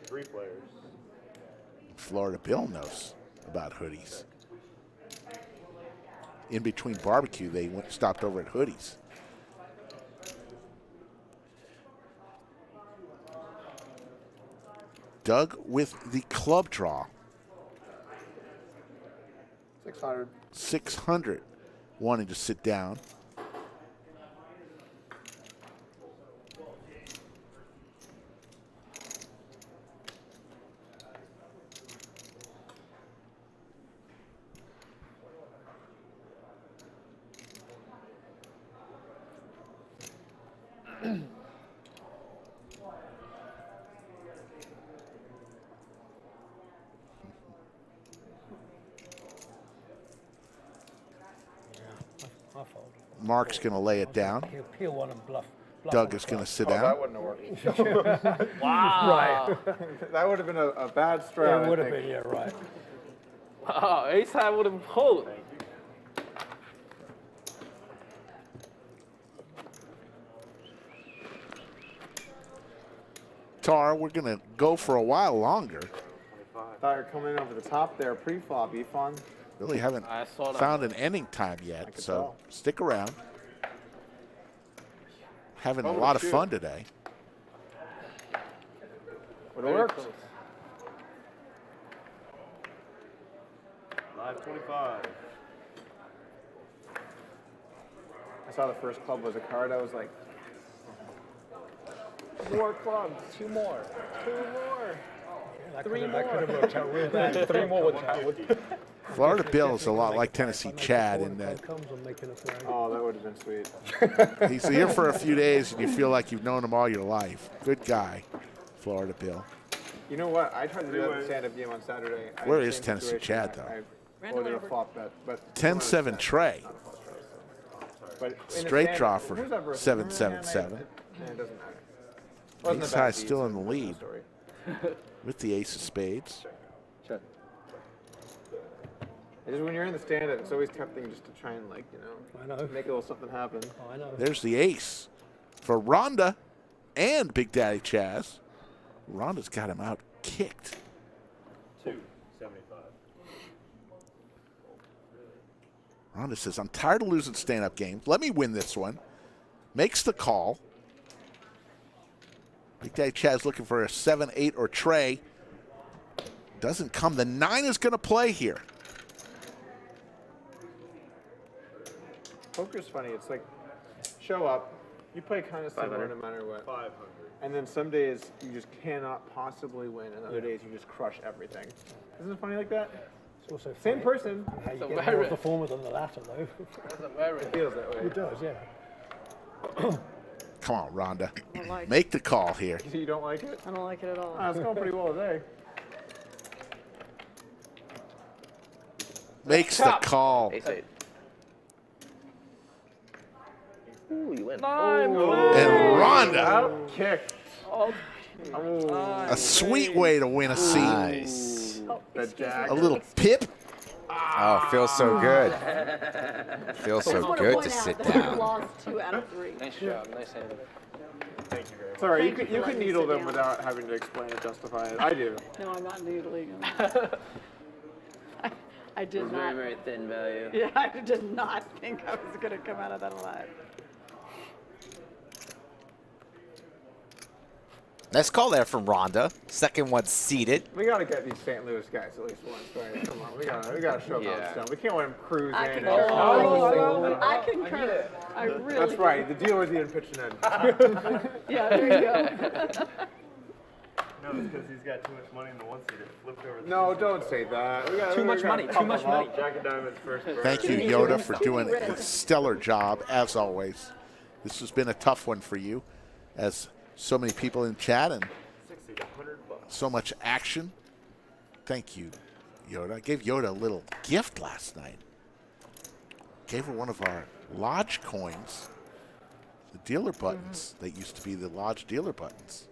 Three players. Florida Bill knows about hoodies. In between barbecue, they stopped over at Hoodies. Doug with the club draw. 600. 600, wanting to sit down. Mark's going to lay it down. He'll want to bluff. Doug is going to sit down. That wouldn't have worked. Wow. Right. That would have been a bad strat. It would have been, yeah, right. Wow, ace high would have pulled. Tar, we're going to go for a while longer. Thought you were coming in over the top there, pre-flop, Efan. Really haven't found an ending time yet, so stick around. Having a lot of fun today. Would have worked. 525. I saw the first club was a card. I was like, More clubs, two more. Three That could have worked out real bad. 3 more would count. Florida Bill is a lot like Tennessee Chad in that oh, that would have been sweet. he's here for a few days and you feel like you've known him all your life. Good guy, Florida Bill. You know what? I tried to do that in the stand-up game on Saturday. Where is Tennessee Chad, though? I ordered a flop bet, but 10-7 Trey. But in the Straight stand- draw for who's that versus? 7-7-7. It doesn't matter. Wasn't a Ace bad high beat, still so in the it's a lead story. with the ace of spades. Check. Just when you're in the stand, it's always tempting just to try and, like, you know, make a little something happen. Oh, I know. There's the ace for Rhonda and Big Daddy Chaz. Rhonda's got him out kicked. 275. Rhonda says, I'm tired of losing stand-up games. Let me win this one. Makes the call. Big Daddy Chaz looking for a 7-8 or Trey. Doesn't come. The 9 is going to play here. Poker's funny. It's like, show up, you play kind of similar no matter what. 500. And then some days you just cannot possibly win, and other days you just crush everything. Isn't it funny like that? It's also Same funny person. how you get more performer than the latter, though. It feels that way. It does, yeah. Come on, Rhonda. I don't like Make the call here. You don't like it? I don't like it at all. It's going pretty well today. Makes the call. Ace-8. Ooh, you win. And Rhonda, Out kicked. a sweet way to win a seat. Nice. The jack. A little pip. Oh, feels so good. Feels I just so want to good point to out sit that we down. lost 2 out of 3. Nice job, nice hand. Thank you very much. It's all right. Thank You you for can letting me needle sit them down. without having to explain it, justify it. I do. No, I'm not noodling them. I did not. Very thin value. Yeah, I did not think I was going to come out of that alive. Nice call there from Rhonda. Second one seated. We gotta get these St. Louis guys at least once, right? Come on, we gotta show them stuff. We can't let them cruise I in. concur. and I concur. I really. That's right. The deal was even pitching in. Yeah, there you go. No, it's because he's got too much money in the one seater. Flipped over. No, don't say that. We gotta, Too much money, too much money. Jack of Diamonds first. Thank you, Yoda, for doing a stellar job, as always. This has been a tough one for you, as so many people in chat and 60 to $100. so much action. Thank you, Yoda. I gave Yoda a little gift last night. Gave her one of our Lodge coins, the dealer buttons that used to be the Lodge dealer buttons.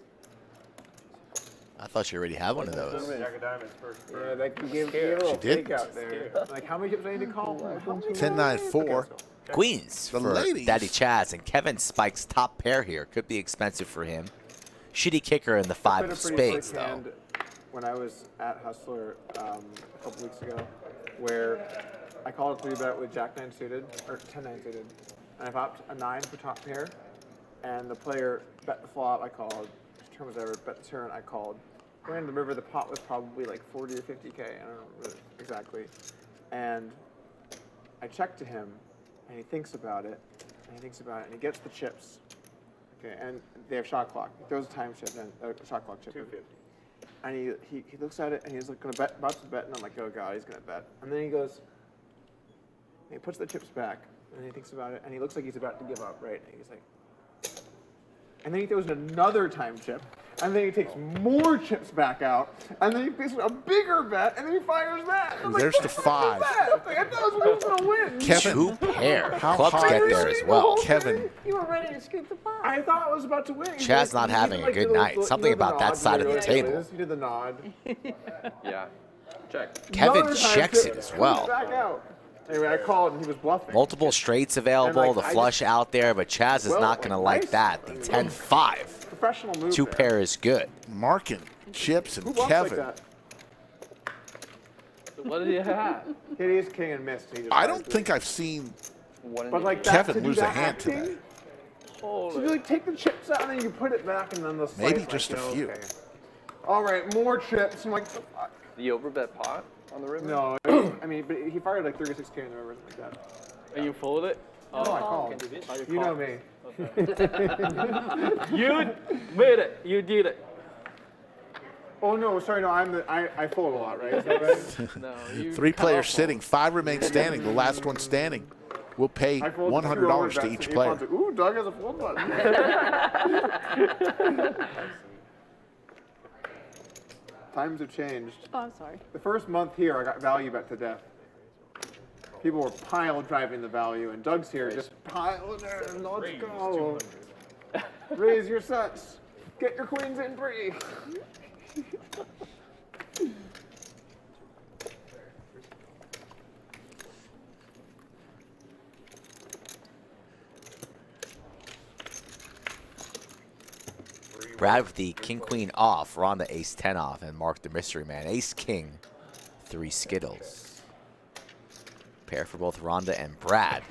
I thought you already had one of those. Yeah, like you gave a little fake out there. Like, how many chips do I need to call? 10-9-4. Queens The for ladies. Daddy Chaz, and Kevin spikes top pair here. Could be expensive for him. Shitty kicker in the 5 of spades, though. When I was at Hustler a couple weeks ago, where I called a 3-bet with Jack 9 suited, or 10-9 suited, and I popped a 9 for top pair, and the player bet the flop, I called, turn was ever, bet the turn, I called. Going into the river, the pot was probably like 40 or 50K, I don't know exactly. And I checked to him, and he thinks about it, and he gets the chips. Okay, and they have shot clock. He throws a time chip in, a shot clock chip. 250. And he looks at it, and he's like gonna bet, about to bet, and I'm like, oh god, he's gonna bet. And then he goes, and he puts the chips back, and he thinks about it, and he looks like he's about to give up, right? And he's like, and then he throws another time chip, and then he takes more chips back out, and then he makes a bigger bet, and then he fires that. And I'm There's like, the 5. Like, I thought I was gonna win. Kevin, 2 pair. How Clubs high get is there it? as well. Kevin. You were ready to scoop the pot. I thought I was about to win. Chaz not having a good night. Something about that side of the table. He did the nod. Yeah. Check. Kevin Another time checks chip, it as comes well. Back out. Anyway, I called and he was bluffing. Multiple straights available, And, like, the I flush just- out there, but Chaz is Well, not going to like, like that. The nice. 10-5. Professional move. 2 there. pair is good. Markin, Chips, and Who bluffs Kevin. like that? What did he have? Hit ace king and missed. He just I fired don't through. think I've seen But like that, Kevin to do lose a that hand acting, today. So you like take the chips out and then you put it back and then the slice, Maybe like, just you a know, few. okay. All right, more chips. I'm like, the fuck? The overbet pot on the river? No, I mean, but he fired like 36K in the river, something like that. And you folded it? No, I called. You know me. You made it. You did it. Oh no, sorry, no, I fold a lot, right? Is that right? No, you 3 players powerful. sitting, 5 remain standing. The last one standing will pay I folded two $100 overbets to and each he player. folded, ooh, Doug has a fold button. Times have changed. Oh, I'm sorry. The first month here, I got value bet to death. People were pile driving the value, and Doug's here just piling it. Let's go. Raise your sets. Get your queens in free. Brad with the king-queen off, Rhonda ace-10 off, and Mark the mystery man. Ace-king, 3 skittles. Pair for both Rhonda and Brad.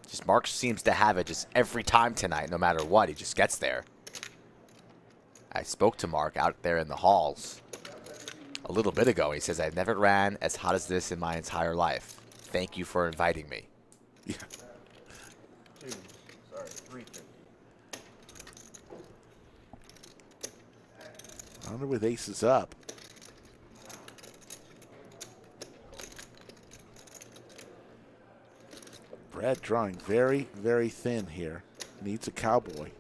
Just Mark seems to have it just every time tonight, no matter what. He just gets there. I spoke to Mark out there in the halls a little bit ago. He says, I've never ran as hot as this in my entire life. Thank you for inviting me. Yeah. Sorry, 350. Rhonda with aces up. Brad drawing very, very thin here. Needs a cowboy.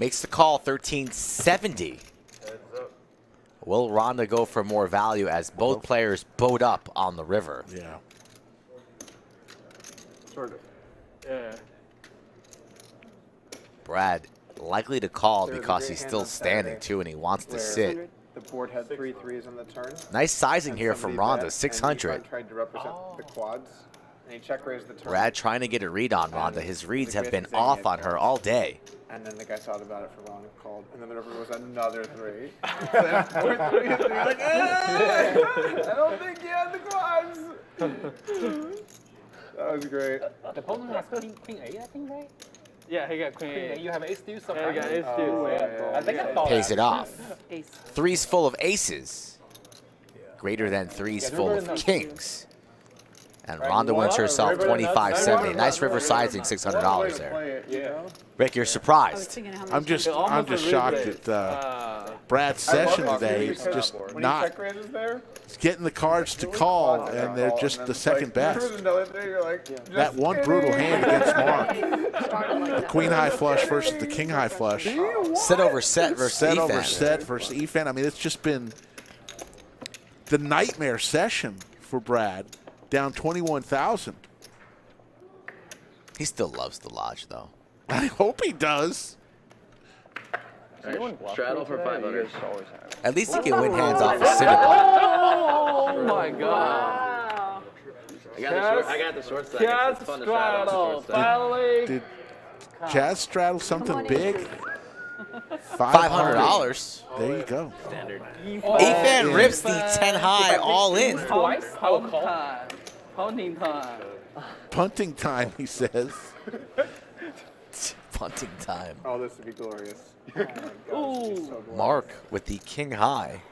Makes the call, 1370. Will Rhonda go for more value as both players boat up on the river? Yeah. Sort of. Yeah. Brad likely to call There was a because great he's hand still on standing Saturday too, and he wants to where sit. The board had 3 threes on the turn. Nice sizing and here from somebody bet, Rhonda, and 600. Efan tried to represent the quads, and he check raised the turn. Brad trying to get a read on Rhonda. His reads have been Zing hit off on her all day. And then the guy thought about it for long and called, and then there was another 3. Then 4 3, and he was like, I don't think he had the quads. That was great. The opponent has queen 8, I think, right? Yeah, he got queen Queen 8, 8. you have ace deuce, so Yeah, he got ace Oh, deuce. yeah. I think I thought Pays that. it off. Ace. 3's full of aces. Greater than 3's full of kings. And Rhonda wins herself $25.70. Nice river sizing, $600 there. Yeah. Rick, you're surprised. I'm just shocked at Brad's session today. It's just not getting the cards to call, and they're just the second best. That one brutal hand against Mark. Queen high flush versus the king high flush. Set over set versus set Efan. over set versus Efan. I mean, it's just been the nightmare session for Brad. Down 21,000. He still loves the lodge, though. I hope he does. Straddle for 500. At least he can win hands off a cinnamon. Oh my God. I got the short stack. It's fun to straddle. Finally. Did Chaz straddle something big? $500. There you go. Standard. Efan rips the 10 high all in. Punting time. Punting time, he says. Punting time. Oh, this would be glorious. Ooh. Mark with the king high.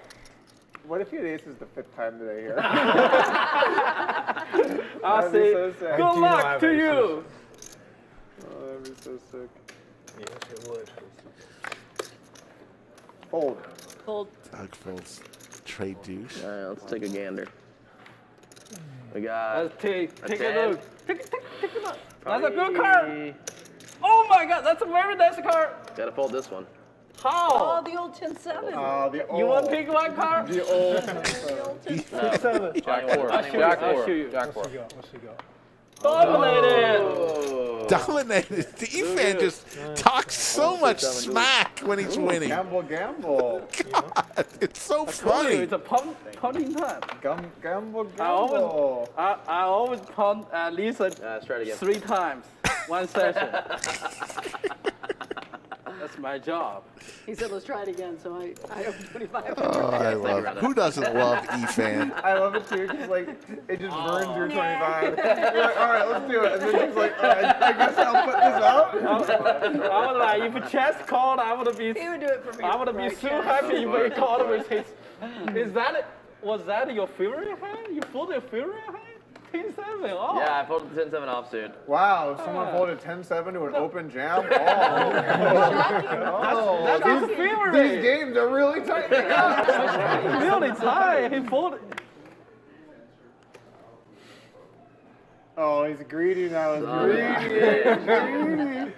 What if he had aces the 5th time today here? I say, good luck to you. Oh, that'd be so sick. Yes, it would. Fold. Fold. Doug folds trade deuce. All right, let's take a gander. We got Let's take a 10. look. Take a look. That's a good card. Oh my God, that's a very nice card. Gotta fold this one. How? Oh, the old 10-7. You want to pick one card? The old. The old 10-7. Jack 4. I'll show you. Jack 4. What's he got? Dominated. Dominated. Efan just talks so much smack when he's winning. Gamble. God, it's so Told you, funny. it's a punting time. Gamble. I always punt at least Try it again. 3 times, one session. That's my job. He said, let's try it again, so I opened 25. Oh, I love it. Who doesn't love Efan? I love it too, because like, it just burns your 25. You're like, all right, let's do it. And then he's like, all right, I guess I'll put this out. I would like, if a chess called, I would be. He would do it for me. I would be so happy if he called with his. Was that your favorite hand? You pulled your favorite hand? 10-7. Oh. Yeah, I folded the 10-7 offsuit. Wow, someone folded 10-7 to an open jam. Oh, That's my favorite. These games are really tight. Really tight. He folded. Oh, he's greedy now. He's greedy.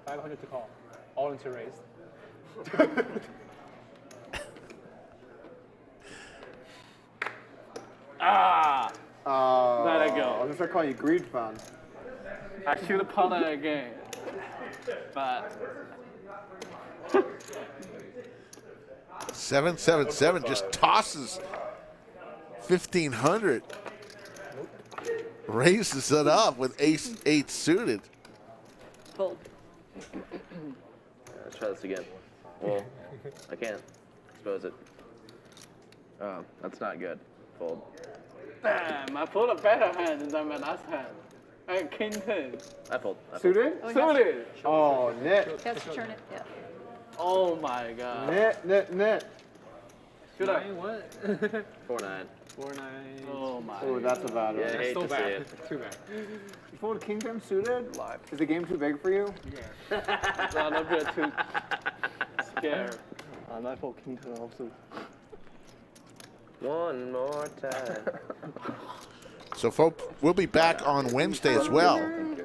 500 to call. All into raise. Let it go. I'm gonna start calling you Greed Fun. I should have punted again, but 777 just tosses 1,500. Raises it up with ace 8 suited. Fold. Let's try this again. Well, I can't expose it. Oh, that's not good. Fold. damn, I pulled a better hand than my last hand. I had king 10. I fold. Suited? Suited. Oh, knit. Has to turn it, yeah. Oh my God. Knit. Should I? What? 4-9. 4-9. Oh my. Oh, that's a bad one. Yeah, I hate So to see bad. it. Too bad. You fold King 10 suited? Live. Is the game too big for you? No, don't be too scared. I fold king 10 also. One more time. So, folks, we'll be back on Wednesday as well,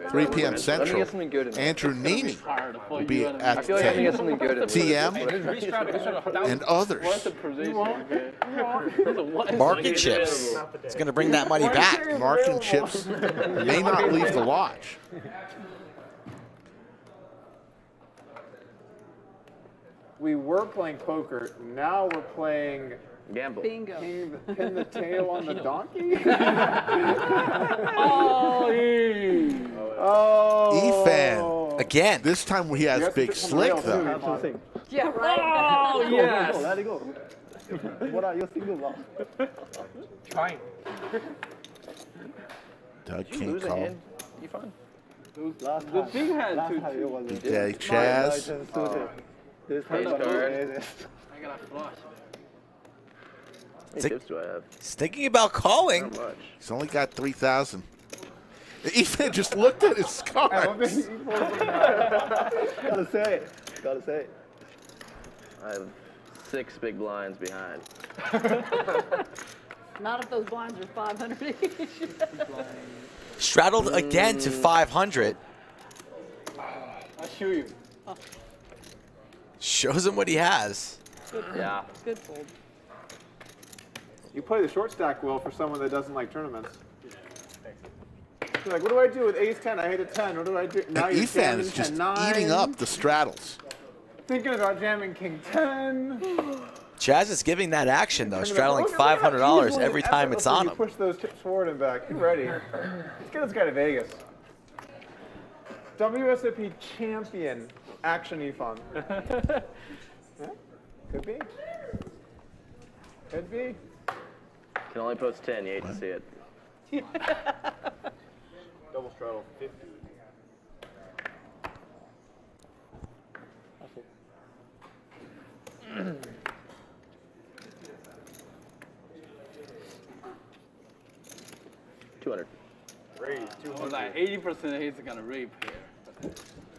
3 p.m. Let me Central. get something good in there. Andrew Neamy Hard for will be you and at I feel like I can get something good in there. TM and others. What's the position? Okay. Market chips. It's going to bring that money back. Marking chips may not leave the lodge. We were playing poker. Now we're playing Gamble. Bingo. pin the tail on the donkey. Oh, Efan. Again. This time he has big slick, though. Yeah, right. Oh, yes. Let it go. What are you thinking about? Trying. Doug Did you can't lose a call. hand? You fine? Last The time. big hand Last too. time it was Big Daddy Chaz. This Page time card. I got a flush. many chips do I have? He's thinking about calling. Not much. He's only got 3,000. Efan just looked at his cards. Gotta say it. Gotta say it. I have 6 big blinds behind. Not if those blinds are 500 each. Straddled again to 500. I'll show you. Shows him what he has. Good fold. Yeah. Good fold. You play the short stack well for someone that doesn't like tournaments. You're like, what do I do with ace 10? I hit a 10. What do I do? Now you're Efan jamming is just 10-9. eating up the straddles. Thinking about jamming king 10. Chaz is giving that action, though, Look at straddling that. Look at that. $500 Easily, every time it's on effortlessly him. You push those chips forward and back. Get ready. Let's get this guy to Vegas. WSOP champion action Efan. Yeah? Could be. Could be. Can only post 10. You hate to see it. Double straddle 50. $200. Raise Well, 200. like 80% he's gonna rape here.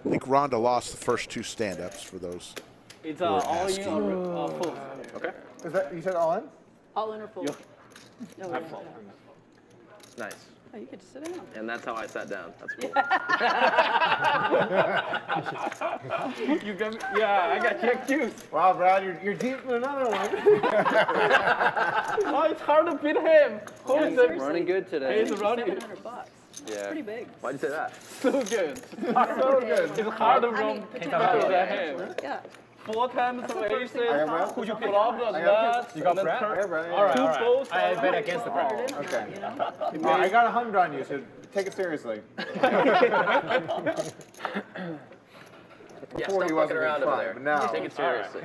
I think Rhonda lost the first 2 stand-ups for those. It's We're all in asking. or full. Okay. Is that you said all in? All in or full? No, I'm yeah. full. Nice. Oh, you could just sit down. And that's how I sat down. That's cool. You got me, yeah, I got check juice. Wow, Brad, you're deep in another one. Oh, it's hard to beat him. Who is it? Running good today. He's running $700. Yeah. Pretty big. Why'd you say that? so good. So good. It's hard to run that him. Yeah. 4 times the aces. Brad. Who you put off the I got nuts? You got and then Brad? turn- Yeah, Brad. All right, Two all right. balls. I bet against the Brad. Okay. You know? Well, I got 100 on you, so take it seriously. Yeah, Before stop he fucking wasn't around being over fun, there. but now- Take it seriously.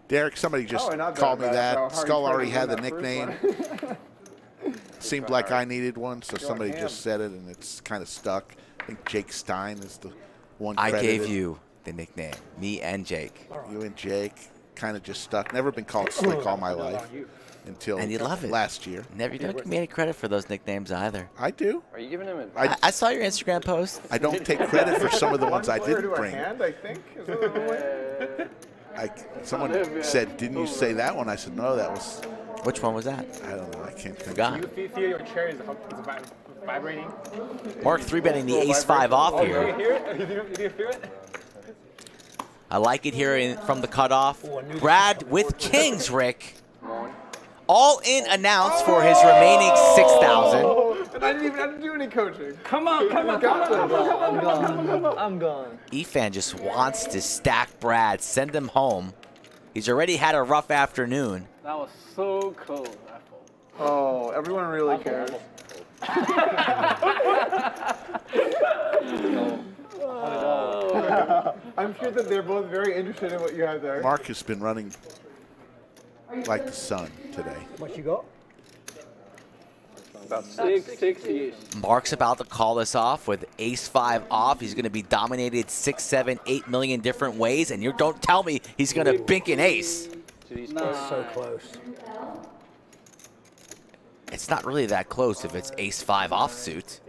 Derek, somebody just Oh, not called me bad. How that. hard Skull you tried already to had the win that first nickname. one. Seemed like I needed one, so somebody ham. just said it, and it's kind of stuck. I think Jake Stein is the one I credited. gave you the nickname. Me and Jake. You and Jake kind of just stuck. Never been called Slick all my life until And you love it. last year. Never, you don't give me any credit for those nicknames either. I do. Are you giving him a... I saw your Instagram post. I don't take credit for some of the ones I One player didn't to a bring. hand, I think. Is that the way? Someone said, "Didn't you say that one?" I said, "No, that was." Which one was that? I don't know. I can't think. Forgot. You feel your chair is vibrating? Mark 3-betting the ace-5 off You here. hear it? You do feel it? I like it here from the cutoff. Brad with kings, Rick. All in announced for his remaining 6,000. And I didn't even have to do any coaching. Come on, come on, come on. I'm gone. Efan just wants to stack Brad, send him home. He's already had a rough afternoon. That was so cool. Oh, everyone really cares. I'm sure that they're both very interested in what you have there. Mark has been running like the sun today. What you got? About 660. Mark's about to call this off with ace-5 off. He's going to be dominated 6, 7, 8 million different ways, and you don't tell me he's going to bink an ace. So close. It's not really that close if it's ace-5 offsuit.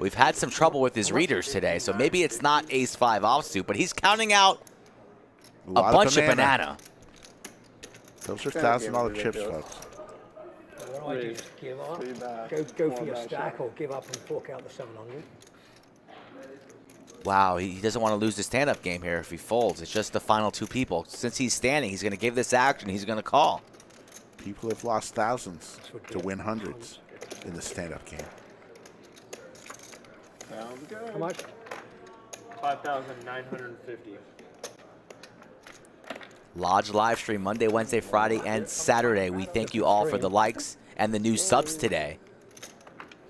We've had some trouble with his readers today, so maybe it's not ace-5 offsuit, but he's counting out a lot bunch of banana. Those are $1,000 chips, folks. What do I do? Just give up? Go for your stack or give up and fork out the 700? Wow, he doesn't want to lose the stand-up game here if he folds. It's just the final 2 people. Since he's standing, he's going to give this action. He's going to call. People have lost thousands to win hundreds in the stand-up game. Sounds good. How much? 5,950. Lodge live stream Monday, Wednesday, Friday, and Saturday. We thank you all for the likes and the new subs today.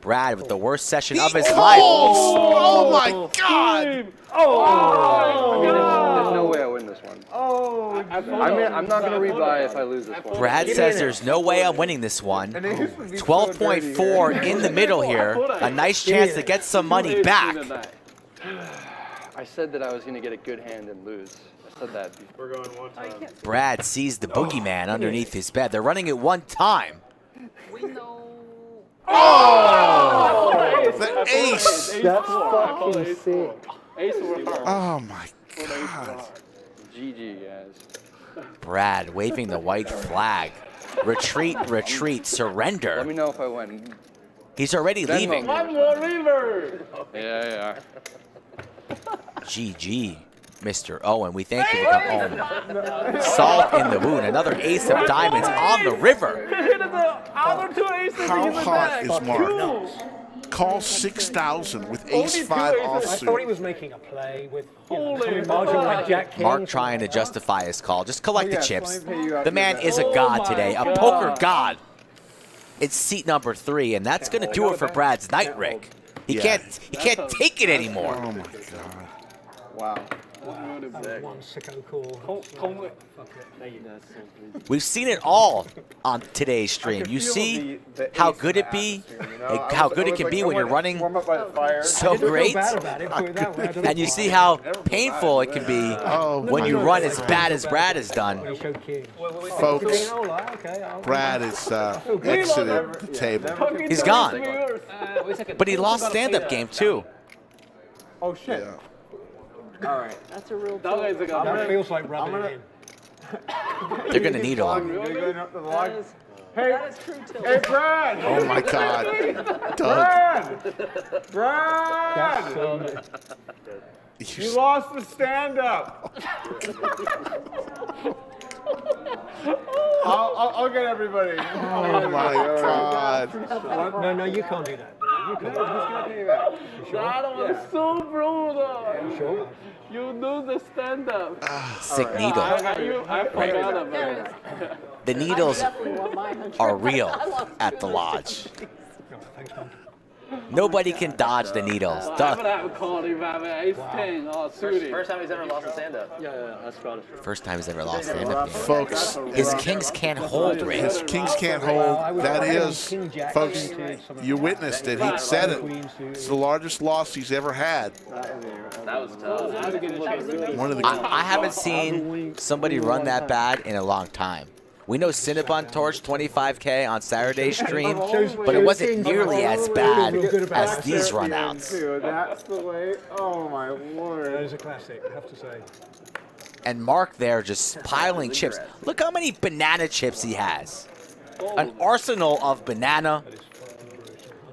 Brad with the worst session of his life. Oh my God! There's no way I win this one. I'm not going to rebuy if I lose this one. Brad says there's no way I'm winning this one. 12.4 in the middle here. A nice chance to get some money back. I said that I was going to get a good hand and lose. Said that before. We're going one time. Brad sees the boogeyman underneath his bed. They're running it one time. We know. Oh! The ace! That's fucking sick. Ace were hard. Oh my God. GG, guys. Brad waving the white flag. Retreat, retreat, surrender. Let me know if I win. He's already leaving. One more river. Yeah. GG, Mr. Owen. We thank you for coming home. Salt in the wound. Another ace of diamonds on the river. Hit the other two aces. How in the hot back. is Mark? Call 6,000 with ace 5 I thought he offsuit. was making a play with Holy margin like Jack King. Mark trying to justify his call. Just collect the chips. let me pay you out The your man bet. is a god today, a poker god. It's seat number 3, and that's going to do it for Brad's night rig. He can't take it anymore. Oh my God. Wow. One sicko call. Fuck it. We've seen it all on today's stream. You see how good it be, how good it can be when you're running so great, and you see how painful it can be when you run as bad as Brad has done. Folks, Brad is exited the table. He's gone, but he lost stand-up game too. Oh shit. Yeah. All right. That's a real That feels like rubbing it in. They're gonna need him. That is true tilt. Hey, Brad! Oh my God. Doug. Brad! You lost the stand-up. I'll get everybody. Oh my God. No, you can't do that. You can't. Who's gonna pay you back? That was so brutal. You sure? You do the stand-up. Sick needle. I forgot about it. The needles Definitely want mine. are real at the lodge. Thanks, man. Nobody can dodge the needles. I would have called him ace 10 or suited. First time he's ever lost a stand-up. Yeah, that's right. First time he's ever lost stand-up game. Folks, His kings can't hold, Ray. his kings can't hold. That is, folks, you witnessed it. He said it. It's the largest loss he's ever had. That was tough. One of the I haven't seen somebody run that bad in a long time. We know Cinnabon torched 25K on Saturday's stream, but it wasn't nearly as bad as these runouts. Dude, that's the way. Oh my That lord. is a classic, I have to say. And Mark there just piling chips. Look how many banana chips he has. An arsenal of banana.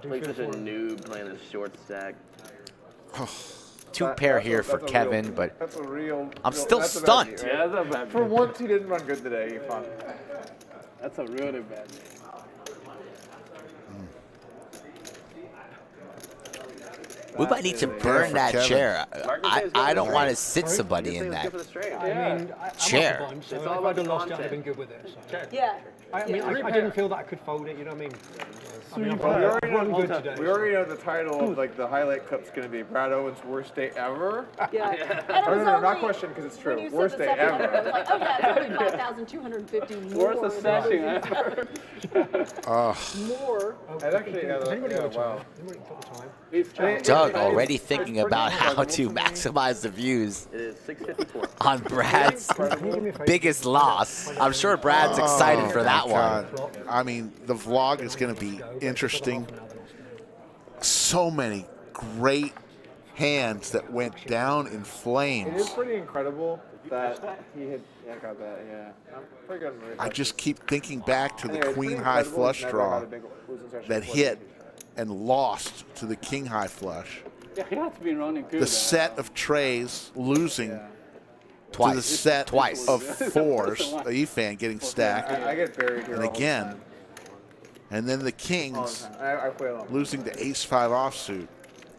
Like such a noob playing a short stack. 2 pair here for Kevin, but That's a real. I'm still that's a bad stunned. game. Yeah, that's a bad. For once, he didn't run good today. Efan. That's a really bad. We might need to burn that chair. I don't want to sit somebody in that chair. So if I'd have lost it, I'd have been good with it. So. Yeah. I didn't feel that I could fold it, you know what I mean? I've We run good today. already know the title of like the highlight clip's gonna be Brad Owen's worst day ever. Yeah. And it Or was no, not only- question because it's when true. you said Worst the day 700, I ever. was like, oh yeah, it's only 5,250 more. Worst session ever. More. I'd actually, wow. Doug already thinking about how to maximize the views It is 6:54. on Brad's biggest loss. I'm sure Brad's excited for that one. God. I mean, the vlog is going to be interesting. So many great hands that went down in It is flames. pretty incredible that he had. Yeah, I got that. Yeah. I'm pretty good. I just keep thinking back to the Anyway, queen pretty high incredible. flush Never draw had a big losing session that before. hit and lost to the king high flush. Yeah, he has been running good. The set of trays losing to the Twice. set Twice. of fours. Efan getting stacked. I get buried here. And all the again, time. and then the All kings the time. I play along. losing to ace 5 offsuit.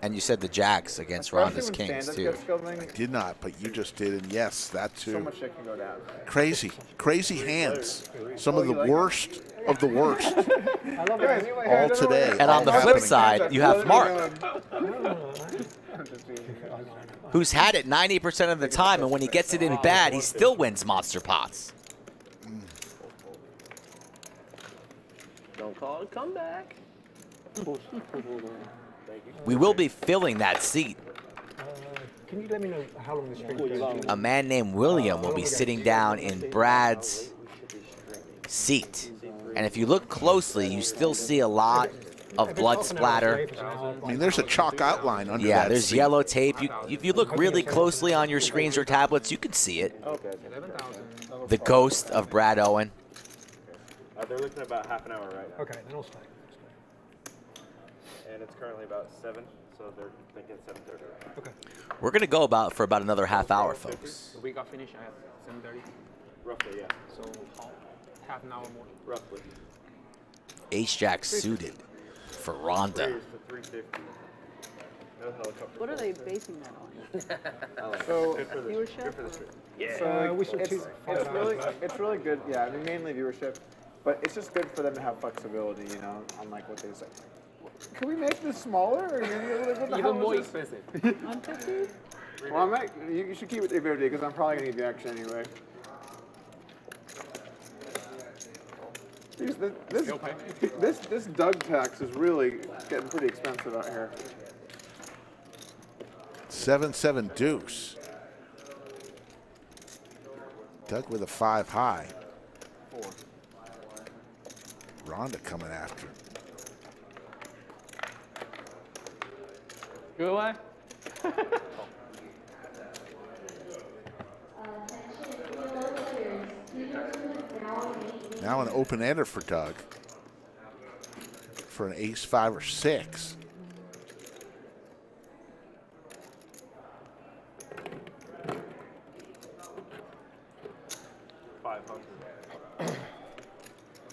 And you said the jacks against Especially Rhonda's when kings, stand-up too. gets going, Did not, but you just did, and yes, that so too. much shit can go down. Crazy hands. Some of the worst of the worst. I love it. All today. And on the flip side, you have Mark, Mark. who's had it 90% of the time, and when he gets it in bad, he still wins monster pots. Don't call it a comeback. We will be filling that seat Can you let me know how long this string goes? A man named William will be sitting down in Brad's seat. And if you look closely, you still see a lot of blood splatter. I mean, there's a chalk outline under that. Yeah, there's seat. yellow tape. If you look really closely on your screens or tablets, you can see it. The ghost of Brad Owen. They're looking at about half an hour right now. Okay, then I'll stay. And it's currently about 7, so they're thinking 7:30. Okay. We're going to go for about another half hour, folks. We got finished at 7:30. Roughly, yeah. So half an hour more. Roughly. H-Jack suited for Rhonda. 350. No helicopter. What are they basing that on? So, Viewership? Yeah. So it's really good. Yeah, I mean mainly viewership, but it's just good for them to have flexibility, you know, on like what they say. Can we make this smaller? Or what the Even more expensive. 150? Well, you should keep it 350 because I'm probably gonna need the extra anyway. This Doug tax is really getting pretty expensive out here. 7-7 deuce. Doug with a 5 high. 4. Rhonda coming after. Good one. Now an open ender for Doug for an ace 5 or 6.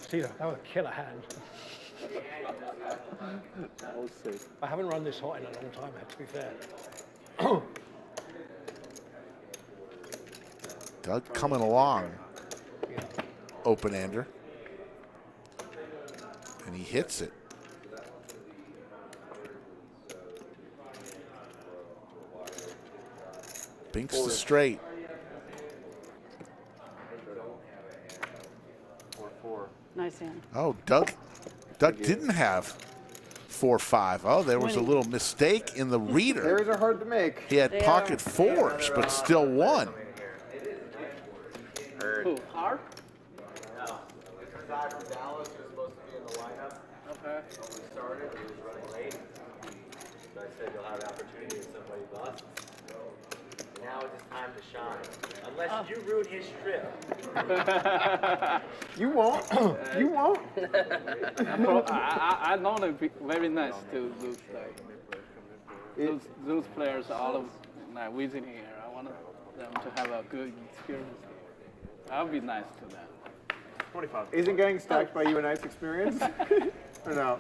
Tito, that was a killer hand. We'll see. I haven't run this hot in a long time, I have to be fair. Doug coming along. Open ender. And he hits it. Binks the straight. 4-4. Nice hand. Oh, Doug didn't have 4-5. Oh, there was a little mistake in the reader. Errors are hard to make. He had pocket 4s, but still won. Who? Hard? No. The guy from Dallas was supposed to be in the lineup. Okay. When we started, he was running late. So I said you'll have an opportunity if somebody busts. Now it's his time to shine. Unless you ruin his trip. You won't. You won't. I know it very nice to lose like those players all of like visiting here. I want them to have a good experience. I'll be nice to them. 25. Isn't getting stacked by you a nice experience? Or no?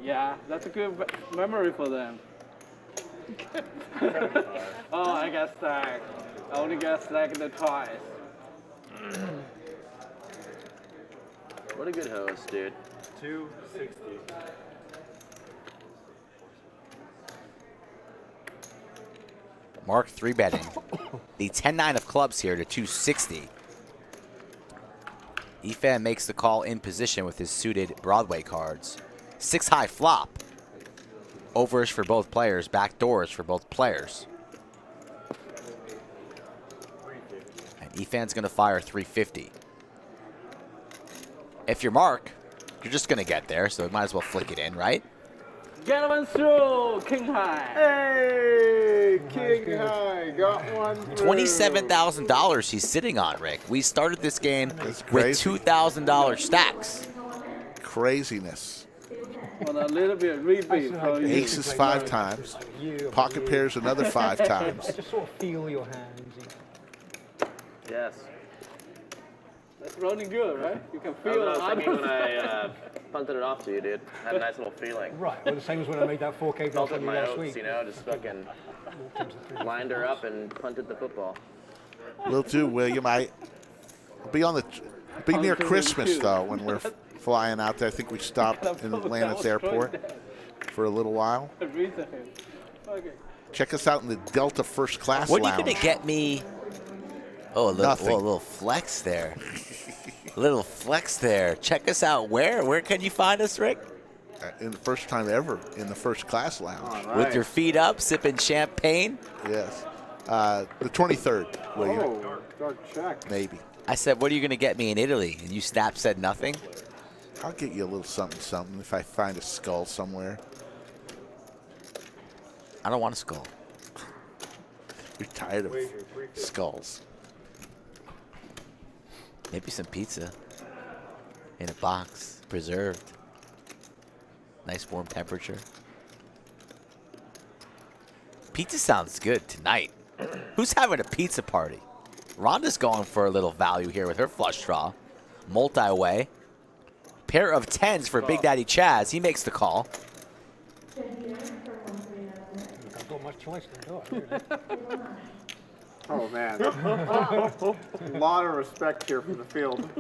Yeah, that's a good memory for them. Oh, I got stacked. I only got stacked twice. What a good host, dude. 260. Mark 3-betting the 10-9 of clubs here to 260. Efan makes the call in position with his suited Broadway cards. 6-high flop. Overs for both players, back doors for both players. And Efan's going to fire 350. If you're Mark, you're just going to get there, so you might as well flick it in, right? Get one through, King High. Hey, King High, got one through. $27,000 he's sitting on, Rick. We started this game with $2,000 stacks. Craziness. On a little bit repeat. Aces 5 times. Pocket pairs another 5 times. Just sort of feel your hands. Yes. That's running good, right? You can That's feel what I was thinking others. when I punted it off to you, dude. Had a nice little feeling. Right, well, the same as when I made that 4K Felt draw it in from you my last oats, week. you know, just fucking lined her up and punted the football. Will do, William. I'll be near Christmas, though, when we're flying out there. I think we stopped in Atlanta's airport for a little while. Okay. Check us out in the Delta First Class What are you Lounge. going to get me? Oh, a little flex there. A little flex there. Check us out where? Where can you find us, Rick? in the first time ever in the first class lounge. All right. With your feet up, sipping champagne. Yes. The 23rd, William. Oh, dark check. Maybe. I said, what are you going to get me in Italy? And you said nothing? I'll get you a little something if I find a skull somewhere. I don't want a skull. You're tired of skulls. Maybe some pizza in a box, preserved. Nice warm temperature. Pizza sounds good tonight. Who's having a pizza party? Rhonda's going for a little value here with her flush draw. Multi-way. Pair of 10s for Big Daddy Chaz. He makes the call. I've got much choice to do it. Oh, man. A lot of respect here from the field.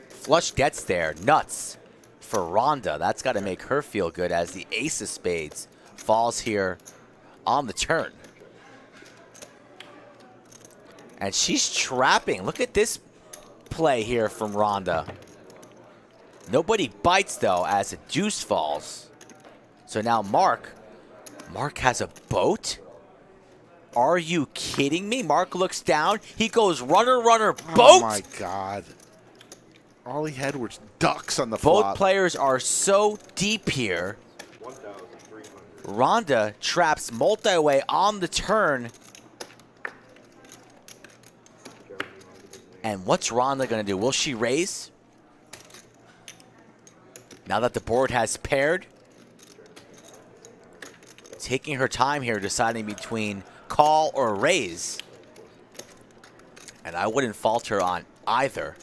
Flush gets there. Nuts for Rhonda. That's got to make her feel good as the ace of spades falls here on the turn. And she's trapping. Look at this play here from Rhonda. Nobody bites, though, as a deuce falls. So now Mark has a boat? Are you kidding me? Mark looks down. He goes runner, runner, boat. Oh, my God. All he had was ducks on the flop. Both players are so deep here. Rhonda traps multi-way on the turn. And what's Rhonda going to do? Will she raise? Now that the board has paired. Taking her time here, deciding between call or raise. And I wouldn't falter on either.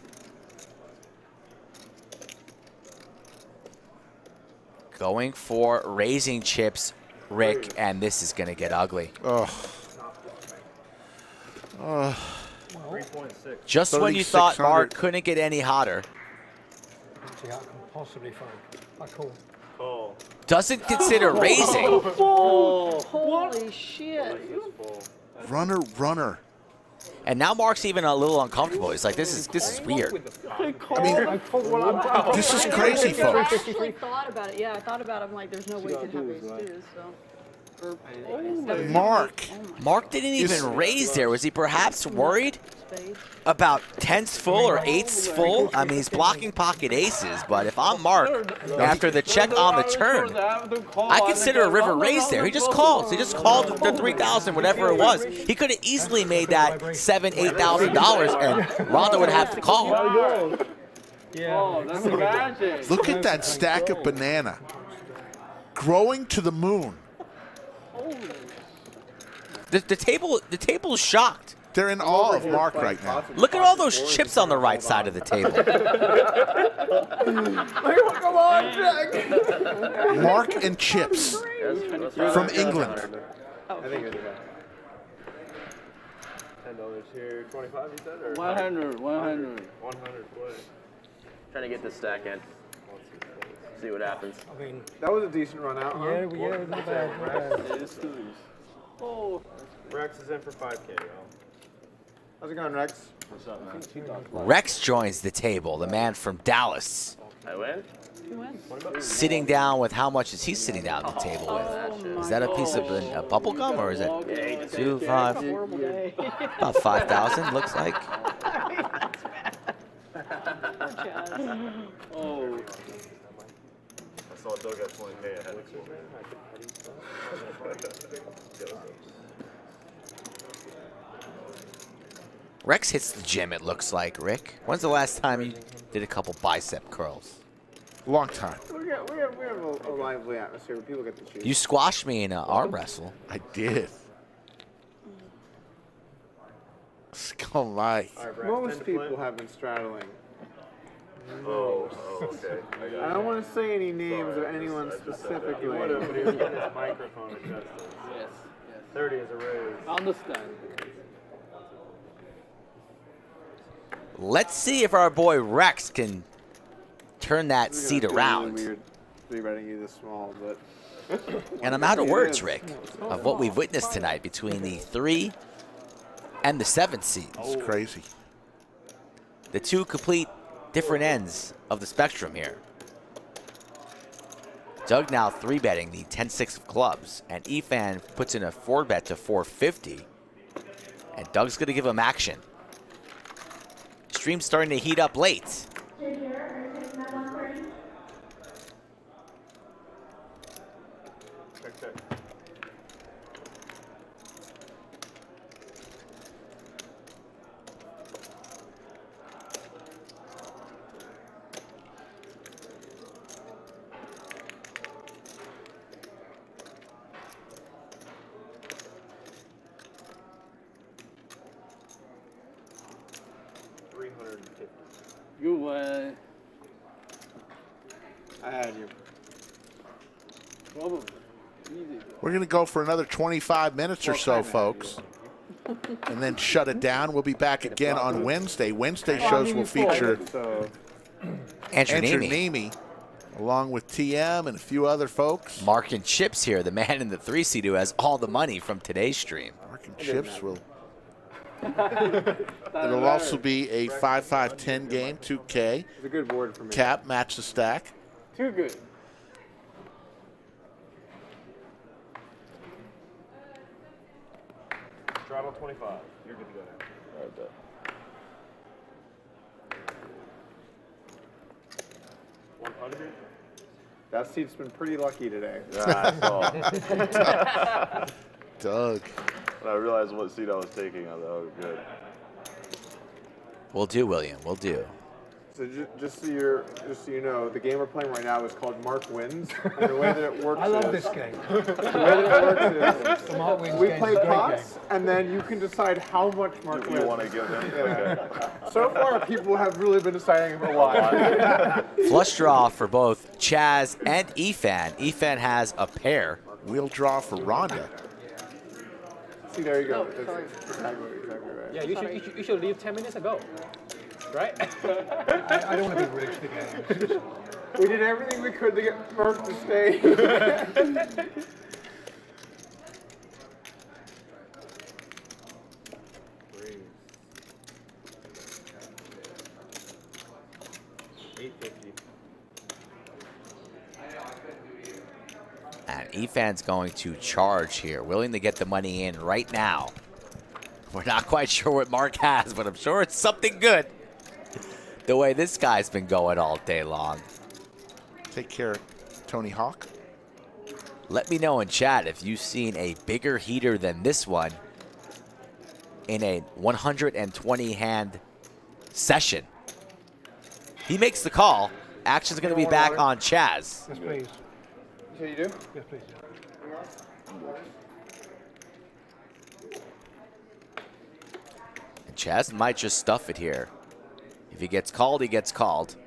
Going for raising chips, Rick, and this is going to get ugly. Just when you thought Mark couldn't get any hotter. See, I can possibly find. I call. Doesn't consider raising. Holy shit. Runner, runner. And now Mark's even a little uncomfortable. He's like, this is weird. I mean, this is crazy, I folks. actually thought about it. Yeah, I thought about it. I'm like, there's no way you could have ace deuce, so. Mark didn't even raise there. Was he perhaps worried about 10s full or 8s full? I mean, he's blocking pocket aces, but if I'm Mark, after the check on the turn, I consider a river raise there. He just calls. He just called the 3,000, whatever it was. He could have easily made that $7,000, $8,000, and Rhonda would have to call. Yeah, that's magic. Look at that stack of banana. Growing to the moon. The table's shocked. They're in awe of Mark right now. Look at all those chips on the right side of the table. Come on, Jack. Mark and chips from England. I think it's okay. $10 here, 25 you said? Or 100. 100 play. Trying to get this stack in. See what happens. I mean, that was a decent run out, huh? Yeah, not bad. Oh. Rex is in for 5K, y'all. How's it going, Rex? What's up, man? Rex joins the table, the man from Dallas. I win? Sitting down with how much is he sitting down at the table with? Is that a piece of a bubble gum or is it 2, 5? About 5,000 looks like. Oh. I saw Doug at 20K ahead. Rex hits the gym, it looks like, Rick. When's the last time you did a couple bicep curls? Long time. We have a lively atmosphere where people get to choose. You squashed me in an arm wrestle. I did. Oh my. Most people have been straddling. Oh, okay. I don't want to say any names of anyone specifically. He would have, but he was getting his microphone adjusted. Yes. 30 is a raise. I understand. Let's see if our boy Rex can turn that seat around. three betting you this small, but. And I'm out of words, Rick, of what we've witnessed tonight between the 3 and the 7 seeds. It's crazy. The two complete different ends of the spectrum here. Doug now 3-betting the 10-6 of clubs, and Efan puts in a 4-bet to 450. And Doug's going to give him action. Stream's starting to heat up late. You win. I had you. Probably. Easy. We're going to go for another 25 minutes or so, folks, and then shut it down. We'll be back again on Wednesday. Wednesday shows will feature Andrew Nemi, along with TM and a few other folks. Mark and Chips here, the man in the 3 seed who has all the money from today's stream. Mark and Chips will. It'll also be a 5-5-10 game, 2K. It's a good board for me. Cap, match the stack. Too good. Straddle 25. You're good to go now. Right there. That seat's been pretty lucky today. Doug. When I realized what seat I was taking, I thought, oh, good. We'll do, William. We'll do. So just so you know, the game we're playing right now is called Mark Wins. And the way that it works I love is, this game. The way that it works is Mark Wins we game's play a great pots, game. and then you can decide how much Mark wins. You want to give him? Yeah. So far, people have really been deciding a lot. Flush draw for both Chaz and Efan. Efan has a pair. Wheel draw for Rhonda. See, there you go. Oh, sorry. That's exactly right. Yeah, you should leave 10 minutes ago, right? I don't want to be rude to the game. We did everything we could to get Mark to stay. And Efan's going to charge here, willing to get the money in right now. We're not quite sure what Mark has, but I'm sure it's something good. The way this guy's been going all day long. Take care, Tony Hawk. Let me know in chat if you've seen a bigger heater than this one in a 120-hand session. He makes the call. Action's going to be back on Chaz. Yes, please. So you do? Yes, please. And Chaz might just stuff it here. If he gets called, he gets called.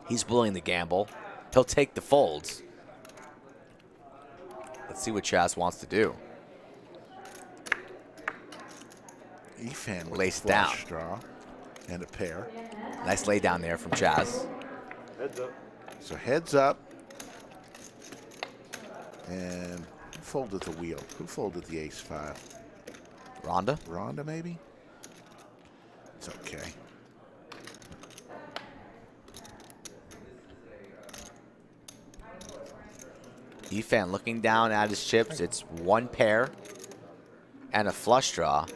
He's willing to gamble. He'll take the folds. Let's see what Chaz wants to do. Efan with Lace a down. flush draw and a pair. Nice lay down there from Chaz. Heads up. So heads up. And who folded the wheel? Who folded the ace-5? Rhonda? Rhonda, maybe? It's okay. Efan looking down at his chips. It's one pair and a flush draw.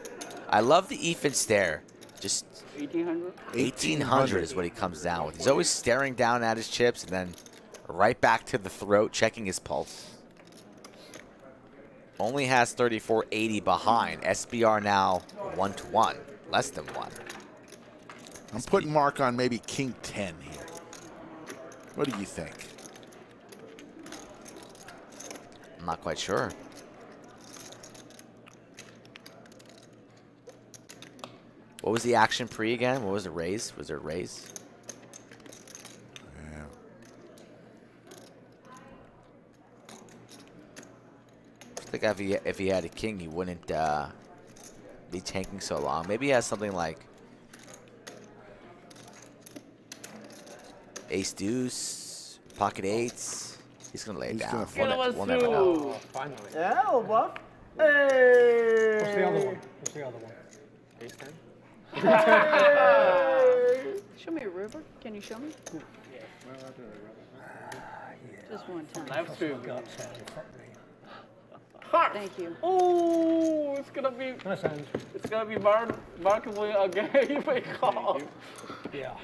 I love the Efan stare. Just 1800? 1800 is what he comes down with. He's always staring down at his chips and then right back to the throat, checking his pulse. Only has 3480 behind. SBR now 1-1, less than 1. I'm putting Mark on maybe King 10 here. What do you think? I'm not quite sure. What was the action pre again? What was the raise? Was there a raise? Yeah. I think if he had a king, he wouldn't be tanking so long. Maybe he has something like ace deuce, Pocket eights. He's going to lay it down. We'll never know. Finally. Yeah, little bluff. Hey! What's the other one? What's the other one? Ace 10. Show me a river. Can you show me? Just one time. Left two. Thank you. Oh, it's gonna be. Nice hand. It's gonna be markedly again if I call. Yeah.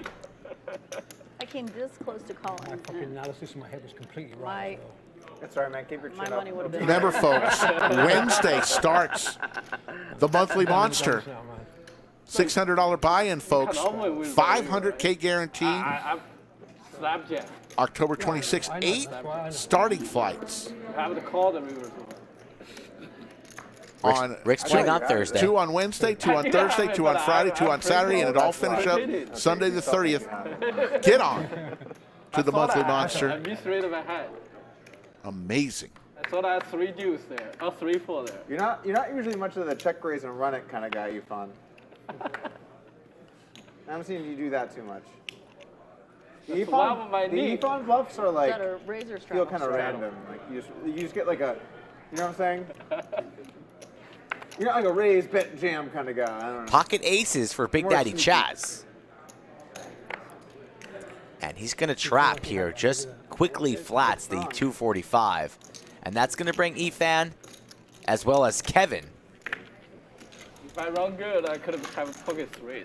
I came this close to calling. My fucking analysis in my head was completely wrong. My, That's all right, man. Keep your my chin up. money would have been. Remember, folks, Wednesday starts the monthly monster. $600 buy-in, folks. 500K guarantee. I'm slapjack. October 26th, 8 starting flights. I have to call the reverse. On Rick's playing on Thursday. 2 on Wednesday, 2 on Thursday, 2 on Friday, 2 on Saturday, and it all finish up Sunday the 30th. Get on to the monthly monster. I misread my head. Amazing. I thought I had 3 deuce there. Oh, 3-4 there. You're not usually much of the check raise and run it kind of guy, Efan. I haven't seen you do that too much. The Efan bluffs are like Is that a razor feel straddle? kind of random. Like you just get like a, you know what I'm saying? You're not like a raise, bet, jam kind of guy. I don't know. Pocket aces for Big More Daddy sneaky. Chaz. And he's going to trap here. Just quickly flats the 245. And that's going to bring Efan as well as Kevin. If I run good, I could have a pocket 3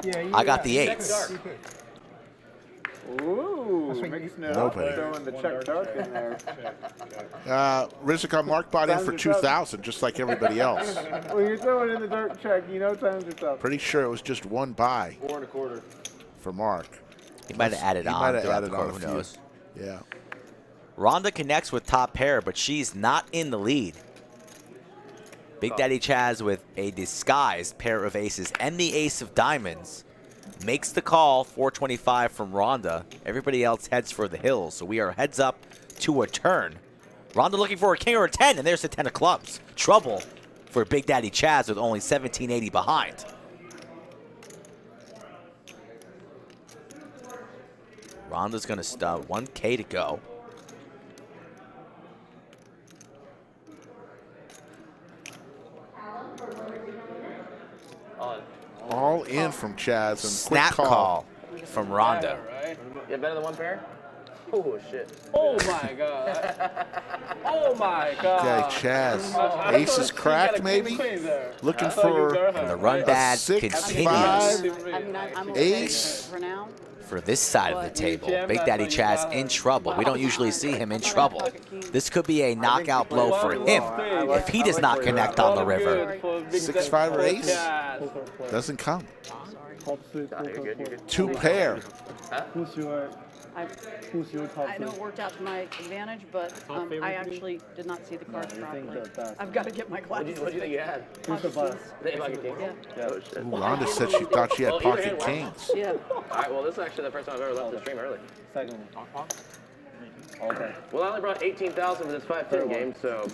there. I got the eights. Ooh, makes Nobody. throwing the check dark in there. Rizk got Mark bought in for 2,000, just like everybody else. When you're throwing in the dark check, you know times are tough. Pretty sure it was just one buy 4 1/4. for Mark. He might have added He on. might have throughout added the on court, a who few. knows? Yeah. Rhonda connects with top pair, but she's not in the lead. Big Daddy Chaz with a disguised pair of aces and the ace of diamonds makes the call. 425 from Rhonda. Everybody else heads for the hills, so we are heads up to a turn. Rhonda looking for a king or a 10, and there's the 10 of clubs. Trouble for Big Daddy Chaz with only 1780 behind. Rhonda's going to stub. 1K to go. All in from Chaz and Snap quick call from Rhonda. Yeah, better than one pair? Oh, shit. Oh, my God. Oh, my Okay, God. Chaz. Aces cracked, maybe? Looking for And the run bad 6, continues 5, I mean, I'm okay ace. for now. for this side of the table. Big Daddy Chaz in trouble. We don't usually see him in trouble. This could be a knockout blow for him if he does not connect on the river. 6, 5, or ace? Doesn't come. Two pair. Who's your top I know it worked out to my advantage, but I actually did not see the cards properly. I've got to get my glasses. What do you think you had? Pocket kings. Yeah. Oh, shit. Ooh, Rhonda said she thought she had pocket kings. Yeah. All right, well, this is actually the first time I've ever left the stream early. Second. Okay. Well, I only brought 18,000 for this 5-10 game, so.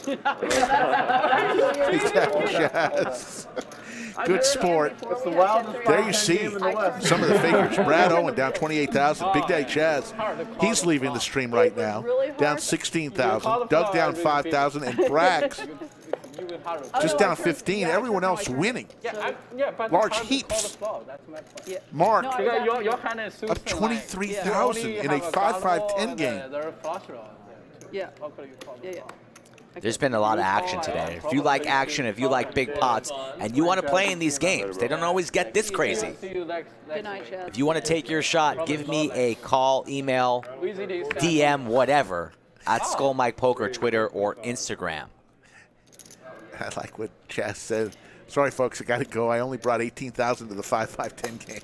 Yes. Good sport. It's the wildest There you see some of the figures. Brad Owen down 28,000. Big Daddy Chaz, he's leaving the stream right now, down 16,000. Doug down 5,000, and Brax just down 15. Everyone else winning. But Large heaps. Mark up 23,000 in a 5-5-10 game. Yeah. Yeah. There's been a lot of action today. If you like action, if you like big pots, and you want to play in these games, they don't always get this crazy. Good night, Chaz. If you want to take your shot, give me a call, email, DM, whatever, at Skull Mike Poker, Twitter, or Instagram. I like what Chaz said. Sorry, folks, I got to go. I only brought 18,000 to the 5-5-10 game.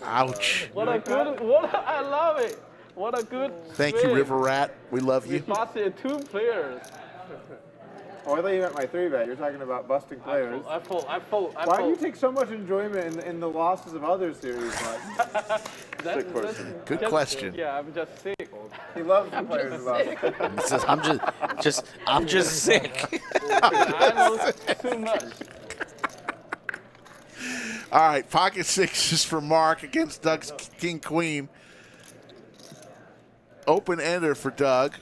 Ouch. What a good, I love it. What a good Thank you, swing. River Rat. We love you. We busted 2 players. Oh, I thought you meant my 3-bet. You're talking about busting players. I fold. Why do you take so much enjoyment in the losses of other series? Sick person. Good question. Yeah, I'm just sick. He loves the players about it. I'm just sick. I know too much. All right, pocket sixes for Mark against Doug's King Queen. Open ender for Doug.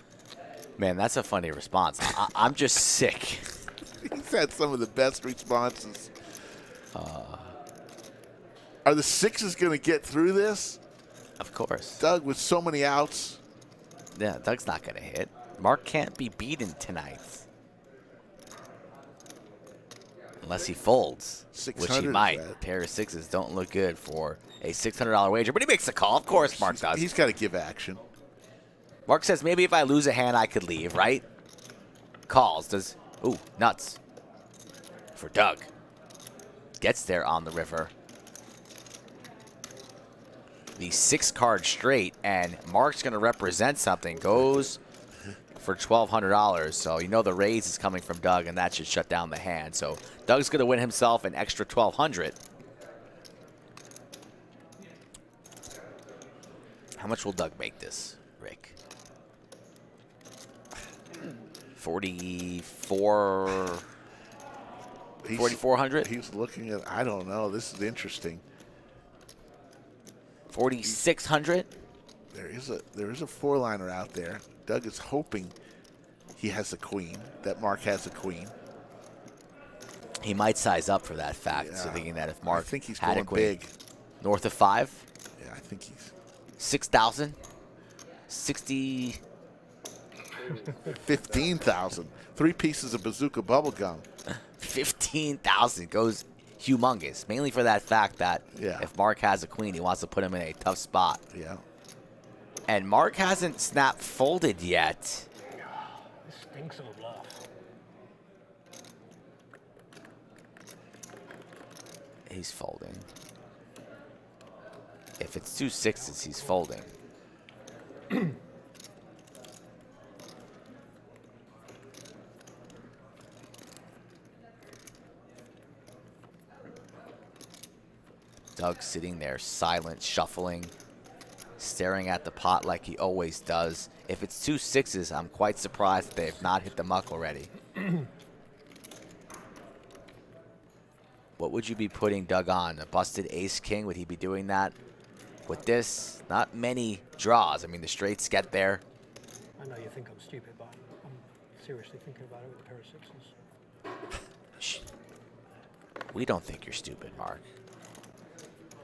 Man, that's a funny response. I'm just sick. He's had some of the best responses. Are the sixes going to get through this? Of course. Doug with so many outs. Yeah, Doug's not going to hit. Mark can't be beaten tonight. Unless he folds, which he might. A pair of sixes don't look good for a $600 wager, but he makes a call. Of course, Mark does. He's got to give action. Mark says maybe if I lose a hand, I could leave, right? Calls. Does. Ooh, nuts. For Doug. Gets there on the river. The 6-card straight, and Mark's going to represent something. Goes for $1,200. So you know the raise is coming from Doug, and that should shut down the hand. So Doug's going to win himself an extra $1,200. How much will Doug make this, Rick? 4,400? He's looking at, I don't know. This is interesting. 4,600? There is a 4-liner out there. Doug is hoping he has a queen, that Mark has a queen. He might size up for that fact, Yeah. so thinking that if Mark I think he's had going a queen, big. North of 5? Yeah, I think he's 6,000? 60. 15,000. 3 pieces of bazooka bubble gum. 15,000 goes humongous, mainly for that fact that if Mark has a queen, he wants to put him in a tough spot. Yeah. And Mark hasn't snap folded yet. This stinks of a bluff. He's folding. If it's 2 sixes, he's folding. Doug sitting there, silent, shuffling, staring at the pot like he always does. If it's 2 sixes, I'm quite surprised that they have not hit the muck already. What would you be putting Doug on? A busted ace-king? Would he be doing that with this? Not many draws. I mean, the straights get there. I know you think I'm stupid, but I'm seriously thinking about it with a pair of sixes. Shh. We don't think you're stupid, Mark.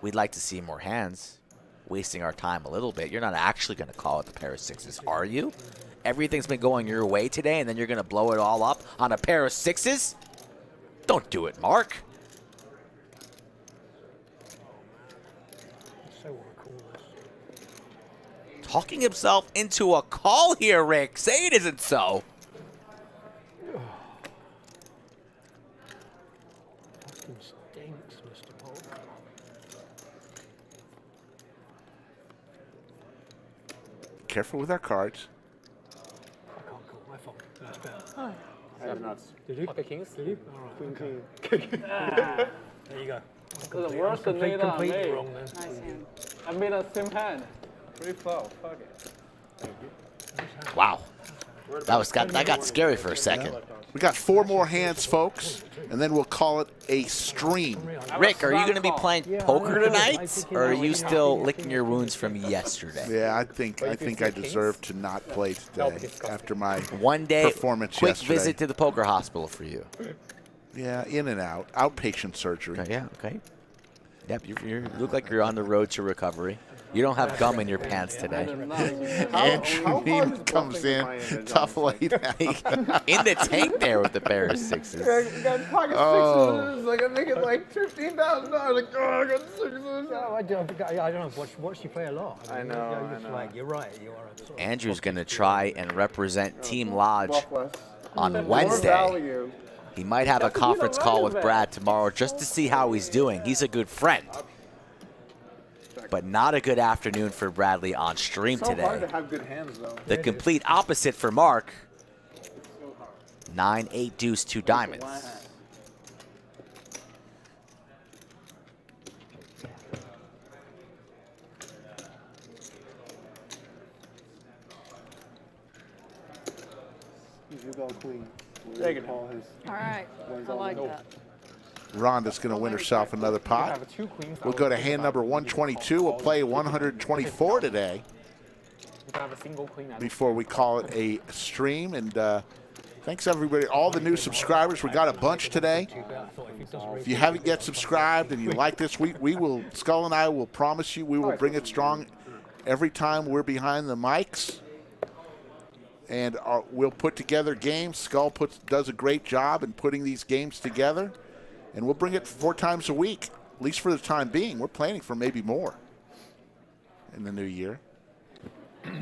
We'd like to see more hands. Wasting our time a little bit. You're not actually going to call it the pair of sixes, are you? Everything's been going your way today, and then you're going to blow it all up on a pair of sixes? Don't do it, Mark. So want to call this. Talking himself into a call here, Rick. Say it isn't so. Fucking stinks, Mr. Polk. Careful with our cards. I can't call. My fault. That's better. I have nuts. Did you? Okay, kings. Did you? All right. Queen, There you go. The worst thing I completely made. wrong then. Nice hand. I made a same hand. Free flow. Fuck it. Wow. That got scary for a second. We got 4 more hands, folks, and then we'll call it a stream. Rick, are you going to be playing poker tonight, or are you still licking your wounds from yesterday? Yeah, I think I deserve to not play today after my One day, performance quick yesterday. visit to the poker hospital for you. Yeah, in and out, outpatient surgery. Okay, yeah, okay. Yep, you look like you're on the road to recovery. You don't have gum in your pants today. Andrew Neiman comes in, tough lay down. In the tank there with the pair of sixes. I got pocket sixes. Like I make it like $15,000. Like, oh, I got sixes. No, I don't know. Watch you play a lot. I know. You're just like, you're right. You are. A sort of Andrew's going to try and represent Team Lodge Bluff on More Wednesday. value. He might have a conference call with Brad tomorrow just to see how he's doing. He's a good friend. But not a good afternoon for Bradley on stream So hard today. to have good hands, though. The complete opposite for Mark. 9, 8 deuce, 2 diamonds. You go queen. Take it. All right. I like that. Rhonda's going to win herself another pot. We'll go to hand number 122. We'll play 124 today. We don't have a single queen. before we call it a stream. And thanks, everybody. All the new subscribers. We got a bunch today. If you haven't yet subscribed and you like this, we will, Skull and I will promise you, we will bring it strong every time we're behind the mics. And we'll put together games. Skull does a great job in putting these games together. And we'll bring it 4 times a week, at least for the time being. We're planning for maybe more in the new year.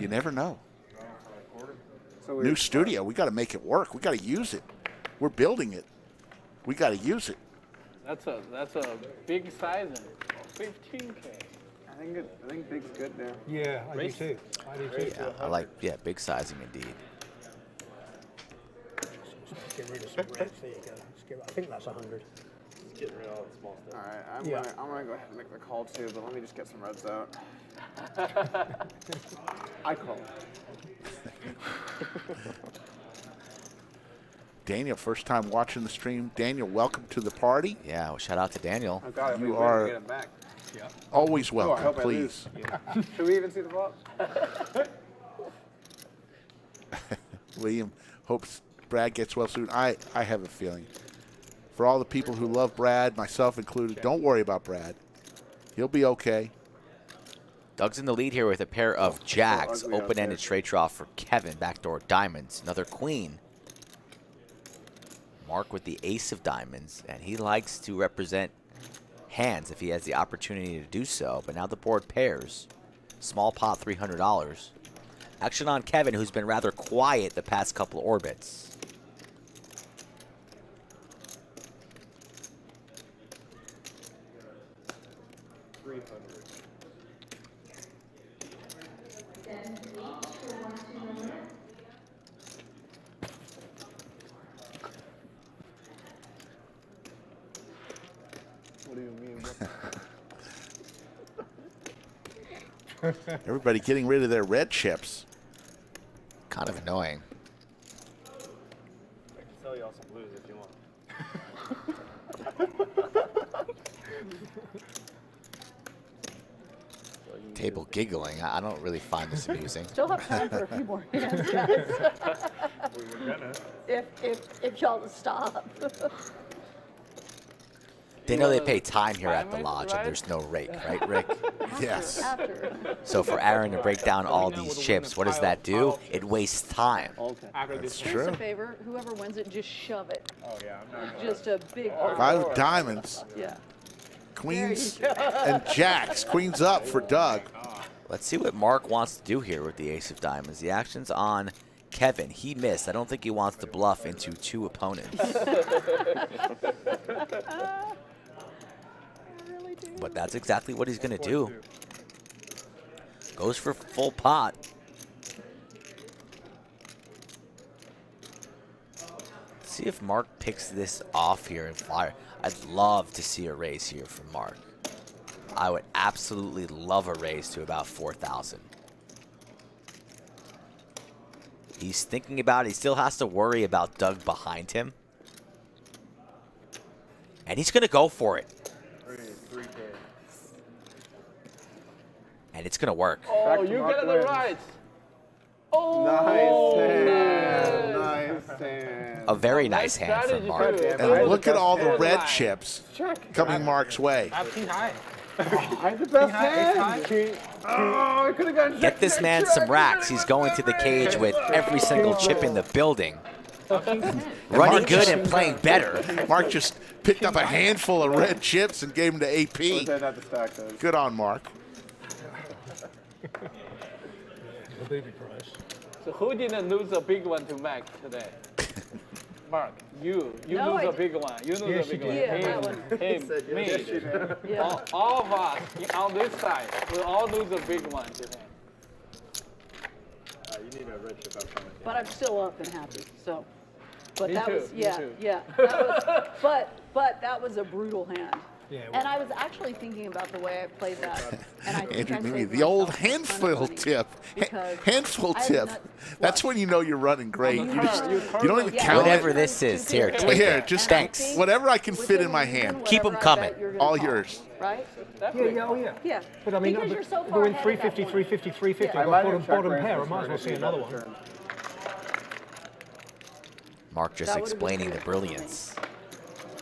You never know. New studio. We got to make it work. We got to use it. We're building it. We got to use it. That's a big size, 15K. I think big's good now. Yeah, I do too. Yeah, I like, big sizing indeed. Get rid of some reds. There you go. I think that's 100. Getting rid of all the small stuff. All right, I'm gonna go ahead and make the call too, but let me just get some reds out. I call. Daniel, first time watching the stream. Daniel, welcome to the party. Yeah, well, shout out to Daniel. Oh God, You are get him back. always Oh, I welcome, hope I please. lose. Should we even see the flop? William hopes Brad gets well soon. I have a feeling. For all the people who love Brad, myself included, don't worry about Brad. He'll be okay. Doug's in the lead here with a pair of jacks. Open-ended straight draw for Kevin. Backdoor diamonds. Another queen. Mark with the ace of diamonds. And he likes to represent hands if he has the opportunity to do so. But now the board pairs. Small pot, $300. Action on Kevin, who's been rather quiet the past couple of orbits. What do you mean? Everybody getting rid of their red chips. Kind of annoying. I can sell y'all some blues if you want. Table giggling. I don't really find this amusing. Still have time for a few more hands, guys. We were gonna. if y'all just stop. They know they pay time here at the lodge, and there's no rake, right, Rick? Yes. After. So for Aaron to break down all these chips, what does that do? It wastes time. Okay. That's Do us true. a favor, whoever wins it, just shove it. Oh yeah, I'm not. Just a big. 5 diamonds. Yeah. Queens and jacks. Queens up for Doug. Let's see what Mark wants to do here with the ace of diamonds. The action's on Kevin. He missed. I don't think he wants to bluff into 2 opponents. But that's exactly what he's going to do. Goes for full pot. Let's see if Mark picks this off here and fire. I'd love to see a raise here from Mark. I would absolutely love a raise to about 4,000. He's thinking about it. He still has to worry about Doug behind him. And he's going to go for it. 3K. And it's going to work. Oh, you got it right. Oh, Nice hand. A very nice hand from Mark. And look at all the red chips coming Mark's way. King high. I had the best hand. Oh, I could have gotten. Get this man some racks. He's going to the cage with every single chip in the building. Running good and playing better. Mark just picked up a handful of red chips and gave them to AP. Not the stack those. Good on Mark. The booby price. So who didn't lose a big one to Mac today? Mark, you No, lose I a big one. You lose Yes, a big you one. did. Yeah, that Him, me. Yeah. All of us on this side will all lose a big one today. You need a red chip out front. But I'm still up and happy. So, but Me that too, was me yeah, too. yeah. That was, but that was a brutal hand. And I was actually thinking about the way I played that. And I think Andrew I Mooney, saved the old myself a ton of handful money tip. because Handful I have tip. not That's when you know you're running great. You don't even Yeah. count Whatever it. this is, here, take Here, it. just Thanks. whatever I can fit in my hand. Keep them coming. All yours. Right? Yeah. But I mean, Because you're so far going ahead at that 350, point. 350, 350. I I've might got have bottom checked pair. I range might as well see another one. turn. Mark just That would've been explaining the good. brilliance.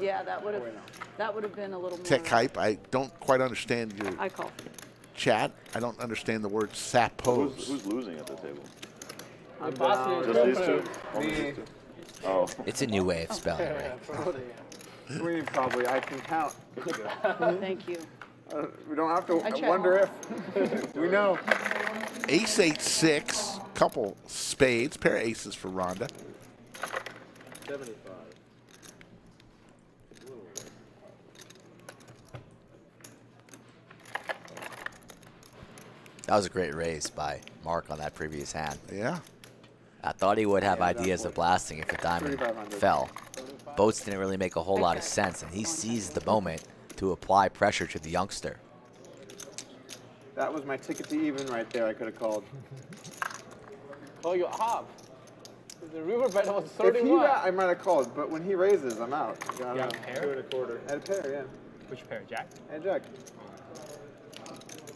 Yeah, that would have been a little more. Tech hype. I don't quite understand your I call. chat. I don't understand the word sapos. Who's losing at the table? I'm down. Just these two? Only Me. these two? Oh. It's a new way of spelling, right? We probably. I can count. Thank you. We don't have to I checked. wonder if. We know. Ace 8-6. Couple spades. Pair of aces for Rhonda. 75. That was a great raise by Mark on that previous hand. Yeah. I thought he would have ideas of blasting if the diamond 3,500. fell. Boats didn't really make a whole lot of sense, and he seized the moment to apply pressure to the youngster. That was my ticket to even right there. I could have called. Oh, you're half. The river bet was If he 31. I might have called, but when he raises, I'm out. You have a pair? 2 1/4. I had a pair, yeah. Which pair? Jack? And Jack.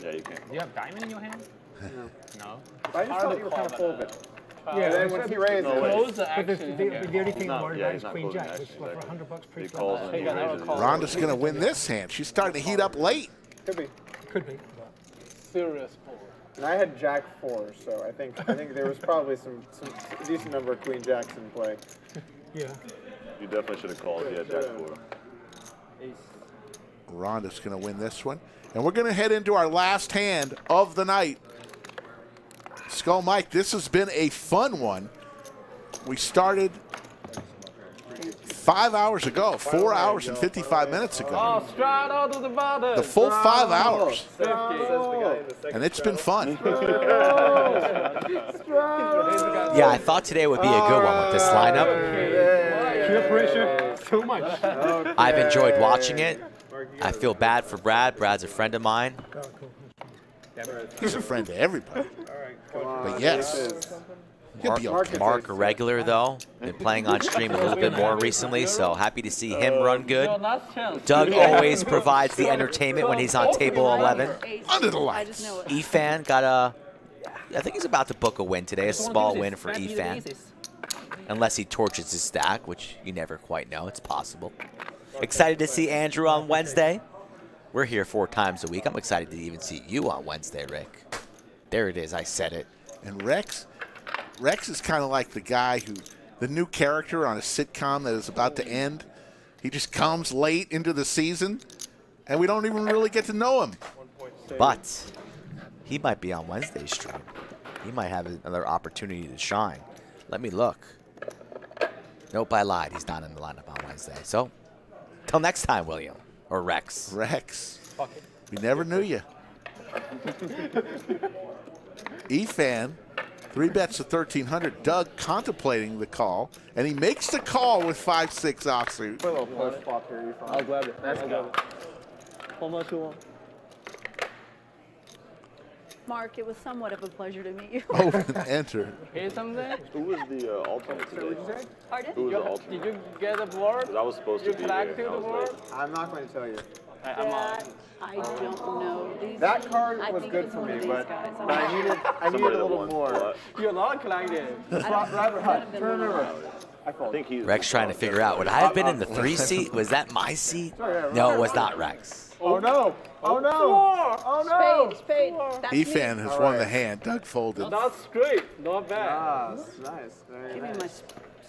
Yeah, you can. Do you have diamond in your hand? No. No. But I just thought you were kind of full of it. Yeah, And then when he raises, Close the But the action. only thing I'm worried yeah, about he's is not Queen closing Jack, which action, is like for exactly. $100 He pre calls and he raises. Rhonda's going to win this hand. She's starting to heat up late. could be. Could be. But Serious pull. And I had Jack 4, so I think there was probably some decent number of Queen Jacks in play. yeah. You definitely should have called if you had Jack 4. Rhonda's going to win this one. And we're going to head into our last hand of the night. Skull Mike, this has been a fun one. We started 5 hours ago, 4 hours and 55 minutes ago. Oh, straddle to the bottom. The full 5 hours. 50. And it's been fun. Yeah, I thought today would be a good one with this lineup. Peer pressure. So much. I've enjoyed watching it. I feel bad for Brad. Brad's a friend of mine. He's a friend to everybody. But yes. He'll be okay. Mark, a regular, though. Been playing on stream a little bit more recently, so happy to see him run good. Doug always provides the entertainment when he's on table 11. Under the lights. Efan got I think he's about to book a win today, a small win for Efan. Unless he torches his stack, which you never quite know. It's possible. Excited to see Andrew on Wednesday. We're here 4 times a week. I'm excited to even see you on Wednesday, Rick. There it is. I said it. And Rex is kind of like the guy the new character on a sitcom that is about to end. He just comes late into the season, and we don't even really get to know him. But he might be on Wednesday's stream. He might have another opportunity to shine. Let me look. Nope, I lied. He's not in the lineup on Wednesday. So, till next time, William. Or Rex. Rex. We never knew you. Efan, 3 bets to 1,300. Doug contemplating the call, and he makes the call with 5-6 offsuit. Put a little push flop here. I'll grab it. Let's go. How much you want? Mark, it was somewhat of a pleasure to meet you. Open, enter. Hear something? Who was the alternate today? Pardon? Who was the alternate? Did you get a board? 'Cause I was supposed to be there. collected and I the was board? late. I'm not going to tell you. I'm on. That, I don't know. That card I was think good it's for one of me, these but guys. I needed a Somebody that little won more. what? You're not collected. Robert Hutt, turn over. I I fold. think he's Rex trying to figure out, would I have been in the 3 seat? Was that my seat? No, it was not Rex. Oh no! Oh no! Oh no! Spade. That's me. Efan has won the hand. Doug folded. Not straight. Not bad. Ah, nice. Very Give me nice.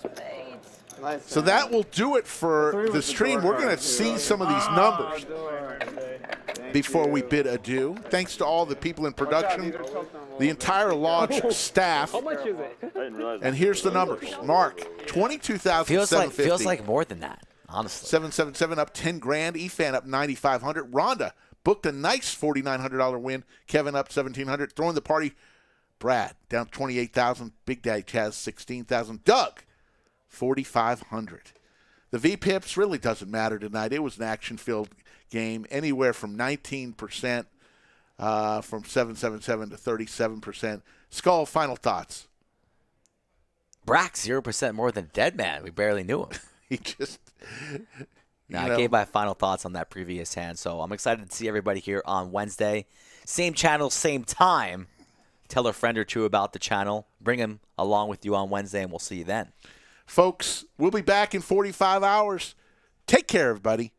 my spades. Nice. So that will do it for the stream. We're going to see some of these numbers before we bid adieu. Thanks to all the people in production, the entire lodge staff. How much is it? I didn't realize. And here's the numbers. Mark, 22,750. Feels like more than that, honestly. 777 up 10 grand. Efan up 9,500. Rhonda booked a nice $4,900 win. Kevin up 1,700. Throwing the party. Brad down 28,000. Big Daddy Chaz 16,000. Doug 4,500. The VPIPs really doesn't matter tonight. It was an action-filled game, anywhere from 19%, from 777 to 37%. Skull, final thoughts. Brack, 0% more than Dead Man. We barely knew him. He just... I gave my final thoughts on that previous hand, so I'm excited to see everybody here on Wednesday. Same channel, same time. Tell a friend or two about the channel. Bring them along with you on Wednesday, and we'll see you then. Folks, we'll be back in 45 hours. Take care, everybody.